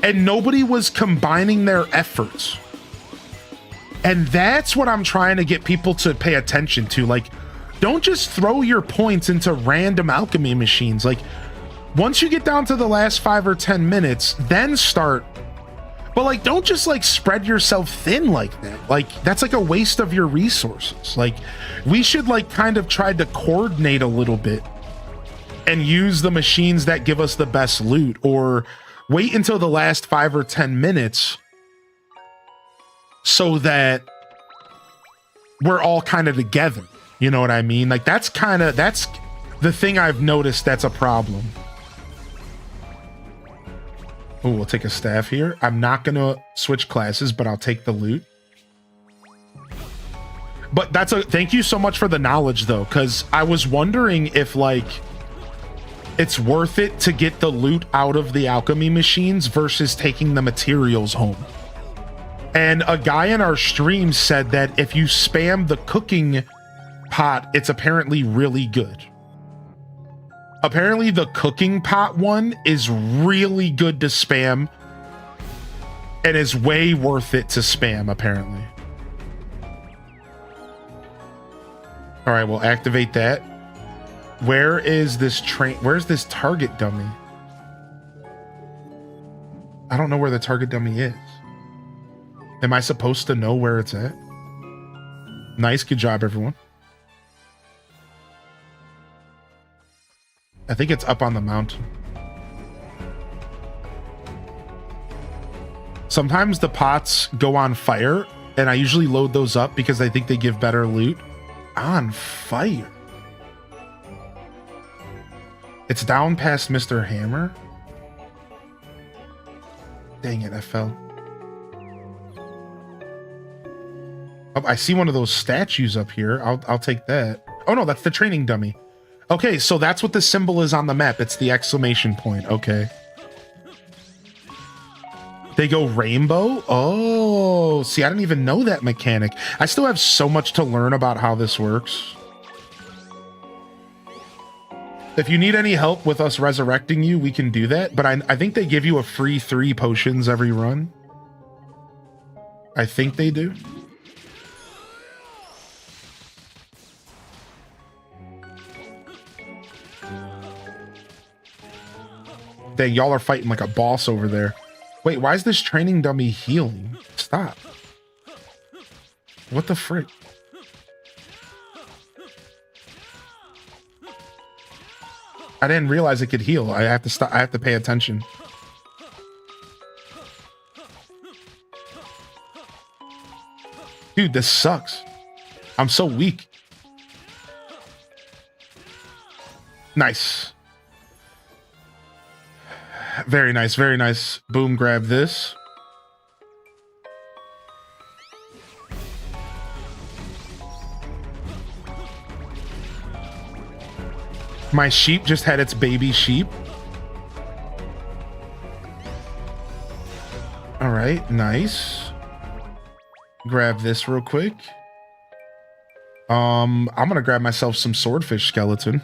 and nobody was combining their efforts. And that's what I'm trying to get people to pay attention to. Like, don't just throw your points into random alchemy machines. Like, once you get down to the last 5 or 10 minutes, then start. But like, don't just like spread yourself thin like that. Like, that's like a waste of your resources. Like, we should like kind of try to coordinate a little bit and use the machines that give us the best loot, or wait until the last 5 or 10 minutes so that we're all kind of together. You know what I mean? Like, that's the thing I've noticed that's a problem. Oh, we'll take a staff here. I'm not gonna switch classes, but I'll take the loot. But thank you so much for the knowledge though, because I was wondering if like it's worth it to get the loot out of the alchemy machines versus taking the materials home. And a guy in our stream said that if you spam the cooking pot, it's apparently really good. Apparently the cooking pot one is really good to spam and is way worth it to spam, apparently. All right, we'll activate that. Where is this where's this target dummy? I don't know where the target dummy is. Am I supposed to know where it's at? Nice, good job, everyone. I think it's up on the mountain. Sometimes the pots go on fire, and I usually load those up because I think they give better loot. On fire. It's down past Mr. Hammer. Dang it, I fell. Oh, I see one of those statues up here. I'll take that. Oh no, that's the training dummy. Okay, so that's what the symbol is on the map. It's the exclamation point. Okay. They go rainbow? Oh, see, I didn't even know that mechanic. I still have so much to learn about how this works. If you need any help with us resurrecting you, we can do that. But I think they give you a free 3 potions every run. I think they do. Dang, y'all are fighting like a boss over there. Wait, why is this training dummy healing? Stop. What the frick? I didn't realize it could heal. I have to stop. I have to pay attention. Dude, this sucks. I'm so weak. Nice. Very nice, very nice. Boom, grab this. My sheep just had its baby sheep. All right, nice. Grab this real quick. I'm gonna grab myself some swordfish skeleton.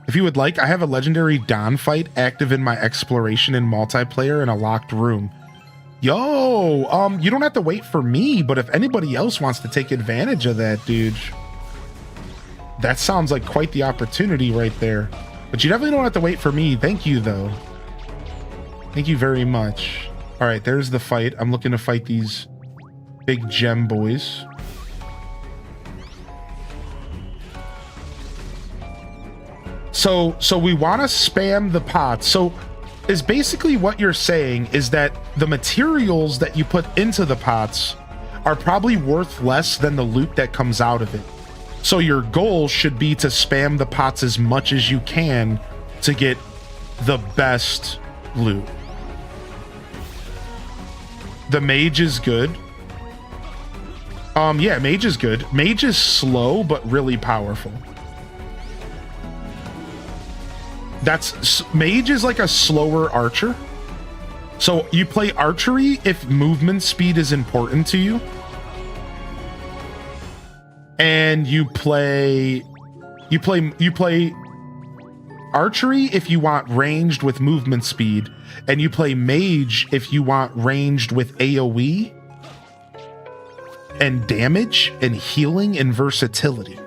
If you would like, I have a legendary Dawn fight active in my exploration and multiplayer in a locked room. Yo, you don't have to wait for me, but if anybody else wants to take advantage of that, dude, that sounds like quite the opportunity right there. But you definitely don't have to wait for me. Thank you, though. Thank you very much. All right, there's the fight. I'm looking to fight these big gem boys. So we want to spam the pots. So is basically what you're saying is that the materials that you put into the pots are probably worth less than the loot that comes out of it. So your goal should be to spam the pots as much as you can to get the best loot. The mage is good. Yeah, mage is good. Mage is slow but really powerful. Mage is like a slower archer. So you play archery if movement speed is important to you. And you play archery if you want ranged with movement speed, and you play mage if you want ranged with AoE. and damage and healing and versatility.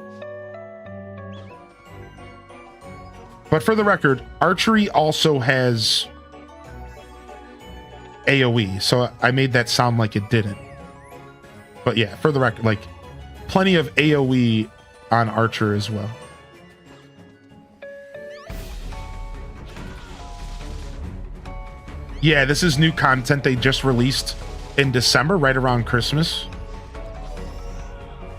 But for the record, archery also has AoE, so I made that sound like it didn't. But yeah, for the record, like plenty of AoE on Archer as well. Yeah, this is new content they just released in December, right around Christmas.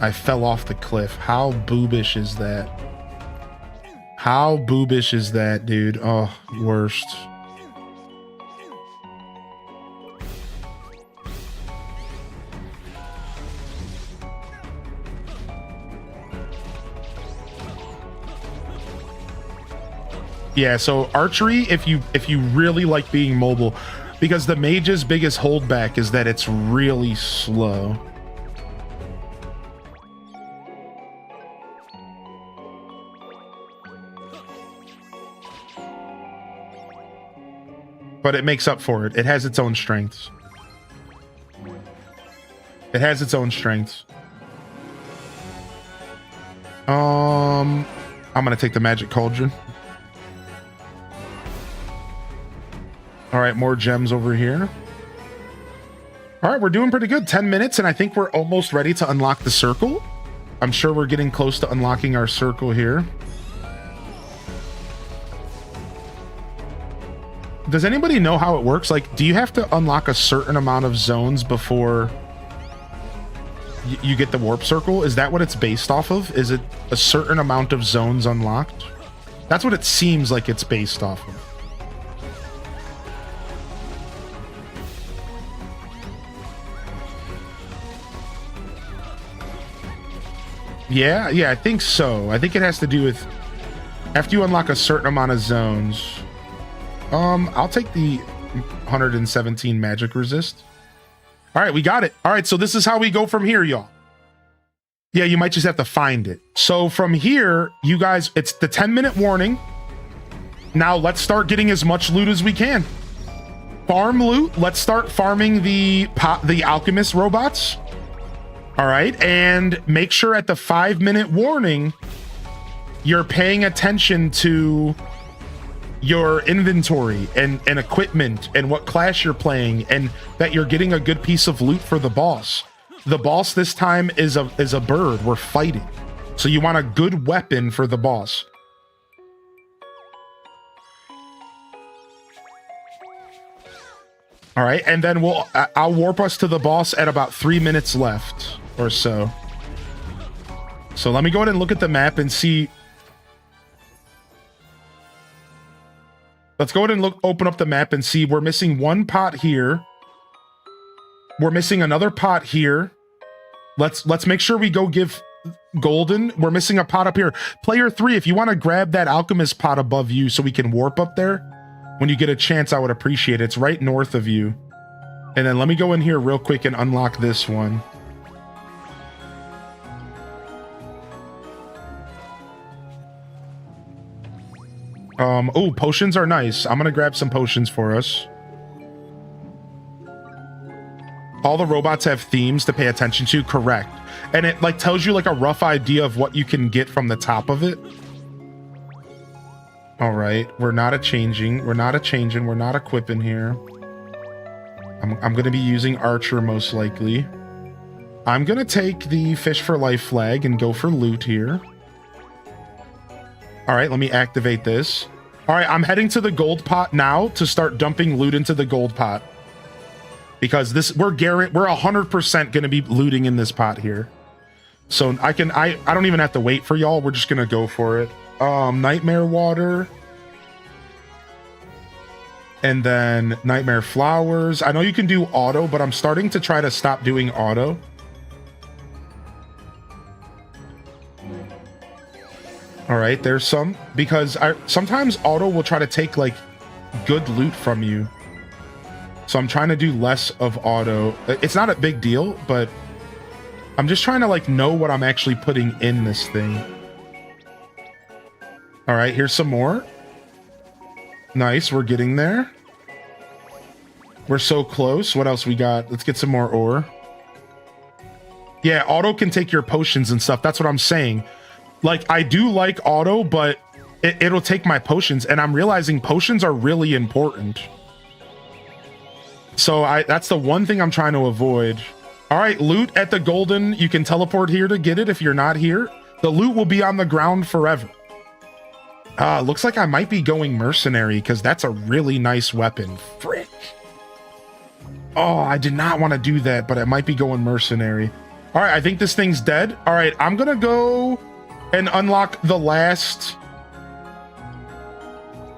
I fell off the cliff. How boobish is that? How boobish is that, dude? Oh, worst. Yeah, so archery, if you really like being mobile, because the mage's biggest holdback is that it's really slow. But it makes up for it. It has its own strengths. It has its own strengths. I'm gonna take the magic cauldron. All right, more gems over here. All right, we're doing pretty good. 10 minutes, and I think we're almost ready to unlock the circle. I'm sure we're getting close to unlocking our circle here. Does anybody know how it works? Like, do you have to unlock a certain amount of zones before you get the warp circle? Is that what it's based off of? Is it a certain amount of zones unlocked? That's what it seems like it's based off of. Yeah, I think so. I think it has to do with after you unlock a certain amount of zones. I'll take the 117 magic resist. All right, we got it. All right, so this is how we go from here, y'all. Yeah, you might just have to find it. So from here, you guys, it's the 10-minute warning. Now let's start getting as much loot as we can. Farm loot. Let's start farming the alchemist robots. All right, and make sure at the 5-minute warning, you're paying attention to your inventory and equipment and what class you're playing, and that you're getting a good piece of loot for the boss. The boss this time is a bird. We're fighting. So you want a good weapon for the boss. All right, and then I'll warp us to the boss at about 3 minutes left or so. So let me go ahead and look at the map and see. Let's go ahead and open up the map and see. We're missing one pot here. We're missing another pot here. Let's make sure we go give golden. We're missing a pot up here. Player 3, if you want to grab that alchemist pot above you so we can warp up there, when you get a chance, I would appreciate it. It's right north of you. And then let me go in here real quick and unlock this one. Oh, potions are nice. I'm gonna grab some potions for us. All the robots have themes to pay attention to, correct. And it like tells you like a rough idea of what you can get from the top of it. All right, we're not changing. We're not equipping here. I'm gonna be using Archer most likely. I'm gonna take the Fish for Life flag and go for loot here. All right, let me activate this. All right, I'm heading to the gold pot now to start dumping loot into the gold pot. Because we're 100% gonna be looting in this pot here. So I don't even have to wait for y'all. We're just gonna go for it. Nightmare water. And then nightmare flowers. I know you can do auto, but I'm starting to try to stop doing auto. All right, there's some, because sometimes auto will try to take like good loot from you. So I'm trying to do less of auto. It's not a big deal, but I'm just trying to like know what I'm actually putting in this thing. All right, here's some more. Nice, we're getting there. We're so close. What else we got? Let's get some more ore. Yeah, auto can take your potions and stuff. That's what I'm saying. Like, I do like auto, but it'll take my potions, and I'm realizing potions are really important. So that's the one thing I'm trying to avoid. All right, loot at the golden. You can teleport here to get it if you're not here. The loot will be on the ground forever. Looks like I might be going mercenary because that's a really nice weapon. Frick. Oh, I did not want to do that, but I might be going mercenary. All right, I think this thing's dead. All right, I'm going to go and unlock the last...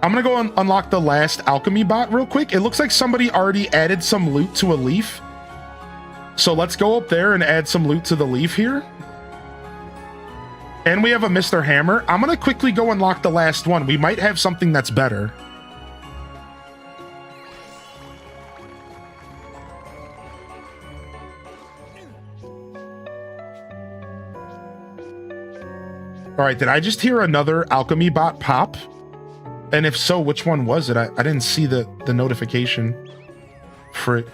I'm going to go and unlock the last alchemy bot real quick. It looks like somebody already added some loot to a leaf. So let's go up there and add some loot to the leaf here. And we have a Mr. Hammer. I'm going to quickly go unlock the last one. We might have something that's better. All right, did I just hear another alchemy bot pop? And if so, which one was it? I didn't see the notification. Frick.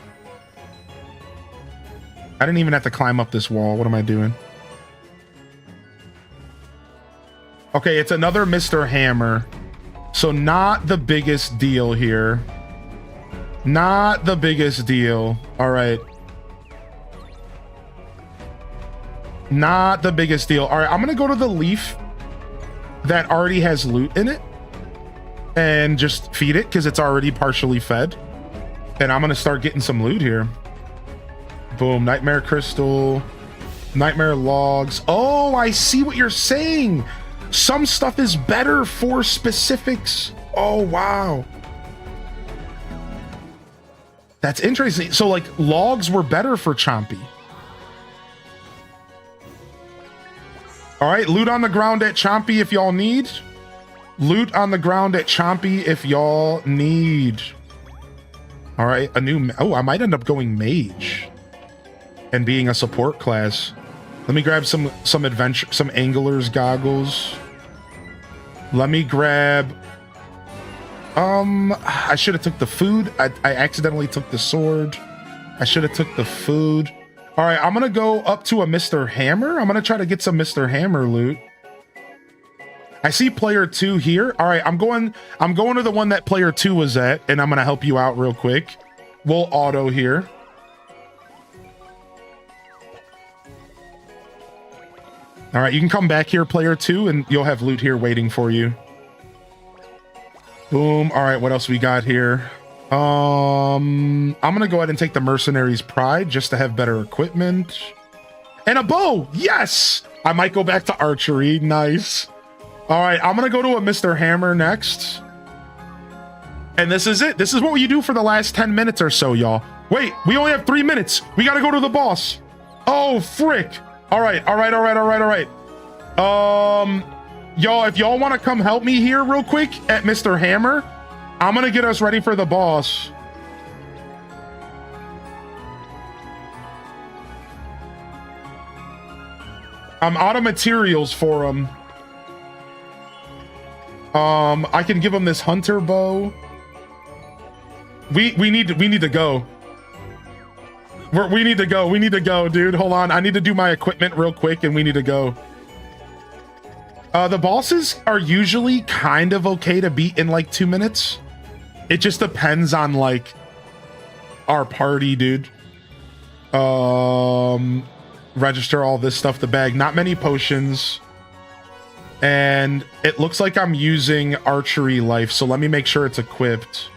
I didn't even have to climb up this wall. What am I doing? Okay, it's another Mr. Hammer. So not the biggest deal here. Not the biggest deal. All right. Not the biggest deal. All right, I'm going to go to the leaf that already has loot in it and just feed it because it's already partially fed. And I'm going to start getting some loot here. Boom, nightmare crystal, nightmare logs. Oh, I see what you're saying. Some stuff is better for specifics. Oh, wow. That's interesting. So like logs were better for Chompy. All right, loot on the ground at Chompy if y'all need. Loot on the ground at Chompy if y'all need. All right, a new... Oh, I might end up going mage and being a support class. Let me grab some adventure, some angler's goggles. Let me grab... I should have took the food. I accidentally took the sword. I should have took the food. All right, I'm gonna go up to a Mr. Hammer. I'm gonna try to get some Mr. Hammer loot. I see player 2 here. All right, I'm going to the one that player 2 was at, and I'm gonna help you out real quick. We'll auto here. All right, you can come back here, player 2, and you'll have loot here waiting for you. Boom. All right, what else we got here? I'm gonna go ahead and take the Mercenary's Pride just to have better equipment. And a bow! Yes! I might go back to archery. Nice. All right, I'm gonna go to a Mr. Hammer next. And this is it. This is what you do for the last 10 minutes or so, y'all. Wait, we only have 3 minutes. We gotta go to the boss. Oh, frick. All right. Y'all, if y'all want to come help me here real quick at Mr. Hammer, I'm gonna get us ready for the boss. I'm out of materials for him. I can give him this hunter bow. We need to go. We need to go, dude. Hold on. I need to do my equipment real quick and we need to go. The bosses are usually kind of okay to beat in like 2 minutes. It just depends on like our party, dude. Register all this stuff, the bag, not many potions. And it looks like I'm using archery life, so let me make sure it's equipped.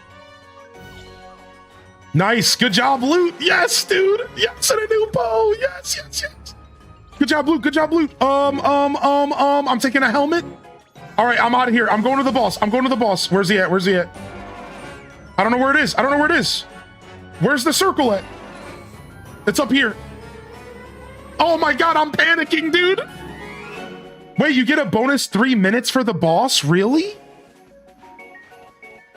Nice, good job, loot. Yes, dude. Yes, and a new bow. Yes. Good job, loot. I'm taking a helmet. All right, I'm out of here. I'm going to the boss. Where's he at? I don't know where it is. Where's the circle at? It's up here. Oh my God, I'm panicking, dude. Wait, you get a bonus 3 minutes for the boss? Really?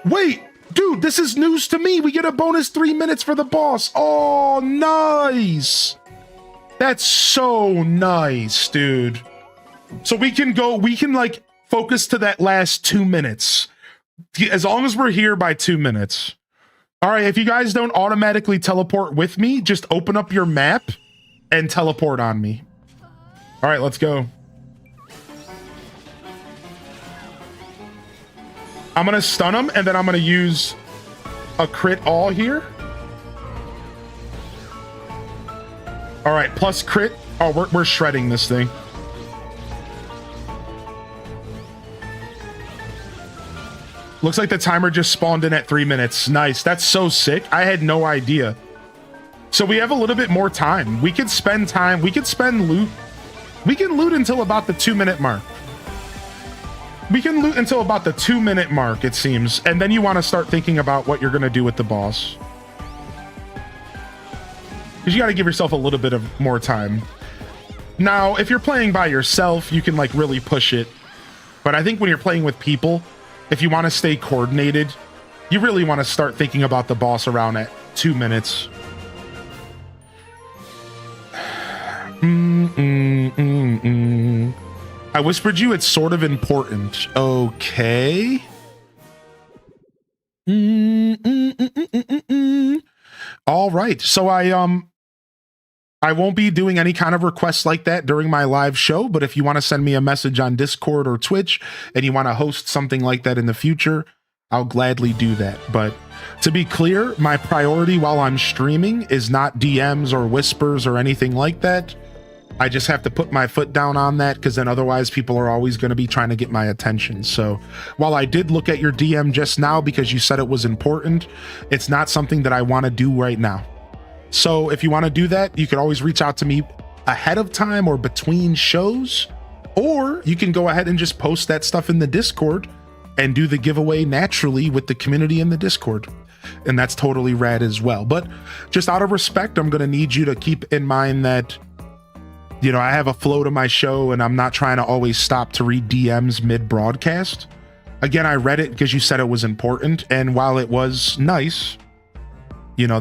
Wait, dude, this is news to me. We get a bonus 3 minutes for the boss. Oh, nice. That's so nice, dude. So we can like focus to that last 2 minutes. As long as we're here by 2 minutes. All right, if you guys don't automatically teleport with me, just open up your map and teleport on me. All right, let's go. I'm gonna stun him, and then I'm gonna use a crit all here. All right, plus crit. Oh, we're shredding this thing. Looks like the timer just spawned in at 3 minutes. Nice. That's so sick. I had no idea. So we have a little bit more time. We could spend time. We could spend loot. We can loot until about the 2 minute mark. We can loot until about the 2 minute mark, it seems. And then you want to start thinking about what you're going to do with the boss. Because you got to give yourself a little bit of more time. Now, if you're playing by yourself, you can like really push it. But I think when you're playing with people, if you want to stay coordinated, you really want to start thinking about the boss around at 2 minutes. I whispered you it's sort of important. Okay. All right. So I won't be doing any kind of requests like that during my live show, but if you want to send me a message on Discord or Twitch and you want to host something like that in the future, I'll gladly do that. But to be clear, my priority while I'm streaming is not DMs or whispers or anything like that. I just have to put my foot down on that because then otherwise people are always going to be trying to get my attention. So while I did look at your DM just now because you said it was important, it's not something that I want to do right now. So if you want to do that, you can always reach out to me ahead of time or between shows, or you can go ahead and just post that stuff in the Discord and do the giveaway naturally with the community in the Discord. And that's totally rad as well. But just out of respect, I'm going to need you to keep in mind that, you know, I have a flow to my show and I'm not trying to always stop to read DMs mid broadcast. Again, I read it because you said it was important. And while it was nice, you know,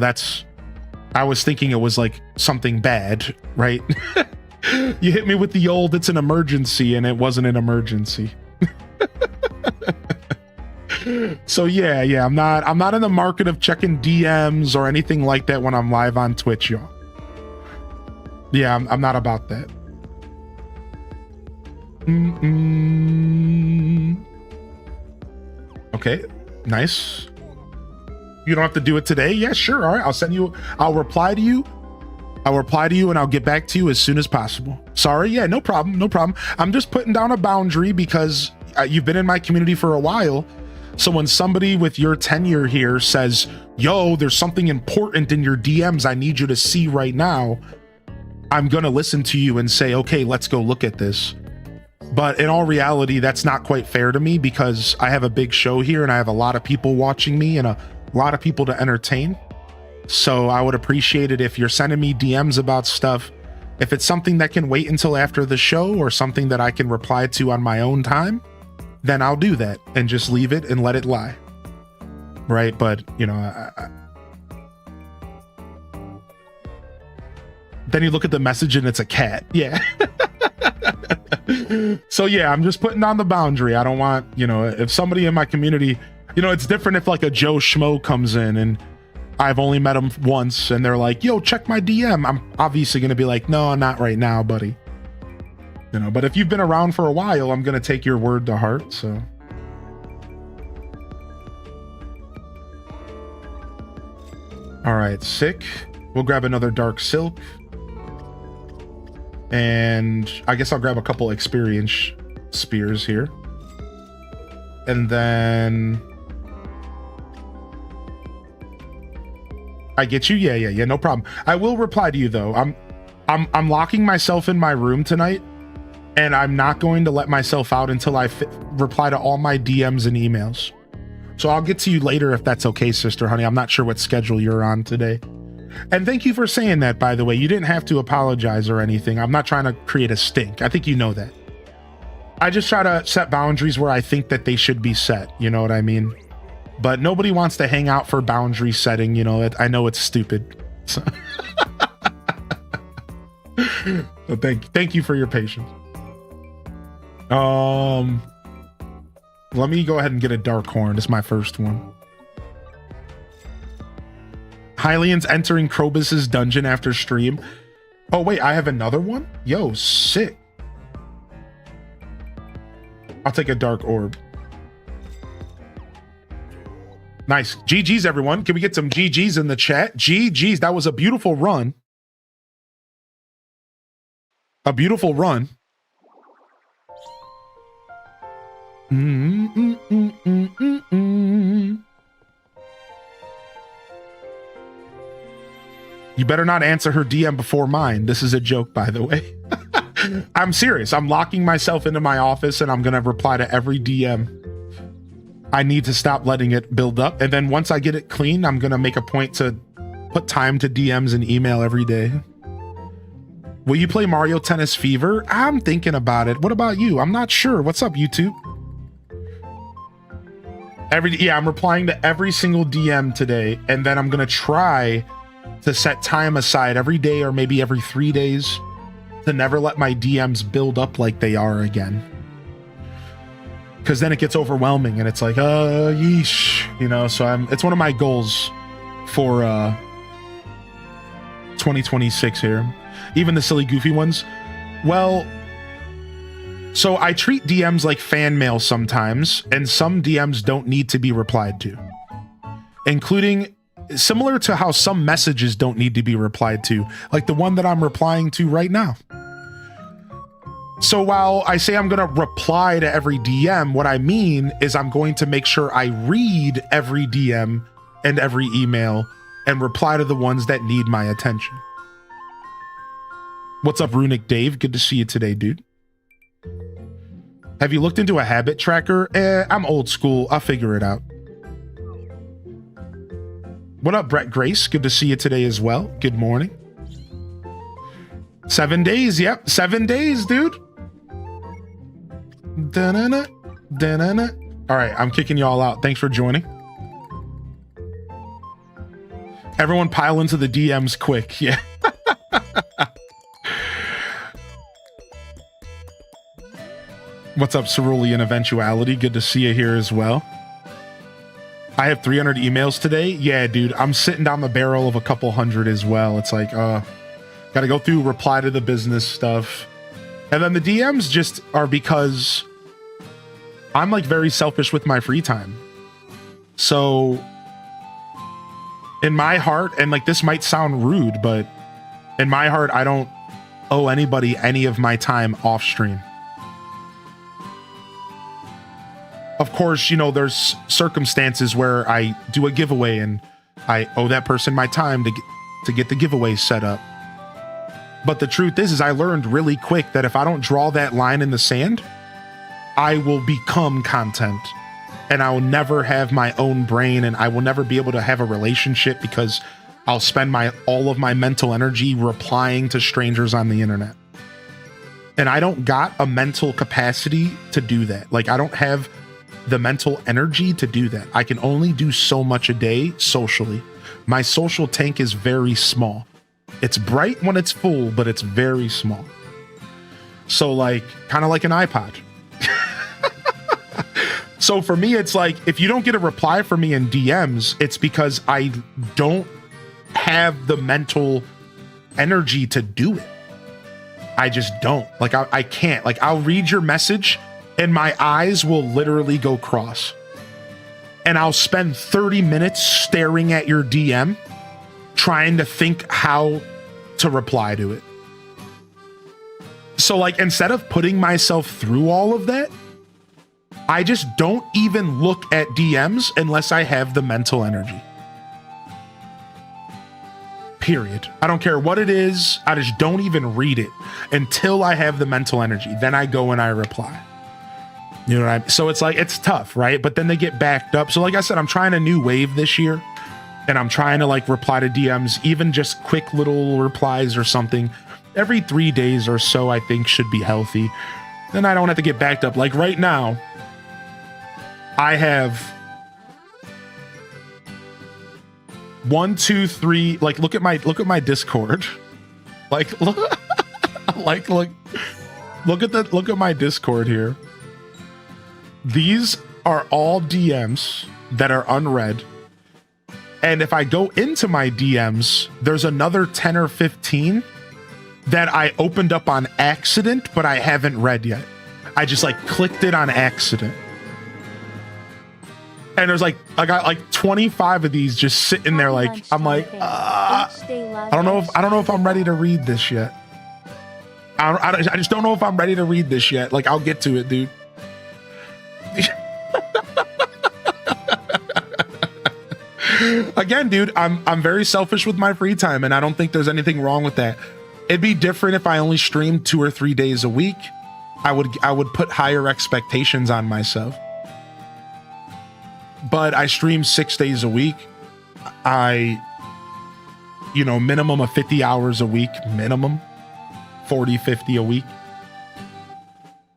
I was thinking it was like something bad, right? You hit me with the old, it's an emergency, and it wasn't an emergency. So yeah, I'm not in the market of checking DMs or anything like that when I'm live on Twitch, y'all. Yeah, I'm not about that. Okay, nice. You don't have to do it today. Yeah, sure. All right. I'll reply to you and I'll get back to you as soon as possible. Sorry. Yeah, no problem. No problem. I'm just putting down a boundary because you've been in my community for a while. So when somebody with your tenure here says, yo, there's something important in your DMs I need you to see right now, I'm going to listen to you and say, okay, let's go look at this. But in all reality, that's not quite fair to me because I have a big show here and I have a lot of people watching me and a lot of people to entertain. So I would appreciate it if you're sending me DMs about stuff. If it's something that can wait until after the show or something that I can reply to on my own time, then I'll do that and just leave it and let it lie. Right? But, you know, then you look at the message and it's a cat. Yeah. So yeah, I'm just putting down the boundary. I don't want, you know, if somebody in my community, you know, it's different if like a Joe Schmo comes in and I've only met him once and they're like, yo, check my DM. I'm obviously going to be like, no, not right now, buddy. You know, but if you've been around for a while, I'm going to take your word to heart. So. All right, sick. We'll grab another dark silk. And I guess I'll grab a couple experience spears here. And then I get you. Yeah, no problem. I will reply to you though. I'm locking myself in my room tonight and I'm not going to let myself out until I reply to all my DMs and emails. So I'll get to you later if that's okay, sister honey. I'm not sure what schedule you're on today. And thank you for saying that, by the way. You didn't have to apologize or anything. I'm not trying to create a stink. I think you know that. I just try to set boundaries where I think that they should be set. You know what I mean? But nobody wants to hang out for boundary setting. You know, I know it's stupid. So, so thank you for your patience. Let me go ahead and get a dark horn. It's my first one. Hylian's entering Krobus's dungeon after stream. Oh, wait, I have another one? Yo, sick. I'll take a dark orb. Nice. GG's, everyone. Can we get some GG's in the chat? GG's. That was a beautiful run. A beautiful run. You better not answer her DM before mine. This is a joke, by the way. I'm serious. I'm locking myself into my office and I'm going to reply to every DM. I need to stop letting it build up. And then once I get it clean, I'm going to make a point to put time to DMs and email every day. Will you play Mario Tennis Fever? I'm thinking about it. What about you? I'm not sure. What's up, YouTube? I'm replying to every single DM today. And then I'm going to try to set time aside every day or maybe every 3 days to never let my DMs build up like they are again. Because then it gets overwhelming and it's like, yeesh, you know. So it's one of my goals for 2026 here. Even the silly, goofy ones. Well, so I treat DMs like fan mail sometimes, and some DMs don't need to be replied to, including similar to how some messages don't need to be replied to, like the one that I'm replying to right now. So while I say I'm going to reply to every DM, what I mean is I'm going to make sure I read every DM and every email and reply to the ones that need my attention. What's up, Runic Dave? Good to see you today, dude. Have you looked into a habit tracker? I'm old school. I'll figure it out. What up, Brett Grace? Good to see you today as well. Good morning. 7 days. Yep. 7 days, dude. Da-na-na, da-na-na. All right. I'm kicking y'all out. Thanks for joining. Everyone pile into the DMs quick. Yeah. What's up, Cerulean Eventuality? Good to see you here as well. I have 300 emails today. Yeah, dude, I'm sitting down the barrel of a couple hundred as well. It's like, gotta go through reply to the business stuff. And then the DMs just are because I'm like very selfish with my free time. So in my heart, and like this might sound rude, but in my heart, I don't owe anybody any of my time off stream. Of course, you know, there's circumstances where I do a giveaway and I owe that person my time to get the giveaway set up. But the truth is I learned really quick that if I don't draw that line in the sand, I will become content and I will never have my own brain and I will never be able to have a relationship because I'll spend all of my mental energy replying to strangers on the internet. And I don't got a mental capacity to do that. Like I don't have the mental energy to do that. I can only do so much a day socially. My social tank is very small. It's bright when it's full, but it's very small. So like, kind of like an iPod. So for me, it's like, if you don't get a reply from me in DMs, it's because I don't have the mental energy to do it. I just don't. Like, I can't. Like, I'll read your message and my eyes will literally go cross. And I'll spend 30 minutes staring at your DM, trying to think how to reply to it. So like, instead of putting myself through all of that, I just don't even look at DMs unless I have the mental energy. Period. I don't care what it is. I just don't even read it until I have the mental energy. Then I go and I reply. You know what I mean? So it's like, it's tough, right? But then they get backed up. So like I said, I'm trying a new wave this year and I'm trying to like reply to DMs, even just quick little replies or something every 3 days or so, I think should be healthy. Then I don't have to get backed up. Like right now, I have 1, 2, 3, like look at my Discord. Like look at my Discord here. These are all DMs that are unread. And if I go into my DMs, there's another 10 or 15 that I opened up on accident, but I haven't read yet. I just like clicked it on accident. And there's like, I got like 25 of these just sitting there. Like, I'm like, I don't know if I'm ready to read this yet. I just don't know if I'm ready to read this yet. Like, I'll get to it, dude. Again, dude, I'm very selfish with my free time, and I don't think there's anything wrong with that. It'd be different if I only streamed 2 or 3 days a week. I would put higher expectations on myself. But I stream 6 days a week. Minimum of 50 hours a week, minimum 40, 50 a week.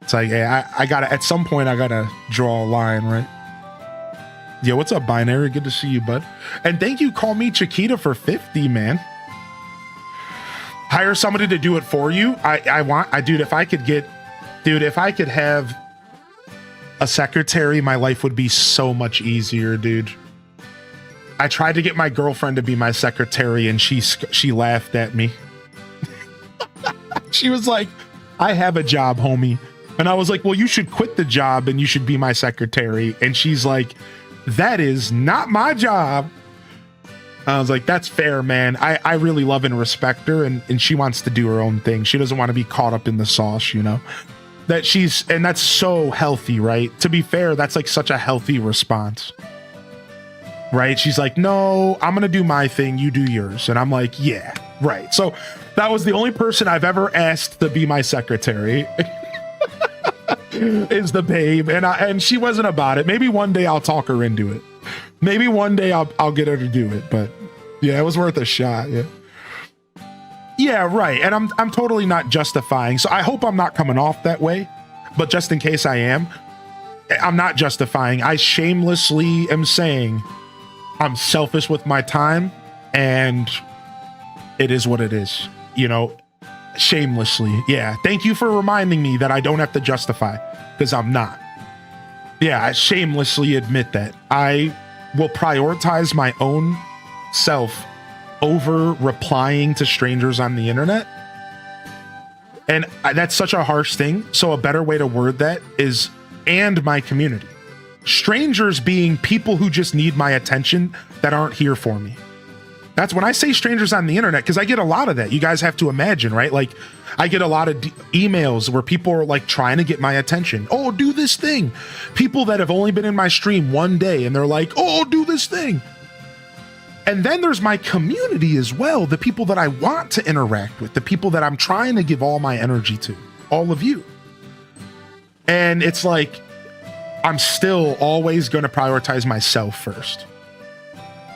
It's like, yeah, I gotta, at some point I gotta draw a line, right? Yeah, what's up, Binary? Good to see you, bud. And thank you, Call Me Chiquita, for 50, man. Hire somebody to do it for you. Dude, if I could have a secretary, my life would be so much easier, dude. I tried to get my girlfriend to be my secretary, and she laughed at me. She was like, I have a job, homie. And I was like, well, you should quit the job and you should be my secretary. And she's like, that is not my job. I was like, that's fair, man. I really love and respect her, and she wants to do her own thing. She doesn't want to be caught up in the sauce, you know? And that's so healthy, right? To be fair, that's like such a healthy response, right? She's like, no, I'm gonna do my thing, you do yours. And I'm like, yeah, right. So that was the only person I've ever asked to be my secretary. Is the babe, and she wasn't about it. Maybe one day I'll talk her into it. Maybe one day I'll get her to do it. But yeah, it was worth a shot. Yeah, right. And I'm totally not justifying. So I hope I'm not coming off that way. But just in case I am, I'm not justifying. I shamelessly am saying I'm selfish with my time, and it is what it is. You know, shamelessly. Yeah. Thank you for reminding me that I don't have to justify, because I'm not. Yeah, I shamelessly admit that. I will prioritize my own self over replying to strangers on the internet. And that's such a harsh thing. So a better way to word that is, and my community. Strangers being people who just need my attention that aren't here for me. That's when I say strangers on the internet, because I get a lot of that. You guys have to imagine, right? Like, I get a lot of emails where people are like trying to get my attention. Oh, do this thing. People that have only been in my stream one day, and they're like, oh, do this thing. And then there's my community as well. The people that I want to interact with, the people that I'm trying to give all my energy to, all of you. And it's like, I'm still always going to prioritize myself first.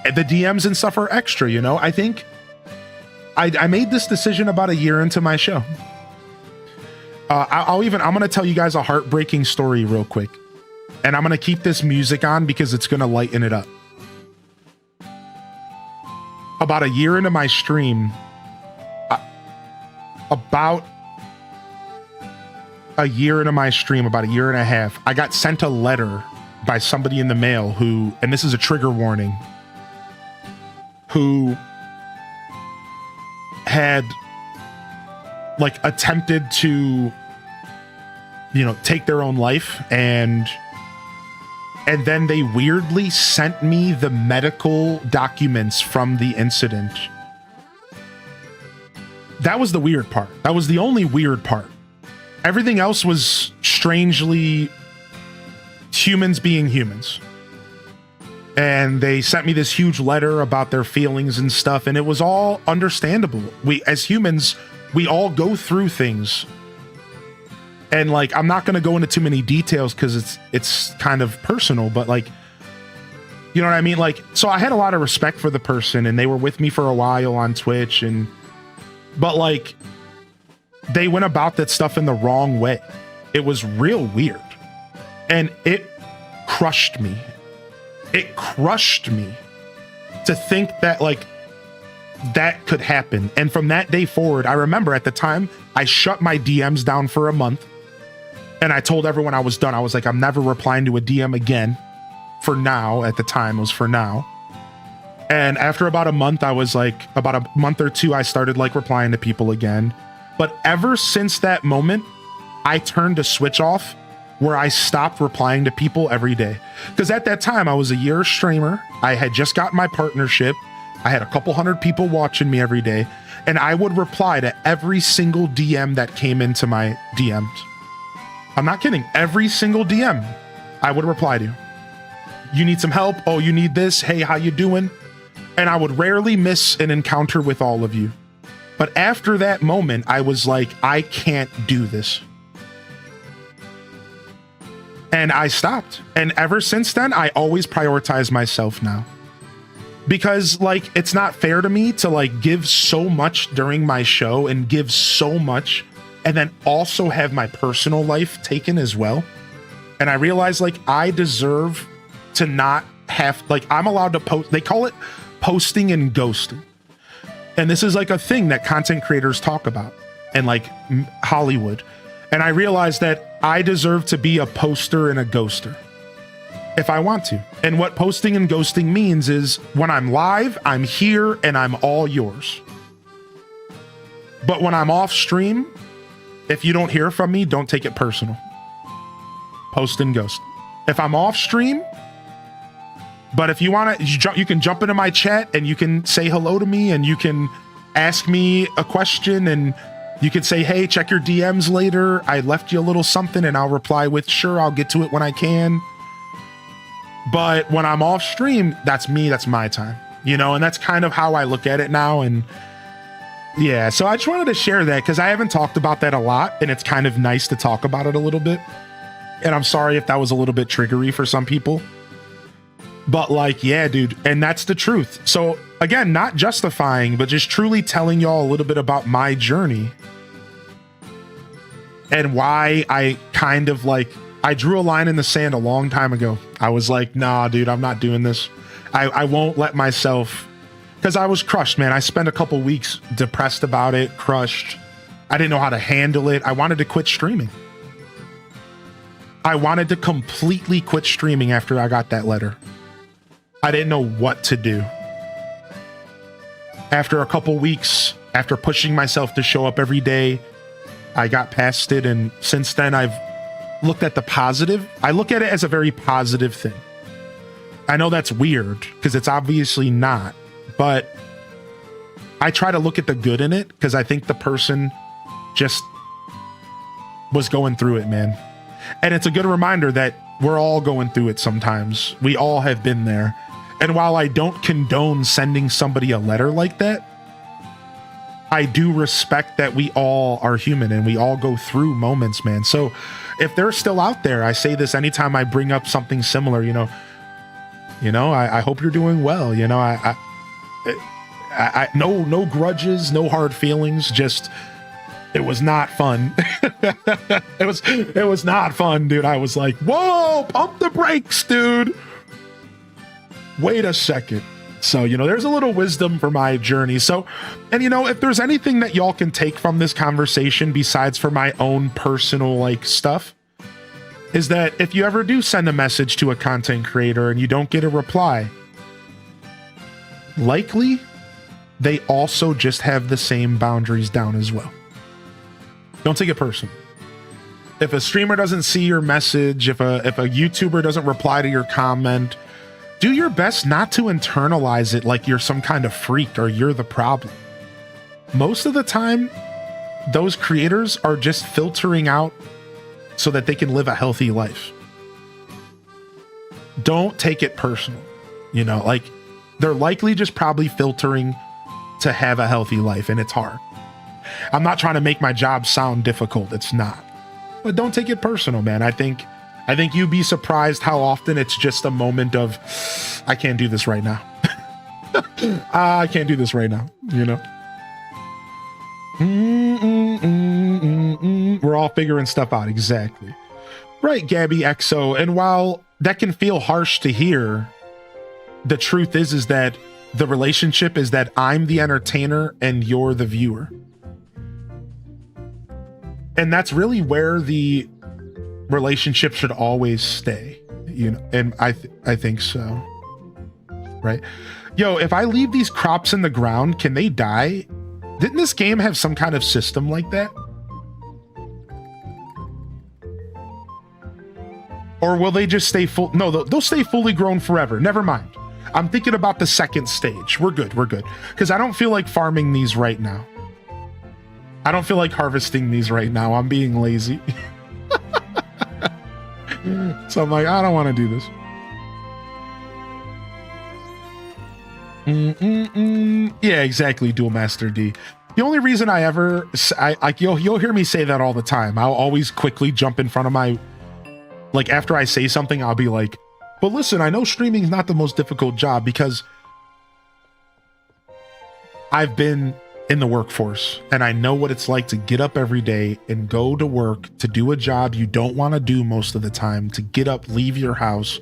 The DMs and stuff are extra, you know? I think I made this decision about a year into my show. I'm going to tell you guys a heartbreaking story real quick. And I'm going to keep this music on because it's going to lighten it up. About a year into my stream, about a year and a half, I got sent a letter by somebody in the mail who, and this is a trigger warning, who had like attempted to, you know, take their own life, and then they weirdly sent me the medical documents from the incident. That was the weird part. That was the only weird part. Everything else was strangely humans being humans. And they sent me this huge letter about their feelings and stuff, and it was all understandable. We, as humans, we all go through things. And like, I'm not going to go into too many details because it's kind of personal, but like, you know what I mean? Like, so I had a lot of respect for the person, and they were with me for a while on Twitch, but like, they went about that stuff in the wrong way. It was real weird, and it crushed me. It crushed me to think that like that could happen. And from that day forward, I remember at the time I shut my DMs down for a month, and I told everyone I was done. I was like, I'm never replying to a DM again. For now, at the time it was for now. And after about a month, I was like, about a month or two, I started like replying to people again. But ever since that moment, I turned a switch off where I stopped replying to people every day. Because at that time, I was a year streamer. I had just got my partnership. I had a couple hundred people watching me every day. And I would reply to every single DM that came into my DMs. I'm not kidding. Every single DM I would reply to. You need some help? Oh, you need this? Hey, how you doing? And I would rarely miss an encounter with all of you. But after that moment, I was like, I can't do this. And I stopped. And ever since then, I always prioritize myself now. Because like, it's not fair to me to like give so much during my show and give so much and then also have my personal life taken as well. And I realized like I deserve to not have, like I'm allowed to post, they call it posting and ghosting. And this is like a thing that content creators talk about in like Hollywood. And I realized that I deserve to be a poster and a ghoster if I want to. And what posting and ghosting means is when I'm live, I'm here and I'm all yours. But when I'm off stream, if you don't hear from me, don't take it personal. Post and ghost. If I'm off stream, but if you want to, you can jump into my chat and you can say hello to me and you can ask me a question and you can say, hey, check your DMs later. I left you a little something and I'll reply with, sure, I'll get to it when I can. But when I'm off stream, that's me, that's my time, you know, and that's kind of how I look at it now. And yeah, so I just wanted to share that because I haven't talked about that a lot and it's kind of nice to talk about it a little bit. And I'm sorry if that was a little bit triggery for some people. But like, yeah, dude, and that's the truth. So again, not justifying, but just truly telling y'all a little bit about my journey and why I kind of like, I drew a line in the sand a long time ago. I was like, nah, dude, I'm not doing this. I won't let myself, because I was crushed, man. I spent a couple weeks depressed about it, crushed. I didn't know how to handle it. I wanted to quit streaming. I wanted to completely quit streaming after I got that letter. I didn't know what to do. After a couple weeks, after pushing myself to show up every day, I got past it. And since then, I've looked at the positive. I look at it as a very positive thing. I know that's weird because it's obviously not, but I try to look at the good in it because I think the person just was going through it, man. And it's a good reminder that we're all going through it sometimes. We all have been there. And while I don't condone sending somebody a letter like that, I do respect that we all are human and we all go through moments, man. So if they're still out there, I say this anytime I bring up something similar, I hope you're doing well. No grudges, no hard feelings, just, it was not fun. It was not fun, dude. I was like, whoa, pump the brakes, dude. Wait a second. So, there's a little wisdom for my journey. So, and if there's anything that y'all can take from this conversation besides for my own personal stuff, is that if you ever do send a message to a content creator and you don't get a reply, likely they also just have the same boundaries down as well. Don't take it personal. If a streamer doesn't see your message, if a YouTuber doesn't reply to your comment, do your best not to internalize it like you're some kind of freak or you're the problem. Most of the time, those creators are just filtering out so that they can live a healthy life. Don't take it personal. They're likely just probably filtering to have a healthy life, and it's hard. I'm not trying to make my job sound difficult. It's not. But don't take it personal, man. I think you'd be surprised how often it's just a moment of, I can't do this right now. I can't do this right now, We're all figuring stuff out. Exactly. Right, Gabby XO. And while that can feel harsh to hear, the truth is that the relationship is that I'm the entertainer and you're the viewer. And that's really where the relationship should always stay, and I think so. Right? Yo, if I leave these crops in the ground, can they die? Didn't this game have some kind of system like that? Or will they just stay full? No, they'll stay fully grown forever. Never mind. I'm thinking about the second stage. We're good. Because I don't feel like farming these right now. I don't feel like harvesting these right now. I'm being lazy. So I'm like, I don't want to do this. Yeah, exactly, Dual Master D. The only reason you'll hear me say that all the time. I'll always quickly jump in front of my, like after I say something, I'll be like, but listen, I know streaming is not the most difficult job because I've been in the workforce and I know what it's like to get up every day and go to work to do a job you don't want to do most of the time, to get up, leave your house,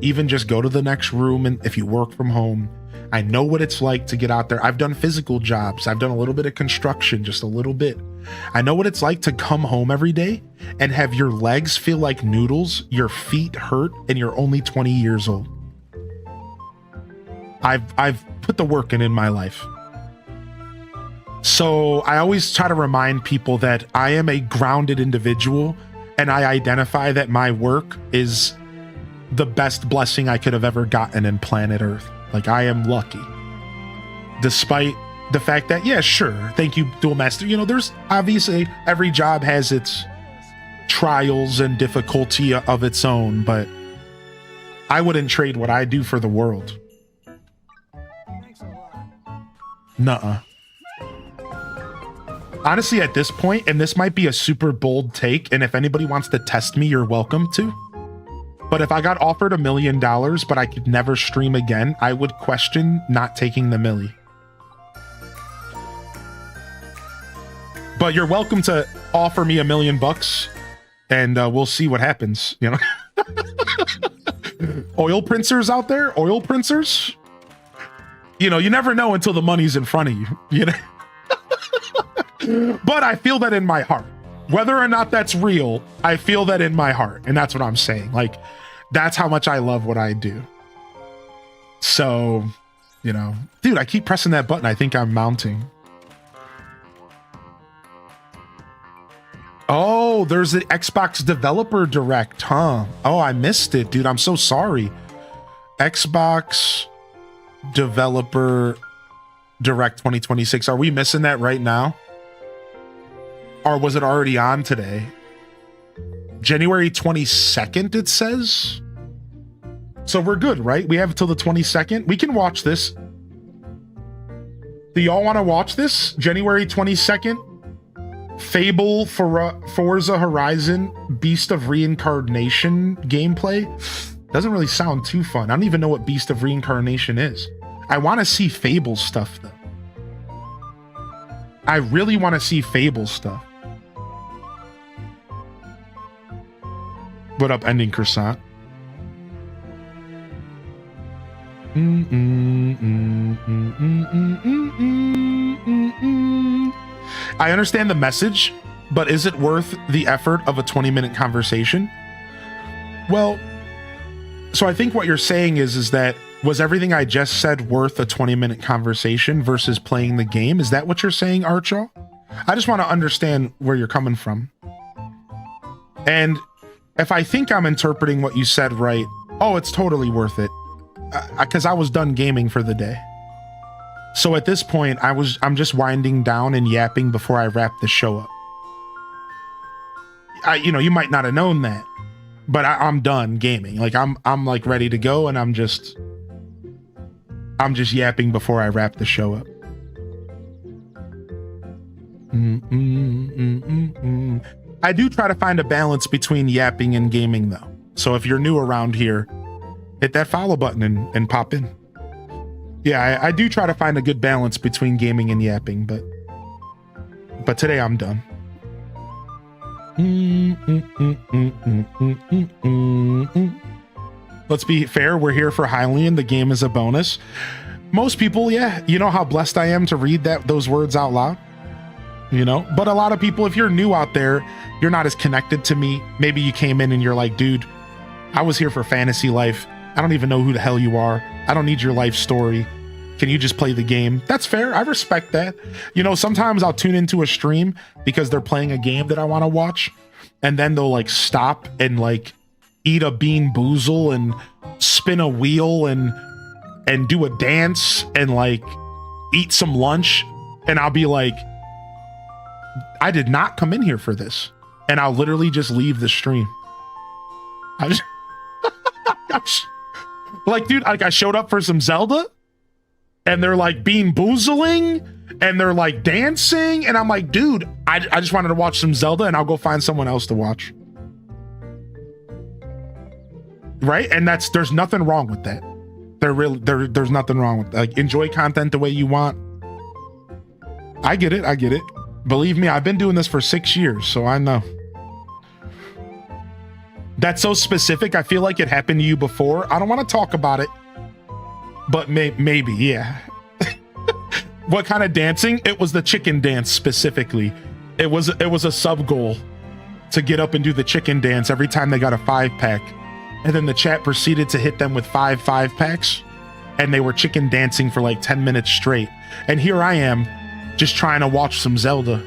even just go to the next room. And if you work from home, I know what it's like to get out there. I've done physical jobs. I've done a little bit of construction, just a little bit. I know what it's like to come home every day and have your legs feel like noodles, your feet hurt, and you're only 20 years old. I've put the work in my life. So I always try to remind people that I am a grounded individual and I identify that my work is the best blessing I could have ever gotten in planet Earth. Like, I am lucky. Despite the fact that, yeah, sure, thank you, Dual Master. You know, there's obviously every job has its trials and difficulty of its own, but I wouldn't trade what I do for the world. Nuh-uh. Honestly, at this point, and this might be a super bold take, and if anybody wants to test me, you're welcome to. But if I got offered $1 million, but I could never stream again, I would question not taking the milli. But you're welcome to offer me $1 million, and we'll see what happens. You know, oil princers out there, oil princers. You know, you never know until the money's in front of you. You know. But I feel that in my heart. Whether or not that's real, I feel that in my heart, and that's what I'm saying. Like, that's how much I love what I do. So, you know, dude, I keep pressing that button. I think I'm mounting. Oh, there's the Xbox Developer Direct, huh? Oh, I missed it, dude. I'm so sorry. Xbox Developer Direct 2026. Are we missing that right now? Or was it already on today? January 22nd, it says. So we're good, right? We have until the 22nd. We can watch this. Do y'all want to watch this? January 22nd? Fable, Forza Horizon, Beast of Reincarnation gameplay. Doesn't really sound too fun. I don't even know what Beast of Reincarnation is. I want to see Fable stuff, though. I really want to see Fable stuff. What up, Ending Croissant? I understand the message, but is it worth the effort of a 20-minute conversation? Well, so I think what you're saying is that was everything I just said worth a 20-minute conversation versus playing the game? Is that what you're saying, Archo? I just want to understand where you're coming from. And if I think I'm interpreting what you said right, oh, it's totally worth it. Because I was done gaming for the day. So at this point, I'm just winding down and yapping before I wrap the show up. You might not have known that, but I'm done gaming. Like I'm like ready to go, and I'm just yapping before I wrap the show up. I do try to find a balance between yapping and gaming, though. So if you're new around here, hit that follow button and pop in. Yeah, I do try to find a good balance between gaming and yapping, but today I'm done. Let's be fair, we're here for Hylian. The game is a bonus. Most people, yeah, you know how blessed I am to read those words out loud. You know, but a lot of people, if you're new out there, you're not as connected to me. Maybe you came in and you're like, dude, I was here for fantasy life. I don't even know who the hell you are. I don't need your life story. can you just play the game? That's fair. I respect that. You know, sometimes I'll tune into a stream because they're playing a game that I want to watch, and then they'll like stop and like eat a bean boozle and spin a wheel and do a dance and like eat some lunch, and I'll be like, I did not come in here for this, and I'll literally just leave the stream. I just like, dude, like I showed up for some Zelda and they're like bean boozling and they're like dancing, and I'm like, dude, I just wanted to watch some Zelda, and I'll go find someone else to watch. Right? And there's nothing wrong with that. There's nothing wrong with that. Like, enjoy content the way you want. I get it. Believe me, I've been doing this for 6 years, so I know. That's so specific. I feel like it happened to you before. I don't want to talk about it, but maybe, yeah. What kind of dancing? It was the chicken dance specifically. It was a sub goal to get up and do the chicken dance every time they got a 5-pack. And then the chat proceeded to hit them with 5 5-packs, and they were chicken dancing for like 10 minutes straight. And here I am just trying to watch some Zelda.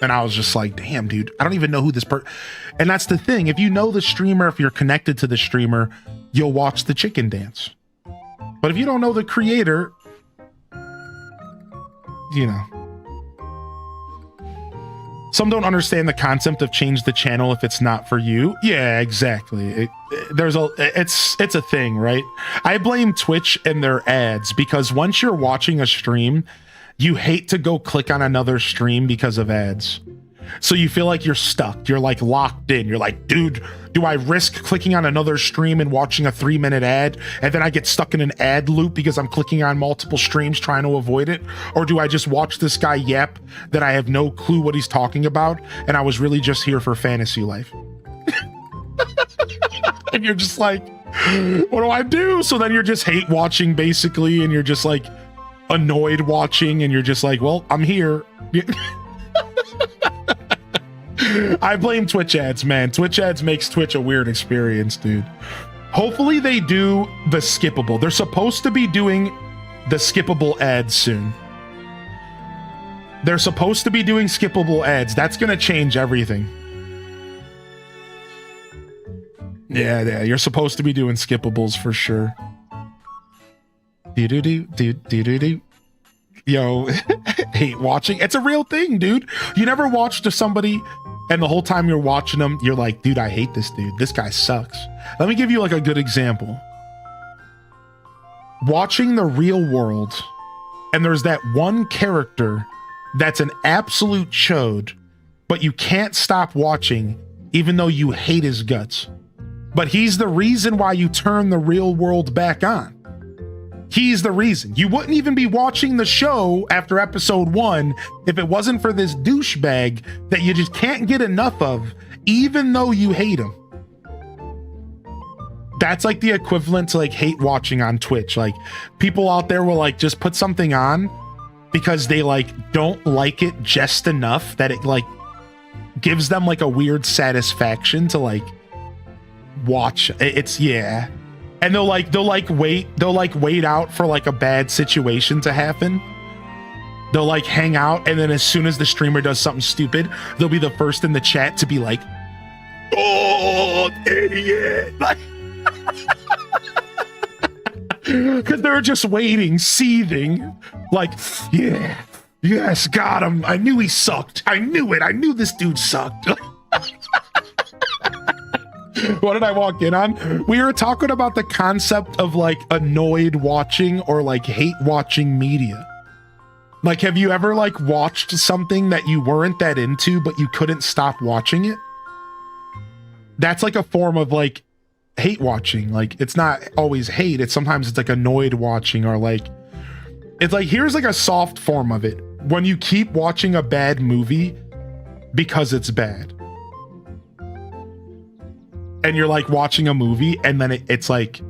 And I was just like, damn, dude, I don't even know who this And that's the thing. If you know the streamer, if you're connected to the streamer, you'll watch the chicken dance. But if you don't know the creator, you know. Some don't understand the concept of change the channel if it's not for you. Yeah, exactly. It's a thing, right? I blame Twitch and their ads, because once you're watching a stream, you hate to go click on another stream because of ads. So you feel like you're stuck. You're like locked in. You're like, dude, do I risk clicking on another stream and watching a 3-minute ad, and then I get stuck in an ad loop because I'm clicking on multiple streams trying to avoid it? Or do I just watch this guy yap that I have no clue what he's talking about, and I was really just here for fantasy life? And you're just like, what do I do? So then you're just hate watching basically, and you're just like annoyed watching, and you're just like, well, I'm here. I blame Twitch ads, man. Twitch ads makes Twitch a weird experience, dude. Hopefully they do the skippable. They're supposed to be doing the skippable ads soon. They're supposed to be doing skippable ads. That's gonna change everything. Yeah, you're supposed to be doing skippables for sure. Do. Yo, hate watching. It's a real thing, dude. You never watched somebody and the whole time you're watching them, you're like, dude, I hate this dude. This guy sucks. Let me give you like a good example. Watching The Real World, and there's that one character that's an absolute chode, but you can't stop watching even though you hate his guts. But he's the reason why you turn The Real World back on. He's the reason. You wouldn't even be watching the show after episode 1 if it wasn't for this douchebag that you just can't get enough of, even though you hate him. That's like the equivalent to like hate watching on Twitch. Like, people out there will like just put something on because they like don't like it just enough that it like gives them like a weird satisfaction to like watch. It's, yeah. And they'll wait out for like a bad situation to happen. They'll like hang out, and then as soon as the streamer does something stupid, they'll be the first in the chat to be like, "Oh, idiot!" Like, because they're just waiting, seething, like, "Yeah, yes, got him. I knew he sucked. I knew it. I knew this dude sucked." What did I walk in on? We were talking about the concept of like annoyed watching or like hate watching media. Like, have you ever like watched something that you weren't that into, but you couldn't stop watching it? That's like a form of like hate watching. Like, it's not always hate. Sometimes it's like annoyed watching, or like, it's like, here's like a soft form of it. When you keep watching a bad movie because it's bad. And you're like watching a movie, and then it's like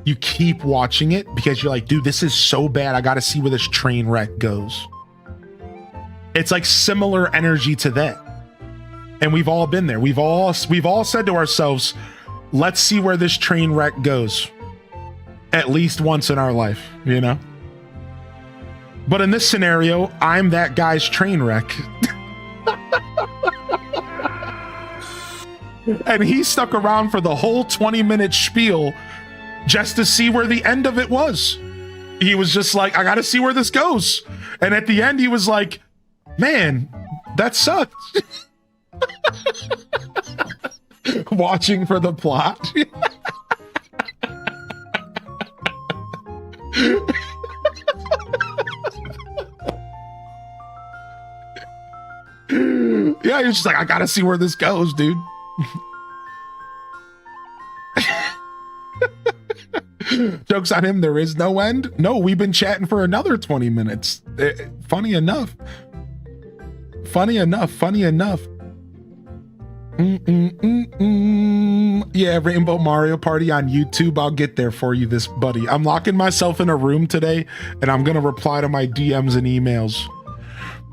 you keep watching it because you're like, dude, this is so bad. I got to see where this train wreck goes. It's like similar energy to that. And we've all been there. We've all said to ourselves, let's see where this train wreck goes. at least once in our life, you know? But in this scenario, I'm that guy's train wreck. And he stuck around for the whole 20-minute spiel just to see where the end of it was. He was just like, I gotta see where this goes. And at the end, he was like, man, that sucked. Watching for the plot. Yeah, he was just like, I gotta see where this goes, dude. Joke's on him, there is no end. No, we've been chatting for another 20 minutes. Funny enough. Yeah, Rainbow Mario Party on YouTube. I'll get there for you, this buddy. I'm locking myself in a room today, and I'm gonna reply to my DMs and emails.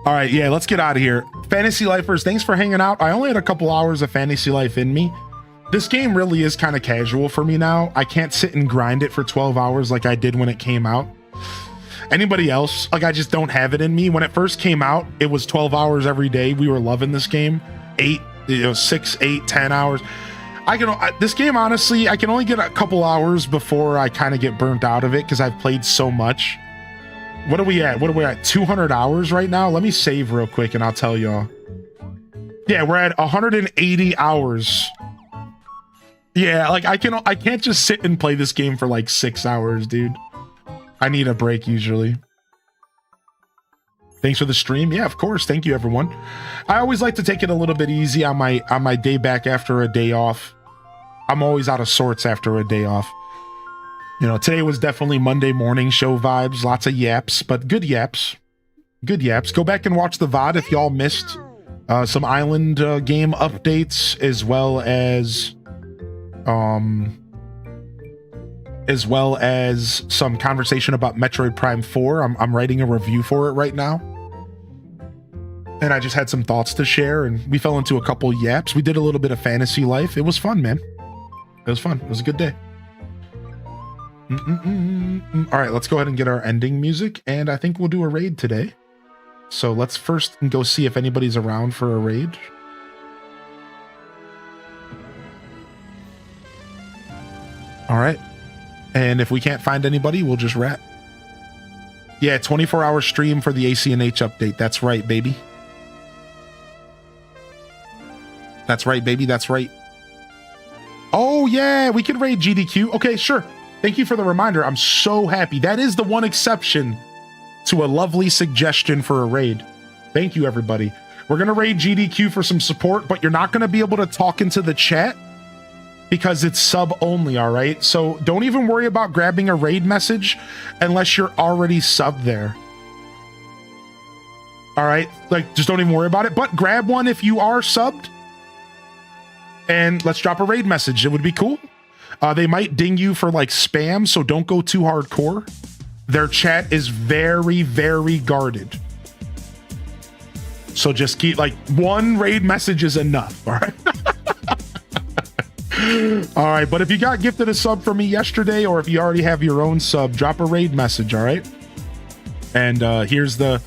All right, yeah, let's get out of here. Fantasy Lifers, thanks for hanging out. I only had a couple hours of Fantasy Life in me. This game really is kind of casual for me now. I can't sit and grind it for 12 hours like I did when it came out. Anybody else, like, I just don't have it in me. When it first came out, it was 12 hours every day. We were loving this game. 6, 8, 10 hours. This game, honestly, I can only get a couple hours before I kind of get burnt out of it because I've played so much. What are we at? 200 hours right now? Let me save real quick and I'll tell y'all. Yeah, we're at 180 hours. Yeah, like I can't just sit and play this game for like 6 hours, dude. I need a break usually. Thanks for the stream. Yeah, of course. Thank you, everyone. I always like to take it a little bit easy on my day back after a day off. I'm always out of sorts after a day off. You know, today was definitely Monday morning show vibes, lots of yaps, but good yaps. Good yaps. Go back and watch the VOD if y'all missed some island game updates, as well as some conversation about Metroid Prime 4. I'm writing a review for it right now. And I just had some thoughts to share, and we fell into a couple yaps. We did a little bit of Fantasy Life. It was fun, man. It was fun. It was a good day. All right, let's go ahead and get our ending music, and I think we'll do a raid today. So let's first go see if anybody's around for a raid. All right. And if we can't find anybody, we'll just wrap. Yeah, 24-hour stream for the ACNH update. That's right, baby. That's right, baby. That's right. Oh, yeah, we can raid GDQ. Okay, sure. Thank you for the reminder. I'm so happy. That is the one exception to a lovely suggestion for a raid. Thank you, everybody. We're going to raid GDQ for some support, but you're not going to be able to talk into the chat because it's sub only, all right? So don't even worry about grabbing a raid message unless you're already subbed there. All right? Like, just don't even worry about it, but grab one if you are subbed and let's drop a raid message. It would be cool. They might ding you for like spam, so don't go too hardcore. Their chat is very, very guarded. So just keep, like, one raid message is enough, all right? All right, but if you got gifted a sub from me yesterday, or if you already have your own sub, drop a raid message, all right? And here's the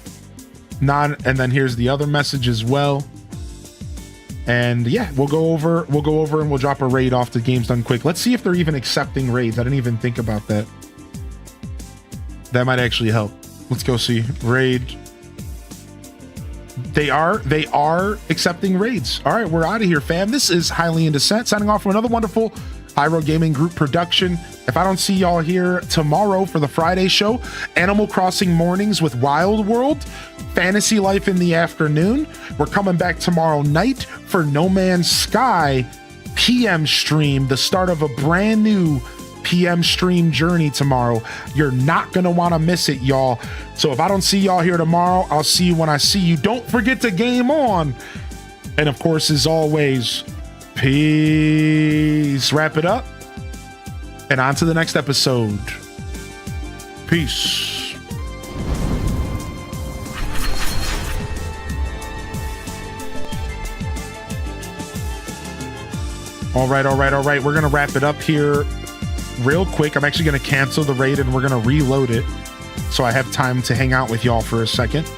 and then here's the other message as well. And yeah, we'll go over and we'll drop a raid off to Games Done Quick. Let's see if they're even accepting raids. I didn't even think about that. That might actually help. Let's go see. Raid. They are accepting raids. All right, we're out of here, fam. This is Highly in Descent, signing off from another wonderful Pyro Gaming Group production. If I don't see y'all here tomorrow for the Friday show, Animal Crossing mornings with Wild World, Fantasy Life in the afternoon. We're coming back tomorrow night for No Man's Sky PM stream, the start of a brand new PM stream journey tomorrow. You're not gonna want to miss it, y'all. So if I don't see y'all here tomorrow, I'll see you when I see you. Don't forget to game on. And of course, as always, peace. Wrap it up and on to the next episode. Peace. All right. We're gonna wrap it up here. real quick. I'm actually going to cancel the raid and we're going to reload it so I have time to hang out with y'all for a second.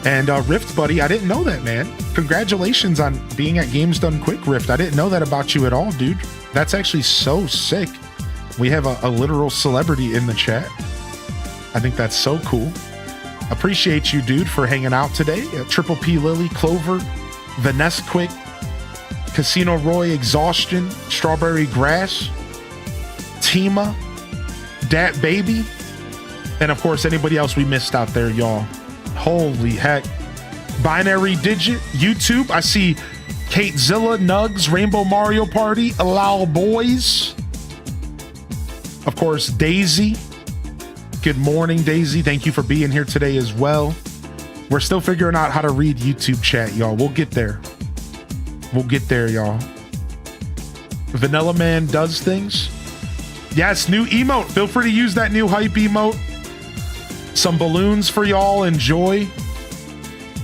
And Rift, buddy, I didn't know that, man. Congratulations on being at Games Done Quick, Rift. I didn't know that about you at all, dude. That's actually so sick. We have a literal celebrity in the chat. I think that's so cool. Appreciate you, dude, for hanging out today. Triple P Lily, Clover, Vanessa Quick, Casino Roy, Exhaustion, Strawberry Grass, Tima, Dat Baby, and of course anybody else we missed out there, y'all. Holy heck. Binary Digit, YouTube. I see Kate Zilla, Nugs, Rainbow Mario Party, Allow Boys. Of course, Daisy. Good morning, Daisy. Thank you for being here today as well. We're still figuring out how to read YouTube chat, y'all. We'll get there. We'll get there, y'all. Vanilla Man does things. Yes, new emote. Feel free to use that new hype emote. Some balloons for y'all. Enjoy.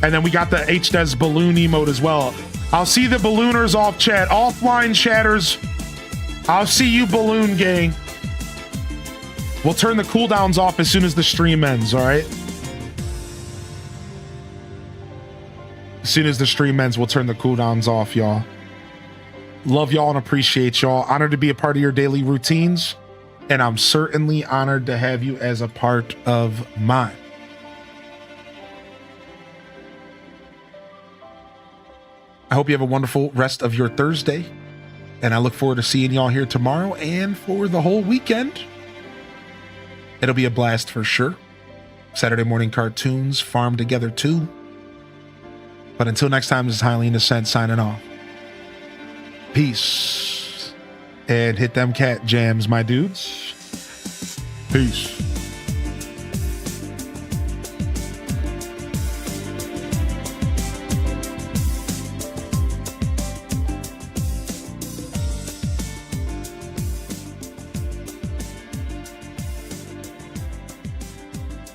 And then we got the HDES balloon emote as well. I'll see the ballooners off chat. Offline chatters. I'll see you, balloon gang. We'll turn the cooldowns off as soon as the stream ends, all right? As soon as the stream ends, we'll turn the cooldowns off, y'all. Love y'all and appreciate y'all. Honored to be a part of your daily routines. And I'm certainly honored to have you as a part of mine. I hope you have a wonderful rest of your Thursday. And I look forward to seeing y'all here tomorrow and for the whole weekend. It'll be a blast for sure. Saturday morning cartoons, farm together too. But until next time, this is Highly Innocent signing off. Peace. And hit them cat jams, my dudes. Peace.